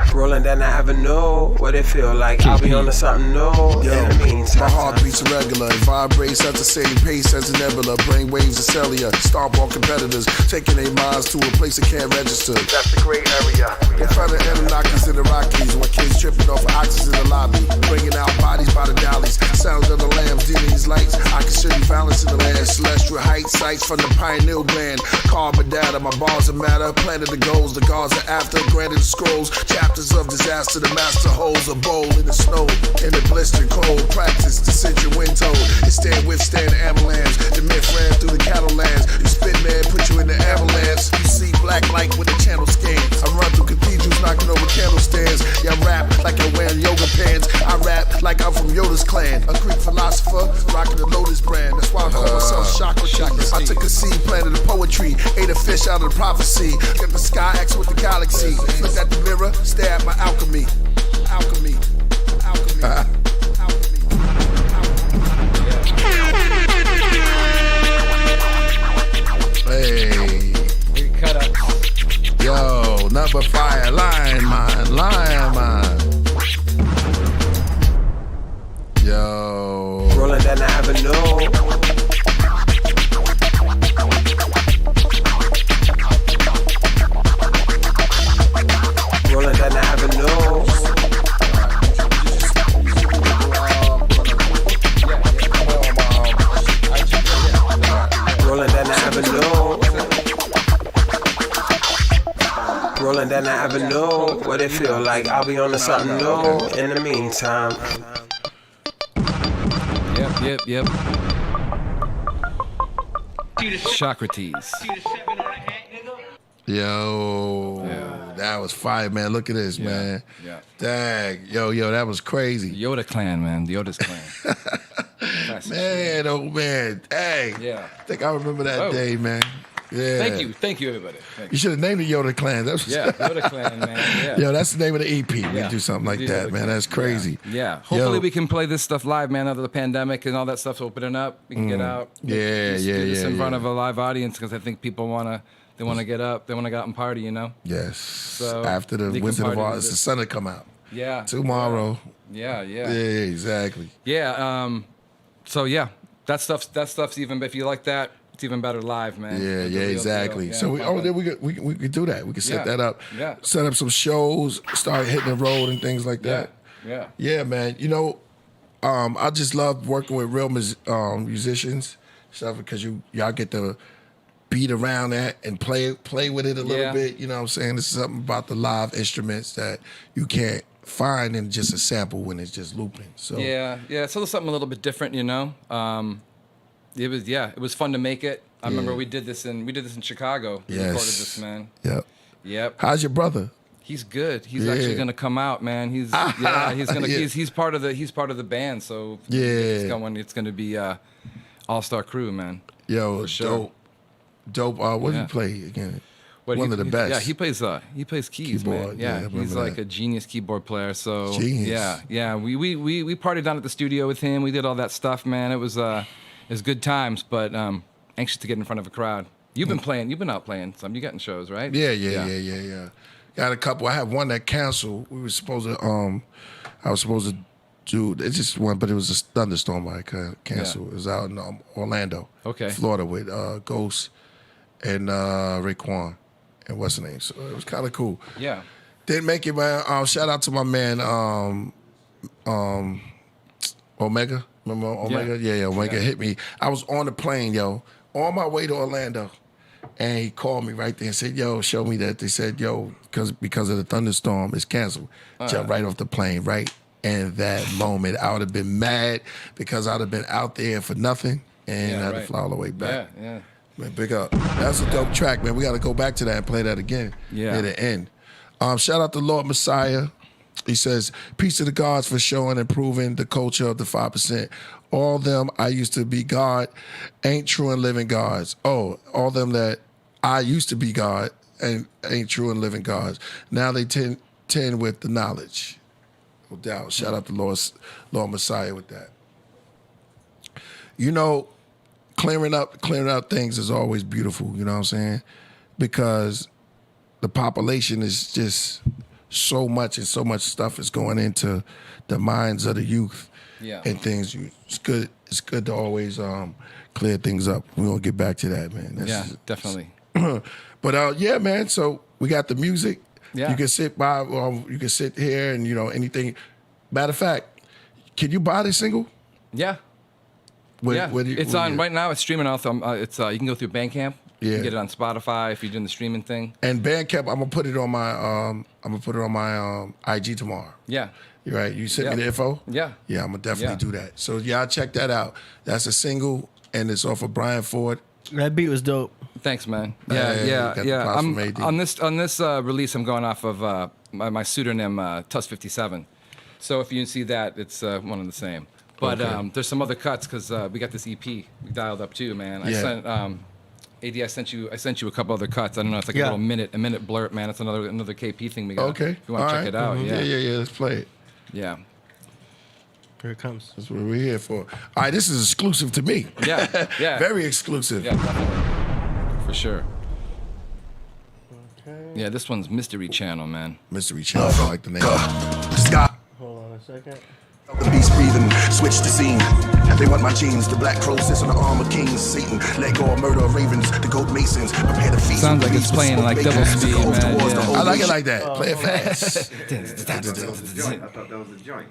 Rolling down the avenue, what it feel like? I'll be on to something new in the meantime.
My heart beats irregular, it vibrates at the same pace as a nebula. Brain waves are cellular, starborn competitors taking their minds to a place that can't register.
That's the great area.
In front of Anunnakis in the Rockies, when kids tripping off oxys in the lobby, bringing out bodies by the dollies, sounds of the lambs, these lights. I can show you balance in the land, celestial height sights from the pineal gland. Carbon data, my bars are matter, planted the goals, the gods are after, granted the scrolls, chapters of disaster, the master holds a bowl in the snow, in the blistering cold, practice the century wind told, it stand withstand the avalanche, the myth ran through the cattle lands, you spit man, put you in the avalanche, you see black light when the channel scans, I run through cathedrals, knocking over candle stands, y'all rap like I'm wearing yoga pants, I rap like I'm from Yoda's clan, a Greek philosopher, rocking the Lotus brand, that's why I call myself Socrates, I took a seed, planted a poetry, ate a fish out of the prophecy, got the sky X with the galaxy, looked at the mirror, stare at my alchemy. Hey.
We cut up.
Yo, number fire, lion man. Yo.
Rolling down the avenue. Rolling down the avenue. Rolling down the avenue. Rolling down the avenue. What it feel like? I'll be on to something new in the meantime.
Yep. Socrates.
Yo, that was fire, man. Look at this, man.
Yeah.
Dang. Yo, that was crazy.
Yoda clan, man. The Yoda's clan.
Man, oh man. Dang.
Yeah.
I think I remember that day, man. Yeah.
Thank you, everybody. Thank
You should have named it Yoda Clan.
Yoda Clan, man. Yeah.
Yo, that's the name of the EP. We do something like that, man. That's crazy.
Yeah. Hopefully we can play this stuff live, man. After the pandemic and all that stuff's opening up, we can get out. Get this in front of a live audience because I think people want to get up. They want to go out and party, you know?
Yes.
So
after the Wizard of Oz, the sun will come out.
Yeah.
Tomorrow.
Yeah.
Yeah, exactly.
Yeah. So yeah, that stuff's even. If you like that, it's even better live, man.
Yeah, exactly.
Yeah,
so we could do that. We could set that up.
Yeah.
Set up some shows, start hitting the road and things like that.
Yeah.
Yeah, man. You know, I just love working with real musicians, stuff because y'all get to beat around that and play with it a little bit. You know what I'm saying? This is something about the live instruments that you can't find in just a sample when it's just looping. So
yeah. So there's something a little bit different, you know. It was fun to make it. I remember we did this in Chicago. We recorded this, man. Yep. How's
your brother?
He's good. He's actually gonna come out, man. He's gonna he's part of the band. So it's gonna be all-star crew, man.
Yo,
sure.
Dope. What do you play again? One of the best.
Yeah, he plays keys,
keyboard,
man. Yeah, he's like a genius keyboard player. So
genius.
Yeah. We partied down at the studio with him. We did all that stuff, man. It was good times, but anxious to get in front of a crowd. You've been out playing some. You getting shows, right?
Yeah. Got a couple. I have one that canceled. We were supposed to. I was supposed to do. It just went, but it was a thunderstorm. I canceled. It was out in Orlando, Florida, with Ghost and Raekwon and what's the name. So it was kind of cool.
Yeah.
Didn't make it, man. Shout out to my man Omega. Remember Omega? Yeah, Omega hit me. I was on the plane, on my way to Orlando. And he called me right there and said, yo, show me that. They said, yo, because of the thunderstorm, it's canceled. Jumped right off the plane, right? And that moment, I would have been mad because I would have been out there for nothing and I had to fly all the way back.
Yeah.
Man, big up. That's a dope track, man. We got to go back to that and play that again near the end. Shout out to Lord Messiah. He says, peace to the gods for showing and proving the culture of the 5%. All them I used to be God ain't true and living gods. Oh, all them that I used to be God and ain't true and living gods. Now they tend with the knowledge. No doubt. Shout out to Lord Messiah with that. You know, clearing up things is always beautiful, you know what I'm saying? Because the population is just so much stuff is going into the minds of the youth and things. It's good to always clear things up. We're going to get back to that, man.
Definitely.
But man, so we got the music.
Yeah.
You can sit by, you can sit here and, anything. Matter of fact, can you buy this single?
Yeah. It's on right now. It's streaming off. You can go through Bandcamp. You can get it on Spotify if you're doing the streaming thing.
And Bandcamp, I'm gonna put it on my IG tomorrow.
Yeah.
You're right. You sent me the info.
Yeah.
Yeah, I'm gonna definitely do that. So I'll check that out. That's a single, and it's off of Brian Ford.
That beat was dope.
Thanks, man. Yeah. On this release, I'm going off of my pseudonym Tusk57. So if you see that, it's one and the same. But there's some other cuts because we got this EP we dialed up too, man. I sent AD. I sent you a couple other cuts. I don't know. It's like a minute blurb, man. It's another KP thing we got.
Okay.
If you want to check it out,
Yeah. Let's play it.
Yeah.
Here it comes.
That's what we're here for. All right, this is exclusive to me.
Yeah.
Very exclusive.
Yeah, definitely. For sure. Okay. Yeah, this one's Mystery Channel, man.
Mystery Channel. I like the name. Scott.
Hold on a second.
The beast breathing, switch the scene. They want my genes. The black crow sits on the arm of kings. Satan, let go of murder of ravens. The goat masons, prepare the feast.
Sounds like it's playing like double speed, man.
I like it like that. Play it fast.
I thought that was a joint.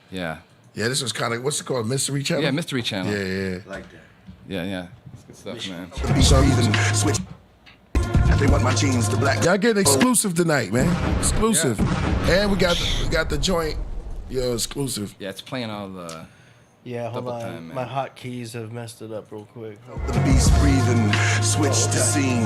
Yeah.
Yeah, this was kind of, what's it called, Mystery Channel?
Yeah, Mystery Channel.
Yeah.
Like that.
Yeah. It's good stuff, man.
The beast breathing, switch. They want my genes. The black.
Y'all getting exclusive tonight, man. Exclusive. And we got the joint. Exclusive.
Yeah, it's playing all the.
Yeah, hold on. My hotkeys have messed it up real quick.
The beast breathing, switch the scene.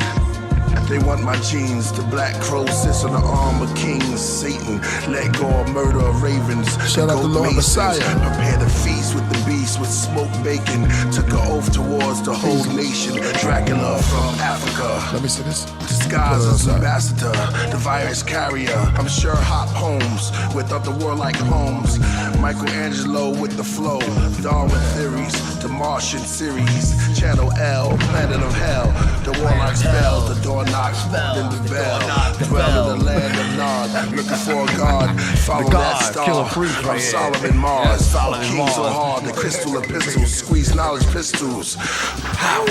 They want my genes. The black crow sits on the arm of kings. Satan, let go of murder of ravens. Shout out to Lord Messiah. Prepare the feast with the beast with smoked bacon. Took an oath towards the whole nation. Dracula from Africa. Let me see this. Disguised as ambassador, the virus carrier. I'm Sherlock Holmes with other warlike homes. Michelangelo with the flow. Darwin theories, the Martian series. Channel L, planet of hell. The warlock spell, the door knocks, then the bell. Dwell in the land of Nod, looking for a god. Follow that star. I'm Solomon Mars. Follow King so hard, the crystal epistles. Squeeze knowledge pistols. How,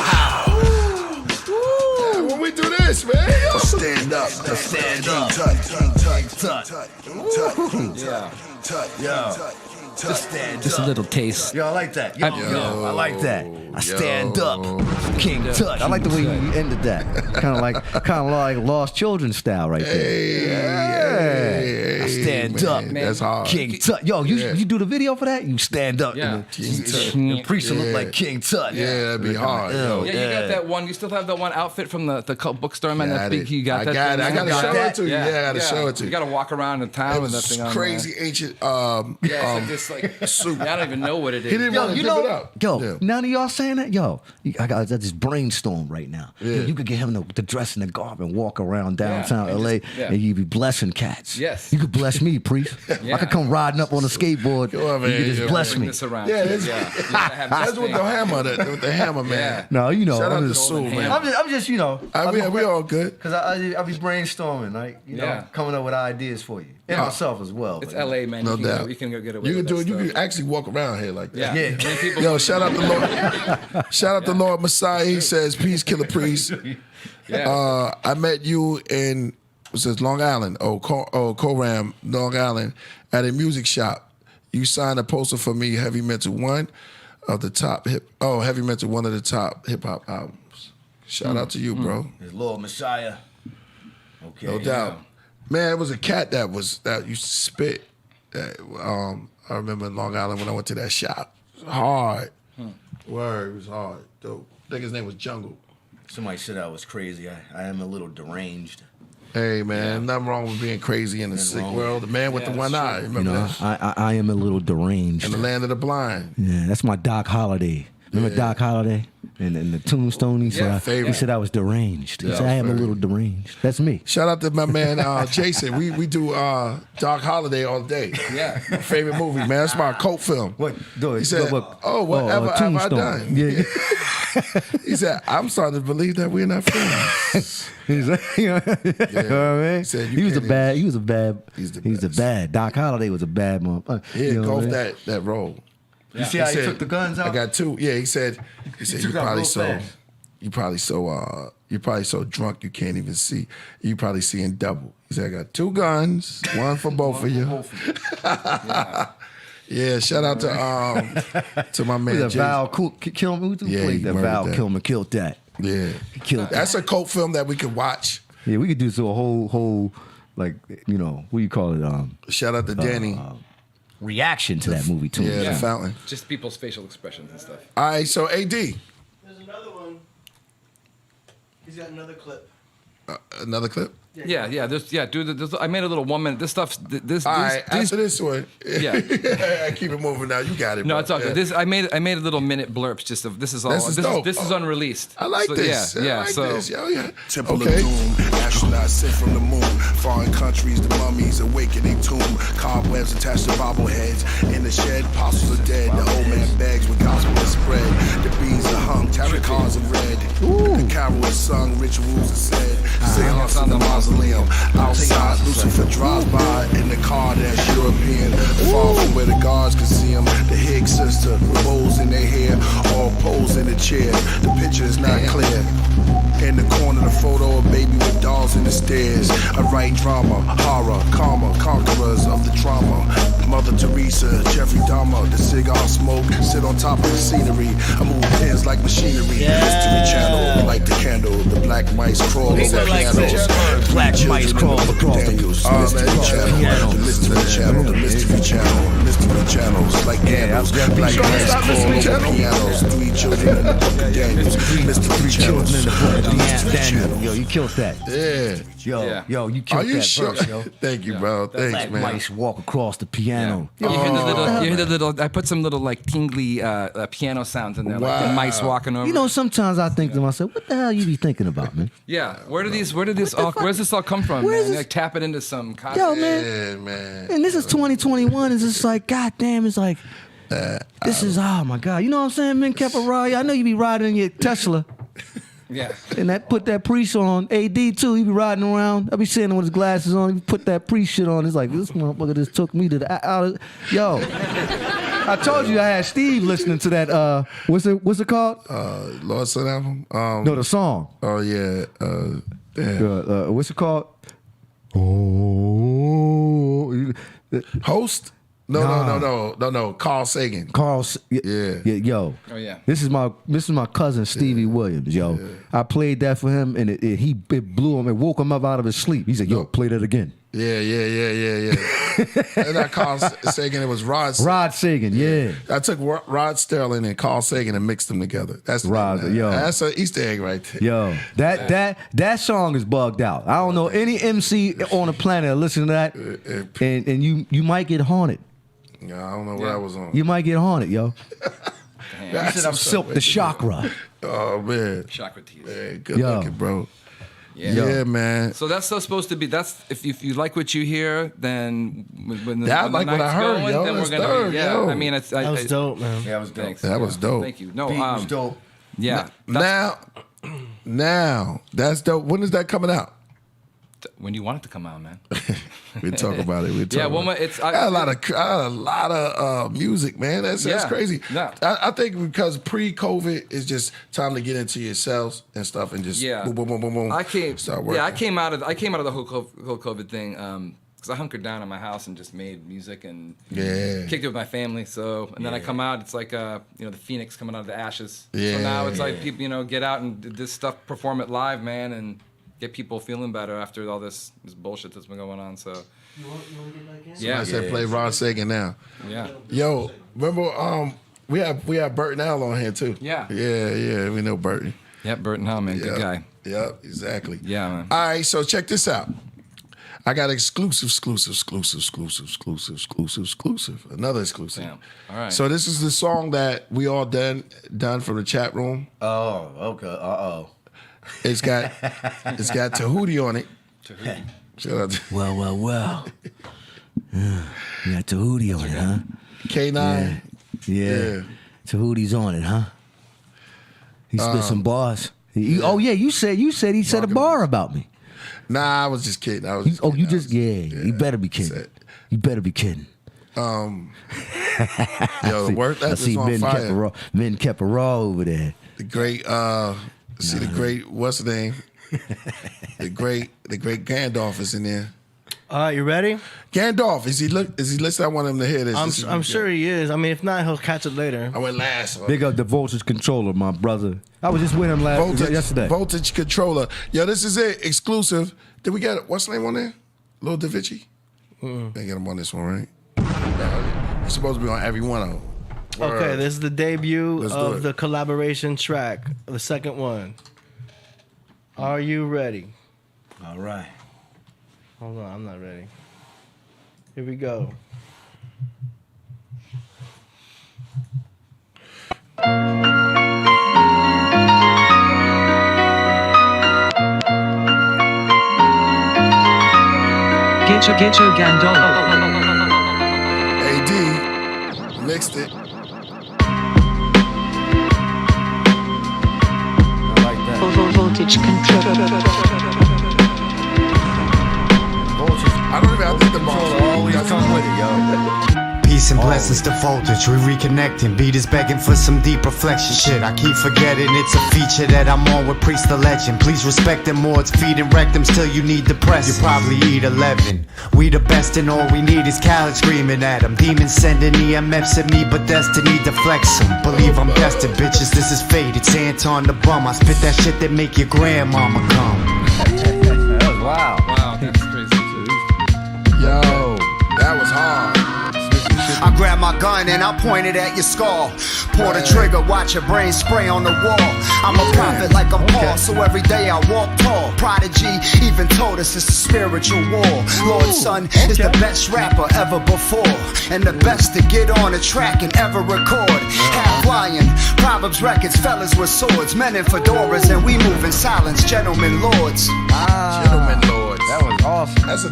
yeah, when we do this, man. Stand up. Stand up.
Yeah.
Just a little taste.
Yo, I like that. I like that. I stand up, King Tut. I like the way you ended that. Kind of like Lost Children style right there. I stand up, man.
That's hard.
King Tut. Yo, you do the video for that? You stand up.
Yeah.
The priest look like King Tut.
Yeah, that'd be hard.
Yeah, you got that one. You still have that one outfit from the bookstore, man. That big. You got that.
I gotta show it to you. Yeah, I gotta show it to you.
You gotta walk around the town with that thing on.
Crazy ancient.
Like soup. I don't even know what it is.
He didn't want to give it up.
None of y'all saying that? I got this brainstorm right now. Yeah. You could get him to dress in the garb and walk around downtown LA and you'd be blessing cats.
Yes.
You could bless me, priest. I could come riding up on a skateboard and you could just bless me.
This around.
That's with the hammer, with the hammer, man.
No,
Shout out to Rasul, man.
I'm just,
we all good.
Because I be brainstorming, like, coming up with ideas for you. And myself as well.
It's LA, man.
No doubt.
You can go get away
You
with
can do
that
it. You
stuff.
can actually walk around here like that.
Yeah.
Yo, shout out to Lord. Shout out to Lord Messiah. He says, "Peace, Killer Priest." I met you in Long Island. Coram, Long Island, at a music shop. You signed a poster for me, Heavy Mental, one of the top hip hop albums. Shout out to you, bro.
It's Lord Messiah. Okay.
No doubt. Man, it was a cat that used to spit. I remember in Long Island when I went to that shop. It was hard. Word, it was hard. Dope. I think his name was Jungle.
Somebody said I was crazy. I am a little deranged.
Hey, man, nothing wrong with being crazy in the sick world. The man with the one eye. Remember that?
I am a little deranged.
In the land of the blind.
Yeah, that's my Doc Holliday. Remember Doc Holliday? And the Tombstone, he said I was deranged. He said I am a little deranged. That's me.
Shout out to my man Jason. We do Doc Holliday all day.
Yeah.
My favorite movie, man. That's my cult film. He said, whatever have I done?
Yeah.
He said, I'm starting to believe that we're not friends.
He's like, you know what I mean? He was a bad. Doc Holliday was a bad motherfucker.
He engulfed that role.
You see how he took the guns out?
I got two. Yeah, he said you're probably so drunk you can't even see. You probably seeing double. He said I got two guns, one for both of you. Yeah, shout out to my man.
Was that Val Kilmer? Who played that? Val Kilmer killed that.
Yeah,
he killed that.
That's a cult film that we could watch.
Yeah, we could do a whole like what do you call it?
Shout out to Danny.
Reaction to that movie too.
Yeah, The Fountain.
Just people's facial expressions and stuff.
All right, so AD.
There's another one. He's got another clip.
Another clip?
Yeah. Dude, I made a little 1 minute. This stuff.
After this one.
Yeah.
I keep it moving now. You got it.
No,
bro.
it's all good. This I made a little minute blurb. Just of this is all.
This
is unreleased.
I like this.
Yeah.
I like
So.
this. Yeah. Temple of Doom, astronauts sent from the moon. Foreign countries, the mummies awakening tomb. Cobwebs attached to bobbleheads. In the shed, apostles are dead. The old man begs with gospel is spread. The bees are hung, tarot cards are read. The carol is sung, rituals are said. Seance in the mausoleum. Outside, Lucifer drives by in the car that's European. Far from where the guards can see him. The Higgs sister with bows in their hair, all posed in a chair. The picture is not clear. In the corner, the photo of baby with dolls in the stairs. I write drama, horror, karma, conquerors of the trauma. Mother Teresa, Jeffrey Dahmer, the cigar smoke, sit on top of the scenery. I move pins like machinery. Mystery channel, light the candle. The black mice crawl over pianos.
Black mice crawl across the
mystery channel. The mystery channel. The mystery channel. Mystery channels like candles. Black mice crawl over pianos. 3 children in the book of Daniels. Mystery channels.
Daniel, yo, you killed that.
Yeah.
Yo, you killed that verse, yo.
Thank you, bro. Thanks,
Black
man.
mice walk across the piano.
You hear the little. I put some little like tingly piano sounds in there, like the mice walking over.
You know, sometimes I think to myself, what the hell you be thinking about, man?
Yeah, where's this all come from, man? Like tap it into some cosmic.
Yo, man.
Yeah, man.
And this is 2021. It's just like, God damn, it's like, this is, oh my God. You know what I'm saying, man? Keparaya, I know you be riding in your Tesla.
Yeah.
And that put that priest on. AD too, he be riding around. I be seeing him with his glasses on. He put that priest shit on. It's like, this motherfucker just took me to the out of, yo. I told you I had Steve listening to that what's it called?
Lord Son album?
No, the song.
Oh yeah. Damn.
What's it called? Oh,
Host? No. Carl Sagan.
Yo.
Oh yeah.
This is my cousin Stevie Williams, yo. Yeah. I played that for him, and it blew him. It woke him up out of his sleep. He said, "Yo, play that again."
Yeah. And not Carl Sagan. It was Rod.
Rod Sagan. Yeah.
I took Rod Sterling and Carl Sagan and mixed them together. That's
Rod. Yo.
That's an Easter egg right there.
Yo, that song is bugged out. I don't know any MC on the planet that listen to that, and you might get haunted.
Yeah, I don't know what I was on.
You might get haunted, yo.
Damn.
You said I'm Silk the Chakra.
Oh man,
chakra teeth.
Hey, good looking, bro.
Yeah,
man.
So that's supposed to be. That's if you like what you hear, then when the
I like what I heard,
going,
yo.
then we're gonna
third,
be,
yo.
I mean, that
was dope, man.
Yeah, it was dope. Thanks.
That was dope.
Thank you. No,
Beat was dope.
Yeah.
Now that's dope. When is that coming out?
When do you want it to come out, man?
We talk about it. I got a lot of music, man. That's crazy.
Yeah.
I think because pre-COVID is just time to get into yourselves and stuff and just boom. Start working.
Yeah, I came out of the whole COVID thing because I hunkered down in my house and just made music and kicked it with my family. So and then I come out, it's like the phoenix coming out of the ashes.
Yeah.
So now it's like people get out and do this stuff, perform it live, man, and get people feeling better after all this bullshit that's been going on. So
you want to get back in?
I said play Rod Sagan now.
Yeah.
Yo, remember we have Burton L on here too.
Yeah.
Yeah. We know Burton.
Yep, Burton L, man, good guy.
Yep, exactly.
Yeah, man.
All right, so check this out. I got exclusive. Another exclusive.
Damn. All right.
So this is the song that we all done from the chat room.
Oh, okay.
It's got Tahuti on it.
Tahuti.
Shout out to
Well. You got Tahuti on it, huh?
K9.
Yeah. Tahuti's on it, huh? He spit some bars. You said he said a bar about me.
Nah, I was just kidding.
You better be kidding. You better be kidding.
Yo, the work that's on fire.
Men kept a raw over there.
The great the great, what's the name? the great Gandalf is in there.
All right, you ready?
Gandalf, is he listening? I want him to hear this.
I'm sure he is. I mean, if not, he'll catch it later.
I went last.
Big up the voltage controller, my brother. I was just with him yesterday.
Voltage controller. Yo, this is it. Exclusive. Did we get what's the name on there? Lil Da Vinci? They get him on this one, right? He's supposed to be on every one of them.
Okay, this is the debut of the collaboration track, the second one. Are you ready?
All right.
Hold on, I'm not ready. Here we go.
Get your Gandalf.
AD mixed it.
Voltage control.
I don't even have to think the ball always
come with it, yo.
Peace and blessings to Voltage, we reconnecting. Beat is begging for some deep reflection. Shit, I keep forgetting it's a feature that I'm on with Priest the Legend. Please respect them more, it's feeding rectums till you need depressants. You probably eat 11. We the best and all we need is Khaled screaming at them. Demons sending EMFs at me, but destiny deflects them. Believe I'm destined, bitches, this is fate. It's Anton the Bum. I spit that shit that make your grandmama come.
That was wild.
Wow, that's crazy.
Yo, that was hard.
I grab my gun and I point it at your skull. Pull the trigger, watch your brain spray on the wall. I'm a prophet like I'm Paul, so every day I walk tall. Prodigy even told us it's a spiritual war. Lord Son is the best rapper ever before, and the best to get on a track and ever record. Half lion, Proverbs records, fellas with swords, men in fedoras, and we move in silence, gentlemen lords.
Gentlemen lords.
That was awesome.
That's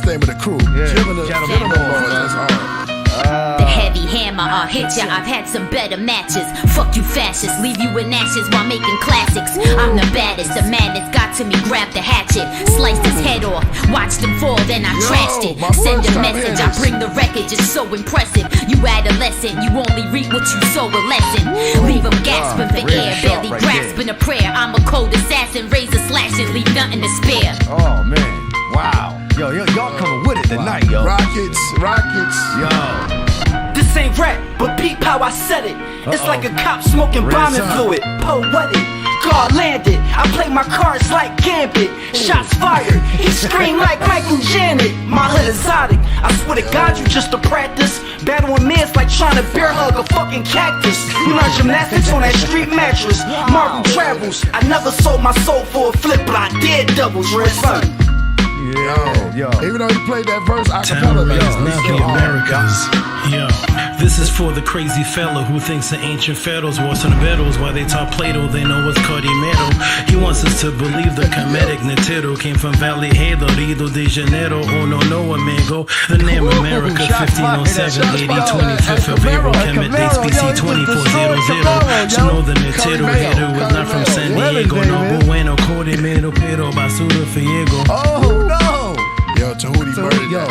the name of the crew.
Yeah.
Gentlemen lords. That's hard.
The heavy hammer, I'll hit ya. I've had some better matches. Fuck you fascists, leave you in ashes while making classics. I'm the baddest, the madness got to me, grab the hatchet, sliced his head off, watched him fall, then I trashed it. Send a message, I bring the wreckage, it's so impressive. You adolescent, you only reap what you sow a lesson. Leave them gasping for air, barely grasping a prayer. I'm a cold assassin, razor slashing, leave nothing to spare.
Oh man, wow. Yo, y'all coming with it tonight, yo.
Rockets.
Yo.
This ain't rap, but peep how I said it. It's like a cop smoking bombing fluid. Poetic, God landed. I play my cards like Gambit. Shots fired, he screamed like Michael Janet. My hood exotic, I swear to God you just a practice. Battling meds like trying to bear hug a fucking cactus. You learn gymnastics on that street mattress. Marvel travels, I never sold my soul for a flip, but I did doubles, red son.
Yo. Even though he played that verse acapella,
Yo, this is for the crazy fella who thinks the ancient pharaohs wore some battles while they taught Plato. They know what's Cardimero. He wants us to believe the comedic Netero came from Valley Halo, Rio de Janeiro. Oh no, amigo. The name America 1507, 25th of April. Kemet dates BC 2400. So know the Netero hater was not from San Diego. No bueno, Cardimero, pero basura fiego.
Oh no!
Yo, Tahuti murdered that.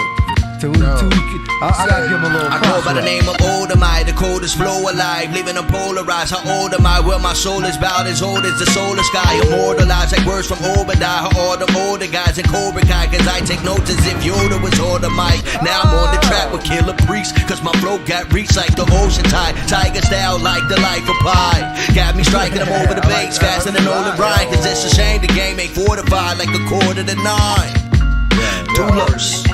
I gotta give him a little.
I go by the name of Old Am I, the coldest flow alive, living a polarized. How old am I? Well, my soul is about as old as the solar sky. Immortalized like words from Obadiah. How all the older guys in Cobra Kai, cause I take notes as if Yoda was on the mic. Now I'm on the track with Killer Priest, cause my flow got reached like the ocean tide. Tiger style like the life of Pi. Got me striking them over the base faster than Nolan Ryan, cause it's a shame the game ain't fortified like a quarter to 9. Doulos.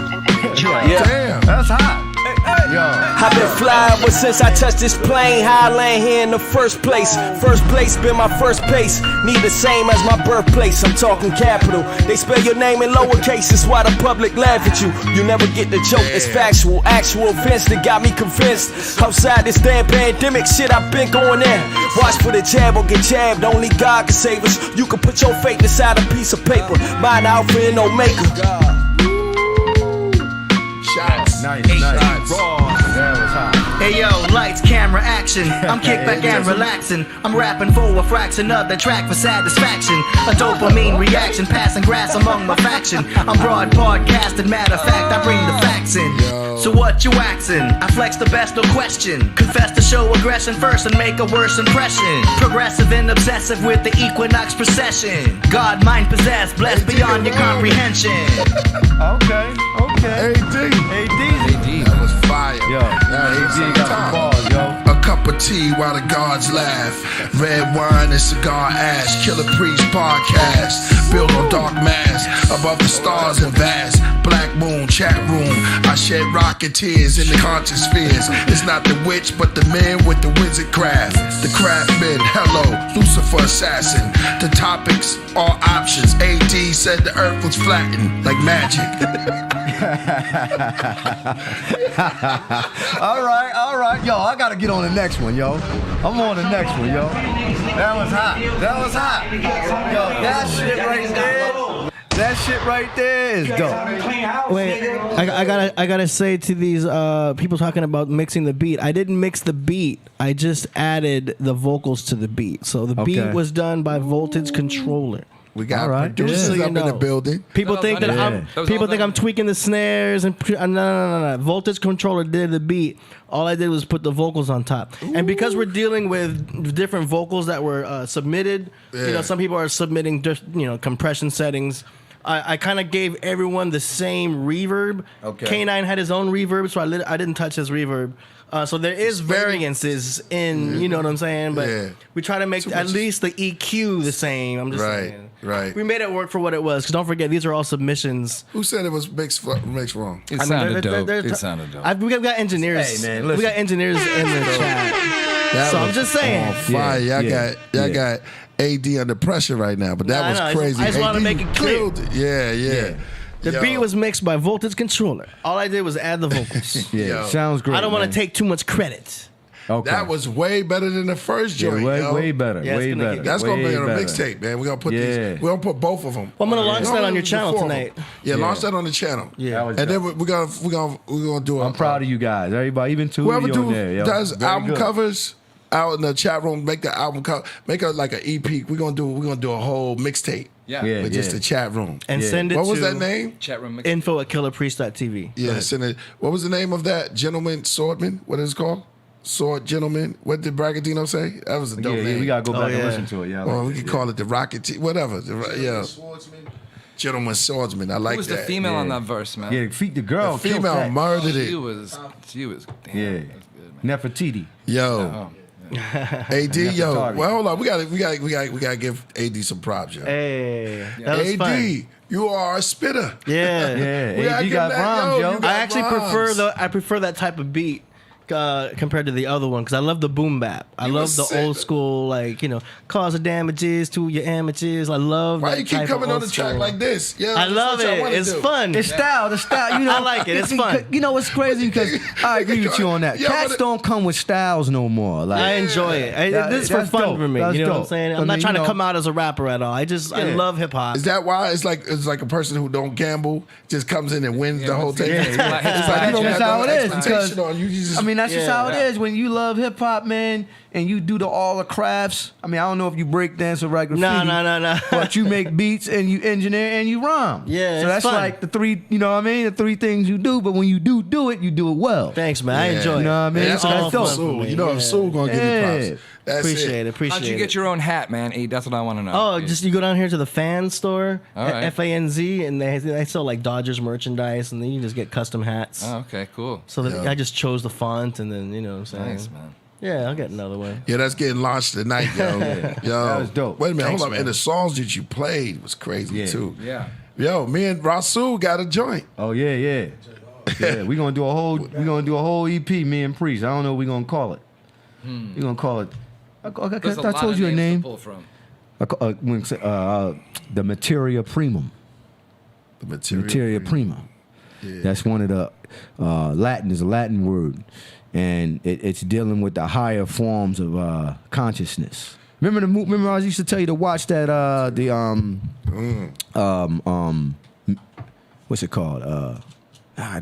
Damn.
That's hot.
I've been flying ever since I touched this plane. How I land here in the first place. First place been my first pace. Need the same as my birthplace. I'm talking capital. They spell your name in lowercase. That's why the public laugh at you. You never get the joke. It's factual. Actual events that got me convinced. Outside this damn pandemic shit, I've been going in. Watch for the jab or get jabbed. Only God can save us. You can put your fate inside a piece of paper. Mine Alpha and Omega.
Shots.
Nice. That was hot.
Hey yo, lights, camera, action. I'm kicked back and relaxing. I'm rapping for a fraction of the track for satisfaction. A dopamine reaction, passing grass among my faction. I'm broad podcasting, matter of fact, I bring the facts in. So what you waxing? I flex the best, no question. Confess to show aggression first and make a worse impression. Progressive and obsessive with the equinox procession. God, mind possessed, blessed beyond your comprehension.
Okay. AD.
That was fire.
Yo, AD got the balls, yo.
A cup of tea while the gods laugh. Red wine and cigar ash. Killer Priest podcast. Built on dark mass. Above the stars and vast. Black moon chat room. I shed rocket tears in the conscious spheres. It's not the witch, but the man with the wizard craft. The craftsman, hello, Lucifer assassin. The topics, all options. AD said the earth was flattened like magic.
All right. Yo, I gotta get on the next one, yo. I'm on the next one, yo. That was hot. Yo, that shit right there is dope.
Wait, I gotta say to these people talking about mixing the beat, I didn't mix the beat. I just added the vocals to the beat. So the beat was done by Voltage Controller.
We got
All right.
producers
Yeah.
up in the building.
People think that I'm tweaking the snares and no. Voltage Controller did the beat. All I did was put the vocals on top. And because we're dealing with different vocals that were submitted, some people are submitting compression settings. I kind of gave everyone the same reverb.
Okay.
K9 had his own reverb, so I didn't touch his reverb. So there is variances in, you know what I'm saying? But we try to make at least the EQ the same. I'm just saying.
Right.
We made it work for what it was. Because don't forget, these are all submissions.
Who said it was mixed wrong?
It sounded dope. It sounded dope.
We got engineers.
Hey, man,
we
listen.
got engineers in the chat. So I'm just saying.
On fire. Y'all got AD under pressure right now, but that was crazy.
I just want to
AD
make it clear.
killed it. Yeah.
The beat was mixed by Voltage Controller. All I did was add the vocals.
Sounds great.
I don't want to take too much credit.
Okay.
That was way better than the first joint.
way better.
Yeah,
way better.
That's gonna be
way
on a
better.
mixtape, man. We're gonna put these. We're gonna put both of them.
Well, I'm gonna launch that on your channel
Four of them.
tonight.
Yeah, launch that on the channel.
Yeah.
And then we're gonna do.
I'm proud of you guys. Everybody, even two
Whoever
of you on there. Yo.
does
Very
album
good.
covers out in the chat room, make the album cover, make it like an EP. We're gonna do a whole mixtape. With just the chat room
And send it
What
to
was that name?
Chat room.
info@killerpriest.tv.
Yeah, send it. What was the name of that gentleman swordman? What is it called? Sword Gentleman. What did Bragadino say? That was a dope name.
we gotta go back and listen to it. Yeah,
Well, we can call it the Rocket. Whatever. Gentleman Swordsman. I like
Who was
that.
the female on that verse, man?
Yeah, feed the girl.
The female murdered it.
She was. Damn,
Yeah. Nefertiti.
Yo. AD, yo. Well, hold on. We gotta give AD some props, yo.
Hey, that was
AD,
fun.
you are a spitter.
Yeah.
We gotta
AD
give
got
that-
rhymes, yo.
you got
I actually
rhymes.
prefer that type of beat compared to the other one because I love the boom bap. I love the old school, cause of damages to your amateurs. I love.
Why
that
you keep
type
coming
of
on the
old
track
school.
like this? Yeah,
I love
that's what y'all
it.
wanna
It's
do.
fun.
The style. You know,
I like it. It's fun.
You know what's crazy? Because I agree with you on that.
Yeah,
Cats
but
don't come with styles no more. Like,
I enjoy it. This is for
that's
fun
dope.
for me.
That's
You know what I'm
dope.
saying?
I
I'm not
mean,
trying
you
to
know-
come out as a rapper at all. I love hip hop.
Is that why it's like a person who don't gamble just comes in and wins the whole thing?
Yeah,
It's
yeah.
like
That's
you don't
just
have
how
no
it is.
expectation
Because,
on you. Just,
I mean, that's just how it is. When you love hip hop, man, and you do all the crafts. I mean, I don't know if you break dance or write graffiti.
No.
But you make beats and you engineer and you rhyme.
Yeah,
so
it's
that's
fun.
like the three. You know what I mean? The three things you do. But when you do it, you do it well.
Thanks, man. I enjoy it.
You know what I mean?
And that's all
That's
for
dope.
Sue. You know, if Sue gonna give you props. That's
Appreciate it.
How'd you get your own hat, man? E, that's what I want to know.
Oh, just you go down here to the fan store,
All right.
FANZ, and they sell like Dodgers merchandise, and then you just get custom hats.
Oh, okay, cool.
So that I just chose the font, and then you know what I'm saying.
Nice, man.
Yeah, I'll get another one.
Yeah, that's getting launched tonight, yo. Yo,
That was dope.
Wait a minute,
Thanks,
hold up.
man.
And the songs that you played was crazy too.
Yeah.
Yo, me and Rasul got a joint.
Oh yeah. We're gonna do a whole EP. Me and Priest. I don't know what we're gonna call it. We're gonna call it. I
There's a lot
told
of
you a
names
name.
to pull from.
The Materia Primum.
The Materia,
Materia Prima.
Yeah.
That's one of the Latin is a Latin word, and it's dealing with the higher forms of consciousness. Remember I used to tell you to watch that what's it called?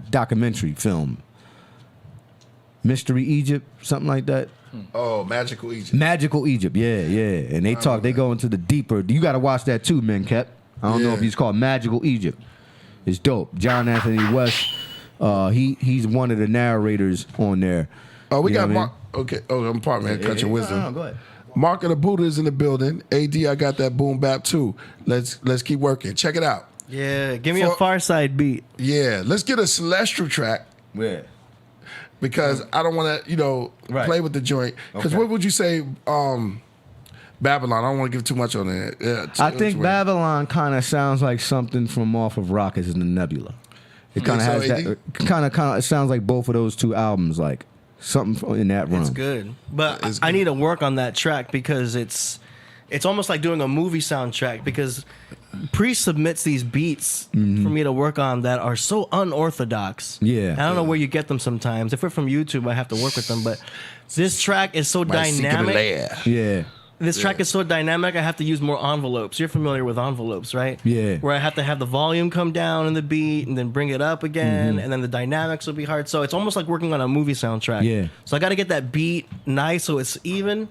Documentary film. Mystery Egypt, something like that.
Oh, Magical Egypt.
Magical Egypt, yeah. And they go into the deeper. You got to watch that too, man, Cap. I don't know if he's called Magical Egypt. It's dope. John Anthony West, he's one of the narrators on there.
Oh, we
You know
got
what I
Mark. Okay. Oh, I'm pardon, man. Cut your wisdom.
No, go ahead.
Mark of the Buddha is in the building. AD, I got that boom bap too. Let's keep working. Check it out.
Yeah, give me a Far Side beat.
Yeah, let's get a celestial track.
Yeah.
Because I don't want to, play with the joint. Because
Okay.
what would you say, Babylon? I don't want to give too much on that. Yeah,
I think Babylon kind of sounds like something from off of Rockets in the Nebula. It kind of has that. Kind of. It sounds like both of those two albums, like something in that realm.
It's good, but I need to work on that track because it's almost like doing a movie soundtrack because Priest submits these beats for me to work on that are so unorthodox.
Yeah.
I don't know where you get them sometimes. If we're from YouTube, I have to work with them, but this track is so dynamic.
Yeah.
This track is so dynamic, I have to use more envelopes. You're familiar with envelopes, right?
Yeah.
Where I have to have the volume come down in the beat and then bring it up again, and then the dynamics will be hard. So it's almost like working on a movie soundtrack.
Yeah.
So I got to get that beat nice so it's even.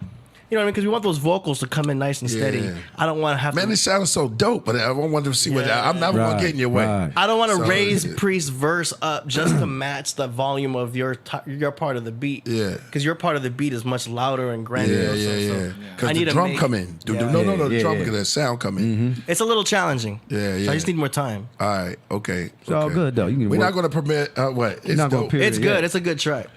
You know what I mean? Because we want those vocals to come in nice and steady.
Yeah.
I don't want to have
Man,
to.
it sounds so dope, but I wanted to see what I'm never going to get in your way.
I don't want to
So,
raise Priest's verse up just to match the volume of your part of the beat.
Yeah.
Because your part of the beat is much louder and grandiose.
Yeah. Because
I need
the
to
drum
make-
come in.
Yeah.
No, the drum, because that sound come in.
It's a little challenging.
Yeah.
So I just need more time.
All right, okay.
It's all good though. You can
We're
work.
not going to permit, what? It's
not gonna
dope.
period
It's good. It's a good track.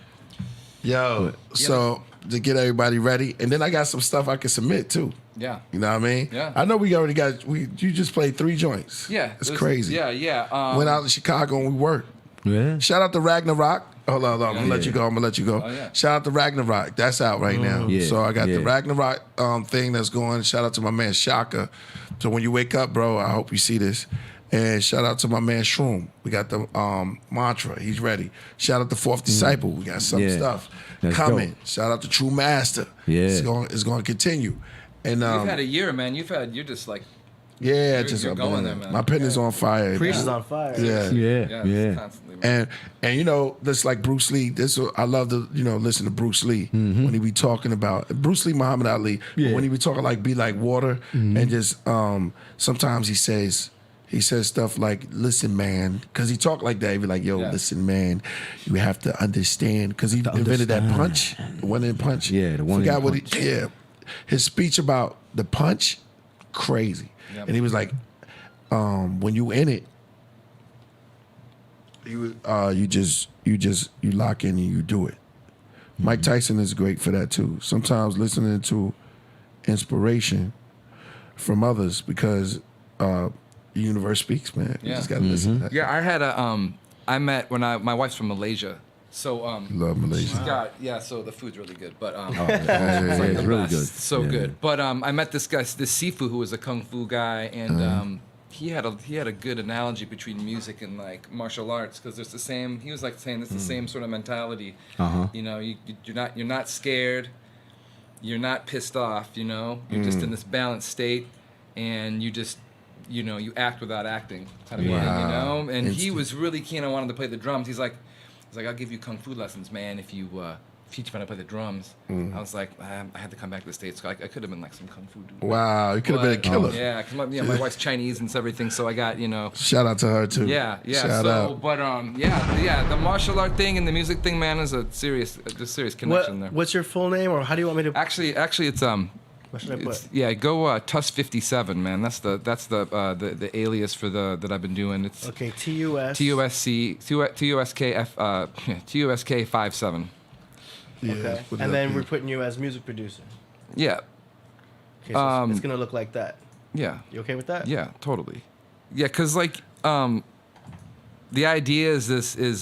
Yo, so to get everybody ready, and then I got some stuff I can submit too.
Yeah.
You know what I mean?
Yeah.
I know we already got. You just played 3 joints.
Yeah.
It's crazy.
Yeah.
Went out to Chicago and we worked.
Yeah.
Shout out to Ragnarok. Hold on. I'm gonna let you go.
Oh, yeah.
Shout out to Ragnarok. That's out right now.
Yeah,
So I got the
yeah.
Ragnarok thing that's going. Shout out to my man Shaka. So when you wake up, bro, I hope you see this. And shout out to my man Shroom. We got the mantra. He's ready. Shout out to Fourth Disciple. We got some
Yeah.
stuff
That's
coming.
dope.
Shout out to True Master.
Yeah.
It's going to continue. And
You've had a year, man. You're just like.
yeah,
You're going there, man.
My pen is on fire.
Priest is on fire.
Yeah.
Constantly, man.
And you know, that's like Bruce Lee. I love to listen to Bruce Lee when he be talking about Bruce Lee, Muhammad Ali.
Yeah.
When he be talking like be like water, and just sometimes he says stuff like, "Listen, man," because he talk like that. He be like, "Yo, listen, man, you have to understand," because he invented that punch, the one-in punch.
Yeah, the one-in
Forgot what
punch.
his speech about the punch, crazy,
Yep.
and he was like, when you in it. You lock in and you do it. Mike Tyson is great for that too. Sometimes listening to inspiration from others because the universe speaks, man. You just gotta listen to that.
Yeah, I had I met my wife's from Malaysia. So
Love Malaysia.
she's got so the food's really good, but
it's really good.
So
Yeah.
good. But I met this guy, this Sifu, who was a kung fu guy, and he had a good analogy between music and like martial arts, because there's the same. He was like saying it's the same sort of mentality. You know, you're not scared, you're not pissed off. You know, you're just in this balanced state, and you just you act without acting kind of thing. You know, and he was really keen on wanting to play the drums. He's like, I'll give you kung fu lessons, man, if you teach me how to play the drums. I was like, I had to come back to the States. So I could have been like some kung fu dude.
Wow, you could have been a killer.
Yeah, because my wife's Chinese and everything, so I got
Shout out to her too.
Yeah.
Shout out.
But the martial art thing and the music thing, man, is a serious connection there.
What's your full name, or how do you want me to?
Actually, it's
What should I put?
go Tusk57, man. That's the alias for that I've been doing. It's
Okay, TUS.
TUSK57.
Okay, and then we're putting you as music producer.
Yeah.
Okay, so it's gonna look like that.
Yeah.
You okay with that?
Yeah, totally. Yeah, because like the idea is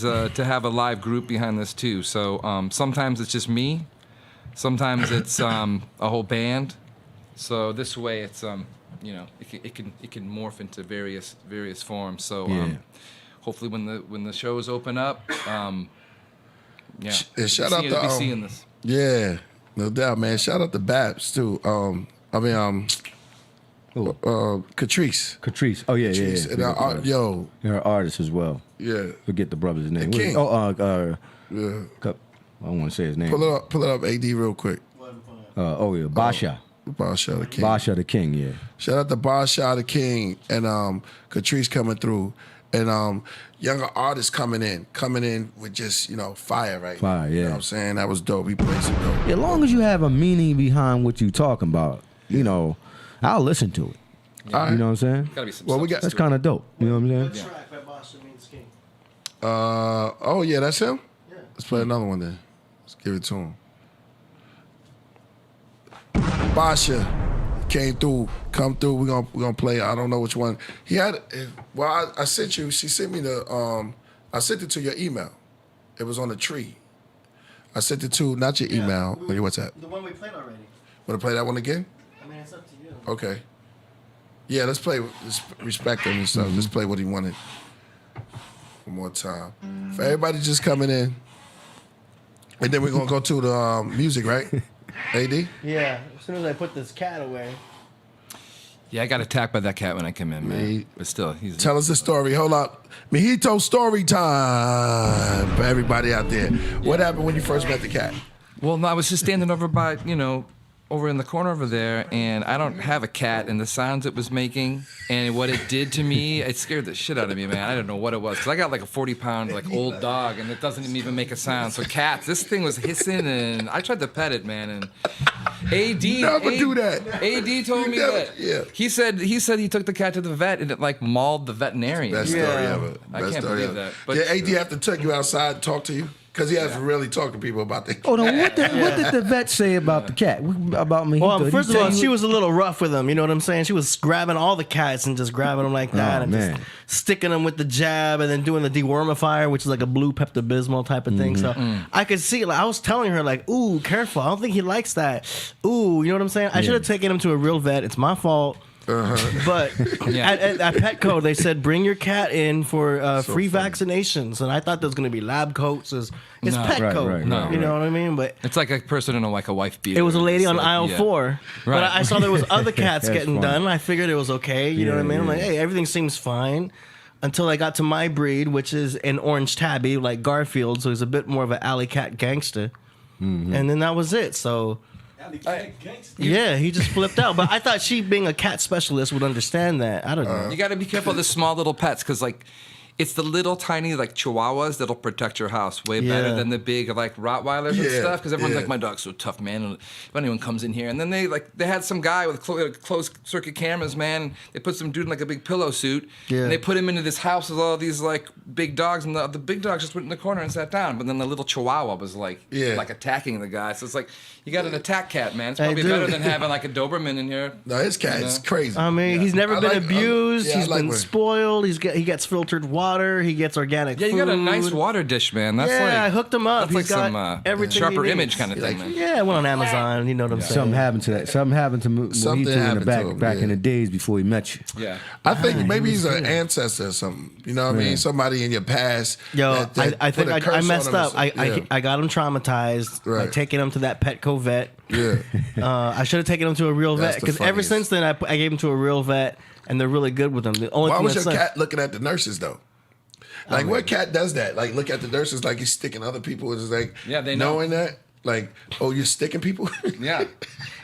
to have a live group behind this too. So sometimes it's just me, sometimes it's a whole band. So this way it's it can morph into various forms. So hopefully when the shows open up,
And shout out to
be seeing this.
Yeah, no doubt, man. Shout out to Babs too. Catrice.
Catrice. Oh yeah.
And yo,
you're an artist as well.
Yeah.
Forget the brother's name.
The King.
Yeah.
Yeah.
I don't want to say his name.
Pull it up, AD, real quick.
Basha.
Basha the King.
Basha the King, yeah.
Shout out to Basha the King and Catrice coming through. And younger artists coming in with just, fire right now.
Fire, yeah.
You know what I'm saying? That was dope. He played some dope.
As long as you have a meaning behind what you're talking about, I'll listen to it.
Yeah.
You know what I'm saying?
Gotta be some
That's kind of dope. You know what I'm saying?
Track by Basha means king.
Oh yeah, that's him? Yeah. Let's play another one then. Let's give it to him. Basha came through, come through. We're gonna play. I don't know which one. He had I sent you, she sent me I sent it to your email. It was on the tree. I sent it to not your email, but your WhatsApp.
The one we played already.
Wanna play that one again?
I mean, it's up to you.
Okay. Yeah, let's play. Let's respect him and stuff. Let's play what he wanted. One more time. For everybody just coming in. And then we're going to go to the music, right? AD?
Yeah, as soon as I put this cat away.
Yeah, I got attacked by that cat when I came in, man. But still, he's...
Tell us the story. Hold up. Mijito story time for everybody out there. What happened when you first met the cat?
Well, no, I was just standing over by, over in the corner over there, and I don't have a cat, and the sounds it was making and what it did to me, it scared the shit out of me, man. I don't know what it was, because I got like a 40-pound like old dog, and it doesn't even make a sound. So cats, this thing was hissing, and I tried to pet it, man. And
Never do that.
AD told me that.
Yeah.
He said he took the cat to the vet, and it like mauled the veterinarian.
Best story ever.
I
Best
can't
story
believe
ever.
that. But
yeah, AD have to take you outside and talk to you? Because he has to really talk to people about the cat.
Oh no! What did the vet say about the cat? About me?
Well, first of all, she was a little rough with him. You know what I'm saying? She was grabbing all the cats and just grabbing them like that, and just sticking them with the jab, and then doing the dewormifier, which is like a blue Pepto-Bismol type of thing. So I could see, like, I was telling her, like, "Ooh, careful! I don't think he likes that." Ooh, you know what I'm saying? I should have taken him to a real vet. It's my fault. But at Petco, they said bring your cat in for free vaccinations, and I thought there was going to be lab coats. It's Petco, you know what I mean? But
it's like a person in a wife beater.
it was a lady on
It's
aisle 4, but
Right.
I saw there was other cats getting
funny.
done. I figured it was okay. You know what I mean? I'm like, hey, everything seems fine. Until I got to my breed, which is an orange tabby, like Garfield, so he's a bit more of an alley cat gangster. And then that was it. So. Yeah, he just flipped out. But I thought she, being a cat specialist, would understand that. I don't know.
You got to be careful of the small little pets, because like it's the little tiny like chihuahuas that'll protect your house way better than the big like Rottweilers and stuff. Because everyone's like, my dog's so tough, man. And if anyone comes in here, and then they had some guy with closed circuit cameras, man. They put some dude in like a big pillow suit, and they put him into this house with all these like big dogs, and the big dog just went in the corner and sat down. But then the little chihuahua was like attacking the guy. So it's like, you got an attack cat, man. It's probably better than having like a Doberman in here.
No, his cat is crazy.
I mean, he's never been abused.
yeah,
He's been spoiled. He gets filtered water. He gets organic food.
You got a nice water dish, man. That's
I hooked him up.
That's
He's
like
got
some
everything
Sharper
he
Image
needs.
kind of thing, man.
Yeah, I went on Amazon. You know what I'm saying?
Something happened to that. Something happened to Mojito in the
happened to him,
back in the days before he met you.
Yeah.
I think maybe he's an ancestor or something. You know what I mean? Somebody in your past.
Yo,
that
I
put
think
a
I
curse
messed
on him or
up.
something.
I got him traumatized by taking him to that Petco vet.
Yeah.
I should have taken him to a real
That's
vet,
the
because ever
funniest.
since then I gave him to a real vet, and they're really good with him. The only
Why
thing
was
that
your
sucks-
cat looking at the nurses though? Like, what cat does that? Like, look at the nurses like he's sticking other people. It's like,
they know.
knowing that. Like, oh, you're sticking people?
Yeah.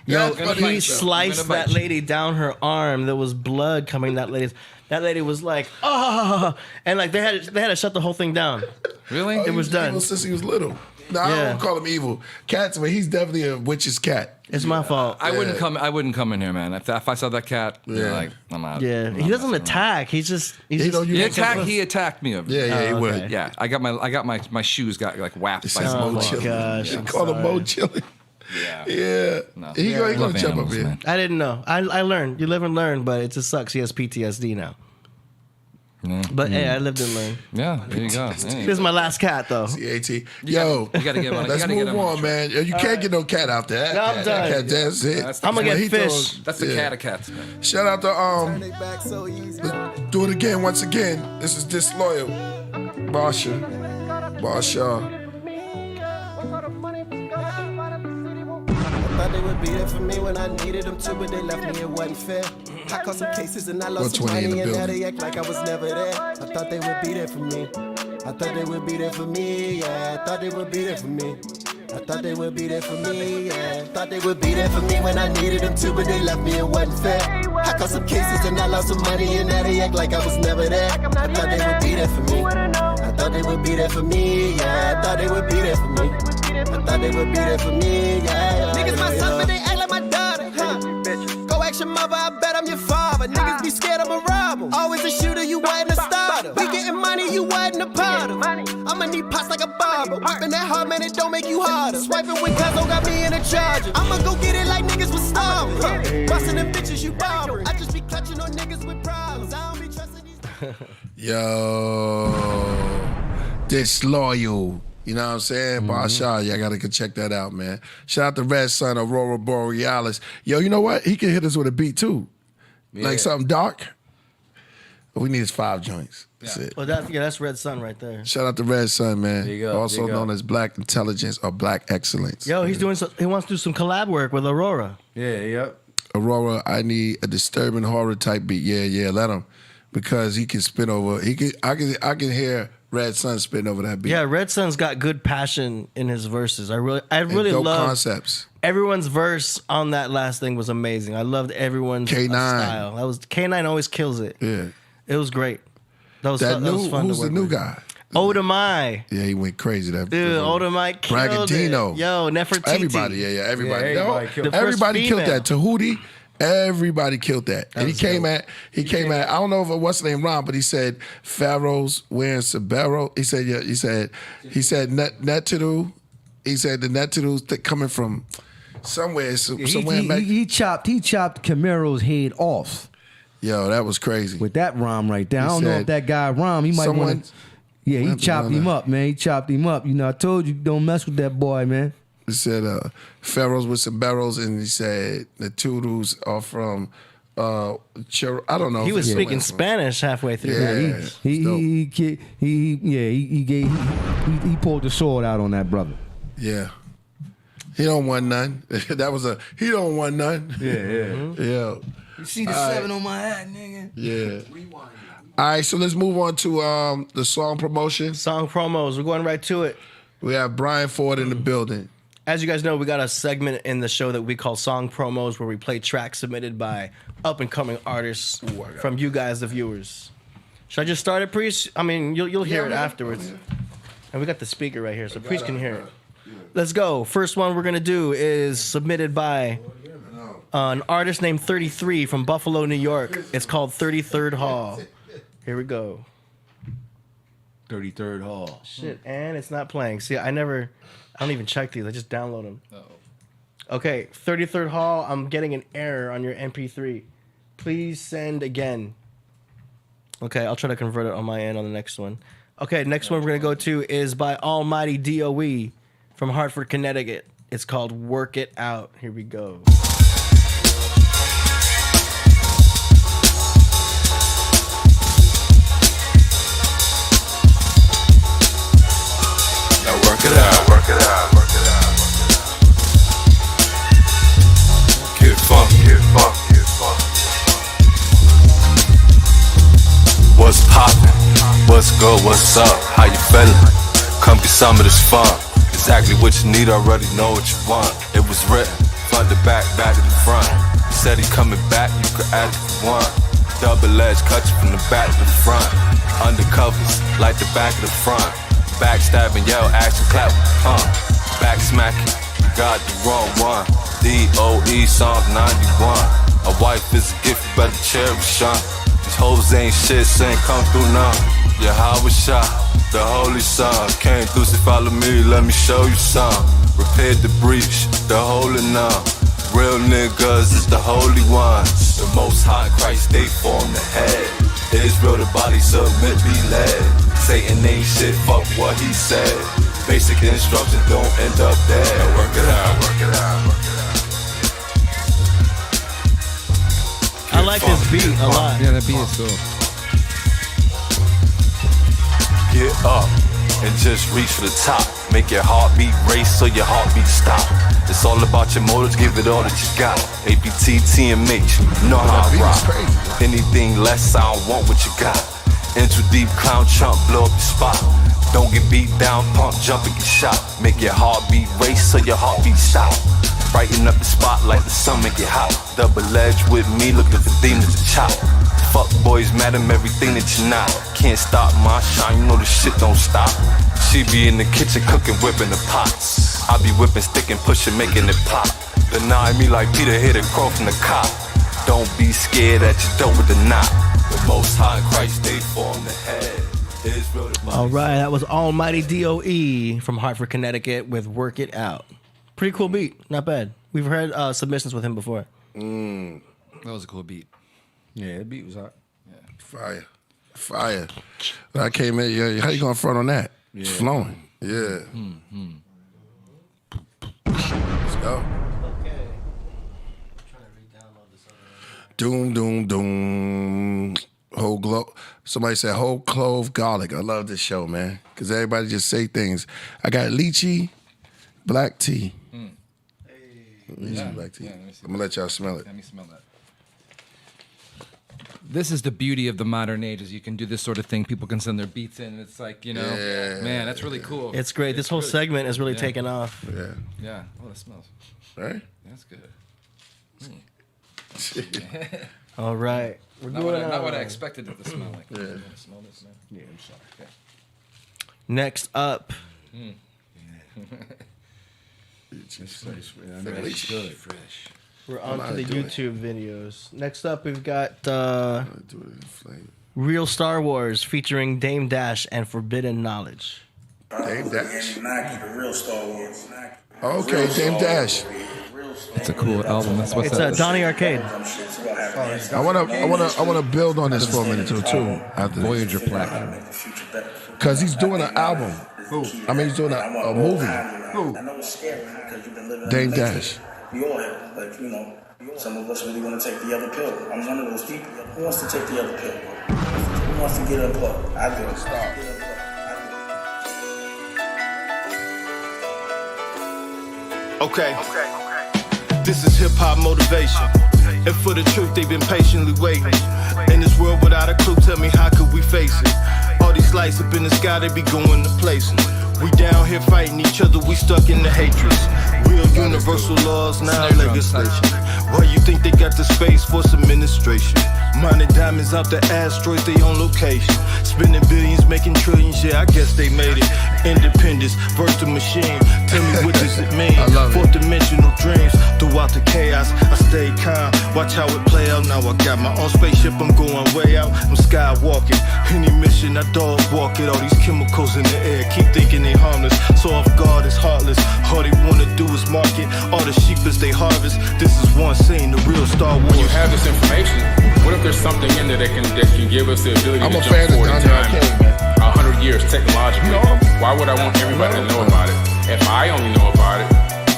Yo,
That's funny,
he
though.
sliced that lady down her arm. There was blood coming. That lady was like, oh, and like they had to shut the whole thing down.
Really?
Oh,
It was done.
Evil since he was little. No, I don't call him evil. Cats, but he's definitely a witch's cat.
It's my fault.
I wouldn't come in here, man. If I saw that cat, like, I'm out.
Yeah, he doesn't attack. He's just
He attacked me.
He would.
Yeah, I got my shoes got like whapped by
Oh
some
my
bugs.
gosh,
You call him Mo Chili. Yeah.
No.
He
I
gonna
love
jump
animals,
up here.
man.
I didn't know. I learned. You live and learn, but it just sucks. He has PTSD now.
Yeah.
But hey, I lived and learned.
Yeah, there you go.
This is my last cat, though.
CAT. Yo,
you gotta get one.
Let's move on, man. You can't get no cat out there.
No, I'm done.
That's it.
I'm gonna get
He
fish.
throws-
That's the cat of cats, man.
Shout out to let's do it again once again. This is Disloyal. Basha.
Thought they would be there for me when I needed them to, but they left me, it wasn't fair. I caught some cases and I lost some
120 in
money,
the
and now
building.
they act like I was never there. I thought they would be there for me. I thought they would be there for me, yeah. I thought they would be there for me. I thought they would be there for me, yeah. Thought they would be there for me when I needed them to, but they left me, it wasn't fair. I caught some cases and I lost some money, and now they act like I was never there. I thought they would be there for me. I thought they would be there for me, yeah. I thought they would be there for me. I thought they would be there for me, yeah. Niggas my son, but they act like my daughter, huh? Go ask your mother, I bet I'm your father. Niggas be scared I'm a robber. Always a shooter, you wasn't a starter. We getting money, you wasn't a part of. I'ma need pots like a barber. Whipping that hard, man, it don't make you harder. Swiping with Cuzzo got me in a charger. I'ma go get it like niggas was starving. Busting them bitches, you bobbing. I just be clutching on niggas with problems. I don't be trusting these.
Yo, Disloyal. You know what I'm saying? Basha, y'all gotta go check that out, man. Shout out to Red Sun, Aurora Borealis. Yo, you know what? He can hit us with a beat too. Like something dark. We need his 5 joints. That's it.
Well, that's Red Sun right there.
Shout out to Red Sun, man.
There you go,
Also
there you go.
known as Black Intelligence or Black Excellence.
Yo, he wants to do some collab work with Aurora.
Aurora, I need a disturbing horror type beat. Yeah, let him. Because he can spin over. I can hear Red Sun spitting over that beat.
Yeah, Red Sun's got good passion in his verses. I really
And dope
love
concepts.
Everyone's verse on that last thing was amazing. I loved everyone's
K9.
style. That was K9 always kills it.
Yeah.
It was great. That was
That
that was
new,
fun
who's
to
the
work
new
with.
guy?
Odamai.
Yeah, he went crazy. That
Dude, Odamai killed
Bragantino.
it. Yo, Nefertiti.
Everybody, everybody.
Yeah,
everybody
killed it.
everybody
The
killed
first
that. Tahuti, everybody killed that. And he came at, I don't know if it what's the name wrong, but he said Pharaohs wearing Sabero. He said, yeah, he said Netidu. He said the Netidus coming from somewhere.
He chopped Camaro's head off.
Yo, that was crazy.
With that rhyme right there.
He
I don't know
said
if that guy rhyme. He might want to. Yeah, he chopped him up, man. He chopped him up. You know, I told you, don't mess with that boy, man.
He said Pharaohs with some barrels, and he said the Tudus are from I don't know.
He was speaking Spanish halfway through.
Yeah,
he pulled the sword out on that brother.
Yeah. He don't want none. That was he don't want none. Yeah.
You see the 7 on my hat, nigga?
Yeah. All right, so let's move on to the song promotion.
Song promos. We're going right to it.
We have Brian Ford in the building.
As you guys know, we got a segment in the show that we call Song Promos, where we play tracks submitted by up-and-coming artists from you guys, the viewers. Should I just start it, Priest? I mean, you'll hear it afterwards. And we got the speaker right here, so Priest can hear it. Let's go. First one we're going to do is submitted by an artist named 33 from Buffalo, New York. It's called 33rd Hall. Here we go.
33rd Hall.
Shit, and it's not playing. See, I don't even check these. I just download them. Okay, 33rd Hall, I'm getting an error on your MP3. Please send again. Okay, I'll try to convert it on my end on the next one. Okay, next one we're going to go to is by Almighty DOE from Hartford, Connecticut. It's called Work It Out. Here we go.
Work it out, work it out, work it out. Get funk, get funk, get funk. What's poppin'? What's good? What's up? How you feelin'? Come get some of this fun. Exactly what you need, already know what you want. It was written, front to back, back to the front. Said he coming back, you could add it if you want. Double edge, cut you from the back to the front. Undercovers, like the back of the front. Backstabbing, yell, action, clap, back smacking, got the wrong one. DOE Psalm 91. A wife is a gift, you better cherish, son. These hoes ain't shit, saying come through now. Yahweh Shah, the holy son, came through, so follow me, let me show you some. Repaired the breach, the hole in none. Real niggas is the holy ones. The most high Christ, they form the head. Israel, the body, submit, be led. Satan ain't shit, fuck what he said. Basic instructions don't end up there. Work it out, work it out, work it out.
I like this beat a lot.
Yeah, that beat is cool.
Get up and just reach for the top. Make your heartbeat race so your heartbeat stop. It's all about your motives, give it all that you got. APT, TMH, you know how I rock. Anything less, I don't want what you got. Enter deep, clown chump, blow up your spot. Don't get beat down, pump, jump and get shot. Make your heartbeat race so your heartbeat stop. Brighten up the spot like the sun make it hot. Double edge with me, look at the demons to chop. Fuck boys, madam, everything that you're not. Can't stop my shine, you know the shit don't stop. She be in the kitchen cooking, whipping the pots. I be whipping, sticking, pushing, making it pop. Deny me like Peter hit a crow from the cop. Don't be scared that you dope with the knot. The most high Christ, they form the head. Israel, the
All right, that was Almighty DOE from Hartford, Connecticut with Work It Out. Pretty cool beat, not bad. We've heard submissions with him before.
That was a cool beat.
Yeah, the beat was hot.
Yeah.
Fire. Fire. When I came in, yeah, how you going front on that?
Yeah.
It's flowing. Yeah. Let's go. Doom, doom, doom. Whole somebody said whole clove garlic. I love this show, man. Because everybody just say things. I got lychee, black tea. Lychee, black tea. I'm going to let y'all smell it.
Let me smell that. this is the beauty of the modern age, is you can do this sort of thing. People can send their beats in, and it's like, you know, man, that's really cool.
It's great. This whole segment is really taking off.
Yeah.
Yeah. Oh, that smells.
Right?
That's good.
All right. We're
Not,
doing,
not what I expected it to smell like.
Yeah.
You wanna smell this, man?
Yeah, I'm sorry. Okay. Next up.
Fresh.
We're on to the YouTube videos. Next up, we've got Real Star Wars featuring Dame Dash and Forbidden Knowledge.
Dame Dash.
The Real Star Wars.
Okay, Dame Dash.
It's a cool album. That's what's
It's Donnie Arcade.
I wanna build on this for a minute or two. After
Voyager Plaque.
Cause he's doing an album. I mean, he's doing a movie. Dame Dash.
We all have, but you know, some of us really want to take the other pill. I'm one of those people. Who wants to take the other pill? Who wants to get unplugged? I do. Stop.
Okay. This is hip hop motivation. And for the truth, they've been patiently waiting. In this world without a clue, tell me how could we face it? All these lights up in the sky, they be going to places. We down here fighting each other, we stuck in the hatreds. Real universal laws, now legislation. Why you think they got the Space Force administration? Mining diamonds out the asteroids, they on location. Spending billions, making trillions, yeah, I guess they made it. Independence, versus the machine. Tell me what does it mean? Fourth dimensional dreams. Throughout the chaos, I stay calm. Watch how it play out. Now I got my own spaceship, I'm going way out. I'm skywalking. Any mission, I dog walk it. All these chemicals in the air, keep thinking they harmless. So off guard is heartless. All they wanna do is market. All the sheep as they harvest. This is one scene, the real Star Wars.
When you have this information, what if there's something in there that can give us the ability to jump forward in time 100 years technologically? Why would I want everybody to know about it? If I only know about it,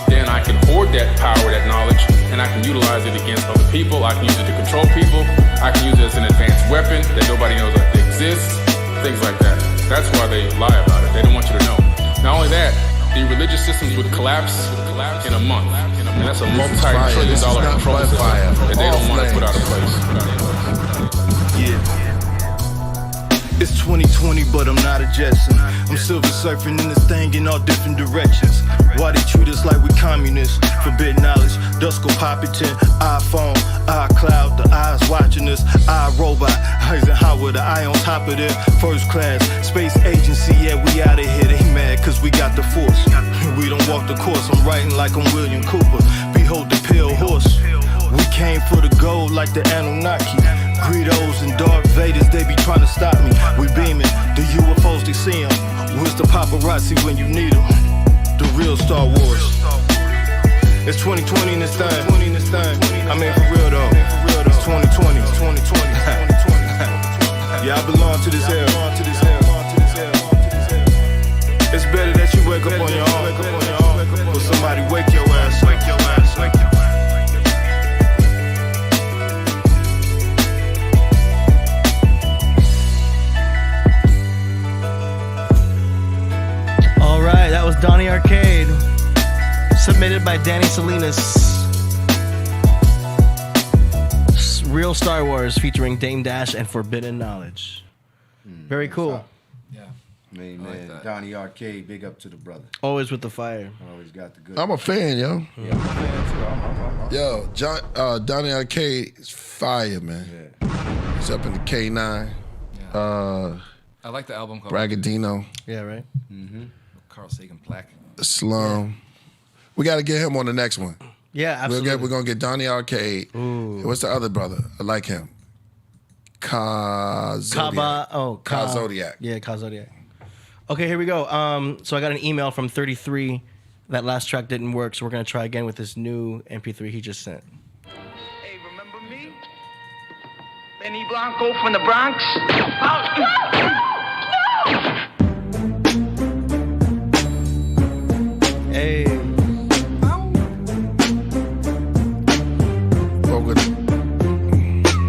then I can hoard that power, that knowledge, and I can utilize it against other people. I can use it to control people. I can use it as an advanced weapon that nobody knows that exists. Things like that. That's why they lie about it. They don't want you to know. Not only that, the religious systems would collapse in a month. And that's a multi-trillion-dollar control system that they don't want to put out of place.
Yeah. It's 2020, but I'm not a Jetson. I'm silver surfing in this thing in all different directions. Why they treat us like we communists? Forbidden knowledge, Tusk57, iPhone, iCloud, the eyes watching us, iRobot, Eisenhower, the eye on top of their first class. Space agency, yeah, we out of here. They mad cause we got the force. We don't walk the course, I'm writing like I'm William Cooper. Behold the pale horse. We came for the gold like the Anunnaki. Greedos and Darth Vaders, they be trying to stop me. We beaming, the UFOs, they see them. Where's the paparazzi when you need them? The real Star Wars. It's 2020 in this thing. I mean, for real though. It's 2020. Yeah, I belong to this era. It's better that you wake up on your own. Or somebody wake your ass up.
All right, that was Donnie Arcade, submitted by Danny Salinas. Real Star Wars featuring Dame Dash and Forbidden Knowledge. Very cool.
Yeah.
Man,
like
Donnie Arcade, big up to the brother.
Always with the fire.
Always got the good.
I'm a fan, yo.
Yeah, I'm a fan too.
Yo, Donnie Arcade is fire, man. Yeah. He's up in the K9.
Yeah. I like the album cover.
Bragadino.
Yeah, right?
Mm-hmm. Carl Sagan plaque.
Slum. We got to get him on the next one.
Yeah, absolutely.
We're going to get Donnie Arcade.
Ooh.
What's the other brother? I like him. Zodiac. Zodiac.
Yeah, Zodiac. Okay, here we go. So I got an email from 33. That last track didn't work, so we're going to try again with this new MP3 he just sent.
Hey, remember me? Benny Blanco from the Bronx?
Hey.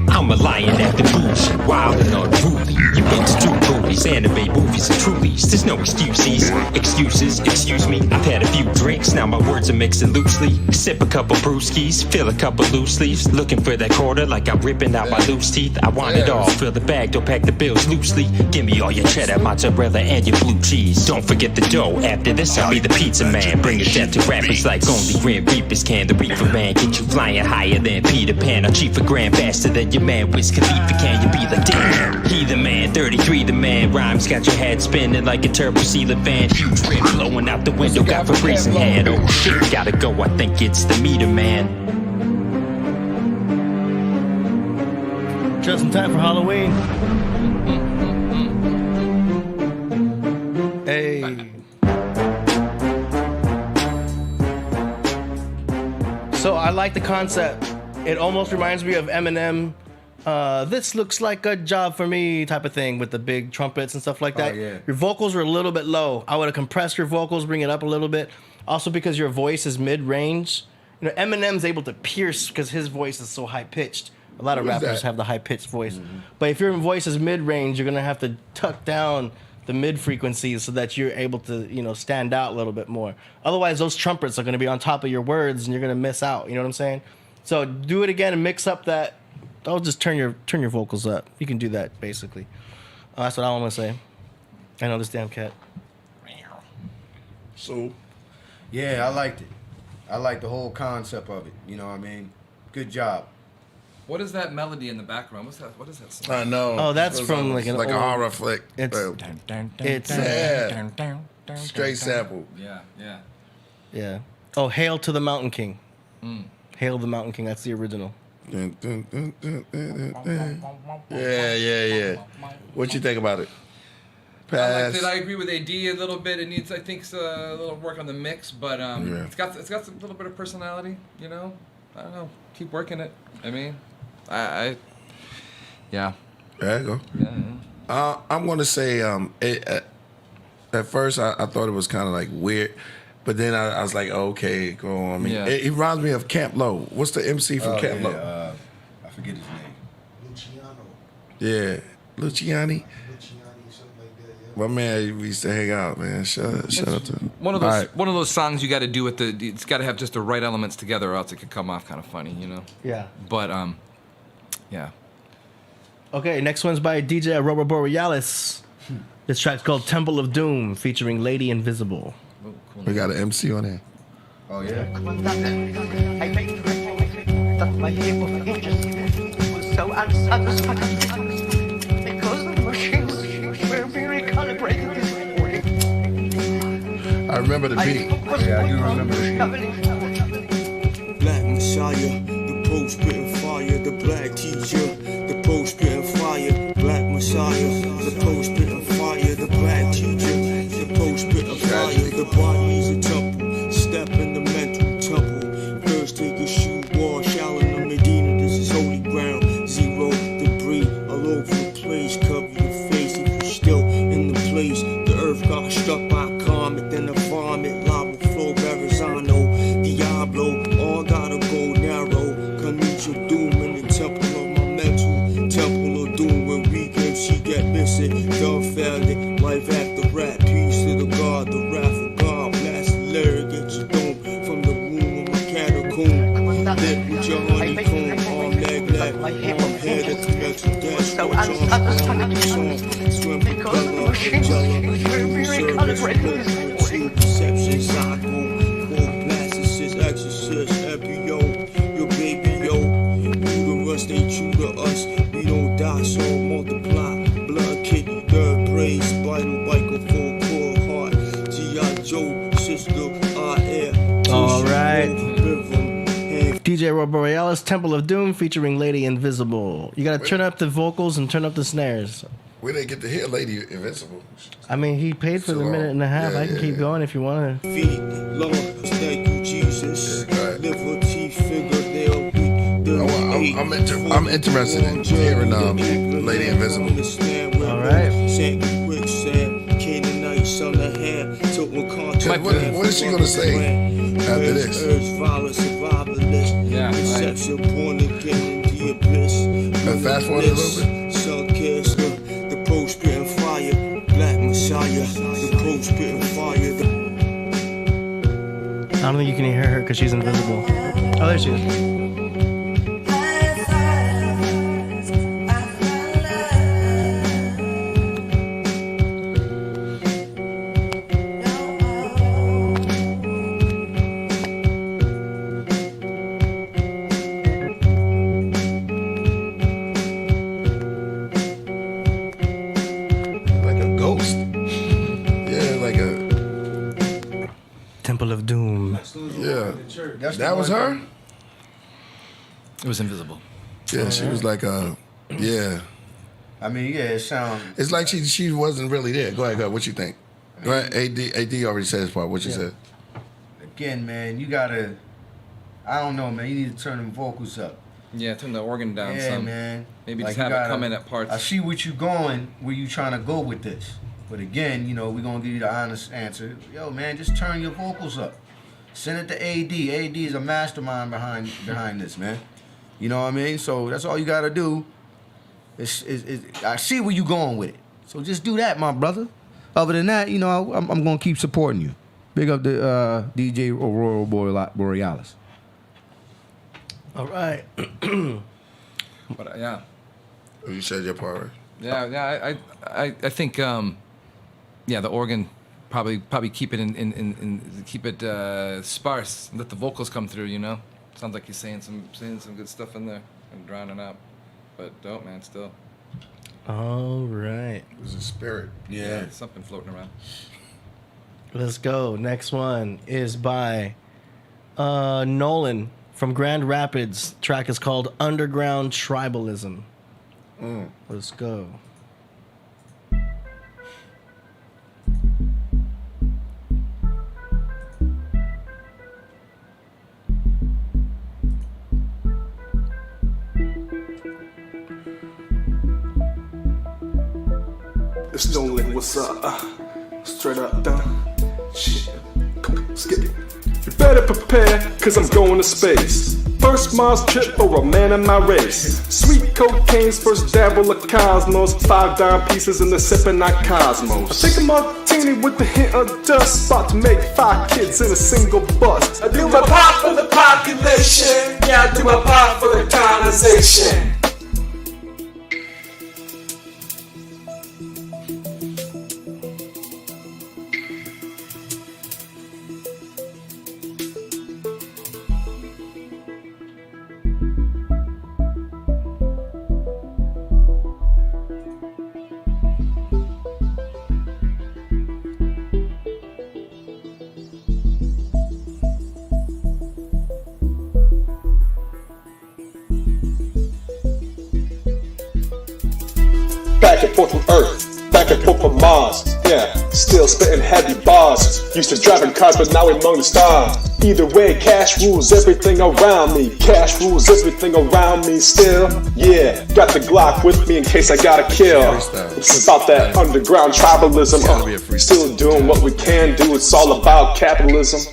I'm a lion at the booth, wild and unruly. You've been to 2 movies, anime movies, and trulies. This
There's no excuses, excuse me. I've had a few drinks, now my words are mixing loosely. Sip a couple brewskis, fill a couple loose leaves. Looking for that quarter like I'm ripping out my loose teeth. I want it all, fill the bag, don't pack the bills loosely. Give me all your cheddar, mozzarella, and your blue cheese. Don't forget the dough, after this I'll be the pizza man. Bringing death to rappers like only Grim Reapers can. The Reaper man, get you flying higher than Peter Pan. I'll chief a grand faster than your man Wiz Khalifa. Can you be like, damn, he the man, 33 the man. Rhymes got your head spinning like a turbo sealer van. Huge rip blowing out the window, got Febreze in hand. Oh shit, gotta go, I think it's the meter man.
Just in time for Halloween. Hey. So I like the concept. It almost reminds me of Eminem. This looks like a job for me type of thing with the big trumpets and stuff like that.
Oh, yeah.
Your vocals were a little bit low. I would have compressed your vocals, bring it up a little bit. Also because your voice is mid-range. You know, Eminem's able to pierce because his voice is so high-pitched. A lot of rappers have the high-pitched voice. Mm-hmm. But if your voice is mid-range, you're going to have to tuck down the mid-frequencies so that you're able to, you know, stand out a little bit more. Otherwise, those trumpets are going to be on top of your words and you're going to miss out. You know what I'm saying? So do it again and mix up that. I'll just turn your vocals up. You can do that, basically. That's what I want to say. I know this damn cat.
So,
yeah, I liked it. I like the whole concept of it. You know what I mean? Good job.
What is that melody in the background? What's that? What is that song?
I know.
Oh, that's from like an
like
old,
a horror flick.
It's
straight sample.
Yeah. Oh, Hail to the Mountain King. Hail the Mountain King. That's the original.
Yeah. What you think about it?
I agree with AD a little bit. It needs, I think, a little work on the mix, but it's got some little bit of personality. You know, I don't know. Keep working it. I mean, yeah.
There you go. Yeah. I'm gonna say, at first I thought it was kind of like weird, but then I was like, okay, go on. I mean, it reminds me of Camp Low. What's the MC from Camp Low?
I forget his name.
Yeah, Luciani. My man, we used to hang out, man. Shout out to him.
One of those songs you got to do with it's got to have just the right elements together, or else it could come off kind of funny, you know.
Yeah.
But yeah.
Okay, next one's by DJ Aurora Borealis. This track's called Temple of Doom, featuring Lady Invisible.
Oh, cool. We got an MC on there.
Oh yeah.
I made that my able pages was so unsatisfactory because the machines were very calibrated this morning.
I remember the beat.
Yeah, you remember the
beat. Black Messiah, the post spitting fire, the black teacher, the post spitting fire, Black Messiah, the post spitting fire, the black teacher, the post spitting fire, the body is a temple, step in the mental temple, first take a shoe, wash out in the Medina, this is holy ground, zero debris all over the place, cover your face if you're still in the place, the earth got struck by a comet, then a vomit, lava flow, Verrazano, Diablo, all gotta go narrow, come meet your doom in the temple of my mental, temple of doom, when we give, she get missing, dumbfounded, life after rap, peace to the God, the wrath of God, blast the lyric, get your dome, from the womb of my catacomb, live with your honeycomb, arm leg, black, arm head, at the mental dash, so unsatisfactory, swim because the machines were very calibrated, perception, psycho, blasts, exorcist, epi-yo, your baby, yo, you the rust, they true to us, we don't die, so multiply, blood, kidney, third brain, spinal, microphone, core, heart, G.I. Joe, sister, our air,
all right. DJ Borealis, Temple of Doom, featuring Lady Invisible. You gotta turn up the vocals and turn up the snares.
We didn't get to hear Lady Invincible.
I mean, he paid for the minute and a half. I can keep going if you want to.
Feet, Lord, thank you, Jesus. Liver, teeth, fingernail,
I'm interested in hearing Lady Invisible.
All right.
What is she gonna say after this?
Yeah.
Fast forward a little bit.
The post spitting fire, Black Messiah, the
don't think you can hear her because she's invisible. Oh, there she is. Of Doom.
Yeah. That was her?
It was invisible.
Yeah, she was like yeah.
I mean, yeah, it sounds.
It's like she wasn't really there. Go ahead. What you think? Go ahead. AD already said his part. What you said?
Again, man, you gotta. I don't know, man. You need to turn them vocals up.
Yeah, turn the organ down
Yeah,
some.
man.
Maybe
Like,
just have
you
it
gotta-
come in at parts.
I see what you going, where you trying to go with this. But again, you know, we're gonna give you the honest answer. Yo, man, just turn your vocals up. Send it to AD. AD is a mastermind behind this, man. You know what I mean? So that's all you gotta do. I see where you going with it. So just do that, my brother. Other than that, you know, I'm gonna keep supporting you. Big up the DJ Aurora Borealis.
All right.
But yeah.
You said your part.
Yeah. I think the organ probably keep it keep it sparse. Let the vocals come through. You know, sounds like he's saying some good stuff in there and drowning out. But dope, man. Still.
All right.
It was a spirit.
Yeah, something floating around.
Let's go. Next one is by Nolan from Grand Rapids. Track is called Underground Tribalism. Let's go.
It's Nolan, what's up? Straight up, down. Shit. Come on, skip it. You better prepare, cause I'm going to space. First Mars trip for a man in my race. Sweet cocaine's first dabble of cosmos. 5 dime pieces in the sipping not cosmos. I take a martini with a hint of dust. About to make 5 kids in a single bus.
I do my part for the population. Yeah, I do my part for the colonization.
Back and forth from Earth, back and forth from Mars. Yeah, still spitting heavy bars. Used to driving cars, but now we're among the stars. Either way, cash rules everything around me. Cash rules everything around me still. Yeah, got the Glock with me in case I gotta kill. It's about that underground tribalism. Still doing what we can do. It's all about capitalism.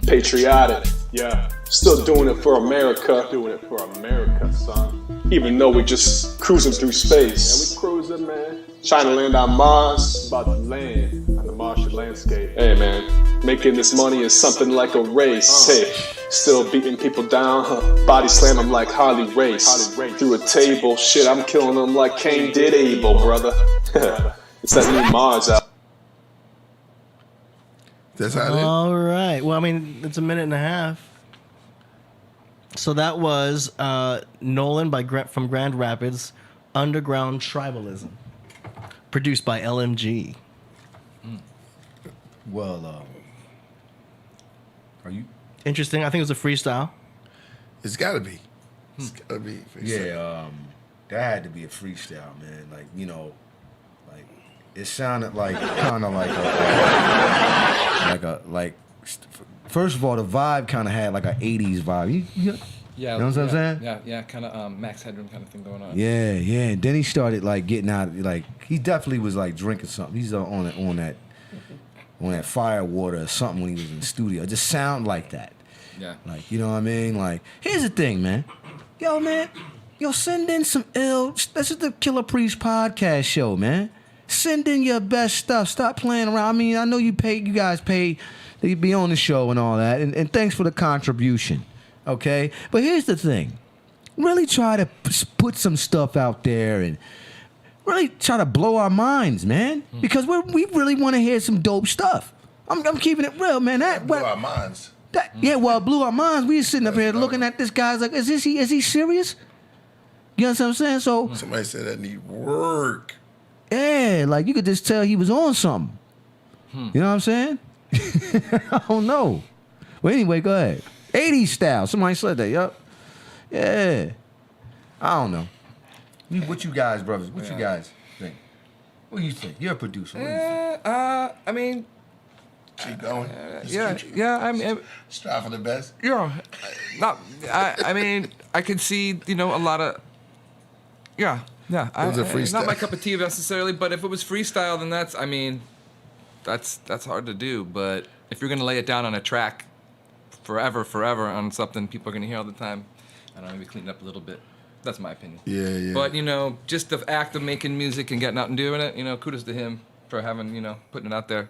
Patriotic, yeah. Still doing it for America. Doing it for America, son. Even though we're just cruising through space. Yeah, we cruising, man. Trying to land on Mars. About to land on the Martian landscape. Hey, man. Making this money is something like a race. Hey, still beating people down. Body slam them like Harley Race. Through a table. Shit, I'm killing them like Cain did Abel, brother. It's that new Mars out.
That's how it is.
All right. Well, I mean, it's a minute and a half. So that was Nolan from Grand Rapids, Underground Tribalism, produced by LMG.
Well, are you
interesting? I think it was a freestyle.
It's got to be. It's got to be.
Yeah, that had to be a freestyle, man. Like, you know, like it sounded like kind of like first of all, the vibe kind of had like an 80s vibe. You know what I'm saying?
Yeah, kind of Max Headroom kind of thing going on.
Yeah. And then he started like getting out, like he definitely was like drinking something. He's on that fire water or something when he was in the studio. It just sounded like that.
Yeah.
Like, you know what I mean? Like, here's the thing, man. Yo, send in some ill. This is the Killer Priest podcast show, man.
Send in your best stuff. Stop playing around. I mean, I know you guys pay to be on the show and all that, and thanks for the contribution, okay? But here's the thing. Really try to put some stuff out there and really try to blow our minds, man, because we really want to hear some dope stuff. I'm keeping it real, man. That
blew our minds.
Yeah, well, it blew our minds. We were sitting up here looking at this guy's like, is he serious? You know what I'm saying? So
somebody said that need work.
Yeah, like you could just tell he was on something. You know what I'm saying? I don't know. Well, anyway, go ahead. 80s style. Somebody said that, yup. Yeah. I don't know. What you guys, brothers, what you guys think? What do you think? You're a producer. What do you think?
I mean,
keep going.
I mean,
strive for the best.
Yeah, I mean, I could see, a lot of, yeah.
It was a freestyle.
Not my cup of tea necessarily, but if it was freestyle, then that's hard to do. But if you're gonna lay it down on a track, forever on something people are gonna hear all the time, I don't know, maybe clean it up a little bit. That's my opinion.
Yeah.
But just the act of making music and getting out and doing it, kudos to him for having, putting it out there.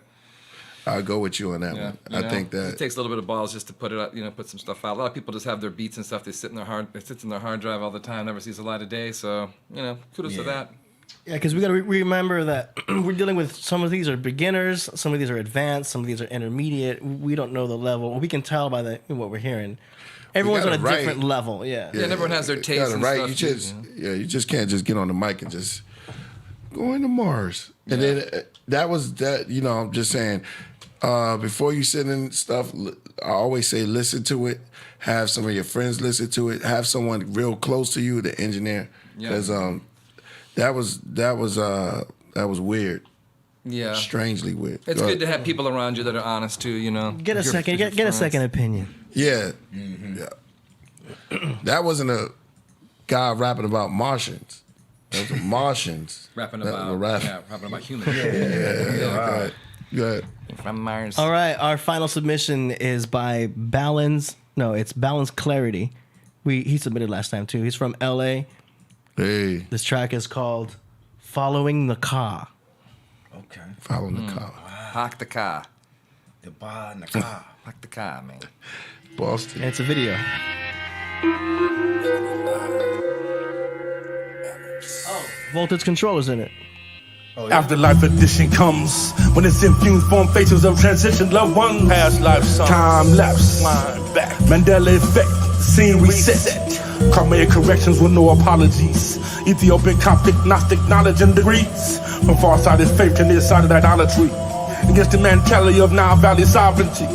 I'll go with you on that one. I think that
it takes a little bit of balls just to put it out, put some stuff out. A lot of people just have their beats and stuff. It sits in their hard drive all the time. Never sees the light of day. So kudos to that.
Yeah, because we got to remember that we're dealing with some of these are beginners, some of these are advanced, some of these are intermediate. We don't know the level. We can tell by what we're hearing. Everyone's on a different level. Yeah,
and everyone has their taste. And
right.
Stuff.
You just can't just get on the mic and just go into Mars. And then that was that. I'm just saying. Before you send in stuff, I always say listen to it. Have some of your friends listen to it. Have someone real close to you, the engineer, because that was weird.
Yeah,
strangely weird.
It's good to have people around you that are honest too.
Get a second opinion.
Yeah, yeah. That wasn't a guy rapping about Martians. That was Martians
rapping about humans.
Yeah. Go ahead.
From Mars.
All right, our final submission is by Balance. No, it's Balance Clarity. He submitted last time too. He's from LA.
Hey.
This track is called Following the Car.
Okay.
Following the car.
Park the car.
The bar in the car.
Park the car, man.
Boston.
And it's a video. Voltage controller's in it.
Afterlife edition comes when it's infused form faces of transition, loved one past life, time lapse, back, Mandela effect, scene reset, karmic corrections with no apologies, Ethiopian Coptic Gnostic knowledge and degrees, from far-sighted faith to near-sighted idolatry, against the mentality of Nile Valley sovereignty.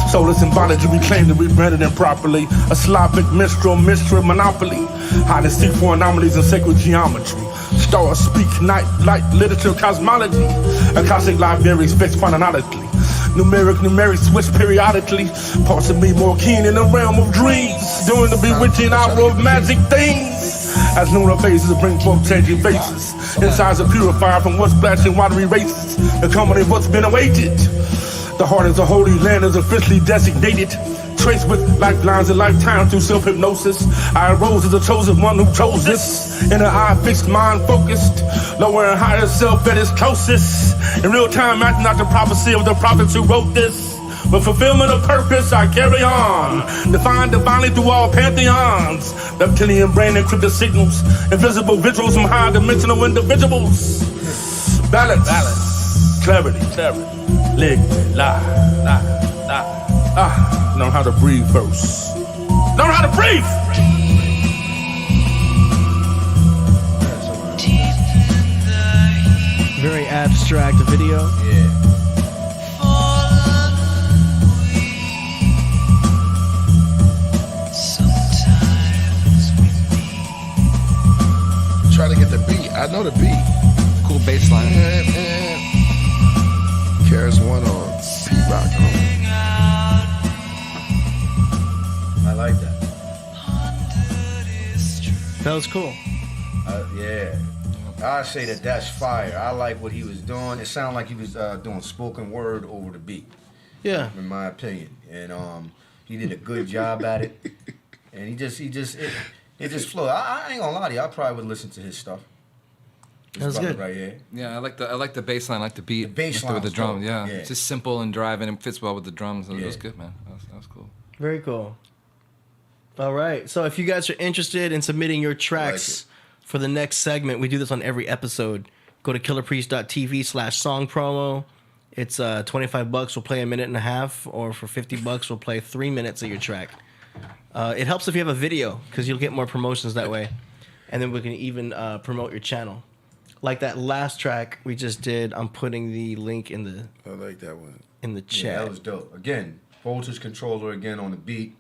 Solar symbology reclaimed and rebranded improperly. A Slavic minstrel monopoly. Hide and seek for anomalies in sacred geometry. Stars speak night, light, literature, cosmology. Akashic libraries fixed chronologically. Numeric switch periodically. Parts of me more keen in the realm of dreams. During the bewitching hour of magic things. As lunar phases bring forth changing faces. Insides are purified from what's splashing watery races. The company of what's been awaited. The heart is a holy land is officially designated. Traced with lifelines and lifetime through self-hypnosis. I arose as a chosen one who chose this. In an eye fixed, mind focused. Lower and higher self at its closest. In real time, acting out the prophecy of the prophets who wrote this. With fulfillment of purpose, I carry on. Defined divinely through all pantheons. Reptilian brain encrypted signals. Invisible visuals from high-dimensional individuals. Balance. Clarity. Liquid. Learn how to breathe first. Learn how to breathe!
Very abstract video.
Yeah.
Try to get the beat. I know the beat.
Cool bass line.
Karis One on P-Rock.
I like that.
That was cool.
Yeah. I say that's fire. I like what he was doing. It sounded like he was doing spoken word over the beat.
Yeah.
In my opinion. And he did a good job at it. And it just flowed. I ain't gonna lie to you, I probably would listen to his stuff.
This
That was
brother
good.
right here.
Yeah, I like the bass line, I like the beat.
bass
with the
line's
drums.
dope.
Yeah.
Yeah.
It's just simple and driving and fits well with the drums. It was good, man. That was cool.
Very cool. All right. So if you guys are interested in submitting your tracks for the next segment, we do this on every episode. Go to killerpriest.tv/song promo. It's $25. We'll play a minute and a half, or for $50, we'll play 3 minutes of your track. It helps if you have a video because you'll get more promotions that way, and then we can even promote your channel. Like that last track we just did, I'm putting the link in the.
I like that one.
In the chat.
Yeah, that was dope. Again, voltage controller again on the beat.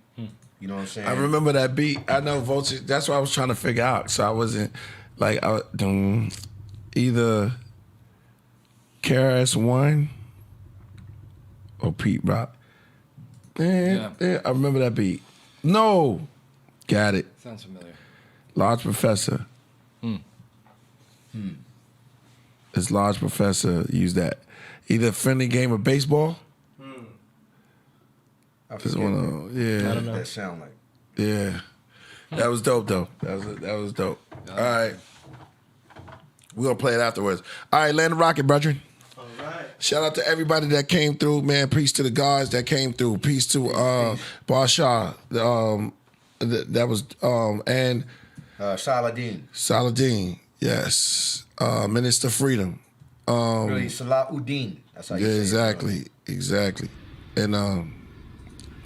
You know what I'm saying?
I remember that beat. I know voltage. That's what I was trying to figure out. So I wasn't like either KRS-One or Pete Rock. Man, yeah, I remember that beat. No, got it.
Sounds familiar.
Large Professor. It's Large Professor used that. Either Friendly Game of Baseball.
I
Just
forget
wanna, yeah.
I don't know what that sound like.
Yeah. That was dope though. That was dope. All right. We're gonna play it afterwards. All right, land the rocket, brethren. All right. Shout out to everybody that came through, man. Peace to the guys that came through. Peace to Basha. That was and
Saladin.
Saladin, yes. Minister Freedom.
Really, Saladin. That's how you say it.
Exactly. And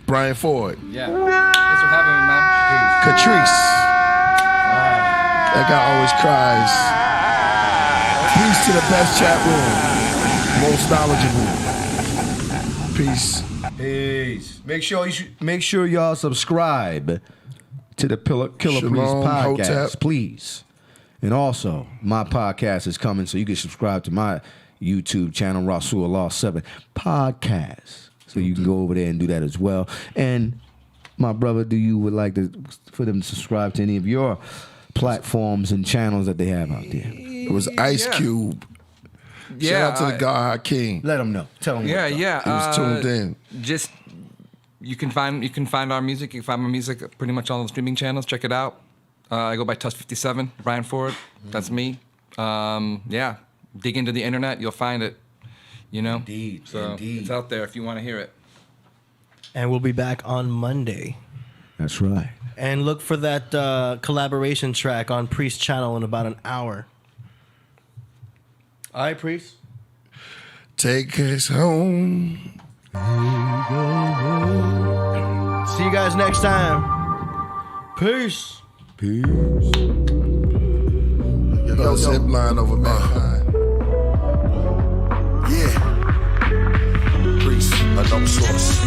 Brian Ford.
Yeah. Thanks for having me, man.
Catrice. That guy always cries. Peace to the best chat room. Most knowledgeable. Peace.
Peace. Make sure y'all subscribe to the Killer Priest
Shalom,
podcast,
Hotep.
please. And also, my podcast is coming, so you can subscribe to my YouTube channel, Rasul Law 7 Podcast. So you can go over there and do that as well. And my brother, would like for them to subscribe to any of your platforms and channels that they have out there?
It was Ice Cube. Shout out to the guy Hakeem.
Let them know. Tell them.
He was tuned in.
Just you can find our music. You can find my music pretty much on the streaming channels. Check it out. I go by Tusk57, Brian Ford. That's me. Yeah, dig into the internet, you'll find it. You know,
indeed.
It's out there if you want to hear it.
And we'll be back on Monday.
That's right.
And look for that collaboration track on Priest's channel in about an hour. All right, Priest.
Take us home.
See you guys next time. Peace.
Yo, zip line over mankind. Priest, a no source.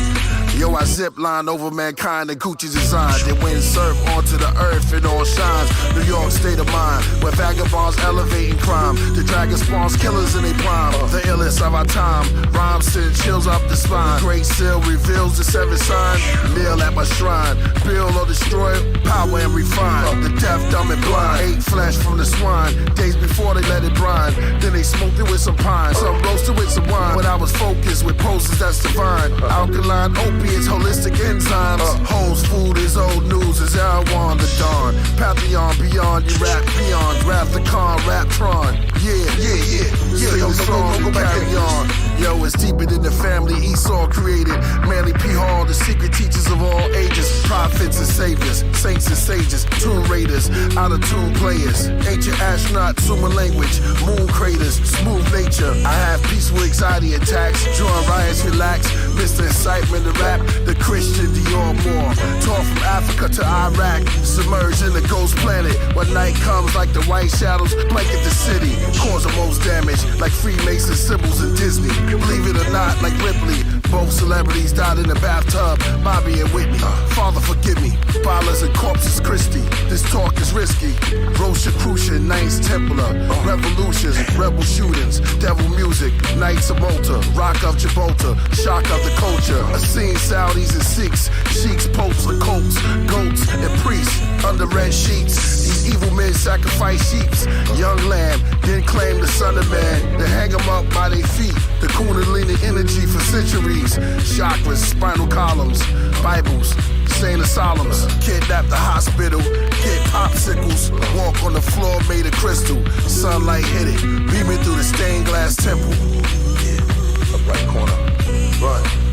Yo, I zip line over mankind and Gucci design. Then wind surf onto the earth, it all shines. New York state of mind, where vagabonds elevating crime. The dragon spawns killers in their prime. The illest of our time. Rhyme send chills up the spine. Great seal reveals the seven sign. Kneel at my shrine. Build or destroy, power and refine. The deaf, dumb and blind. Ate flesh from the swine. Days before they let it brine. Then they smoked it with some pine. Some roasted with some wine. When I was focused with poses that's divine. Alkaline opiates, holistic enzymes. Hoes, food is old news, is Erewhon the dawn. Pantheon beyond, you rap beyond. Rap the con, rap tron. Yeah, yo, strong, go carry on. Yo, it's deeper than the family Esau created. Manly P. Hall, the secret teachers of all ages. Prophets and saviors, saints and sages. Tomb raiders, out of tune players. Ancient astronauts, human language. Moon craters, smooth nature. I have peaceful anxiety attacks. Drawing riots, relax. Mr. Incitement to rap, the Christian Dior Moore. Torn from Africa to Iraq. Submerged in the ghost planet. When night comes like the white shadows, blanket the city. Cause the most damage, like Freemason symbols in Disney. Believe it or not, like Ripley. Both celebrities died in the bathtub, Bobby and Whitney. Father, forgive me. Ballers and corpses, Christie. This talk is risky. Rosicrucian, Knights Templar. Revolutions, rebel shootings. Devil music, Knights of Malta. Rock of Gibraltar, shock of the culture. A scene Saudis and Sikhs. Sheiks, popes, the Colts, goats, and priests. Under red sheets. These evil men sacrifice sheep. Young lamb, then claim the son of man. Then hang him up by their feet. The Kundalini energy for centuries. Chakras, spinal columns, Bibles, insane asylums. Kidnap the hospital, get popsicles. Walk on the floor made of crystal. Sunlight hit it, beaming through the stained glass temple. Yeah, up right corner. Run.